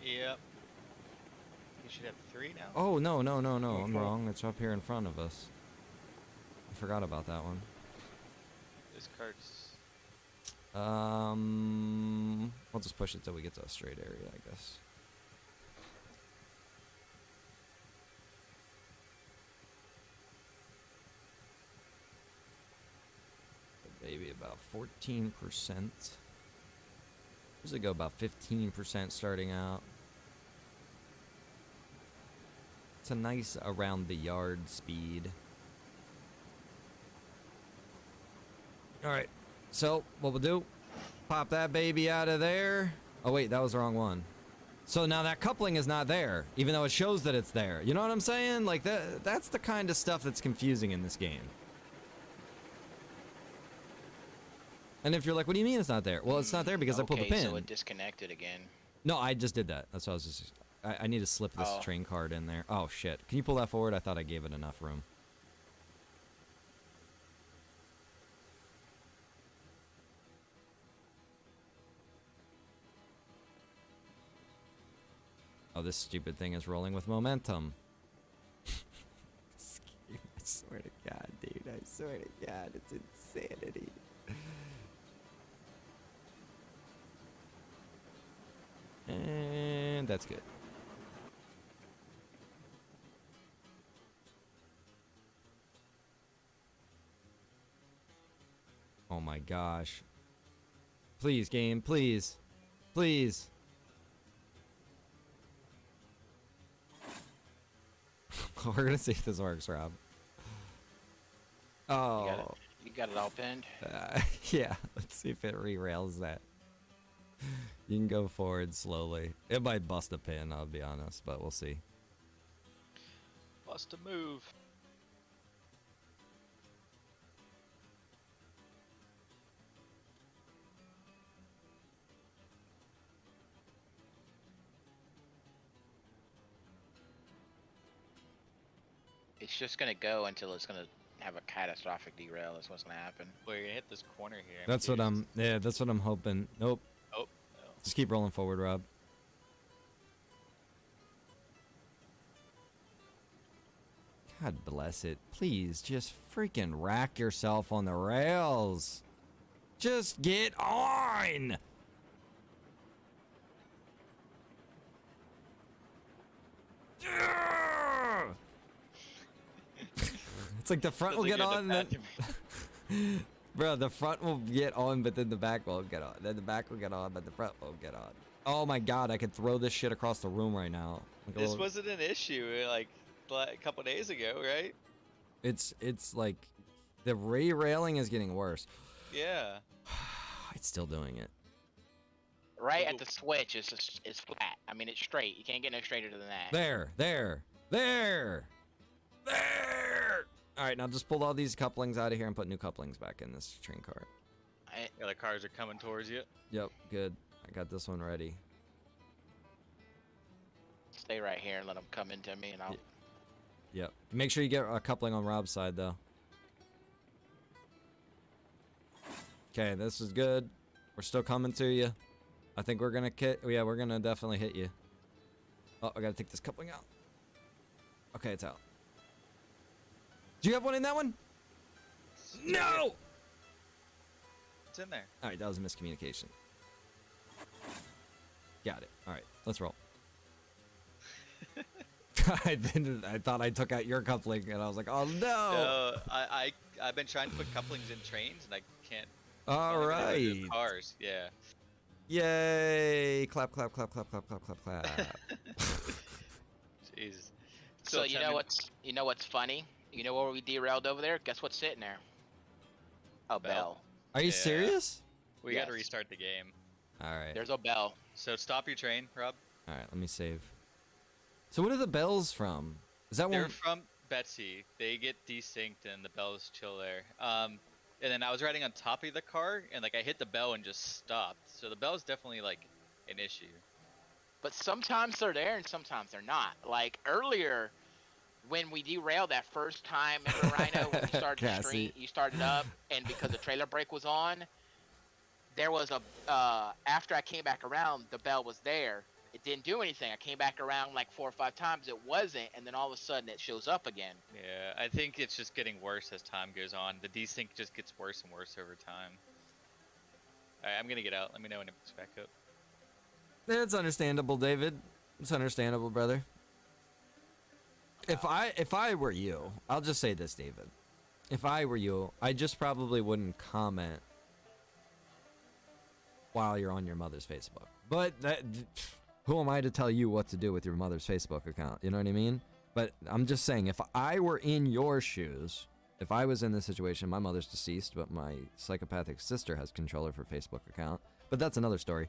Yep. You should have 3 now. Oh, no, I'm Okay. wrong. It's up here in front of us. I forgot about that one. This card's... We'll just push it till we get to a straight area, I guess. Maybe about 14%. Usually go about 15% starting out. It's a nice around the yard speed. Alright, so what we'll do, pop that baby out of there. Oh wait, that was the wrong one. So now that coupling is not there, even though it shows that it's there. You know what I'm saying? Like that's the kind of stuff that's confusing in this game. And if you're like, what do you mean it's not there? Well, it's not there because I pulled the pin. So it disconnected again. No, I just did that. That's what I was just... I need to slip this train card in there. Oh, shit. Can you pull that forward? I thought I gave it enough room. Oh, this stupid thing is rolling with momentum. This game, I swear to God, dude. I swear to God, it's insanity. And that's good. Oh my gosh. Please, game, please. Please. We're gonna see if this works, Rob. Oh. You got it all pinned? Yeah, let's see if it re-rails that. You can go forward slowly. It might bust a pin, I'll be honest, but we'll see. Bust a move. It's just gonna go until it's gonna have a catastrophic derail. That's what's gonna happen. Well, you're gonna hit this corner here. That's what yeah, that's what I'm hoping. Nope. Oh, no. Just keep rolling forward, Rob. God bless it. Please, just freaking rack yourself on the rails. Just get on! It's like the front will get on, then... Bro, the front will get on, but then the back won't get on. Then the back will get on, but the front won't get on. Oh my god, I could throw this shit across the room right now. Like This wasn't an issue like a couple days ago, right? It's like the railing is getting worse. Yeah. It's still doing it. Right at the switch, it's flat. I mean, it's straight. You can't get no straighter than that. There. All right, now just pull all these couplings out of here and put new couplings back in this train car. The other cars are coming towards you. Yep, good. I got this one ready. Stay right here and let them come into me, and I'll. Yep. Make sure you get a coupling on Rob's side, though. Okay, this is good. We're still coming to you. I think we're gonna yeah, we're gonna definitely hit you. Oh, I gotta take this coupling out. Okay, it's out. Do you have one in that one? No! It's in there. Alright, that was a miscommunication. Got it. Alright, let's roll. I thought I took out your coupling and I was like, oh no! I've been trying to put couplings in trains and I can't All Only been able to do right. Cars, yeah. Yay! Clap, clap, clap, clap, clap, clap, clap, clap. Jesus. So Still 10 minutes. you know what's funny? You know where we derailed over there? Guess what's sitting there? A bell. Are you Yeah. serious? We got to Yes. restart the game. All right. There's a bell. So stop your train, Rob. All right. Let me save. So what are the bells from? Is that They're one? from Betsy. They get desynced and the bells chill there. And then I was riding on top of the car and like I hit the bell and just stopped. So the bell is definitely like an issue. But sometimes they're there and sometimes they're not. Like earlier, when we derailed that first time, remember Rhino, when you started the Cassie. stream, you started up, and because the trailer brake was on, there was a, after I came back around, the bell was there. It didn't do anything. I came back around like 4 or 5 times, it wasn't, and then all of a sudden it shows up again. Yeah, I think it's just getting worse as time goes on. The desync just gets worse and worse over time. Alright, I'm gonna get out. Let me know when it picks back up. It's understandable, David. It's understandable, brother. If I were you, I'll just say this, David. If I were you, I just probably wouldn't comment while you're on your mother's Facebook. But who am I to tell you what to do with your mother's Facebook account? You know what I mean? But I'm just saying, if I were in your shoes, if I was in this situation, my mother's deceased, but my psychopathic sister has control of her Facebook account. But that's another story.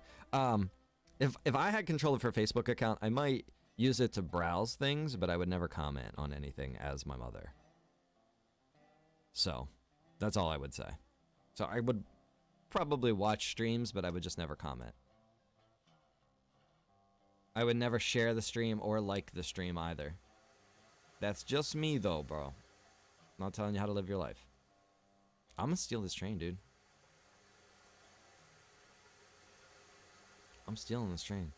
If I had control of her Facebook account, I might use it to browse things, but I would never comment on anything as my mother. So, that's all I would say. So I would probably watch streams, but I would just never comment. I would never share the stream or like the stream either. That's just me though, bro. I'm not telling you how to live your life. I'm gonna steal this train, dude. I'm stealing this train.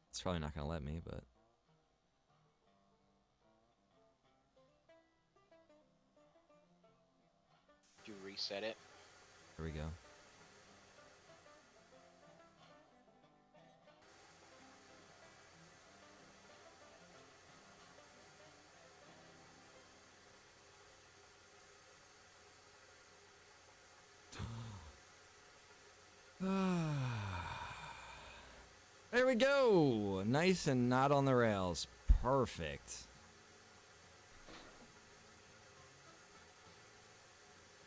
It's probably not gonna let me, but... You reset it. Here we go. There we go. Nice and not on the rails. Perfect.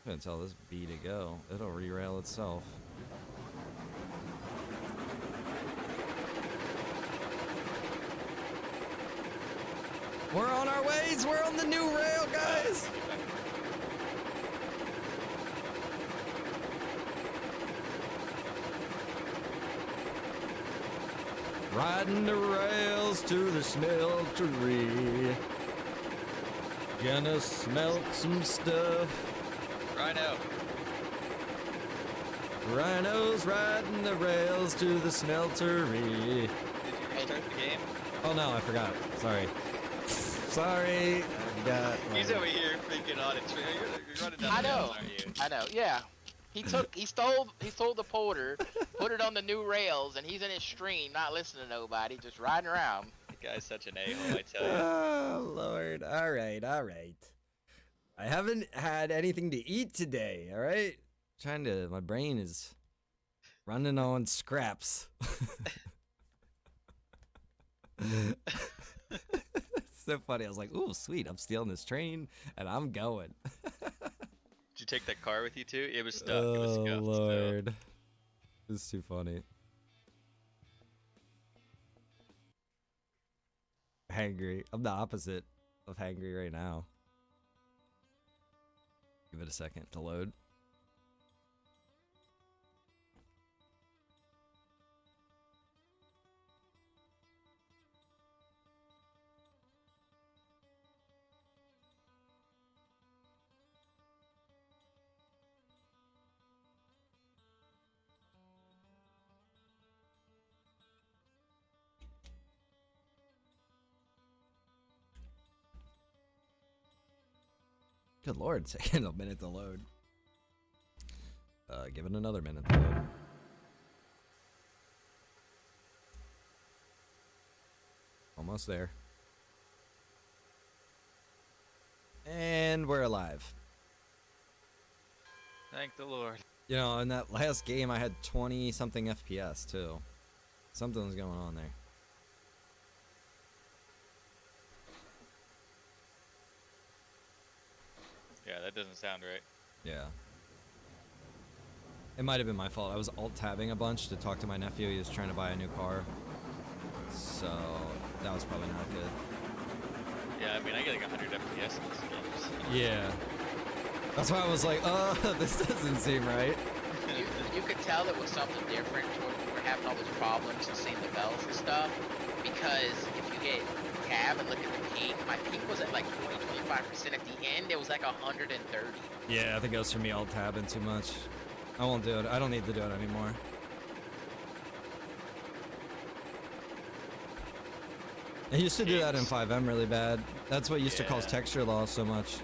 I'm gonna tell this bee to go. It'll rerail itself. We're on our ways. We're on the new rail, guys. Riding the rails to the smeltery. Gonna smelt some stuff. Rhino. Rhinos riding the rails to the smeltery. Did you restart the game? Oh no, I forgot. Sorry. Sorry. I forgot. He's over here freaking on a train. You're running down I the rails, know. aren't you? I know. Yeah. He stole the porter, put it on the new rails, and he's in his stream, not listening to nobody, just riding around. The guy's such an a-hole, I tell you. Oh Lord. All right. All right. I haven't had anything to eat today. All right. My brain is running on scraps. It's so funny. I was like, ooh, sweet. I'm stealing this train and I'm going. Did you take that car with you too? It was stuck. It was Oh, scuffed. Lord. This is too funny. Hangry. I'm the opposite of hangry right now. Give it a second to load. Good Lord, taking a minute to load. Give it another minute to load. Almost there. And we're alive. Thank the Lord. You know, in that last game, I had 20 something FPS too. Something's going on there. Yeah, that doesn't sound right. Yeah. It might have been my fault. I was alt-tabbing a bunch to talk to my nephew. He was trying to buy a new car. So, that was probably not good. Yeah, I mean, I get like 100 FPS in this game. Yeah. That's why I was like, this doesn't seem right. You could tell it was something different when we were having all those problems and seeing the bells and stuff. Because if you hit tab and look at the peak, my peak was at like 20-25%. At the end, it was like 130. Yeah, I think it was for me alt-tabbing too much. I won't do it. I don't need to do it anymore. I used to do that in 5M really bad. That's what used to cause Yeah. texture loss so much.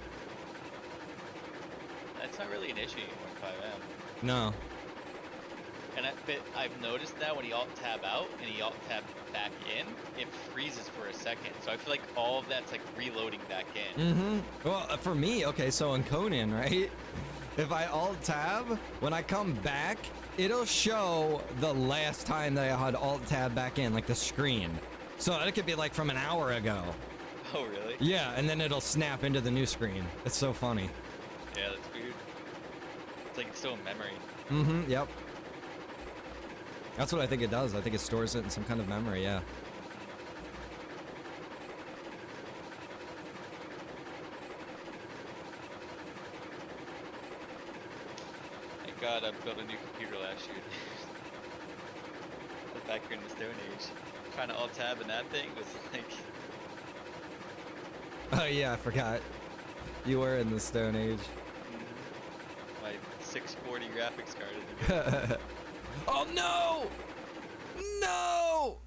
That's not really an issue anymore in 5M. No. And but I've noticed that when you alt tab out and you alt tab back in, it freezes for a second. So I feel like all of that's like reloading back in. Mm-hmm. Well, for me, okay, so in Conan, right? If I alt-tab, when I come back, it'll show the last time that I had alt-tab back in, like the screen. So it could be like from an hour ago. Oh, really? Yeah, and then it'll snap into the new screen. It's so funny. Yeah, that's weird. It's like it's still in memory. Mm-hmm, yep. That's what I think it does. I think it stores it in some kind of memory, yeah. Thank God I built a new computer last year. I was back here in the Stone Age. Trying to alt tab and that thing was like, Oh yeah, I forgot. You were in the Stone Age. my 640 graphics card. Isn't Oh no! No!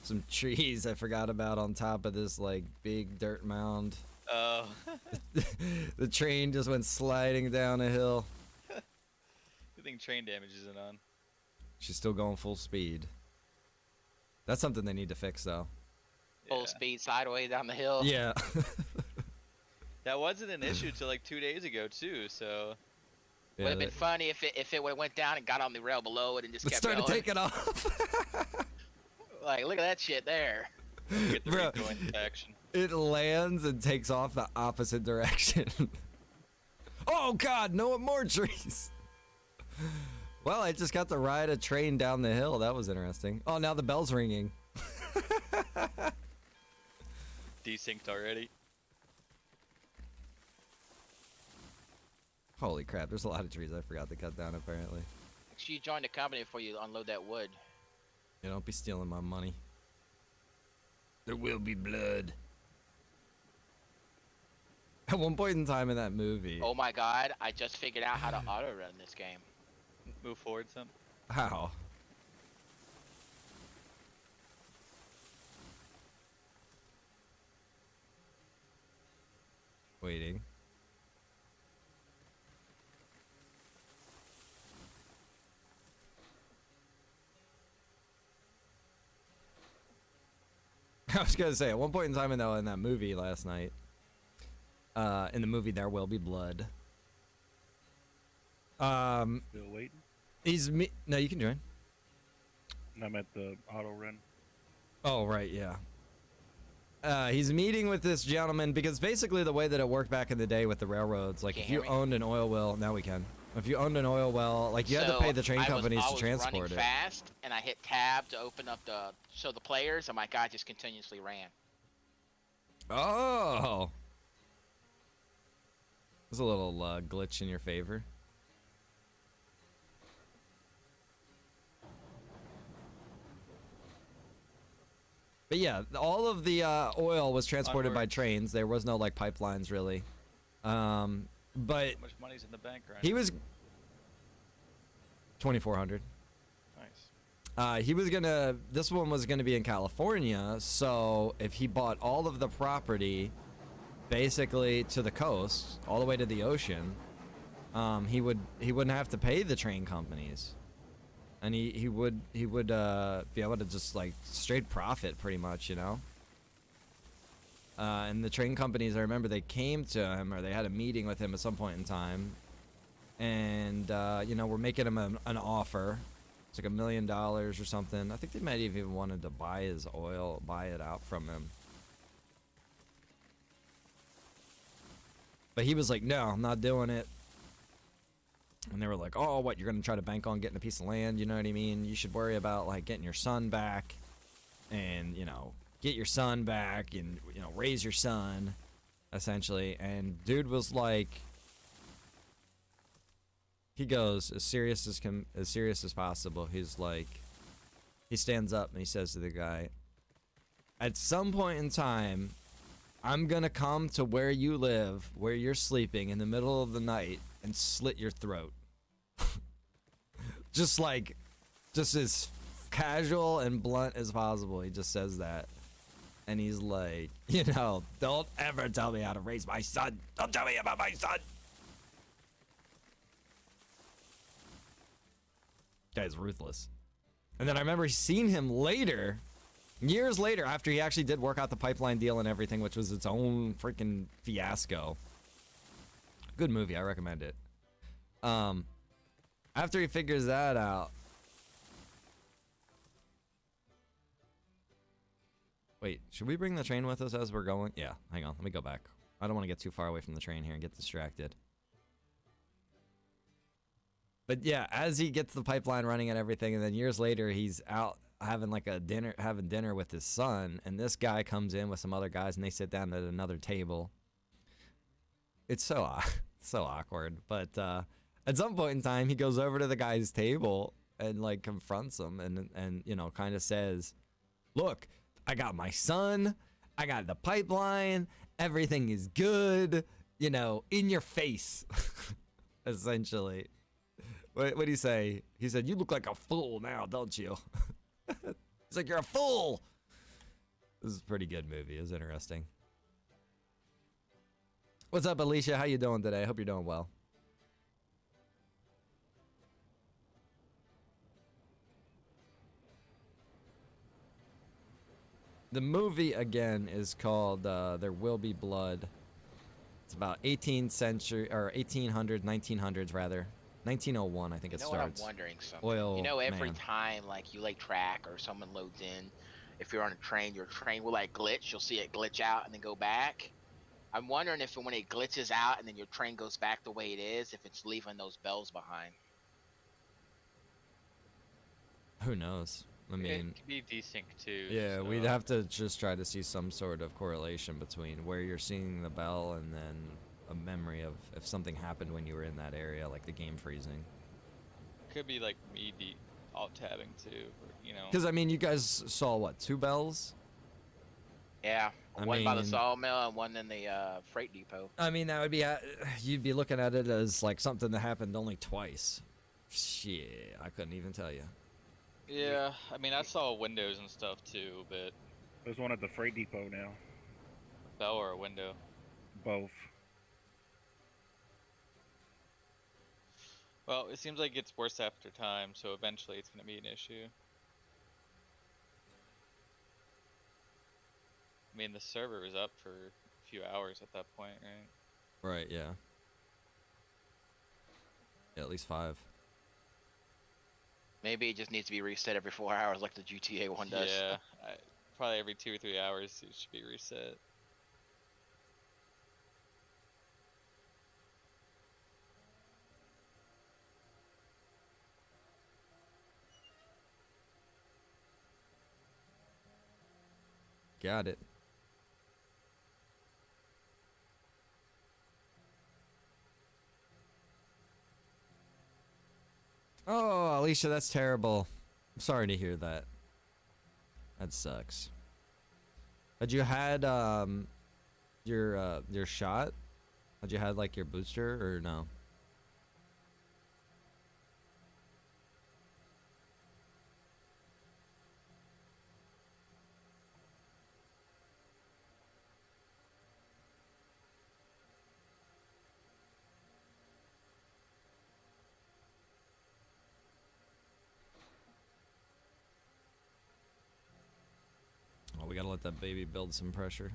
Some trees I forgot about on top of this like big dirt mound. Oh. The train just went sliding down a hill. Good thing train damage isn't on. She's still going full speed. That's something they need to fix though. Full Yeah. speed sideways down the hill. Yeah. That wasn't an issue till like 2 days ago too, so Would have been funny if it would have went down and got on the rail below it and just It kept started going. taking off. Like, look at that shit there. get the Bro. recoil into action. It lands and takes off the opposite direction. Oh god, no more trees. Well, I just got to ride a train down the hill. That was interesting. Oh, now the bell's ringing. Desynced already. Holy crap, there's a lot of trees I forgot to cut down apparently. Make sure you join the company before you unload that wood. Yeah, don't be stealing my money. There will be blood. At one point in time in that movie. Oh my god, I just figured out how to auto run this game. Move forward some. How? Waiting. I was gonna say, at one point in time in that movie last night, in the movie There Will Be Blood, Still waiting. no, you can join. I'm at the auto run. Oh, right, yeah. He's meeting with this gentleman because basically the way that it worked back in the day with the railroads, like Can if you you hear me? owned an oil well, now we can. If you owned an oil well, like you had to pay the train companies I to was transport running it. fast, and I hit tab to open up the players, and my guy just continuously ran. Oh. There's a little glitch in your favor. But yeah, all of the oil was transported by Onward. trains. There was no like pipelines really. But How much money's in the bank right he was 2,400. Nice. He was gonna. This one was gonna be in California. So if he bought all of the property, basically to the coast, all the way to the ocean, he wouldn't have to pay the train companies, and he would be able to just like straight profit pretty much, you know. And the train companies, I remember they came to him, or they had a meeting with him at some point in time, and you know, we're making him an offer. It's like $1 million or something. I think they might have even wanted to buy his oil, buy it out from him. But he was like, no, I'm not doing it. And they were like, oh, what, you're gonna try to bank on getting a piece of land, you know what I mean? You should worry about like getting your son back, and you know, get your son back, and you know, raise your son, essentially. And dude was like, he goes as serious as possible. He's like, he stands up and he says to the guy, at some point in time, I'm gonna come to where you live, where you're sleeping in the middle of the night, and slit your throat. Just as casual and blunt as possible. He just says that. And he's like, you know, don't ever tell me how to raise my son. Don't tell me about my son. Guy's ruthless. And then I remember seeing him later, years later, after he actually did work out the pipeline deal and everything, which was its own freaking fiasco. Good movie, I recommend it. After he figures that out. Wait, should we bring the train with us as we're going? Yeah, hang on, let me go back. I don't want to get too far away from the train here and get distracted. But yeah, as he gets the pipeline running and everything, and then years later he's out having like a dinner with his son, and this guy comes in with some other guys and they sit down at another table. It's so so awkward, but at some point in time he goes over to the guy's table and like confronts him and you know, kind of says, look, I got my son, I got the pipeline, everything is good, you know, in your face. Essentially. What did he say? He said, you look like a fool now, don't you? He's like, you're a fool. This is a pretty good movie. It was interesting. What's up, Alicia? How you doing today? I hope you're doing well. The movie, again, is called There Will Be Blood. It's about 18th century, or 1800s, 1900s rather. 1901, I think it starts. What I'm wondering something. Oil You know, every man. time like you like track or someone loads in, if you're on a train, your train will like glitch. You'll see it glitch out and then go back. I'm wondering if when it glitches out and then your train goes back the way it is, if it's leaving those bells behind. Who knows? I mean, it could be desync too. yeah, so. we'd have to just try to see some sort of correlation between where you're seeing the bell and then a memory of if something happened when you were in that area, like the game freezing. Could be like me alt tabbing too, or, you know. Because I mean, you guys saw what, 2 bells? Yeah, I one by the mean- sawmill and one in the freight depot. I mean, that would be you'd be looking at it as like something that happened only twice. Shit, I couldn't even tell you. Yeah, I mean, I saw windows and stuff too, but There's one at the freight depot now. bell or a window. Both. Well, it seems like it gets worse after time, so eventually it's going to be an issue. I mean, the server was up for a few hours at that point, right? Right, yeah. Yeah, at least 5. Maybe it just needs to be reset every 4 hours like the GTA one does. Yeah, probably every 2 or 3 hours it should be reset. Got it. Oh, Alicia, that's terrible. I'm sorry to hear that. That sucks. Had you had your shot? Had you had like your booster or no? Oh, we gotta let that baby build some pressure.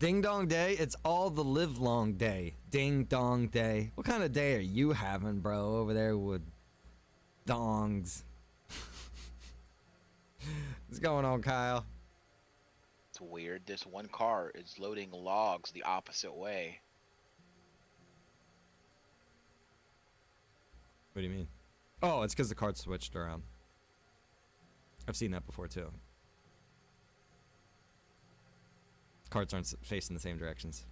Ding dong day. It's all the live long day. Ding dong day. What kind of day are you having, bro, over there with dongs? What's going on, Kyle? It's weird. This one car is loading logs the opposite way. What do you mean? Oh, it's because the card switched around. I've seen that before too. Cards aren't facing the same directions.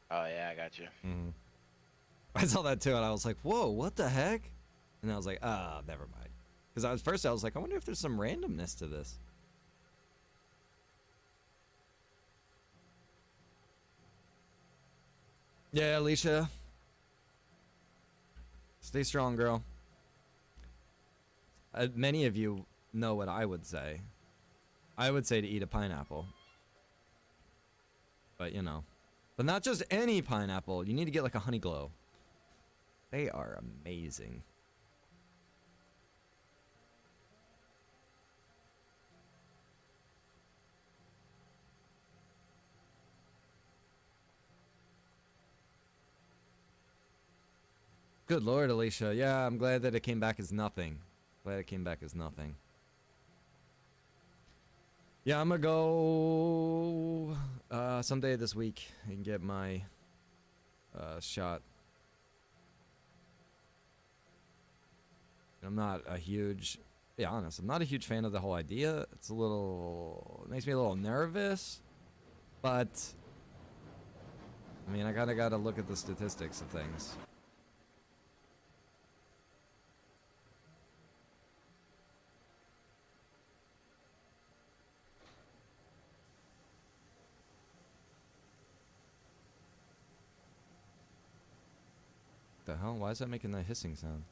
Oh yeah, I got you. Mm-hmm. I saw that too, and I was like, "Whoa, what the heck?" And I was like, "Ah, never mind." Because I was like, "I wonder if there's some randomness to this." Yeah, Alicia. Stay strong, girl. Many of you know what I would say. I would say to eat a pineapple. But, you know. But not just any pineapple. You need to get like a honey glow. They are amazing. Good Lord, Alicia. Yeah, I'm glad that it came back as nothing. Glad it came back as nothing. Yeah, I'm gonna go someday this week and get my shot. I'm not a huge, be honest, I'm not a huge fan of the whole idea. It's a little, it makes me a little nervous, but I mean, I kinda gotta look at the statistics of things. The hell? Why is that making that hissing sound?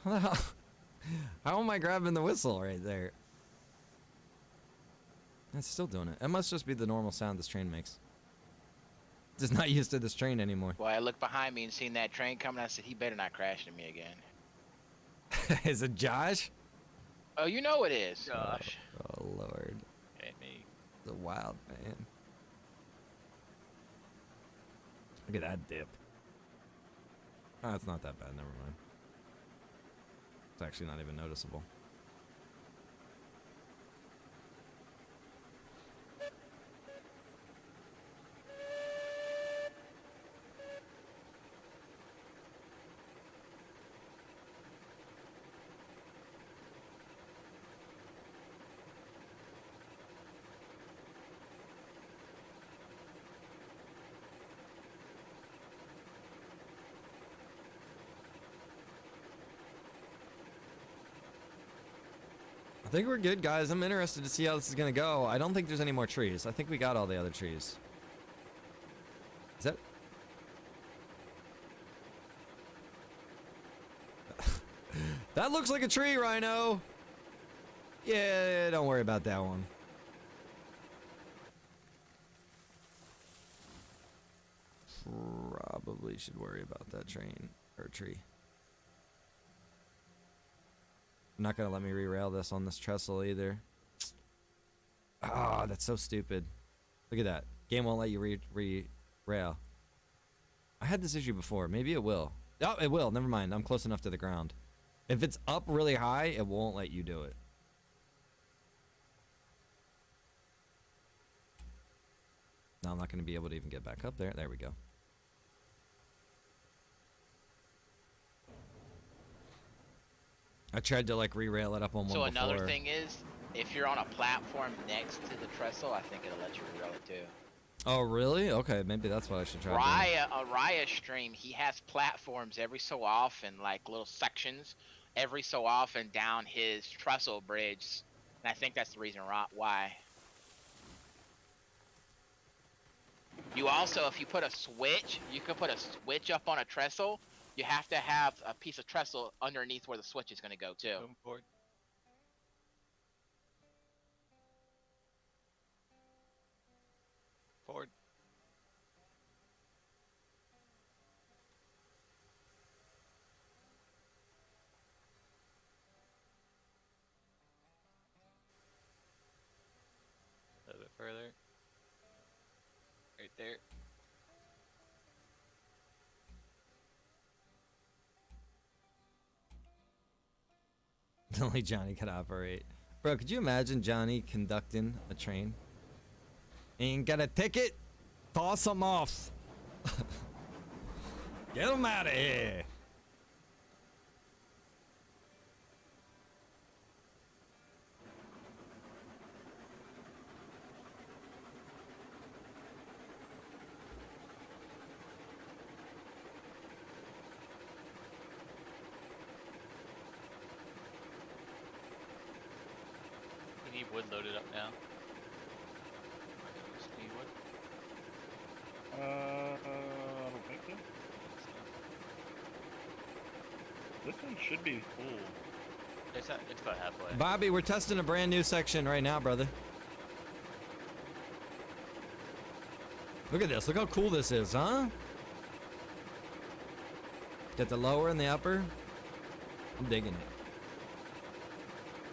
How the hell? How am I grabbing the whistle right there? It's still doing it. It must just be the normal sound this train makes. Just not used to this train anymore. Well, I looked behind me and seen that train coming. I said, he better not crash into me again. Is it Josh? Oh, you know it is. Josh. Oh Lord. And me. The wild man. Look at that dip. Oh, it's not that bad. Never mind. It's actually not even noticeable. I think we're good, guys. I'm interested to see how this is gonna go. I don't think there's any more trees. I think we got all the other trees. Is that... That looks like a tree, Rhino! Yeah, don't worry about that one. Probably should worry about that train, or tree. Not gonna let me re-rail this on this trestle either. Ah, oh, that's so stupid. Look at that. Game won't let you re-rail. I had this issue before. Maybe it will. Oh, it will. Never mind. I'm close enough to the ground. If it's up really high, it won't let you do it. Now I'm not gonna be able to even get back up there. There we go. I tried to like re-rail it up on one So before. another thing is, if you're on a platform next to the trestle, I think it'll let you rail it too. Oh really? Okay, maybe that's what I should try. Raya stream, he has platforms every so often, like little sections, every so often down his trestle bridge, and I think that's the reason why. You also, if you put a switch, you can put a switch up on a trestle. You have to have a piece of trestle underneath where the switch is going to go too. Boom board. Forward. further. Right there. Only Johnny could operate. Bro, could you imagine Johnny conducting a train? Ain't got a ticket? Toss him off. Get him out of here. You need wood loaded up now. Just need wood. I don't think so. This one should be full. It's about halfway. Bobby, we're testing a brand new section right now, brother. Look at this. Look how cool this is, huh? Get the lower and the upper. I'm digging it.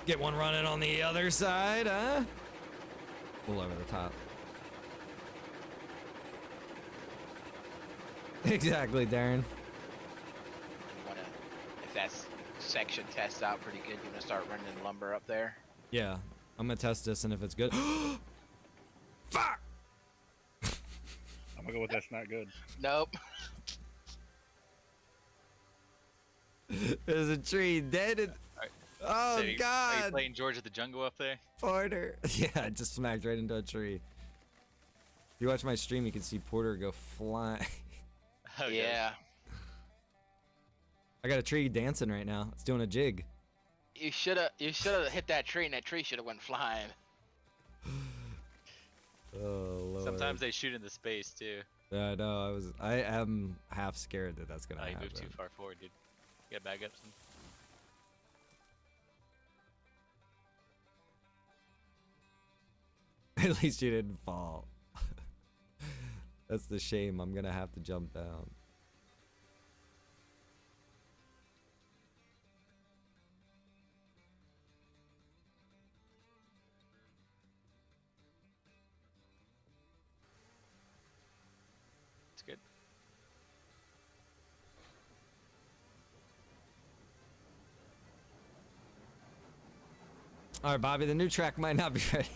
Get one running on the other side, huh? Pull over the top. Exactly, Darren. You wanna, if that section tests out pretty good, you wanna start running lumber up there. Yeah, I'm gonna test this, and if it's good, fuck. I'm gonna go with that's not good. Nope. There's a tree dead. And... Alright. Oh So Are you God, playing George of the Jungle up there? Porter. Yeah, I just smacked right into a tree. If you watch my stream, you can see Porter go flying. Okay. Yeah. I got a tree dancing right now. It's doing a jig. You shoulda hit that tree, and that tree shoulda went flying. Oh Lord. Sometimes they shoot into space too. Yeah, I know. I am half scared that that's gonna Oh, you happen. moved too far forward, dude. You gotta back up some. At least you didn't fall. That's the shame. I'm gonna have to jump down. It's good. All right, Bobby. The new track might not be ready.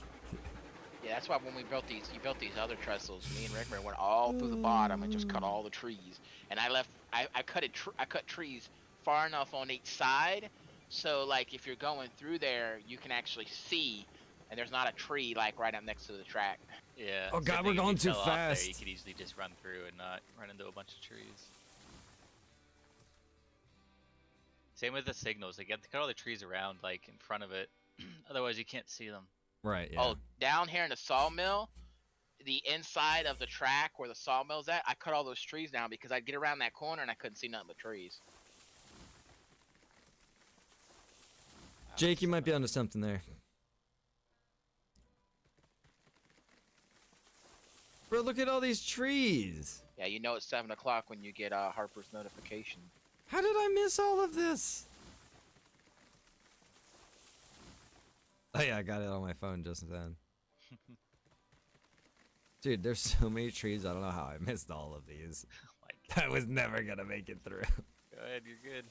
Yeah, that's why when we built these, you built these other trestles. Me and Rickman went all through the bottom and just cut all the trees. And I cut trees far enough on each side, so like if you're going through there, you can actually see, and there's not a tree like right up next to the track. Yeah. Oh, it's a God, good we're thing if going you too fell off there, fast. you could easily just run through and not run into a bunch of trees. Same with the signals. Like, you have to cut all the trees around, like, in front of it. Otherwise, you can't see them. Right. Yeah. Oh, down here in the sawmill, the inside of the track where the sawmill's at, I cut all those trees down because I'd get around that corner and I couldn't see nothing but trees. Jake, you might be onto something there. Bro, look at all these trees. Yeah, you know it's 7 o'clock when you get Harper's notification. How did I miss all of this? Oh yeah, I got it on my phone just then. Dude, there's so many trees. I don't know how I missed all of these. Like, I was never gonna make it through. go ahead, you're good.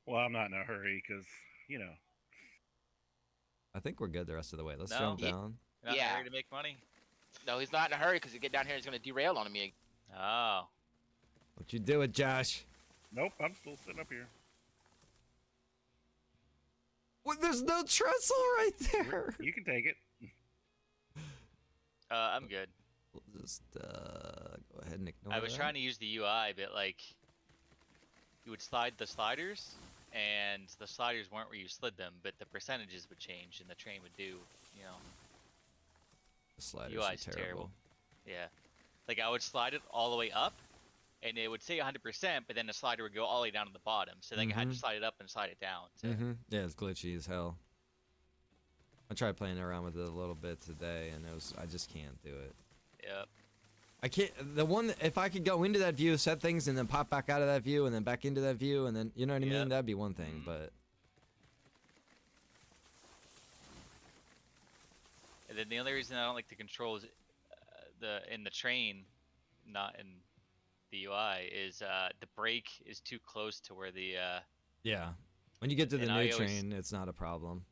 Well, I'm not in a hurry because, you know. I think we're good the rest of the way. Let's No. jump Yeah. down. You're not in Yeah. a hurry to make money? No, he's not in a hurry because he get down here, he's gonna derail on me. Oh. What you do it, Josh? Nope, I'm still sitting up here. Well, there's no trestle right there. You can take it. I'm good. We'll just go ahead and ignore I was that. trying to use the UI, but, like, you would slide the sliders, and the sliders weren't where you slid them, but the percentages would change, and the train would do, you know. The sliders UI's are terrible. Yeah. Like, I would slide it all the way up, and it would say 100%, but then the slider would go all the way down to the bottom. So then I had to Mhm. slide it up and slide it down. So. Yeah, it's glitchy as hell. I tried playing around with it a little bit today, and I just can't do it. Yep. I can't. The one, if I could go into that view, set things, and then pop back out of that view, and then back into that view, and then you know what I mean. Yep. That'd be one thing, Mhm. but And then the only reason I don't like the controls, in the train, not in the UI, is the brake is too close to where the Yeah. When you get to the And new I always- train, it's not a problem.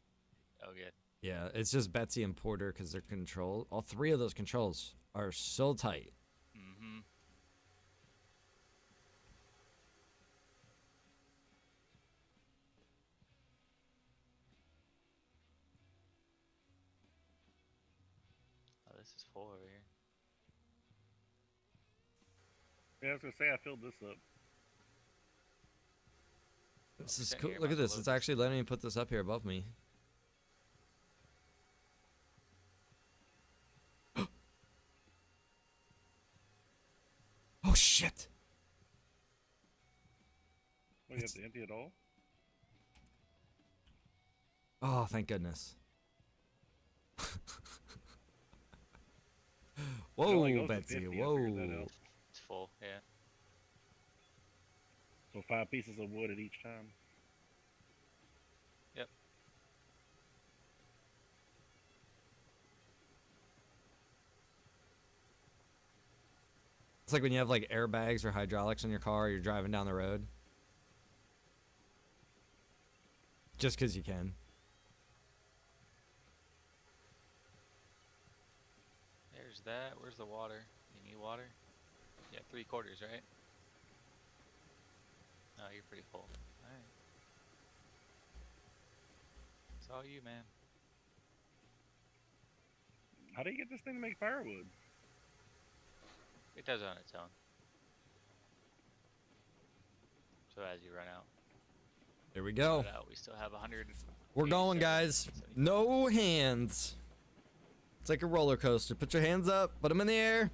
oh good. Yeah, it's just Betsy and Porter because their control. All three of those controls are so tight. Mm-hmm. Oh, this is full over here. Yeah, I was gonna say I filled this up. This is Okay, cool. here, Look at might this. as well It's load actually letting me put this up here above me. Oh shit! What, you have to empty it all? Oh, thank goodness. only Whoa, goes to Betsy. 50, I figured that Whoa. out. It's full, yeah. So 5 pieces of wood at each time. Yep. It's like when you have like airbags or hydraulics in your car, you're driving down the road. Just because you can. There's that. Where's the water? You need water? Yeah, 3/4, right? Oh, you're pretty full. Alright. It's all you, man. How do you get this thing to make firewood? It does it on its own. So as you run out, There we go. we still have 100. We're going, 87, guys. 75. No hands. It's like a roller coaster. Put your hands up, put them in the air.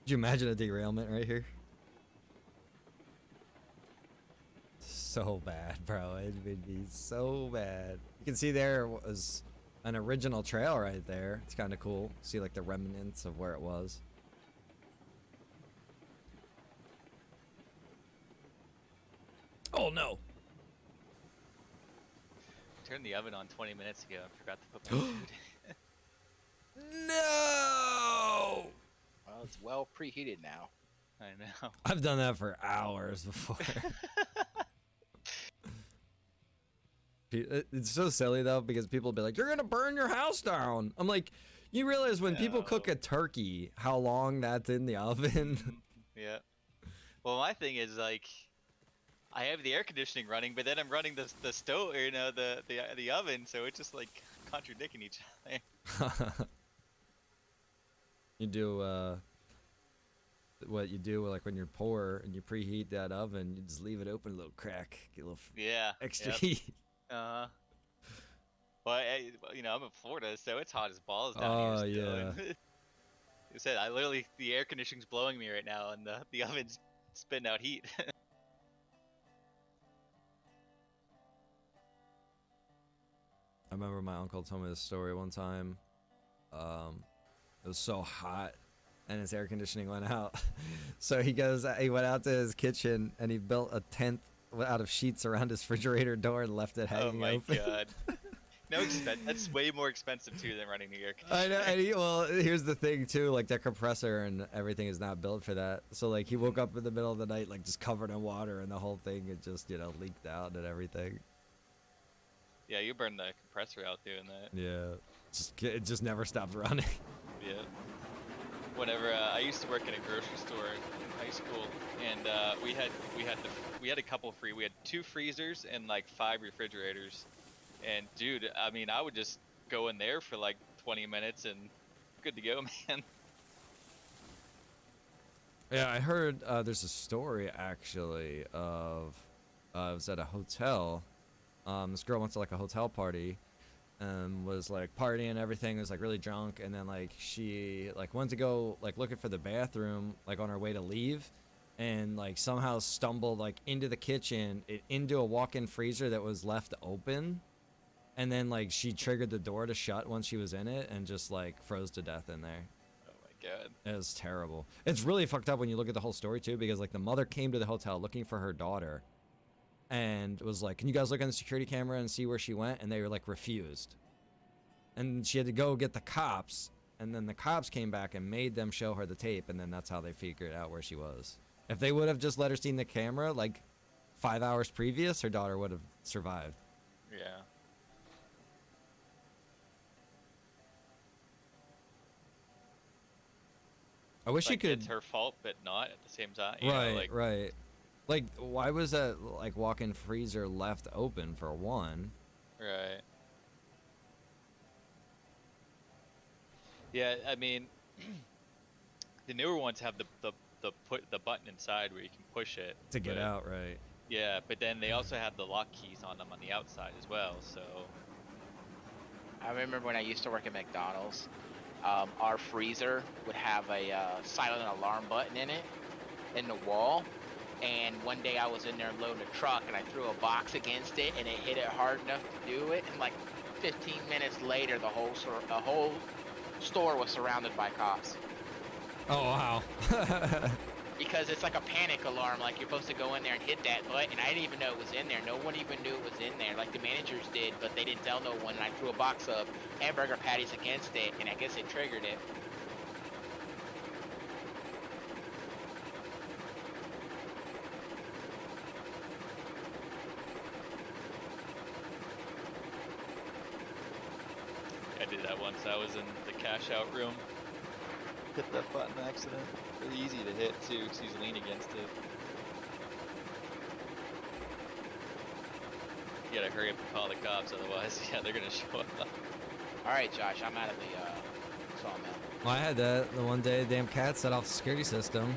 Could you imagine a derailment right here? So bad, bro. It would be so bad. You can see there was an original trail right there. It's kind of cool. See like the remnants of where it was. Oh no. Turned the oven on 20 minutes ago. I forgot to put my food. No. Well, it's well preheated now. I know. I've done that for hours before. It's so silly though because people be like, "You're gonna burn your house down." I'm like, you realize when people cook No. a turkey, how long that's in the oven? Yeah. Well, my thing is like, I have the air conditioning running, but then I'm running the stove, or, the oven, so it's just like contradicting each other. You do what you do like when you're poor and you preheat that oven, you just leave it open a little crack, get a little Yeah. extra Yep. heat. But I'm in Florida, so it's hot as balls down Oh, here still. yeah. And I said, the air conditioning's blowing me right now, and the oven's spitting out heat. I remember my uncle told me this story one time. It was so hot and his air conditioning went out. So he went out to his kitchen and he built a tent out of sheets around his refrigerator door and left it Oh hanging my open. god. No expense. That's way more expensive too than running the air I conditioning. know, well, here's the thing too, like that compressor and everything is not built for that. So like he woke up in the middle of the night like just covered in water and the whole thing it just, leaked out and everything. Yeah, you burn the compressor out doing that. Yeah. It just never stopped running. Yeah. Whenever I used to work in a grocery store in high school, and we had a couple we had 2 freezers and like 5 refrigerators. And dude, I mean, I would just go in there for like 20 minutes and good to go, man. Yeah, I heard there's a story actually of it was at a hotel. This girl went to like a hotel party and was like partying and everything, was like really drunk, and then like she like went to go like looking for the bathroom like on her way to leave, and like somehow stumbled like into the kitchen into a walk-in freezer that was left open. And then like she triggered the door to shut once she was in it and just like froze to death in there. Oh my god. It was terrible. It's really fucked up when you look at the whole story too, because like the mother came to the hotel looking for her daughter and was like, can you guys look on the security camera and see where she went? And they were like refused. And she had to go get the cops, and then the cops came back and made them show her the tape, and then that's how they figured out where she was. If they would have just let her see the camera like 5 hours previous, her daughter would have survived. Yeah. I wish you Like, could. It's her fault, but not at the same time. You know, Right, like, right. Like, why was that like walk-in freezer left open for one? Right. Yeah, I mean, the newer ones have the button inside where you can push it To get but- out, right? Yeah, but then they also have the lock keys on them on the outside as well. So I remember when I used to work at McDonald's, our freezer would have a silent alarm button in it, in the wall. And one day I was in there loading a truck and I threw a box against it and it hit it hard enough to do it. And like 15 minutes later, the whole store was surrounded by cops. Oh wow. Because it's like a panic alarm, like you're supposed to go in there and hit that button. I didn't even know it was in there. No one even knew it was in there. Like the managers did, but they didn't tell no one. And I threw a box of hamburger patties against it, and I guess it triggered it. I did that once. I was in the cash out room. Hit that button accident. Really easy to hit too, because he's leaning against it. You gotta hurry up and call the cops, otherwise, yeah, they're gonna show up. All right, Josh, I'm out of the sawmill. Well, I had that the one day. Damn cat set off the security system,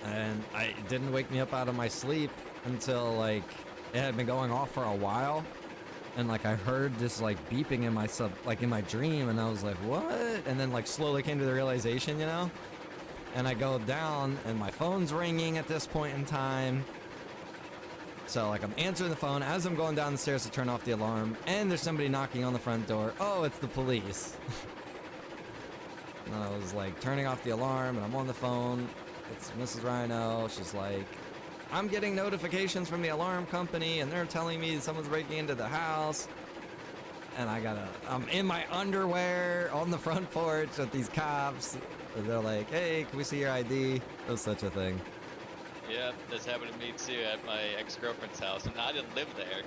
and it didn't wake me up out of my sleep until like it had been going off for a while, and like I heard this like beeping in my in my dream, and I was like, what? And then like slowly came to the realization, you know. And I go down, and my phone's ringing at this point in time. So like I'm answering the phone as I'm going down the stairs to turn off the alarm, and there's somebody knocking on the front door. Oh, it's the police. And I was like turning off the alarm, and I'm on the phone. It's Mrs. Rhino. She's like, I'm getting notifications from the alarm company, and they're telling me someone's breaking into the house. And I'm in my underwear on the front porch with these cops. And they're like, hey, can we see your ID? It was such a thing. Yeah, this happened to me too at my ex-girlfriend's house, and I didn't live there.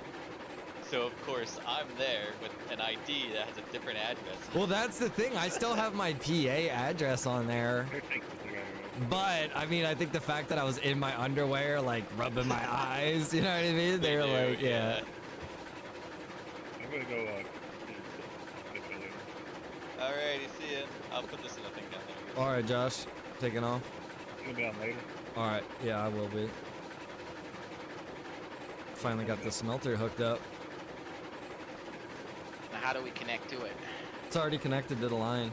So of course I'm there with an ID that has a different address. Well, that's the thing. I still have my PA address on there. But, I mean, I think the fact that I was in my underwear, like, rubbing my eyes, you know what I mean? They were do, like, yeah. I'm gonna go. Catch you later. Alrighty, see ya. I'll put this in the thing down there. All right, Josh, taking off. You gonna be on later? All right, yeah, I will be. Finally got the smelter hooked up. Now, how do we connect to it? It's already connected to the line.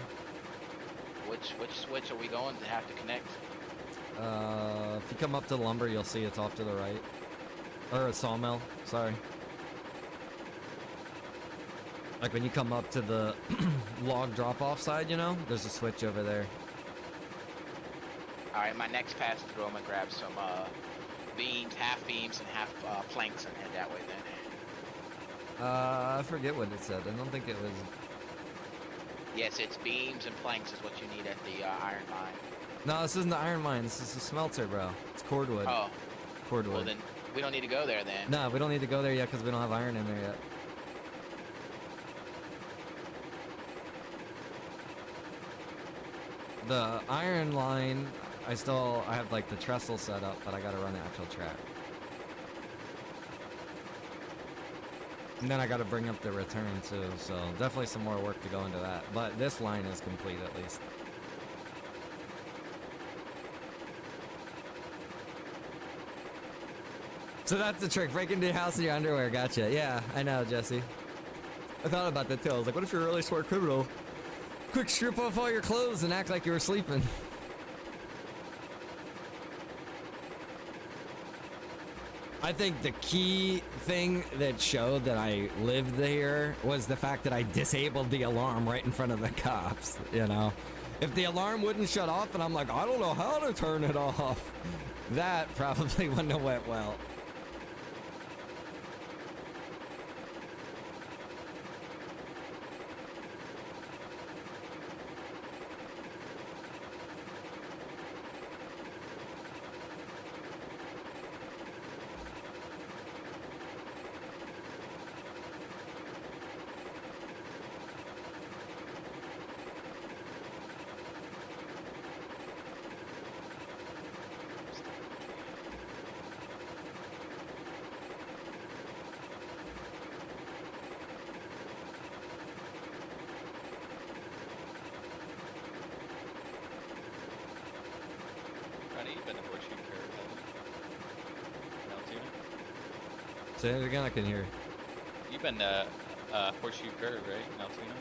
Which switch are we going to have to connect? If you come up to the lumber, you'll see it's off to the right. Or a sawmill, sorry. Like when you come up to the log drop-off side, you know, there's a switch over there. All right, my next pass through, I'm gonna grab some beams, half beams, and half planks, and head that way then. I forget what it said. I don't think it was. Yes, it's beams and planks is what you need at the iron mine. No, this isn't the iron mine. This is the smelter, bro. It's cordwood. Oh, Cordwood. well then we don't need to go there then. No, we don't need to go there yet because we don't have iron in there yet. The iron line, I have like the trestle set up, but I gotta run the actual track. And then I gotta bring up the return too, so definitely some more work to go into that. But this line is complete at least. So that's the trick, break into your house in your underwear, gotcha. Yeah, I know, Jesse. I thought about that too. I was like, what if you're a really smart criminal? Quick, strip off all your clothes and act like you were sleeping. I think the key thing that showed that I lived there was the fact that I disabled the alarm right in front of the cops, you know? If the alarm wouldn't shut off and I'm like, I don't know how to turn it off, that probably wouldn't have went well. Ronnie, you've been to Horseshoe Curve, haven't you? In Altoona? Say it again, I can hear. You've been to Horseshoe Curve, right? In Altoona?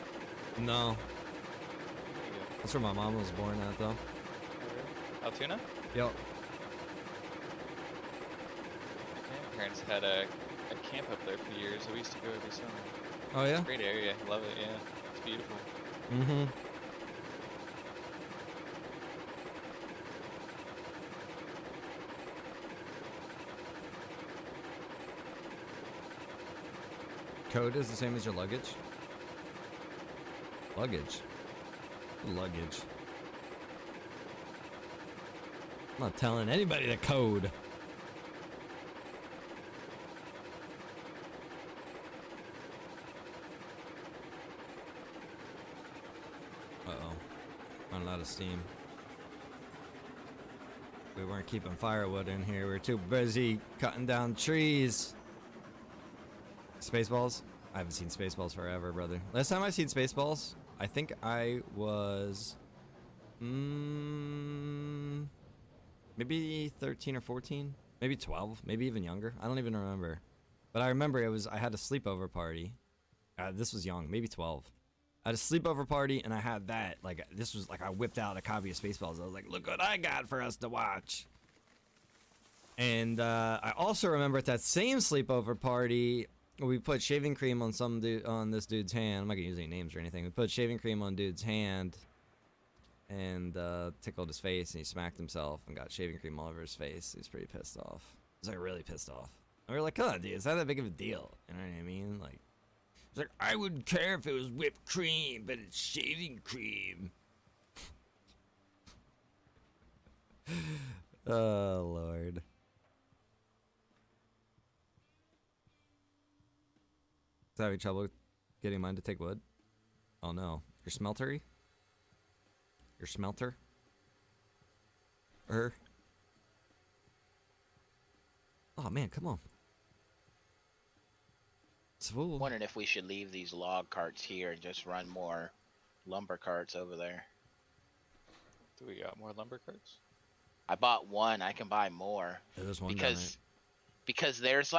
No, There you go. that's where my mom was born at, though. Oh, really? Altoona? Yep. My grandparents had a camp up there for years. We used to go every summer. Oh, yeah? Great area. Love it, yeah. It's beautiful. Mm-hmm. Code is the same as your luggage? Luggage? Luggage. I'm not telling anybody the code. Uh-oh. Running out of steam. We weren't keeping firewood in here. We were too busy cutting down trees. Spaceballs? I haven't seen Spaceballs forever, brother. Last time I seen Spaceballs, I think I was... maybe 13 or 14? Maybe 12? Maybe even younger? I don't even remember. But I remember I had a sleepover party. This was young, maybe 12. I had a sleepover party and I had that. Like, this was like I whipped out a copy of Spaceballs. I was like, look what I got for us to watch. And I also remember at that same sleepover party, we put shaving cream on on this dude's hand. I'm not gonna use any names or anything. We put shaving cream on dude's hand and tickled his face, and he smacked himself and got shaving cream all over his face. He was pretty pissed off. He was like really pissed off. And we were like, come on, dude, it's not that big of a deal. You know what I mean? Like, he's like, I wouldn't care if it was whipped cream, but it's shaving cream. Oh, Lord. Is having trouble getting mine to take wood? Oh no. Your smeltery? Your smelter? Oh man, come on. It's full. Wondering if we should leave these log carts here and just run more lumber carts over there. Do we got more lumber carts? I bought one. I can buy more There's one down because there was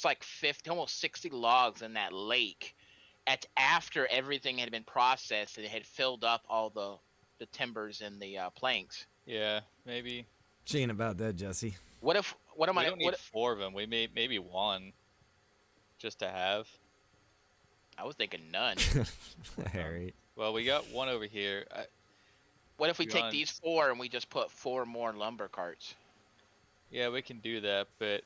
like 50, almost 60 logs in that lake. After everything had been processed and it had filled up all the timbers and the planks. Yeah, maybe. She ain't about that, Jesse. What am We I? don't need 4 of them. We maybe 1, just to have. I was thinking none. Harry. Well, we got 1 over here. What if we take None. these 4 and we just put 4 more lumber carts? Yeah, we can do that, but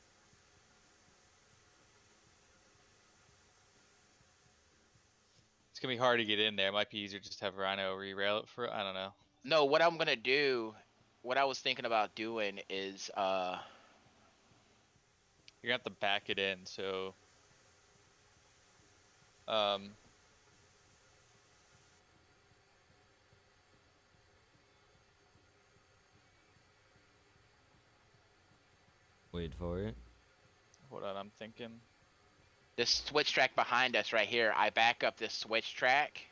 it's gonna be hard to get in there. It might be easier just to have Rhino re-rail it for. I don't know. No, what I'm gonna do, what I was thinking about doing is, You're gonna have to back it in. So, Wait for it. hold on, I'm thinking. this switch track behind us right here. I back up this switch track,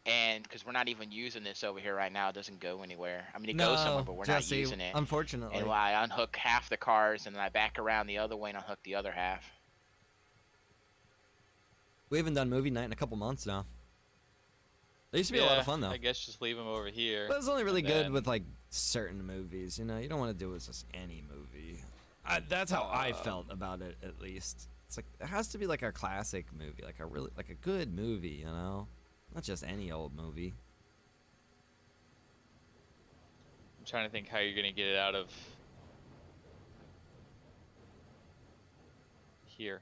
and because we're not even using this over here right now, it doesn't go anywhere. I mean, it goes somewhere, but we're Jesse, not using it. Unfortunately. And I unhook half the cars, and then I back around the other way and unhook the other half. We haven't done movie night in a couple months now. They used to be a lot of fun though. I guess just leave them over here. But it's only really and good then- with like certain movies, you know. You don't want to do it with just any movie. That's how I felt about it, at least. It's like it has to be like a classic movie, like a good movie, you know, not just any old movie. I'm trying to think how you're gonna get it out of here.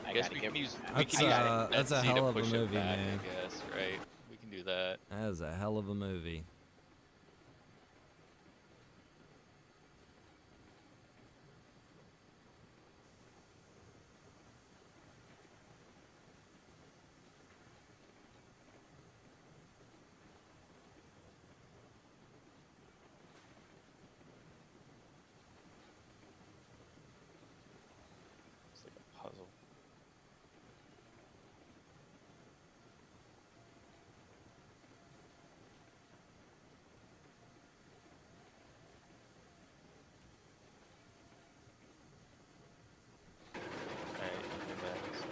I guess we can use. That's a Z to hell of a push it movie, back, man. I guess, right? We can do that. That is a hell of a movie. It's like a puzzle. Alright, you can back and switch.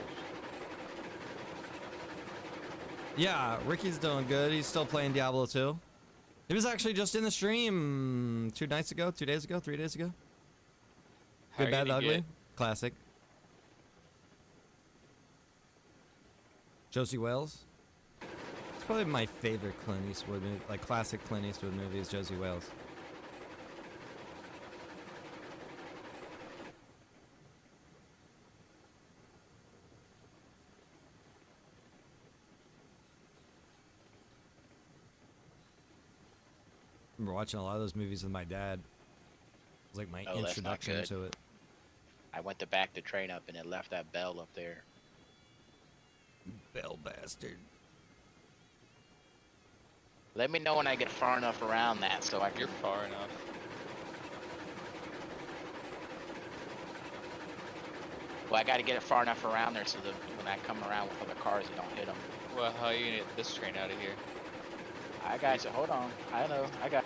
Yeah, Ricky's doing good. He's still playing Diablo 2. He was actually just in the stream 2 nights ago, 2 days ago, 3 days ago. How Good, are you bad, gonna ugly. get- Classic. Josie Wales. It's probably my favorite Clint Eastwood movie, like classic Clint Eastwood movie is Josie Wales. I remember watching a lot of those movies with my dad. It was like my Oh, that's not introduction good. to it. I went to back the train up and it left that bell up there. Bell bastard. Let me know when I get far enough around that so I can. You're far enough. Well, I got to get it far enough around there so that when I come around with other cars, you don't hit them. Well, how are you gonna get this train out of here? I got you. Hold on. I know. I got.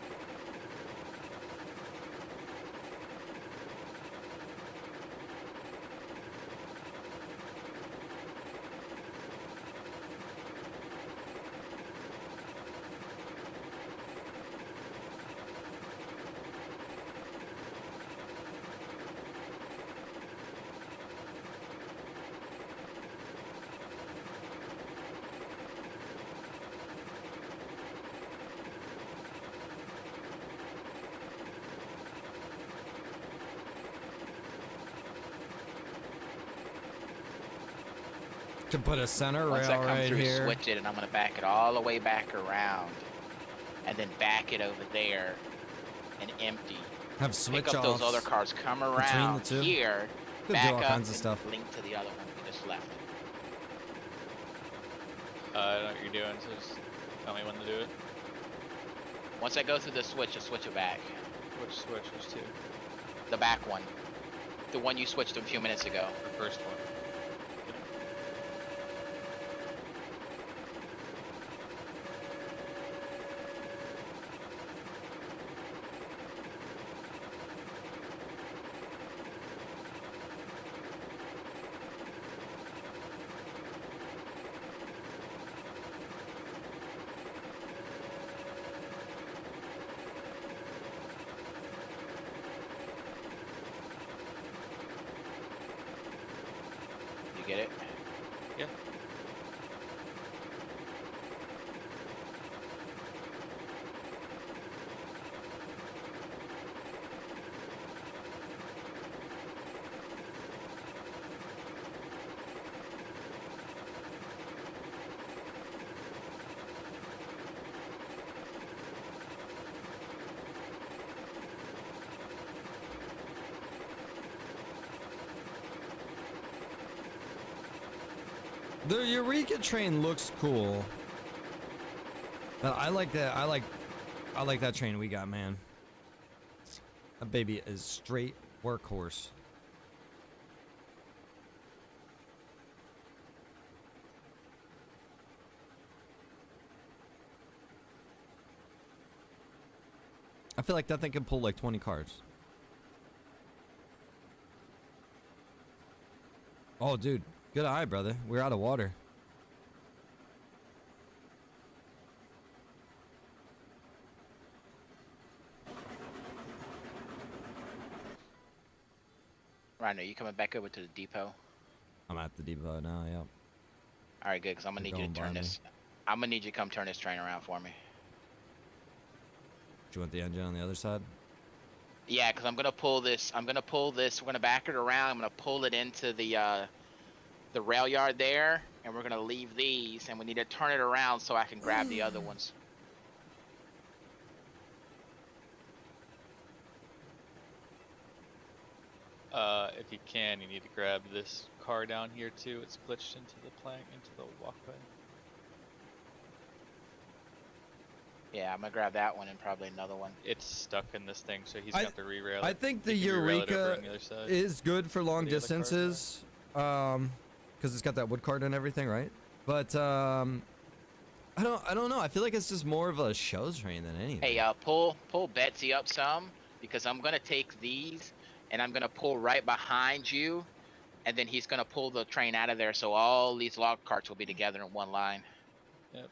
To put a center Once rail I come right through, here. switch it, and I'm gonna back it all the way back around, and then back it over there, and empty. Have switch Pick up those offs. other cars, come between the around two. here, Could do back all up, kinds of and stuff. link to the other one we just left. I know what you're doing, so just tell me when to do it. Once I go through the switch, just switch it back. Which switch? There's two. The back one. The one you switched a few minutes ago. The first one. You get it? Yeah. The Eureka train looks cool. But I like that. I like that train we got, man. That baby is straight workhorse. I feel like that thing can pull like 20 cars. Oh, dude. Good eye, brother. We're out of water. Rhino, you coming back over to the depot? I'm at the depot now, yep. All right, good. Because I'm gonna You're need you to going turn by me. this. I'm gonna need you to come turn this train around for me. Do you want the engine on the other side? Yeah, because I'm gonna pull this. I'm gonna pull this. We're gonna back it around. I'm gonna pull it into the rail yard there, and we're gonna leave these, and we need to turn it around so I can grab the other ones. If you can, you need to grab this car down here too. It's glitched into the into the walkway. Yeah, I'm gonna grab that one and probably another one. It's stuck in this thing, so he's I- gonna have to re-rail it. I think the He can re-rail it over Eureka on the other side. is good for long the other cars are. distances. Because it's got that wood card and everything, right? But I don't know. I feel like it's just more of a show train than anything. Hey, pull Betsy up some because I'm gonna take these and I'm gonna pull right behind you, and then he's gonna pull the train out of there, so all these log carts will be together in one line. Yep.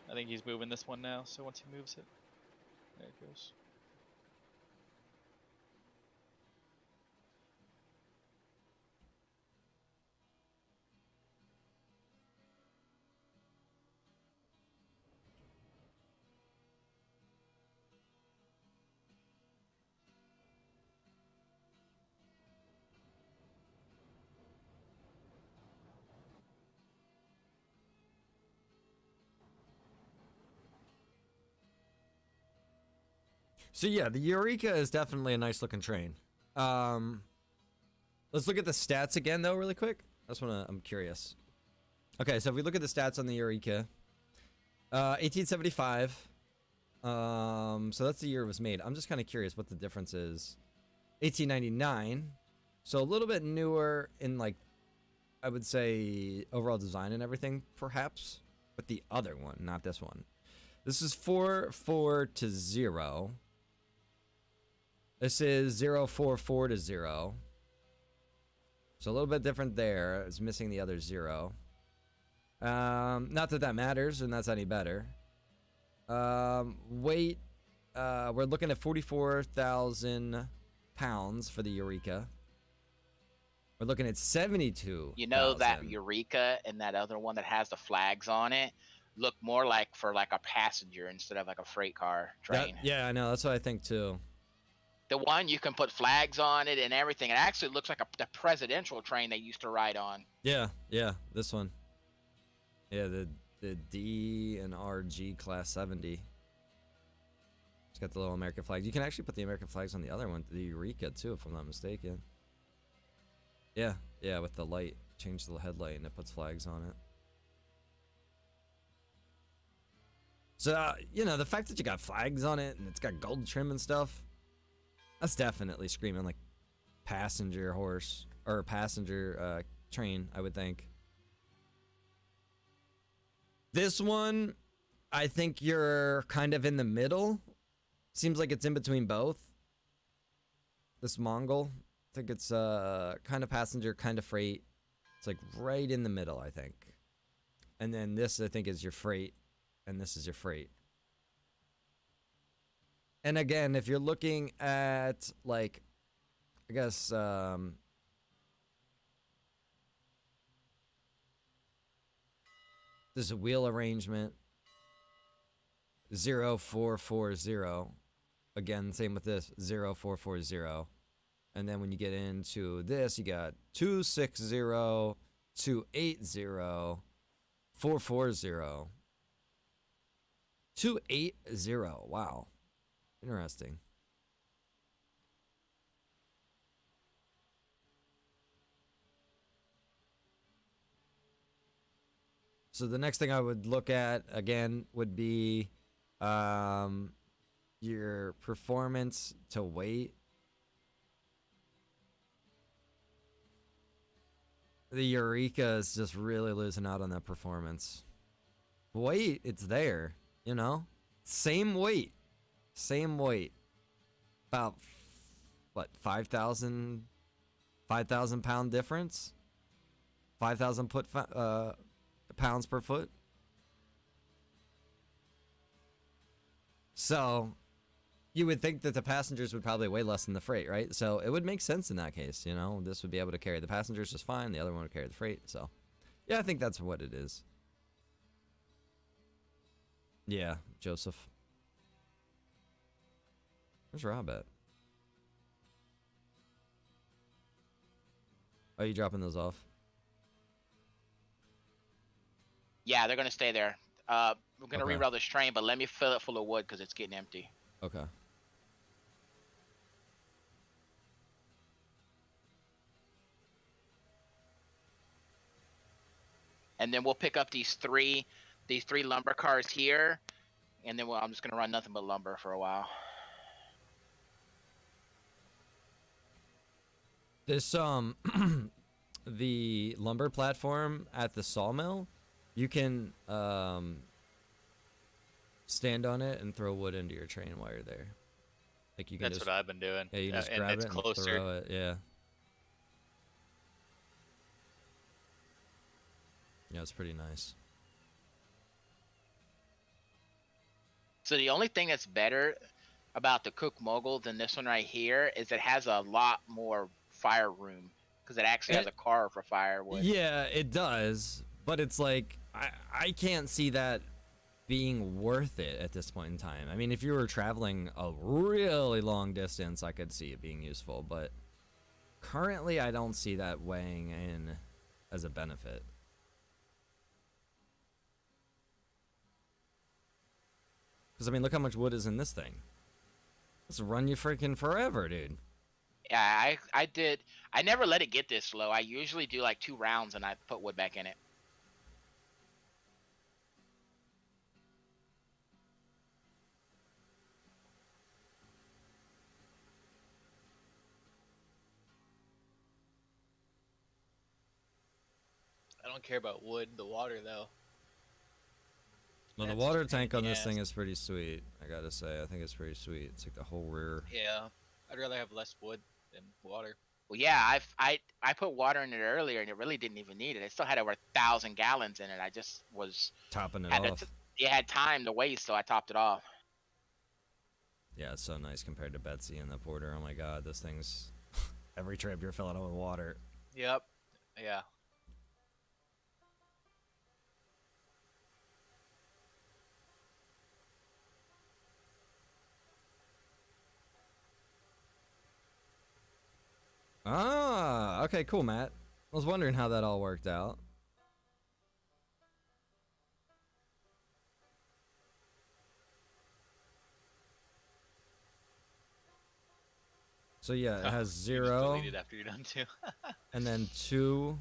I think he's moving this one now, so once he moves it, there it goes. So yeah, the Eureka is definitely a nice looking train. Let's look at the stats again though, really quick. I'm curious. Okay, so if we look at the stats on the Eureka, 1875. So that's the year it was made. I'm just kind of curious what the difference is. 1899. So a little bit newer in, like, I would say overall design and everything, perhaps. But the other one, not this one. This is 44 to 0. This is 044 to 0. So a little bit different there. It's missing the other 0. Not that that matters and that's any better. Weight, we're looking at 44,000 pounds for the Eureka. We're looking at 72. You know that Eureka and that other one that has the flags on it look more like for like a passenger instead of like a freight car train. Yeah, I know. That's what I think too. The one you can put flags on it and everything. It actually looks like the presidential train they used to ride on. Yeah, this one. Yeah, the D and RG Class 70. It's got the little American flag. You can actually put the American flags on the other one, the Eureka too, if I'm not mistaken. Yeah, with the light. Change the headlight and it puts flags on it. So, the fact that you got flags on it and it's got gold trim and stuff, that's definitely screaming like passenger horse or passenger train, I would think. This one, I think you're kind of in the middle. Seems like it's in between both. This Mongol, I think it's kind of passenger, kind of freight. It's like right in the middle, I think. And then this, I think, is your freight, and this is your freight. And again, if you're looking at, like, I guess, there's a wheel arrangement, 0440. Again, same with this, 0440. And then when you get into this, you got 260, 280, 440. 280. Wow. Interesting. So the next thing I would look at again would be your performance to weight. The Eureka is just really losing out on that performance. Weight, it's there, Same weight. About, what, 5,000 pound difference? 5,000 pounds per foot. So you would think that the passengers would probably weigh less than the freight, right? So it would make sense in that case, you know. This would be able to carry the passengers just fine. The other one would carry the freight. So yeah, I think that's what it is. Yeah, Joseph. Where's Rob at? Are you dropping those off? Yeah, they're gonna stay there. We're gonna Okay. reroute this train, but let me fill it full of wood because it's getting empty. Okay. And then we'll pick up these three lumber cars here, and then I'm just gonna run nothing but lumber for a while. This the lumber platform at the sawmill, you can stand on it and throw wood into your train while you're there. Like you can That's just what I've been doing. yeah, you just and grab it's it and closer. throw it. Yeah. Yeah, it's pretty nice. So the only thing that's better about the Cook Mogul than this one right here is it has a lot more fire room because it actually has a car for firewood. Yeah, it does, but it's like I can't see that being worth it at this point in time. I mean, if you were traveling a really long distance, I could see it being useful, but currently I don't see that weighing in as a benefit. Because, I mean, look how much wood is in this thing. It's run you freaking forever, dude. Yeah, I never let it get this low. I usually do like 2 rounds and I put wood back in it. I don't care about wood, the water though. Well, the That's water a pain in tank on the this thing ass. is pretty sweet. I gotta say, I think it's pretty sweet. It's like the whole rear. Yeah, I'd rather have less wood than water. Well, yeah, I put water in it earlier and it really didn't even need it. It still had over 1,000 gallons in it. I just was Topping it had off. it had time to waste, so I topped it off. Yeah, it's so nice compared to Betsy and the Porter. Oh my god, this thing's... Every trip you're filling it with water. Yep. Yeah. Ah, okay, cool, Matt. I was wondering how that all worked out. So yeah, it has You just 0, delete it after you're done too. and then 2,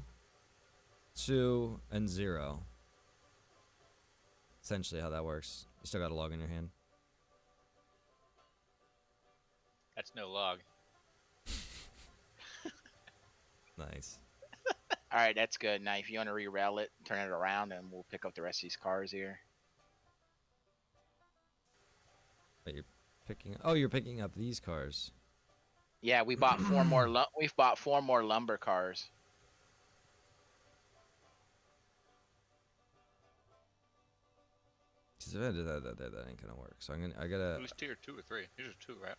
2, and 0. Essentially how that works. You still got a log in your hand. That's no log. Nice. All right, that's good. Now, if you want to re-rail it, turn it around, and we'll pick up the rest of these cars here. But you're picking... Oh, you're picking up these cars. Yeah, we bought 4 more. We've bought 4 more lumber cars. That ain't gonna work. So I gotta... Who's tier 2 or 3? These are 2, right?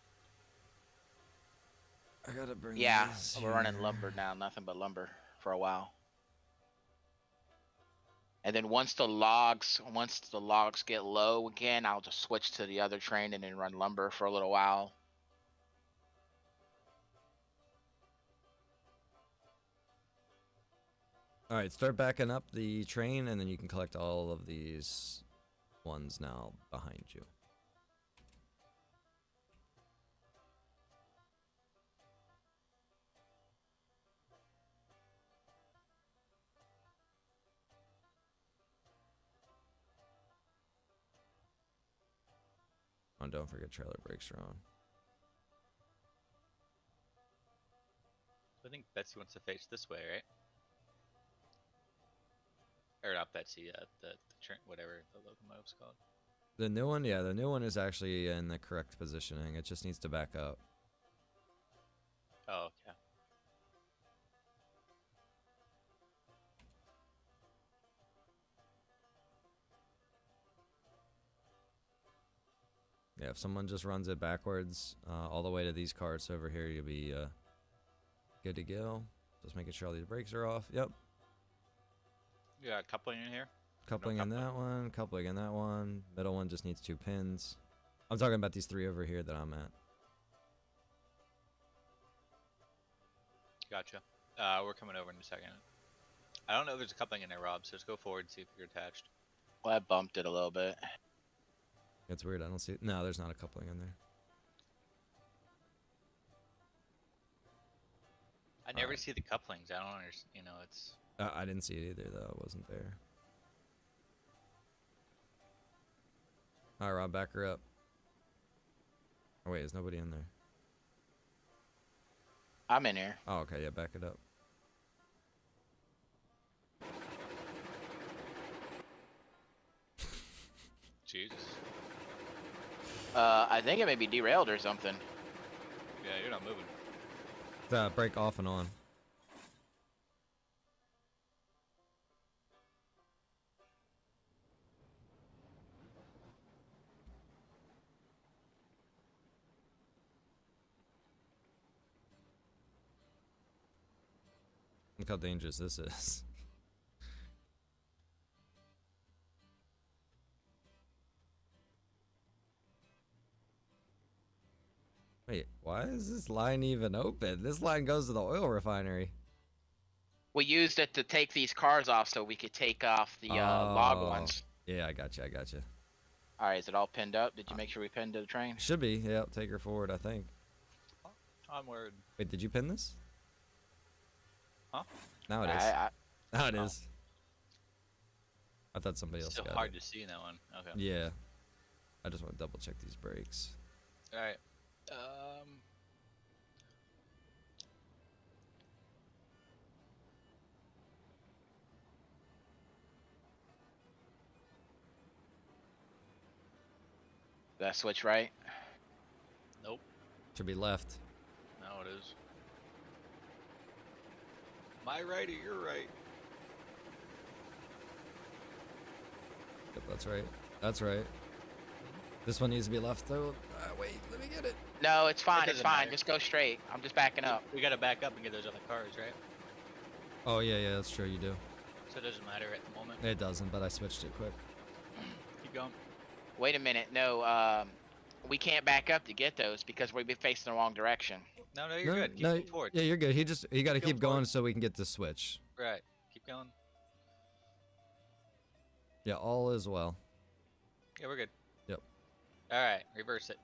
I gotta bring Yeah, these we're running here. lumber now. Nothing but lumber for a while. And then once the logs get low again, I'll just switch to the other train and then run lumber for a little while. All right, start backing up the train, and then you can collect all of these ones now behind you. Oh, and don't forget trailer brakes are on. I think Betsy wants to face this way, right? Or not Betsy, the train, whatever the locomotive's called. The new one, yeah, the new one is actually in the correct positioning. It just needs to back up. Oh, okay. Yeah, if someone just runs it backwards all the way to these carts over here, you'll be good to go. Just making sure all these brakes are off. Yep. You got coupling in here? Coupling in that one, coupling in that one. Middle one just needs 2 pins. I'm talking about these 3 over here that I'm at. Gotcha. We're coming over in a second. I don't know if there's a coupling in there, Rob, so just go forward and see if you're attached. Well, I bumped it a little bit. It's weird. I don't see. No, there's not a coupling in there. I never see the couplings. I don't understand. You know, it's. I didn't see it either, though. It wasn't there. All right, Rob, back her up. Oh, wait, is nobody in there? I'm in here. Oh, okay, yeah, back it up. Jesus. I think it may be derailed or something. Yeah, you're not moving. Brake off and on. Look how dangerous this is. Wait, why is this line even open? This line goes to the oil refinery. We used it to take these cars off so we could take off the log ones. Yeah, I got you. I got you. All right, is it all pinned up? Did you make sure we pinned to the train? Should be. Yeah, take her forward, I think. Onward. Wait, did you pin this? Huh? Now it is. Now it is. I thought somebody else Still got hard it. to see in that one. Okay. Yeah. I just want to double check these brakes. All right. That switch right? Nope. Should be left. No, it is. My right or your right? Yep, that's right. That's right. This one needs to be left though. Wait, let me get it. No, it's fine. It's doesn't fine. matter. Just go straight. I'm just backing up. We gotta back up and get those other cars, right? Oh yeah, yeah, that's true. You do. So it doesn't matter at the moment. It doesn't, but I switched it quick. Keep going. Wait a minute. No, we can't back up to get those because we'd be facing the wrong direction. No, no, you're good. Keep no, going forward. yeah, you're good. You got to Keep going keep going forward. so we can get the switch. Right. Keep going. Yeah, all is well. Yeah, we're good. Yep. All right. Reverse it.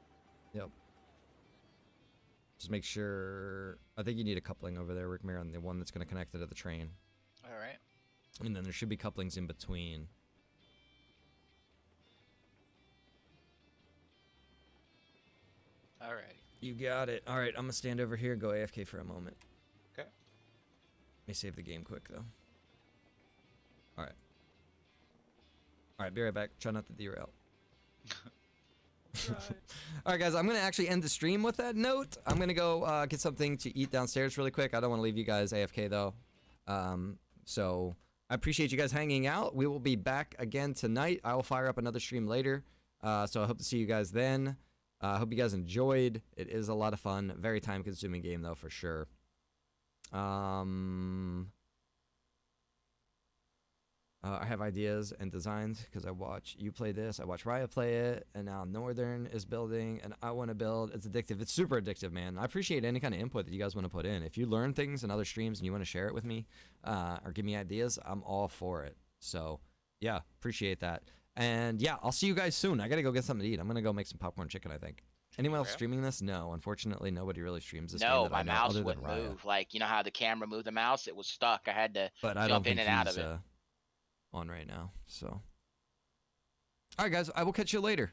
Yep. Just make sure. I think you need a coupling over there, Rick Mir, on the one that's going to connect it to the train. All right. And then there should be couplings in between. All right. You got it. All right, I'm going to stand over here and go AFK for a moment. Okay. Let me save the game quick, though. All right. All right, be right back. Try not to derail. All right, guys, I'm going to actually end the stream with that note. I'm going to go get something to eat downstairs really quick. I don't want to leave you guys AFK, though. So I appreciate you guys hanging out. We will be back again tonight. I will fire up another stream later. So I hope to see you guys then. I hope you guys enjoyed. It is a lot of fun. Very time-consuming game, though, for sure. I have ideas and designs because I watch you play this. I watch Raya play it, and now Northern is building, and I want to build. It's addictive. It's super addictive, man. I appreciate any kind of input that you guys want to put in. If you learn things in other streams and you want to share it with me or give me ideas, I'm all for it. So, yeah, appreciate that. And, yeah, I'll see you guys soon. I got to go get something to eat. I'm going to go make some popcorn chicken, I think. Anyone else streaming this? No, unfortunately, nobody really streams this game No, that my I know, mouse other than wouldn't Raya. move. Like, you know how the camera moved the mouse? It was stuck. I had to But I don't jump think in and out he's of it. on right now. So, all right, guys, I will catch you later.